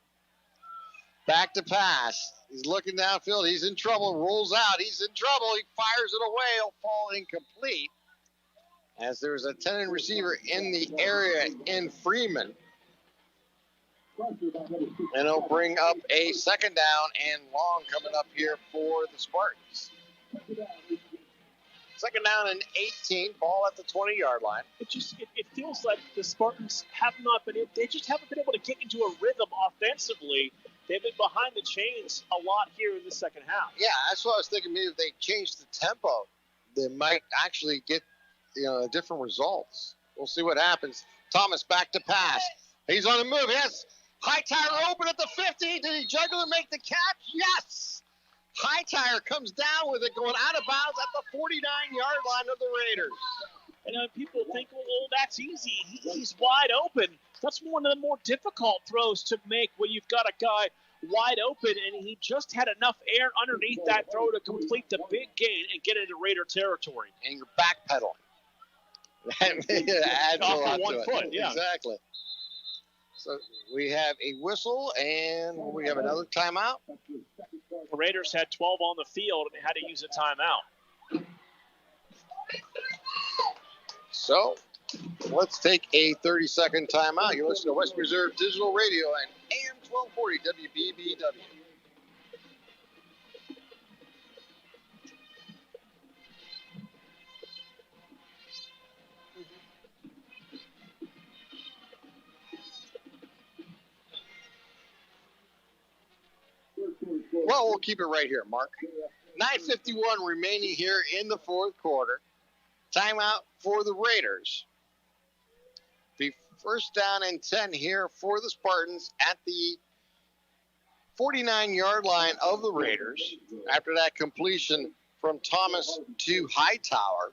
Back to pass. He's looking downfield. He's in trouble. Rolls out. He's in trouble. He fires it away. It'll fall incomplete. As there's a tenant receiver in the area in Freeman. And it'll bring up a second down and long coming up here for the Spartans. Second down and 18, ball at the 20-yard line. It feels like the Spartans they just haven't been able to get into a rhythm offensively. They've been behind the chains a lot here in the second half. Yeah, that's what I was thinking. Maybe if they change the tempo, they might actually get different results. We'll see what happens. Thomas back to pass. He's on the move. Yes. Hightower open at the 50. Did he juggle and make the catch? Yes. Hightower comes down with it going out of bounds at the 49-yard line of the Raiders. And people think, well, that's easy. He's wide open. That's one of the more difficult throws to make when you've got a guy wide open, and he just had enough air underneath that throw to complete the big gain and get into Raider territory. And you're backpedaling. Adds off a lot of one to foot, it. yeah. Exactly. So we have a whistle, and we have another timeout. The Raiders had 12 on the field, and they had to use a timeout. So let's take a 30-second timeout. You're listening to West Reserve Digital Radio and AM 1240 WBBW. Well, we'll keep it right here, Mark. 9:51 remaining here in the fourth quarter. Timeout for the Raiders. The first down and 10 here for the Spartans at the 49-yard line of the Raiders. After that completion from Thomas to Hightower.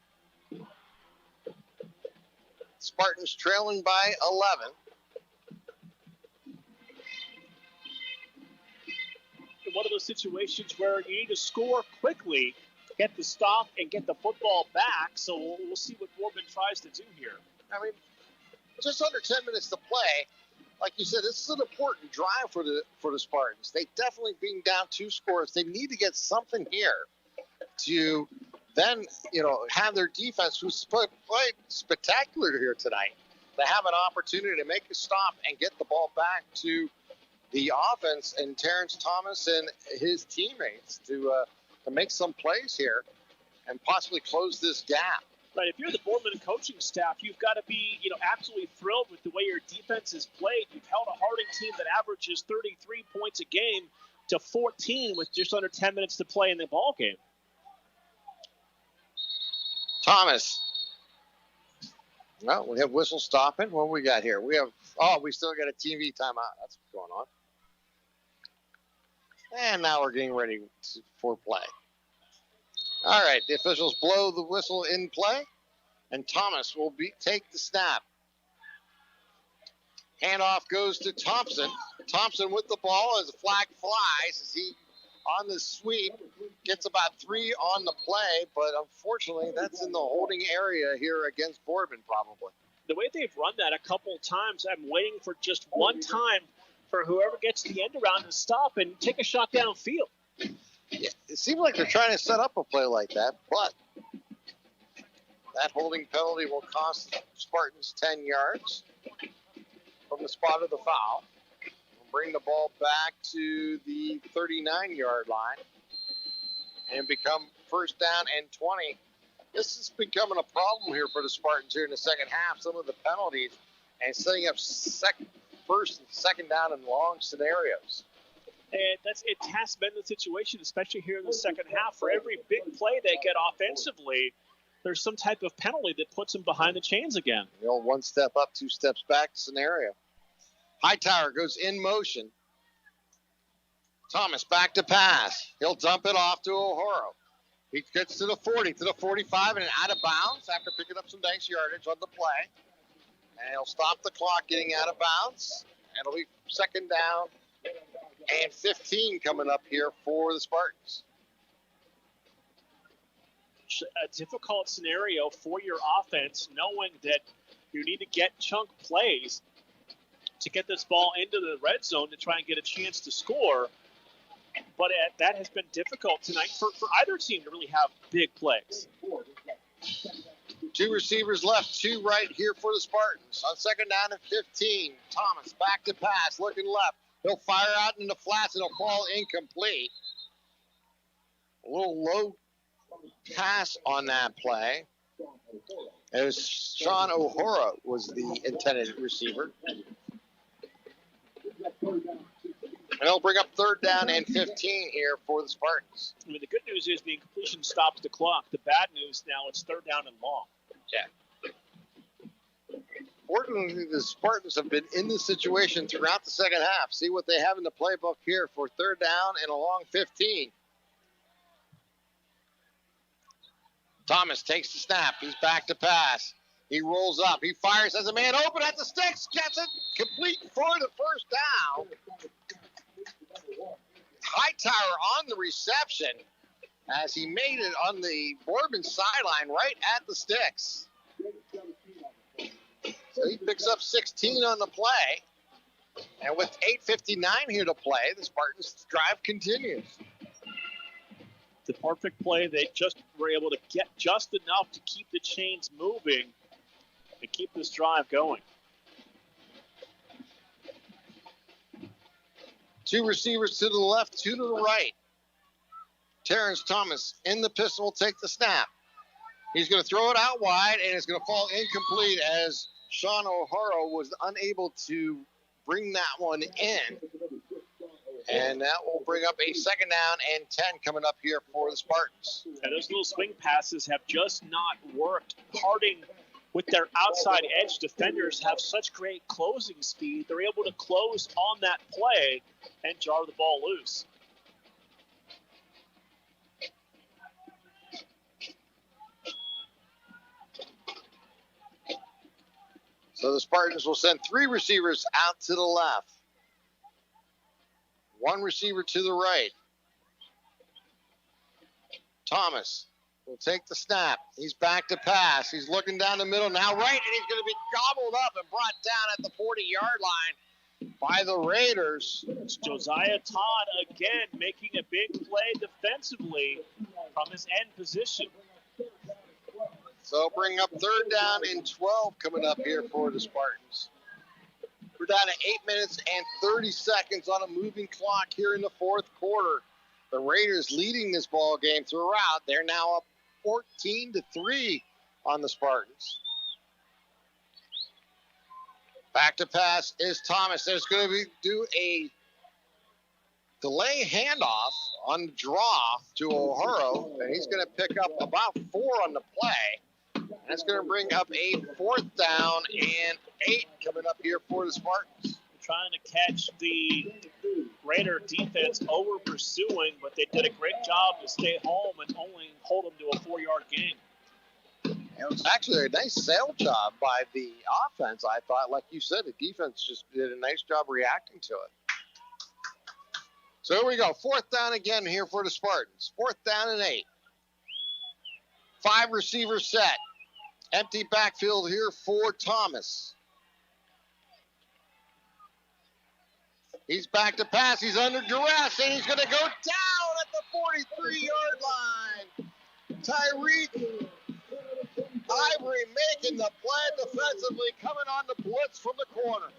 Spartans trailing by 11. One of those situations where you need to score quickly, get the stop, and get the football back. So we'll see what Boardman tries to do here. I mean, just under 10 minutes to play. Like you said, this is an important drive for the Spartans. They definitely being down 2 scores. They need to get something here to then, have their defense, who's played spectacular here tonight, to have an opportunity to make a stop and get the ball back to the offense and Terrence Thomas and his teammates to make some plays here and possibly close this gap. Right, if you're the Boardman coaching staff, you've got to be, absolutely thrilled with the way your defense is played. You've held a Harding team that averages 33 points a game to 14 with just under 10 minutes to play in the ball game. Thomas. Well, we have whistle stopping. What we got here? We still got a TV timeout. That's what's going on. And now we're getting ready for play. All right, the officials blow the whistle in play, and Thomas will take the snap. Handoff goes to Thompson. Thompson with the ball as the flag flies as he, on the sweep, gets about 3 on the play, but unfortunately that's in the holding area here against Boardman probably. The way they've run that a couple times, I'm waiting for just one time for whoever gets the end around to stop and take a shot downfield. Yeah, it seems like they're trying to set up a play like that, but that holding penalty will cost Spartans 10 yards from the spot of the foul. We'll bring the ball back to the 39-yard line and become first down and 20. This is becoming a problem here for the Spartans here in the second half. Some of the penalties and setting up first and second down and long scenarios. And it has been the situation, especially here in the second half. For every big play they get offensively, there's some type of penalty that puts them behind the chains again. The old 1 step up, 2 steps back scenario. Hightower goes in motion. Thomas back to pass. He'll dump it off to O'Horo. He gets to the 40, to the 45, and out of bounds after picking up some nice yardage on the play. And he'll stop the clock getting out of bounds. And it'll be second down and 15 coming up here for the Spartans. A difficult scenario for your offense, knowing that you need to get chunk plays to get this ball into the red zone to try and get a chance to score. But that has been difficult tonight for either team to really have big plays. 2 receivers left, 2 right here for the Spartans. On second down and 15, Thomas back to pass, looking left. He'll fire out in the flats and it'll fall incomplete. A little low pass on that play. It was Sean O'Hara was the intended receiver. And they'll bring up third down and 15 here for the Spartans. I mean, the good news is the incompletion stops the clock. The bad news now, it's third down and long. Yeah. Fortunately, the Spartans have been in this situation throughout the second half. See what they have in the playbook here for third down and a long 15. Thomas takes the snap. He's back to pass. He rolls up. He fires as a man open at the sticks. Gets it complete for the first down. Hightower on the reception as he made it on the Boardman sideline right at the sticks. So he picks up 16 on the play. And with 8:59 here to play, the Spartans' drive continues. The perfect play. They just were able to get just enough to keep the chains moving and keep this drive going. 2 receivers to the left, 2 to the right. Terrence Thomas in the pistol will take the snap. He's going to throw it out wide, and it's going to fall incomplete as Sean O'Hara was unable to bring that one in. And that will bring up a second down and 10 coming up here for the Spartans. And those little swing passes have just not worked. Harding, with their outside edge defenders, have such great closing speed. They're able to close on that play and jar the ball loose. So the Spartans will send 3 receivers out to the left. 1 receiver to the right. Thomas will take the snap. He's back to pass. He's looking down the middle now right, and he's going to be gobbled up and brought down at the 40-yard line by the Raiders. It's Josiah Todd again making a big play defensively from his end position. So bring up third down and 12 coming up here for the Spartans. We're down to 8 minutes and 30 seconds on a moving clock here in the fourth quarter. The Raiders leading this ball game throughout. They're now up 14-3 on the Spartans. Back to pass is Thomas. There's going to do a delay handoff on the draw to O'Hara, and he's going to pick up about 4 on the play. That's going to bring up a 4th down and 8 coming up here for the Spartans. Trying to catch the Raider defense over pursuing, but they did a great job to stay home and only hold them to a 4-yard gain. It was actually a nice sail job by the offense, I thought. Like you said, the defense just did a nice job reacting to it. So here we go. 4th down again here for the Spartans. 4th down and 8. 5 receivers set. Empty backfield here for Thomas. He's back to pass. He's under duress, and he's going to go down at the 43-yard line. Tyreek Ivory making the play defensively, coming on the blitz from the corner.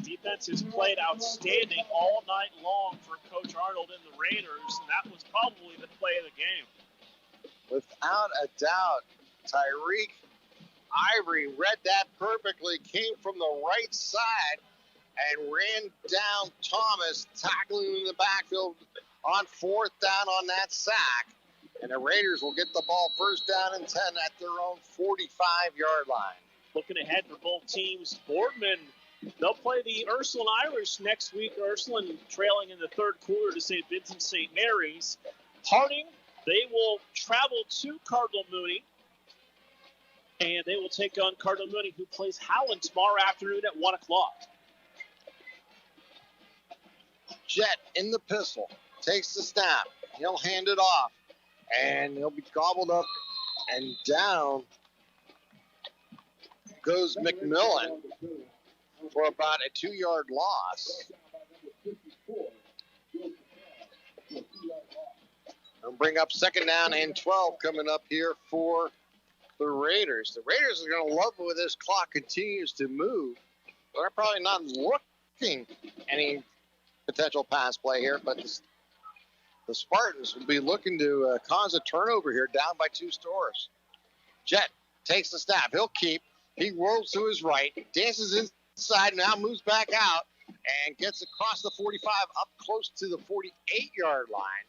Defense has played outstanding all night long for Coach Arnold and the Raiders, and that was probably the play of the game. Without a doubt, Tyreek Ivory read that perfectly, came from the right side and ran down Thomas, tackling him in the backfield on 4th down on that sack. And the Raiders will get the ball 1st down and 10 at their own 45-yard line. Looking ahead for both teams, Boardman, they'll play the Ursuline Irish next week. Ursuline trailing in the 3rd quarter to St. Vincent St. Mary's. Harding, they will travel to Cardinal Mooney, and they will take on Cardinal Mooney, who plays Howland tomorrow afternoon at 1 o'clock. Jet in the pistol, takes the snap. He'll hand it off, and he'll be gobbled up and down goes McMillan for about a 2-yard loss. We'll bring up 2nd down and 12 coming up here for the Raiders. The Raiders are going to love it when this clock continues to move. They're probably not looking any potential pass play here, but the Spartans will be looking to cause a turnover here, down by 2 scores. Jet takes the snap. He'll keep. He rolls to his right, dances inside, now moves back out, and gets across the 45 up close to the 48-yard line.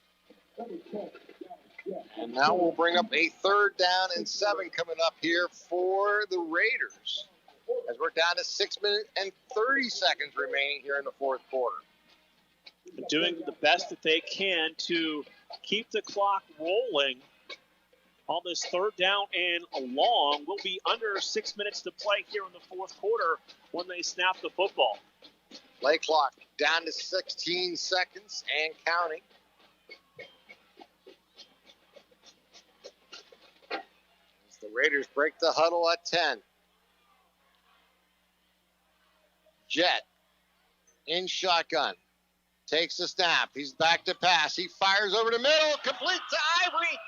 And now we'll bring up a 3rd down and 7 coming up here for the Raiders, as we're down to 6 minutes and 30 seconds remaining here in the 4th quarter. Doing the best that they can to keep the clock rolling on this 3rd down and long. We'll be under 6 minutes to play here in the 4th quarter when they snap the football. Play clock down to 16 seconds and counting. As the Raiders break the huddle at 10. Jet in shotgun. Takes the snap. He's back to pass. He fires over the middle. Complete to Ivory.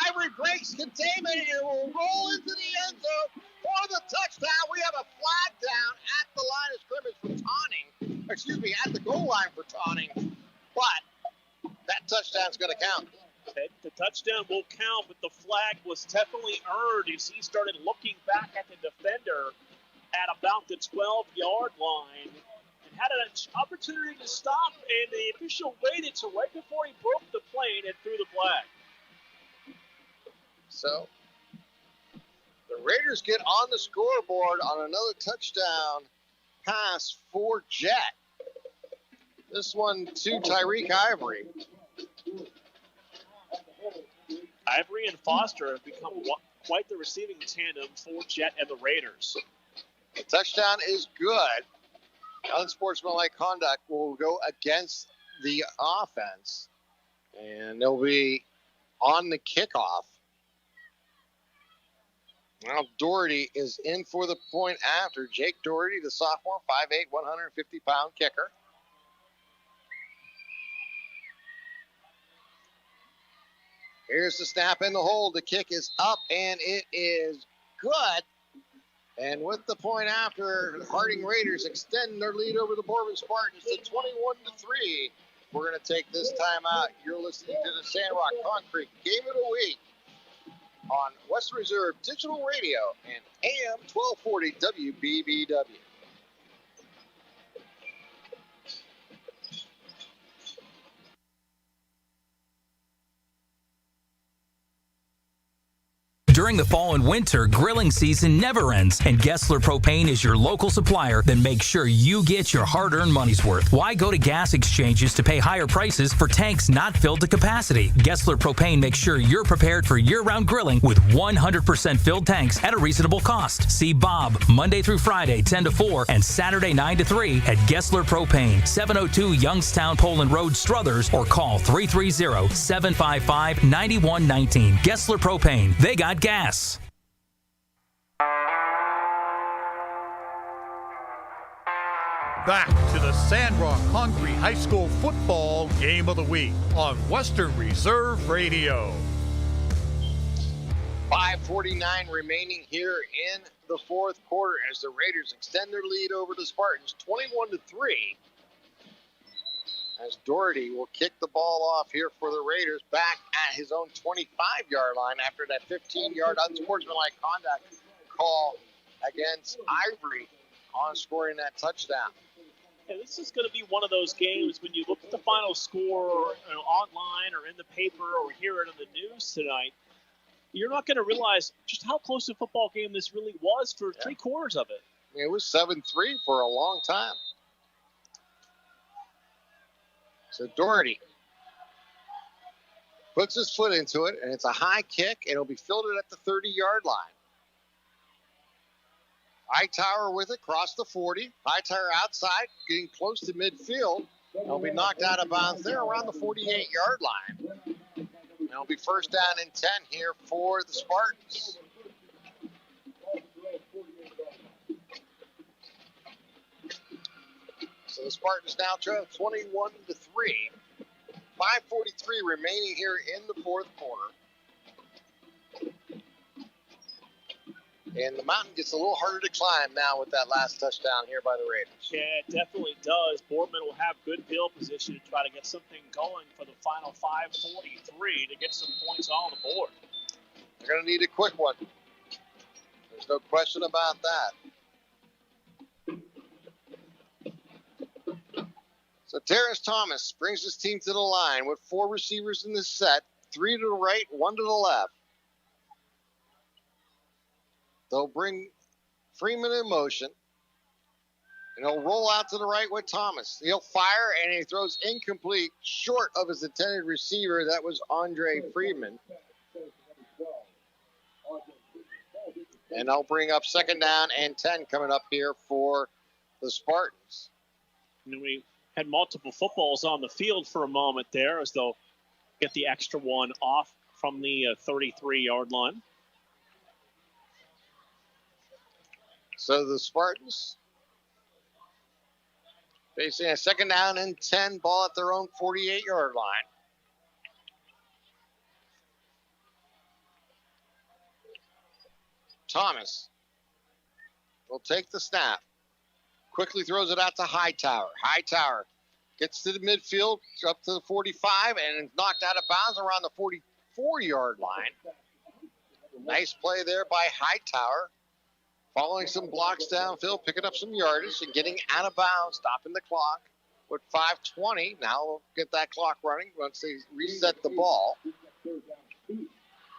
Ivory breaks containment and will roll into the end zone for the touchdown. We have a flag down at the line of scrimmage for taunting. Excuse me, at the goal line for taunting. But that touchdown's going to count. Okay, the touchdown will count, but the flag was definitely earned as he started looking back at the defender at about the 12-yard line. Had an opportunity to stop, and the official waited till right before he broke the plane and threw the flag. So, the Raiders get on the scoreboard on another touchdown pass for Jet. This one to Tyreek Ivory. Ivory and Foster have become quite the receiving tandem for Jet and the Raiders. The touchdown is good. Unsportsmanlike conduct will go against the offense, and they'll be on the kickoff. Now Doherty is in for the point after. Jake Doherty, the sophomore, 5'8", 150-pound kicker. Here's the snap in the hold. The kick is up, and it is good. And with the point after, the Harding Raiders extend their lead over the Boardman Spartans to 21-3. We're going to take this time out. You're listening to the Sandrock Concrete Game of the Week on Western Reserve Digital Radio and AM 1240 WBBW. During the fall and winter, grilling season never ends, and Gessler Propane is your local supplier. Then make sure you get your hard-earned money's worth. Why go to gas exchanges to pay higher prices for tanks not filled to capacity? Gessler Propane makes sure you're prepared for year-round grilling with 100% filled tanks at a reasonable cost. See Bob Monday through Friday, 10 to 4, and Saturday, 9 to 3 at Gessler Propane, 702 Youngstown Poland Road, Struthers, or call 330-755-9119. Gessler Propane. They got gas. Back to the Sandrock Concrete High School Football Game of the Week on Western Reserve Radio. 5:49 remaining here in the 4th quarter as the Raiders extend their lead over the Spartans, 21-3. As Doherty will kick the ball off here for the Raiders back at his own 25-yard line after that 15-yard unsportsmanlike conduct call against Ivory on scoring that touchdown. Yeah, this is going to be one of those games when you look at the final score online or in the paper or hear it on the news tonight, you're not going to realize just how close a football game this really was for 3 quarters of it. It was 7-3 for a long time. So Doherty puts his foot into it, and it's a high kick, and it'll be fielded at the 30-yard line. Hightower with it, cross the 40. Hightower outside, getting close to midfield. It'll be knocked out of bounds there around the 48-yard line. And it'll be 1st down and 10 here for the Spartans. So the Spartans now trail 21-3. 5:43 remaining here in the fourth quarter. And the mountain gets a little harder to climb now with that last touchdown here by the Raiders. Yeah, it definitely does. Boardman will have good field position to try to get something going for the final 5:43 to get some points on the board. They're going to need a quick one. There's no question about that. So Terrence Thomas brings his team to the line with 4 receivers in this set, 3 to the right, 1 to the left. They'll bring Freeman in motion, and he'll roll out to the right with Thomas. He'll fire, and he throws incomplete, short of his intended receiver. That was Andre Freeman. And I'll bring up 2nd down and 10 coming up here for the Spartans. And we had multiple footballs on the field for a moment there as they'll get the extra one off from the 33-yard line. So the Spartans facing a 2nd down and 10, ball at their own 48-yard line. Thomas will take the snap. Quickly throws it out to Hightower. Hightower gets to the midfield, up to the 45, and knocked out of bounds around the 44-yard line. Nice play there by Hightower. Following some blocks downfield, picking up some yardage and getting out of bounds, stopping the clock with 5:20. Now we'll get that clock running once they reset the ball.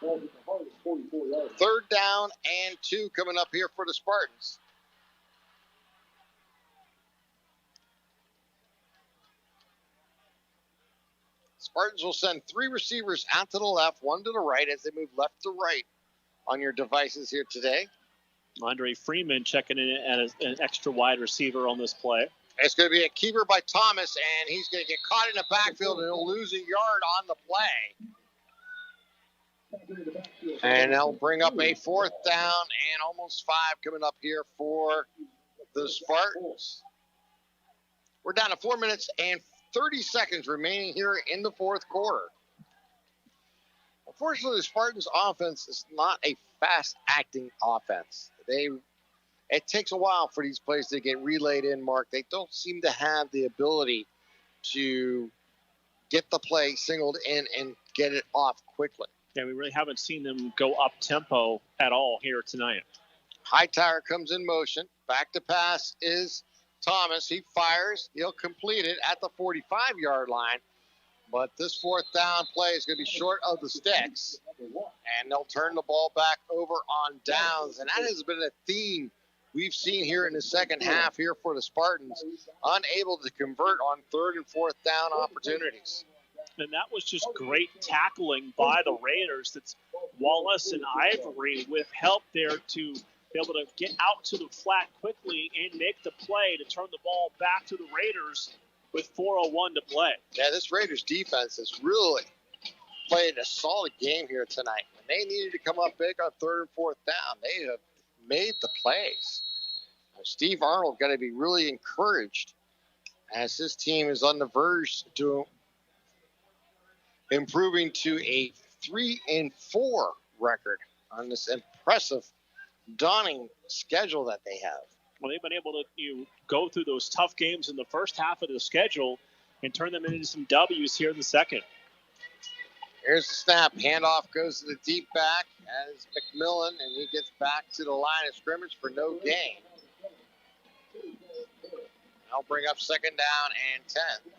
3rd down and 2 coming up here for the Spartans. Spartans will send 3 receivers out to the left, 1 to the right as they move left to right on your devices here today. Andre Freeman checking in as an extra wide receiver on this play. It's going to be a keeper by Thomas, and he's going to get caught in the backfield, and he'll lose a yard on the play. And they'll bring up a 4th down and almost 5 coming up here for the Spartans. We're down to 4 minutes and 30 seconds remaining here in the fourth quarter. Unfortunately, the Spartans' offense is not a fast-acting offense. It takes a while for these plays to get relayed in, Mark. They don't seem to have the ability to get the play singled in and get it off quickly. Yeah, we really haven't seen them go up-tempo at all here tonight. Hightower comes in motion. Back to pass is Thomas. He fires. He'll complete it at the 45-yard line. But this 4th down play is going to be short of the sticks. And they'll turn the ball back over on downs. And that has been a theme we've seen here in the second half here for the Spartans. Unable to convert on 3rd and 4th down opportunities. And that was just great tackling by the Raiders. That's Wallace and Ivory with help there to be able to get out to the flat quickly and make the play to turn the ball back to the Raiders with 4:01 to play. Yeah, this Raiders defense has really played a solid game here tonight. When they needed to come up big on 3rd and 4th down, they have made the plays. Steve Arnold got to be really encouraged as his team is on the verge to improving to a 3-4 record on this impressive, daunting schedule that they have. Well, they've been able to go through those tough games in the first half of the schedule and turn them into some W's here in the second. Here's the snap. Handoff goes to the deep back as McMillan, and he gets back to the line of scrimmage for no gain. I'll bring up 2nd down and 10.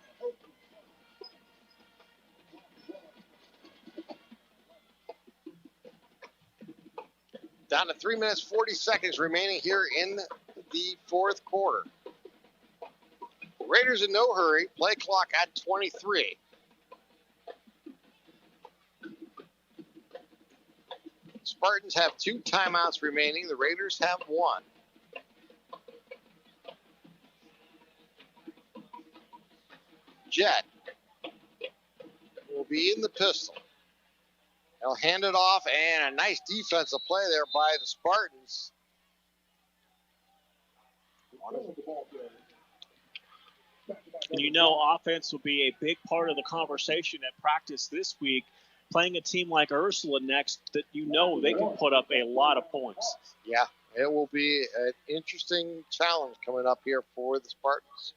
Down to 3 minutes, 40 seconds remaining here in the fourth quarter. Raiders in no hurry. Play clock at 23. Spartans have 2 timeouts remaining. The Raiders have 1. Jet will be in the pistol. They'll hand it off, and a nice defensive play there by the Spartans. And offense will be a big part of the conversation at practice this week. Playing a team like Ursula next, that they can put up a lot of points. Yeah, it will be an interesting challenge coming up here for the Spartans.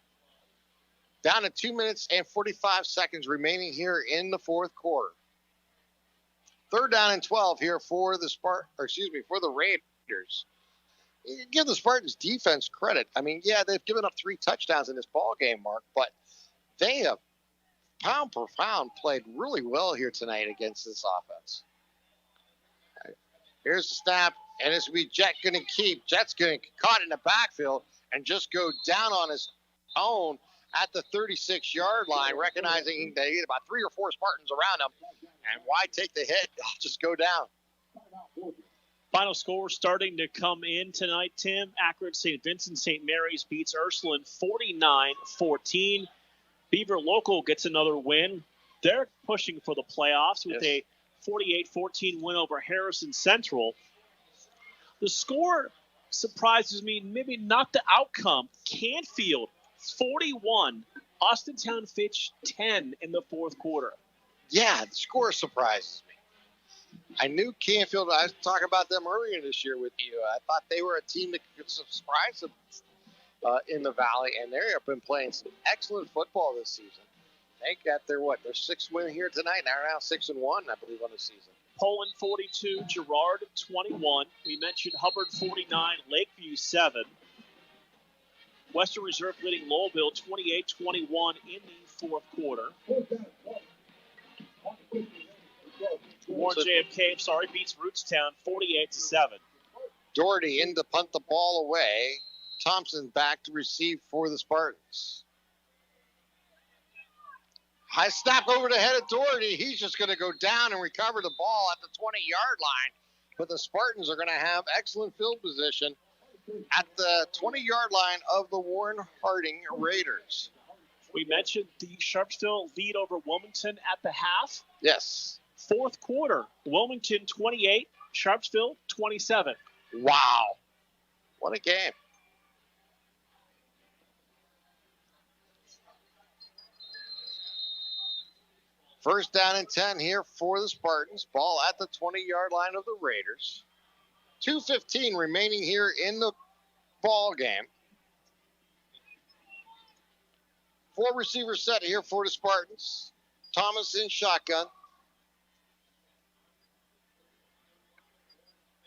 Down to 2 minutes and 45 seconds remaining here in the fourth quarter. 3rd down and 12 here for the for the Raiders. You give the Spartans defense credit. I mean, yeah, they've given up 3 touchdowns in this ball game, Mark, but they have pound per pound played really well here tonight against this offense. Right. Here's the snap, and it's going to be Jet going to keep. Jet's going to get caught in the backfield and just go down on his own at the 36-yard line, recognizing that he had about 3 or 4 Spartans around him. And why take the hit? I'll just go down. Final score starting to come in tonight, Tim. Akron St. Vincent St. Mary's beats Ursuline 49-14. Beaver Local gets another win. They're pushing for the playoffs with a 48-14 win over Harrison Central. The score surprises me, maybe not the outcome. Canfield 41, Austintown Fitch 10 in the fourth quarter. Yeah, the score surprises me. I knew Canfield, I was talking about them earlier this year with you. I thought they were a team that could surprise them in the Valley, and they have been playing some excellent football this season. They got their 6th win here tonight. They're now 6-1, I believe, on the season. Poland 42, Girard 21. We mentioned Hubbard 49, Lakeview 7. Western Reserve leading Lowellville 28-21 in the fourth quarter. Warren JFK, beats Rootstown 48-7. Doherty in to punt the ball away. Thompson back to receive for the Spartans. High snap over the head of Doherty. He's just going to go down and recover the ball at the 20-yard line. But the Spartans are going to have excellent field position at the 20-yard line of the Warren Harding Raiders. We mentioned the Sharpsville lead over Wilmington at the half. Yes. Fourth quarter, Wilmington 28, Sharpsville 27. Wow. What a game. First down and 10 here for the Spartans. Ball at the 20-yard line of the Raiders. 2:15 remaining here in the ball game. 4 receivers set here for the Spartans. Thomas in shotgun.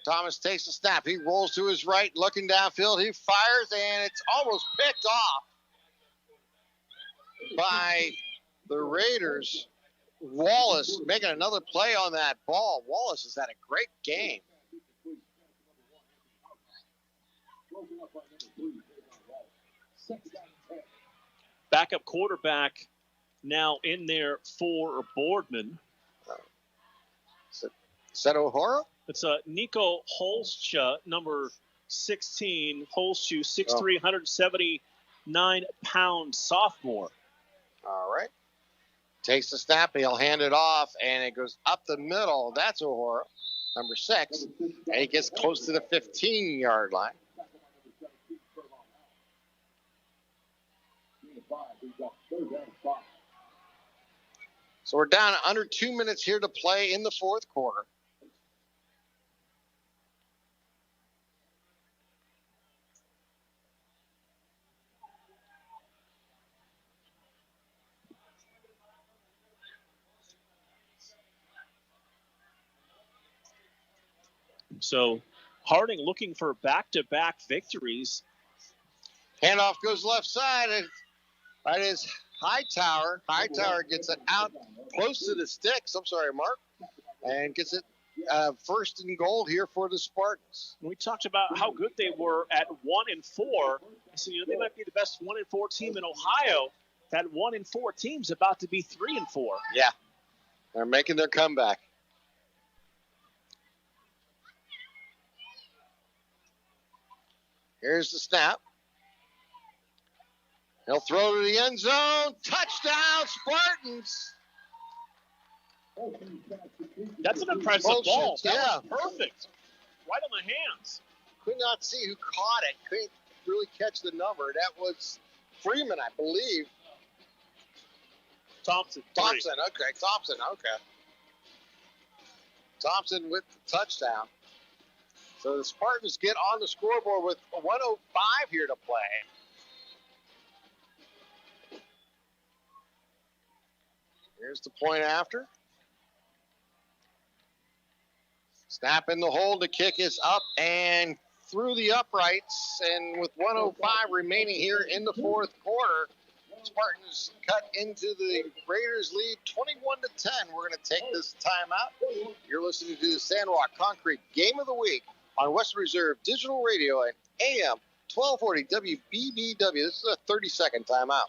Thomas takes the snap. He rolls to his right, looking downfield. He fires, and it's almost picked off by the Raiders. Wallace making another play on that ball. Wallace has had a great game. Backup quarterback now in there for Boardman. Is that O'Hara? It's Nico Holscha, number 16. Holschu, 6'3", 179-pound sophomore. All right. Takes the snap. He'll hand it off, and it goes up the middle. That's O'Hara, number 6. And he gets close to the 15-yard line. So we're down under 2 minutes here to play in the fourth quarter. So Harding looking for back-to-back victories. Handoff goes left side. And that is Hightower. Hightower gets it out close to the sticks. I'm sorry, Mark. And gets it first and goal here for the Spartans. We talked about how good they were at 1-4. So, they might be the best 1-4 team in Ohio. That 1-4 team's about to be 3-4. Yeah. They're making their comeback. Here's the snap. He'll throw to the end zone. Touchdown, Spartans. That's an impressive ball. That was perfect. Right on the hands. Could not see who caught it. Couldn't really catch the number. That was Freeman, I believe. Thompson, okay. Thompson with the touchdown. So the Spartans get on the scoreboard with 1:05 here to play. Here's the point after. Snap in the hole. The kick is up and through the uprights. And with 1:05 remaining here in the fourth quarter, Spartans cut into the Raiders' lead 21-10. We're going to take this timeout. You're listening to the Sandrock Concrete Game of the Week on Western Reserve Digital Radio and AM 1240 WBBW. This is a 30-second timeout.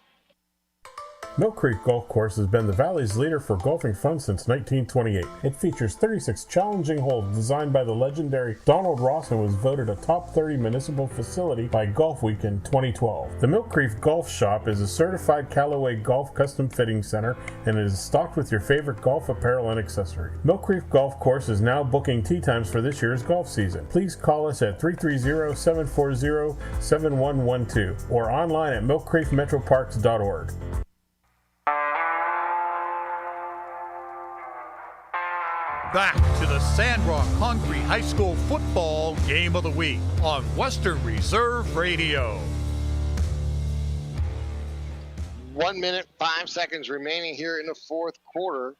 Mill Creek Golf Course has been the Valley's leader for golfing fun since 1928. It features 36 challenging holes designed by the legendary Donald Ross and was voted a top 30 municipal facility by Golf Week in 2012. The Mill Creek Golf Shop is a certified Callaway Golf custom fitting center and is stocked with your favorite golf apparel and accessory. Mill Creek Golf Course is now booking tee times for this year's golf season. Please call us at 330-740-7112 or online at millcreekmetroparks.org. Back to the Sandrock Concrete High School Football Game of the Week on Western Reserve Radio. 1 minute, 5 seconds remaining here in the fourth quarter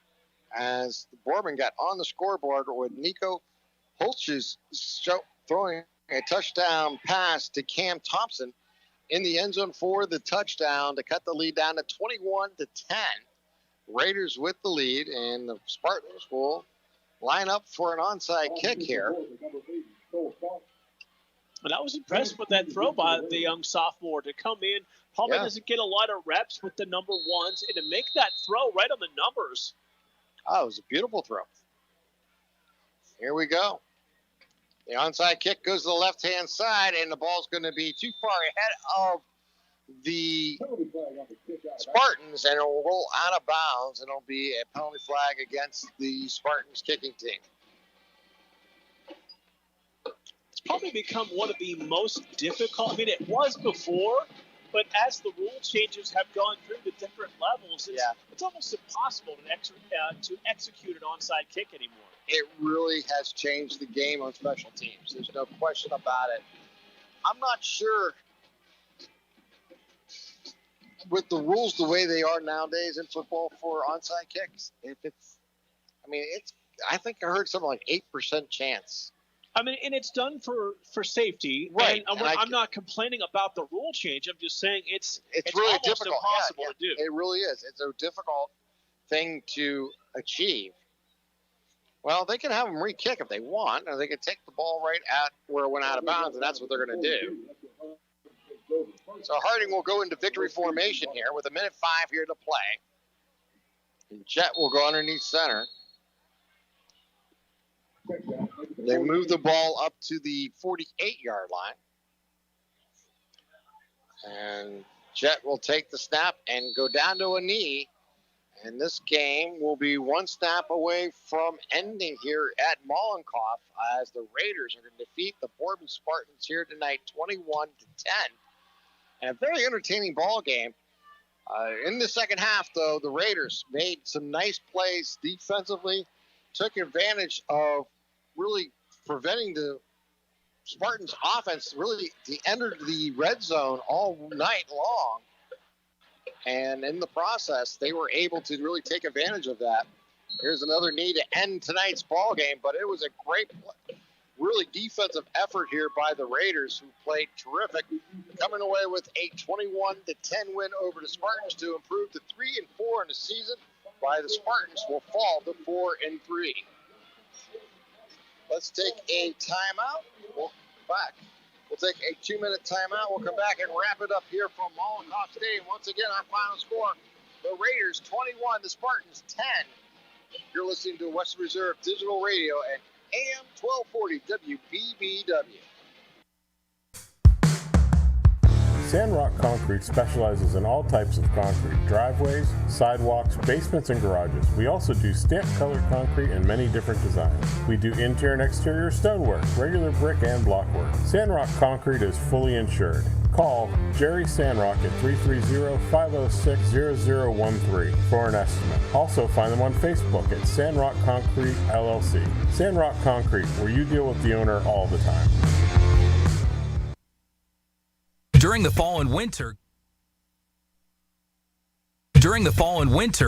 as the Boardman got on the scoreboard with Nico Holtz's throwing a touchdown pass to Cam Thompson in the end zone for the touchdown to cut the lead down to 21-10. Raiders with the lead, and the Spartans will line up for an onside kick here. And I was impressed with that throw by the young sophomore to come in. Probably doesn't get a lot of reps with the number ones, and to make that throw right on the numbers. Oh, it was a beautiful throw. Here we go. The onside kick goes to the left-hand side, and the ball's going to be too far ahead of the Spartans, and it'll roll out of bounds, and it'll be a penalty flag against the Spartans kicking team. It's probably become one of the most difficult. I mean, it was before, but as the rule changes have gone through the different levels, it's almost impossible to execute an onside kick anymore. It really has changed the game on special teams. There's no question about it. I'm not sure with the rules the way they are nowadays in football for onside kicks, I think I heard something like 8% chance. I mean, and it's done for safety. Right. And I'm not complaining about the rule change. I'm just saying it's really almost difficult. impossible to do. It really is. It's a difficult thing to achieve. Well, they can have them re-kick if they want, or they can take the ball right at where it went out of bounds, and that's what they're going to do. So Harding will go into victory formation here with 1:05 here to play. And Jet will go underneath center. They move the ball up to the 48-yard line. And Jet will take the snap and go down to a knee. And this game will be one snap away from ending here at Mollenkoff as the Raiders are going to defeat the Boardman Spartans here tonight 21-10. And a very entertaining ball game. In the second half, though, the Raiders made some nice plays defensively, took advantage of really preventing the Spartans' offense really to enter the red zone all night long. And in the process, they were able to really take advantage of that. Here's another knee to end tonight's ball game, but it was a great play. Really defensive effort here by the Raiders, who played terrific, coming away with a 21-10 win over the Spartans to improve to 3-4 in the season, while the Spartans will fall to 4-3. Let's take a timeout. We'll take a 2-minute timeout. We'll come back and wrap it up here from Mollenkoff Stadium. Once again, our final score, the Raiders 21, the Spartans 10. You're listening to Western Reserve Digital Radio and AM 1240 WBBW. Sandrock Concrete specializes in all types of concrete, driveways, sidewalks, basements, and garages. We also do stamp-colored concrete in many different designs. We do interior and exterior stonework, regular brick and block work. Sandrock Concrete is fully insured. Call Jerry Sandrock at 330-506-0013 for an estimate. Also find them on Facebook at Sandrock Concrete LLC. Sandrock Concrete, where you deal with the owner all the time. During the fall and winter,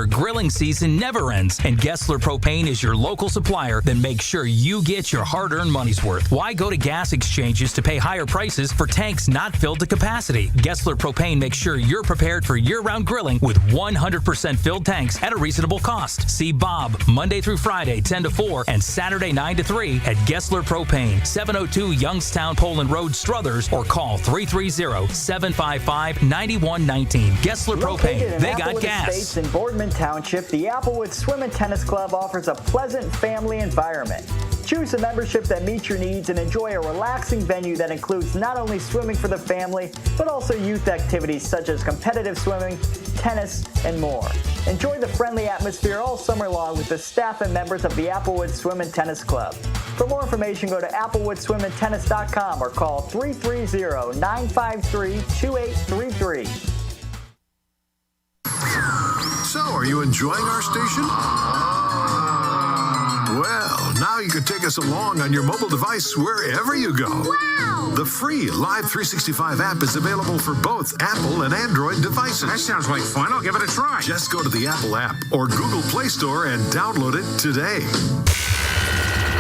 grilling season never ends, and Gessler Propane is your local supplier that makes sure you get your hard-earned money's worth. Why go to gas exchanges to pay higher prices for tanks not filled to capacity? Gessler Propane makes sure you're prepared for year-round grilling with 100% filled tanks at a reasonable cost. See Bob Monday through Friday, 10 to 4, and Saturday, 9 to 3 at Gessler Propane, 702 Youngstown Poland Road, Struthers, or call 330-755-9119. Gessler Propane, they got gas. Estates in Boardman Township, the Applewood Swim and Tennis Club offers a pleasant family environment. Choose a membership that meets your needs and enjoy a relaxing venue that includes not only swimming for the family, but also youth activities such as competitive swimming, tennis, and more. Enjoy the friendly atmosphere all summer long with the staff and members of the Applewood Swim and Tennis Club. For more information, go to applewoodswimandtennis.com or call 330-953-2833. So, are you enjoying our station? Well, now you can take us along on your mobile device wherever you go. Wow! The free Live 365 app is available for both Apple and Android devices. That sounds like fun. I'll give it a try. Just go to the Apple app or Google Play Store and download it today.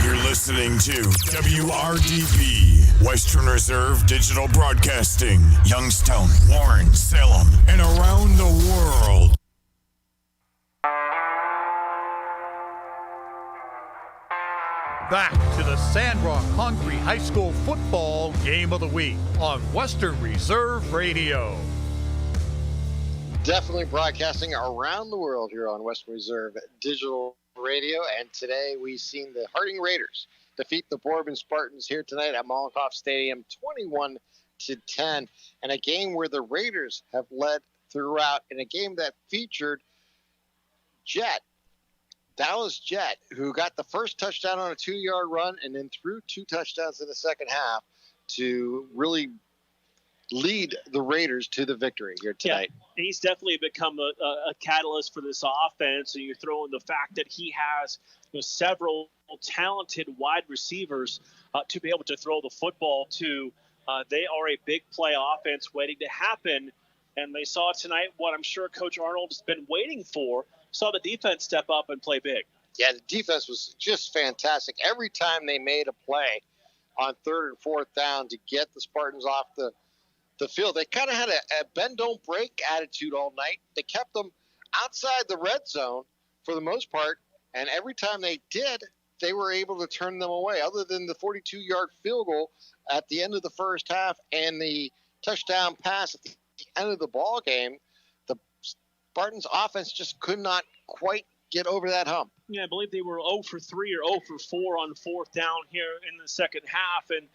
You're listening to WRDB, Western Reserve Digital Broadcasting, Youngstown, Warren, Salem, and around the world. Back to the Sandrock Concrete High School football game of the week on Western Reserve Radio. Definitely broadcasting around the world here on Western Reserve Digital Radio. And today we've seen the Harding Raiders defeat the Boardman Spartans here tonight at Molotov Stadium 21-10. And a game where the Raiders have led throughout, in a game that featured Dallas Jet, who got the first touchdown on a 2-yard run and then threw 2 touchdowns in the second half to really lead the Raiders to the victory here tonight. Yeah, he's definitely become a catalyst for this offense. And you throw in the fact that he has several talented wide receivers to be able to throw the football to. They are a big play offense waiting to happen. And they saw tonight what I'm sure Coach Arnold has been waiting for. Saw the defense step up and play big. Yeah, the defense was just fantastic. Every time they made a play on 3rd and 4th down to get the Spartans off the field, they kind of had a bend don't break attitude all night. They kept them outside the red zone for the most part, and every time they did, they were able to turn them away. Other than the 42-yard field goal at the end of the first half and the touchdown pass at the end of the ball game, the Spartans offense just could not quite get over that hump. Yeah, I believe they were 0 for 3 or 0 for 4 on 4th down here in the second half, and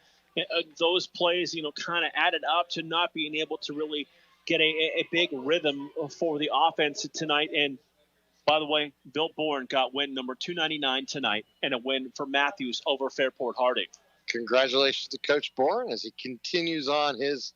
those plays, kind of added up to not being able to really get a big rhythm for the offense tonight. And by the way, Bill Bourne got win number 299 tonight, and a win for Matthews over Fairport Harding. Congratulations to Coach Bourne as he continues on his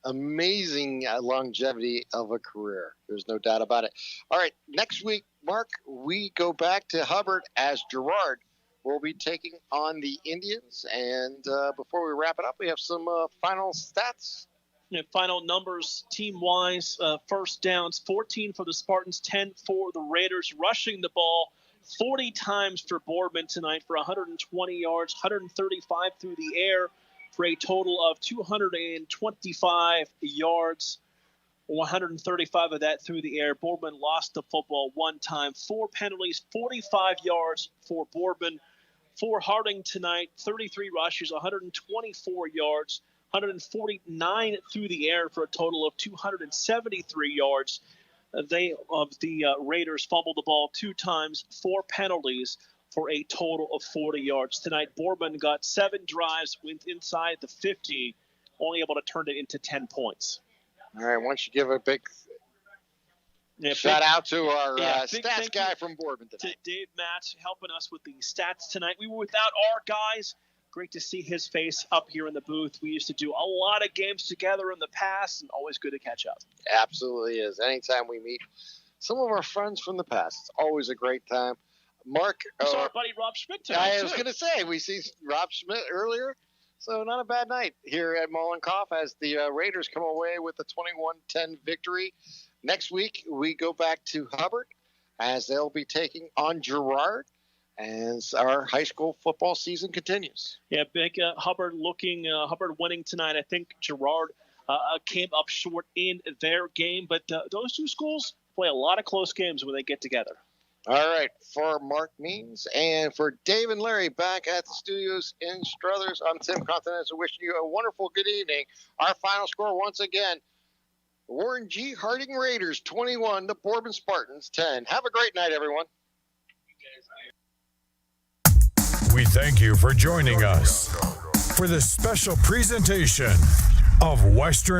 amazing longevity of a career. There's no doubt about it. All right, next week, Mark, we go back to Hubbard as Girard will be taking on the Indians. And before we wrap it up, we have some final stats. Yeah, final numbers team-wise. First downs, 14 for the Spartans, 10 for the Raiders. Rushing the ball 40 times for Boardman tonight for 120 yards, 135 through the air for a total of 225 yards, 135 of that through the air. Boardman lost the football 1 time, 4 penalties, 45 yards for Boardman. For Harding tonight, 33 rushes, 124 yards, 149 through the air for a total of 273 yards. The Raiders fumbled the ball 2 times, 4 penalties for a total of 40 yards. Tonight, Boardman got 7 drives, went inside the 50, only able to turn it into 10 points. All right, why don't you give a big shout out to our stats guy from Boardman today. To Dave Matz helping us with the stats tonight. We were without our guys, Great to see his face up here in the booth. We used to do a lot of games together in the past, and always good to catch up. Absolutely is. Anytime we meet some of our friends from the past, it's always a great time. Mark. We saw our buddy Rob Schmidt tonight. I was going to say, we see Rob Schmidt earlier. So not a bad night here at Mollenkopf as the Raiders come away with a 21-10 victory. Next week, we go back to Hubbard as they'll be taking on Girard as our high school football season continues. Yeah, big Hubbard winning tonight. I think Girard came up short in their game, but those two schools play a lot of close games when they get together. All right, for Mark Means and for Dave and Larry back at the studios in Struthers, I'm Tim Continenza wishing you a wonderful good evening. Our final score once again, Warren G. Harding Raiders 21, the Boardman Spartans 10. Have a great night, everyone. We thank you for joining us for this special presentation of Western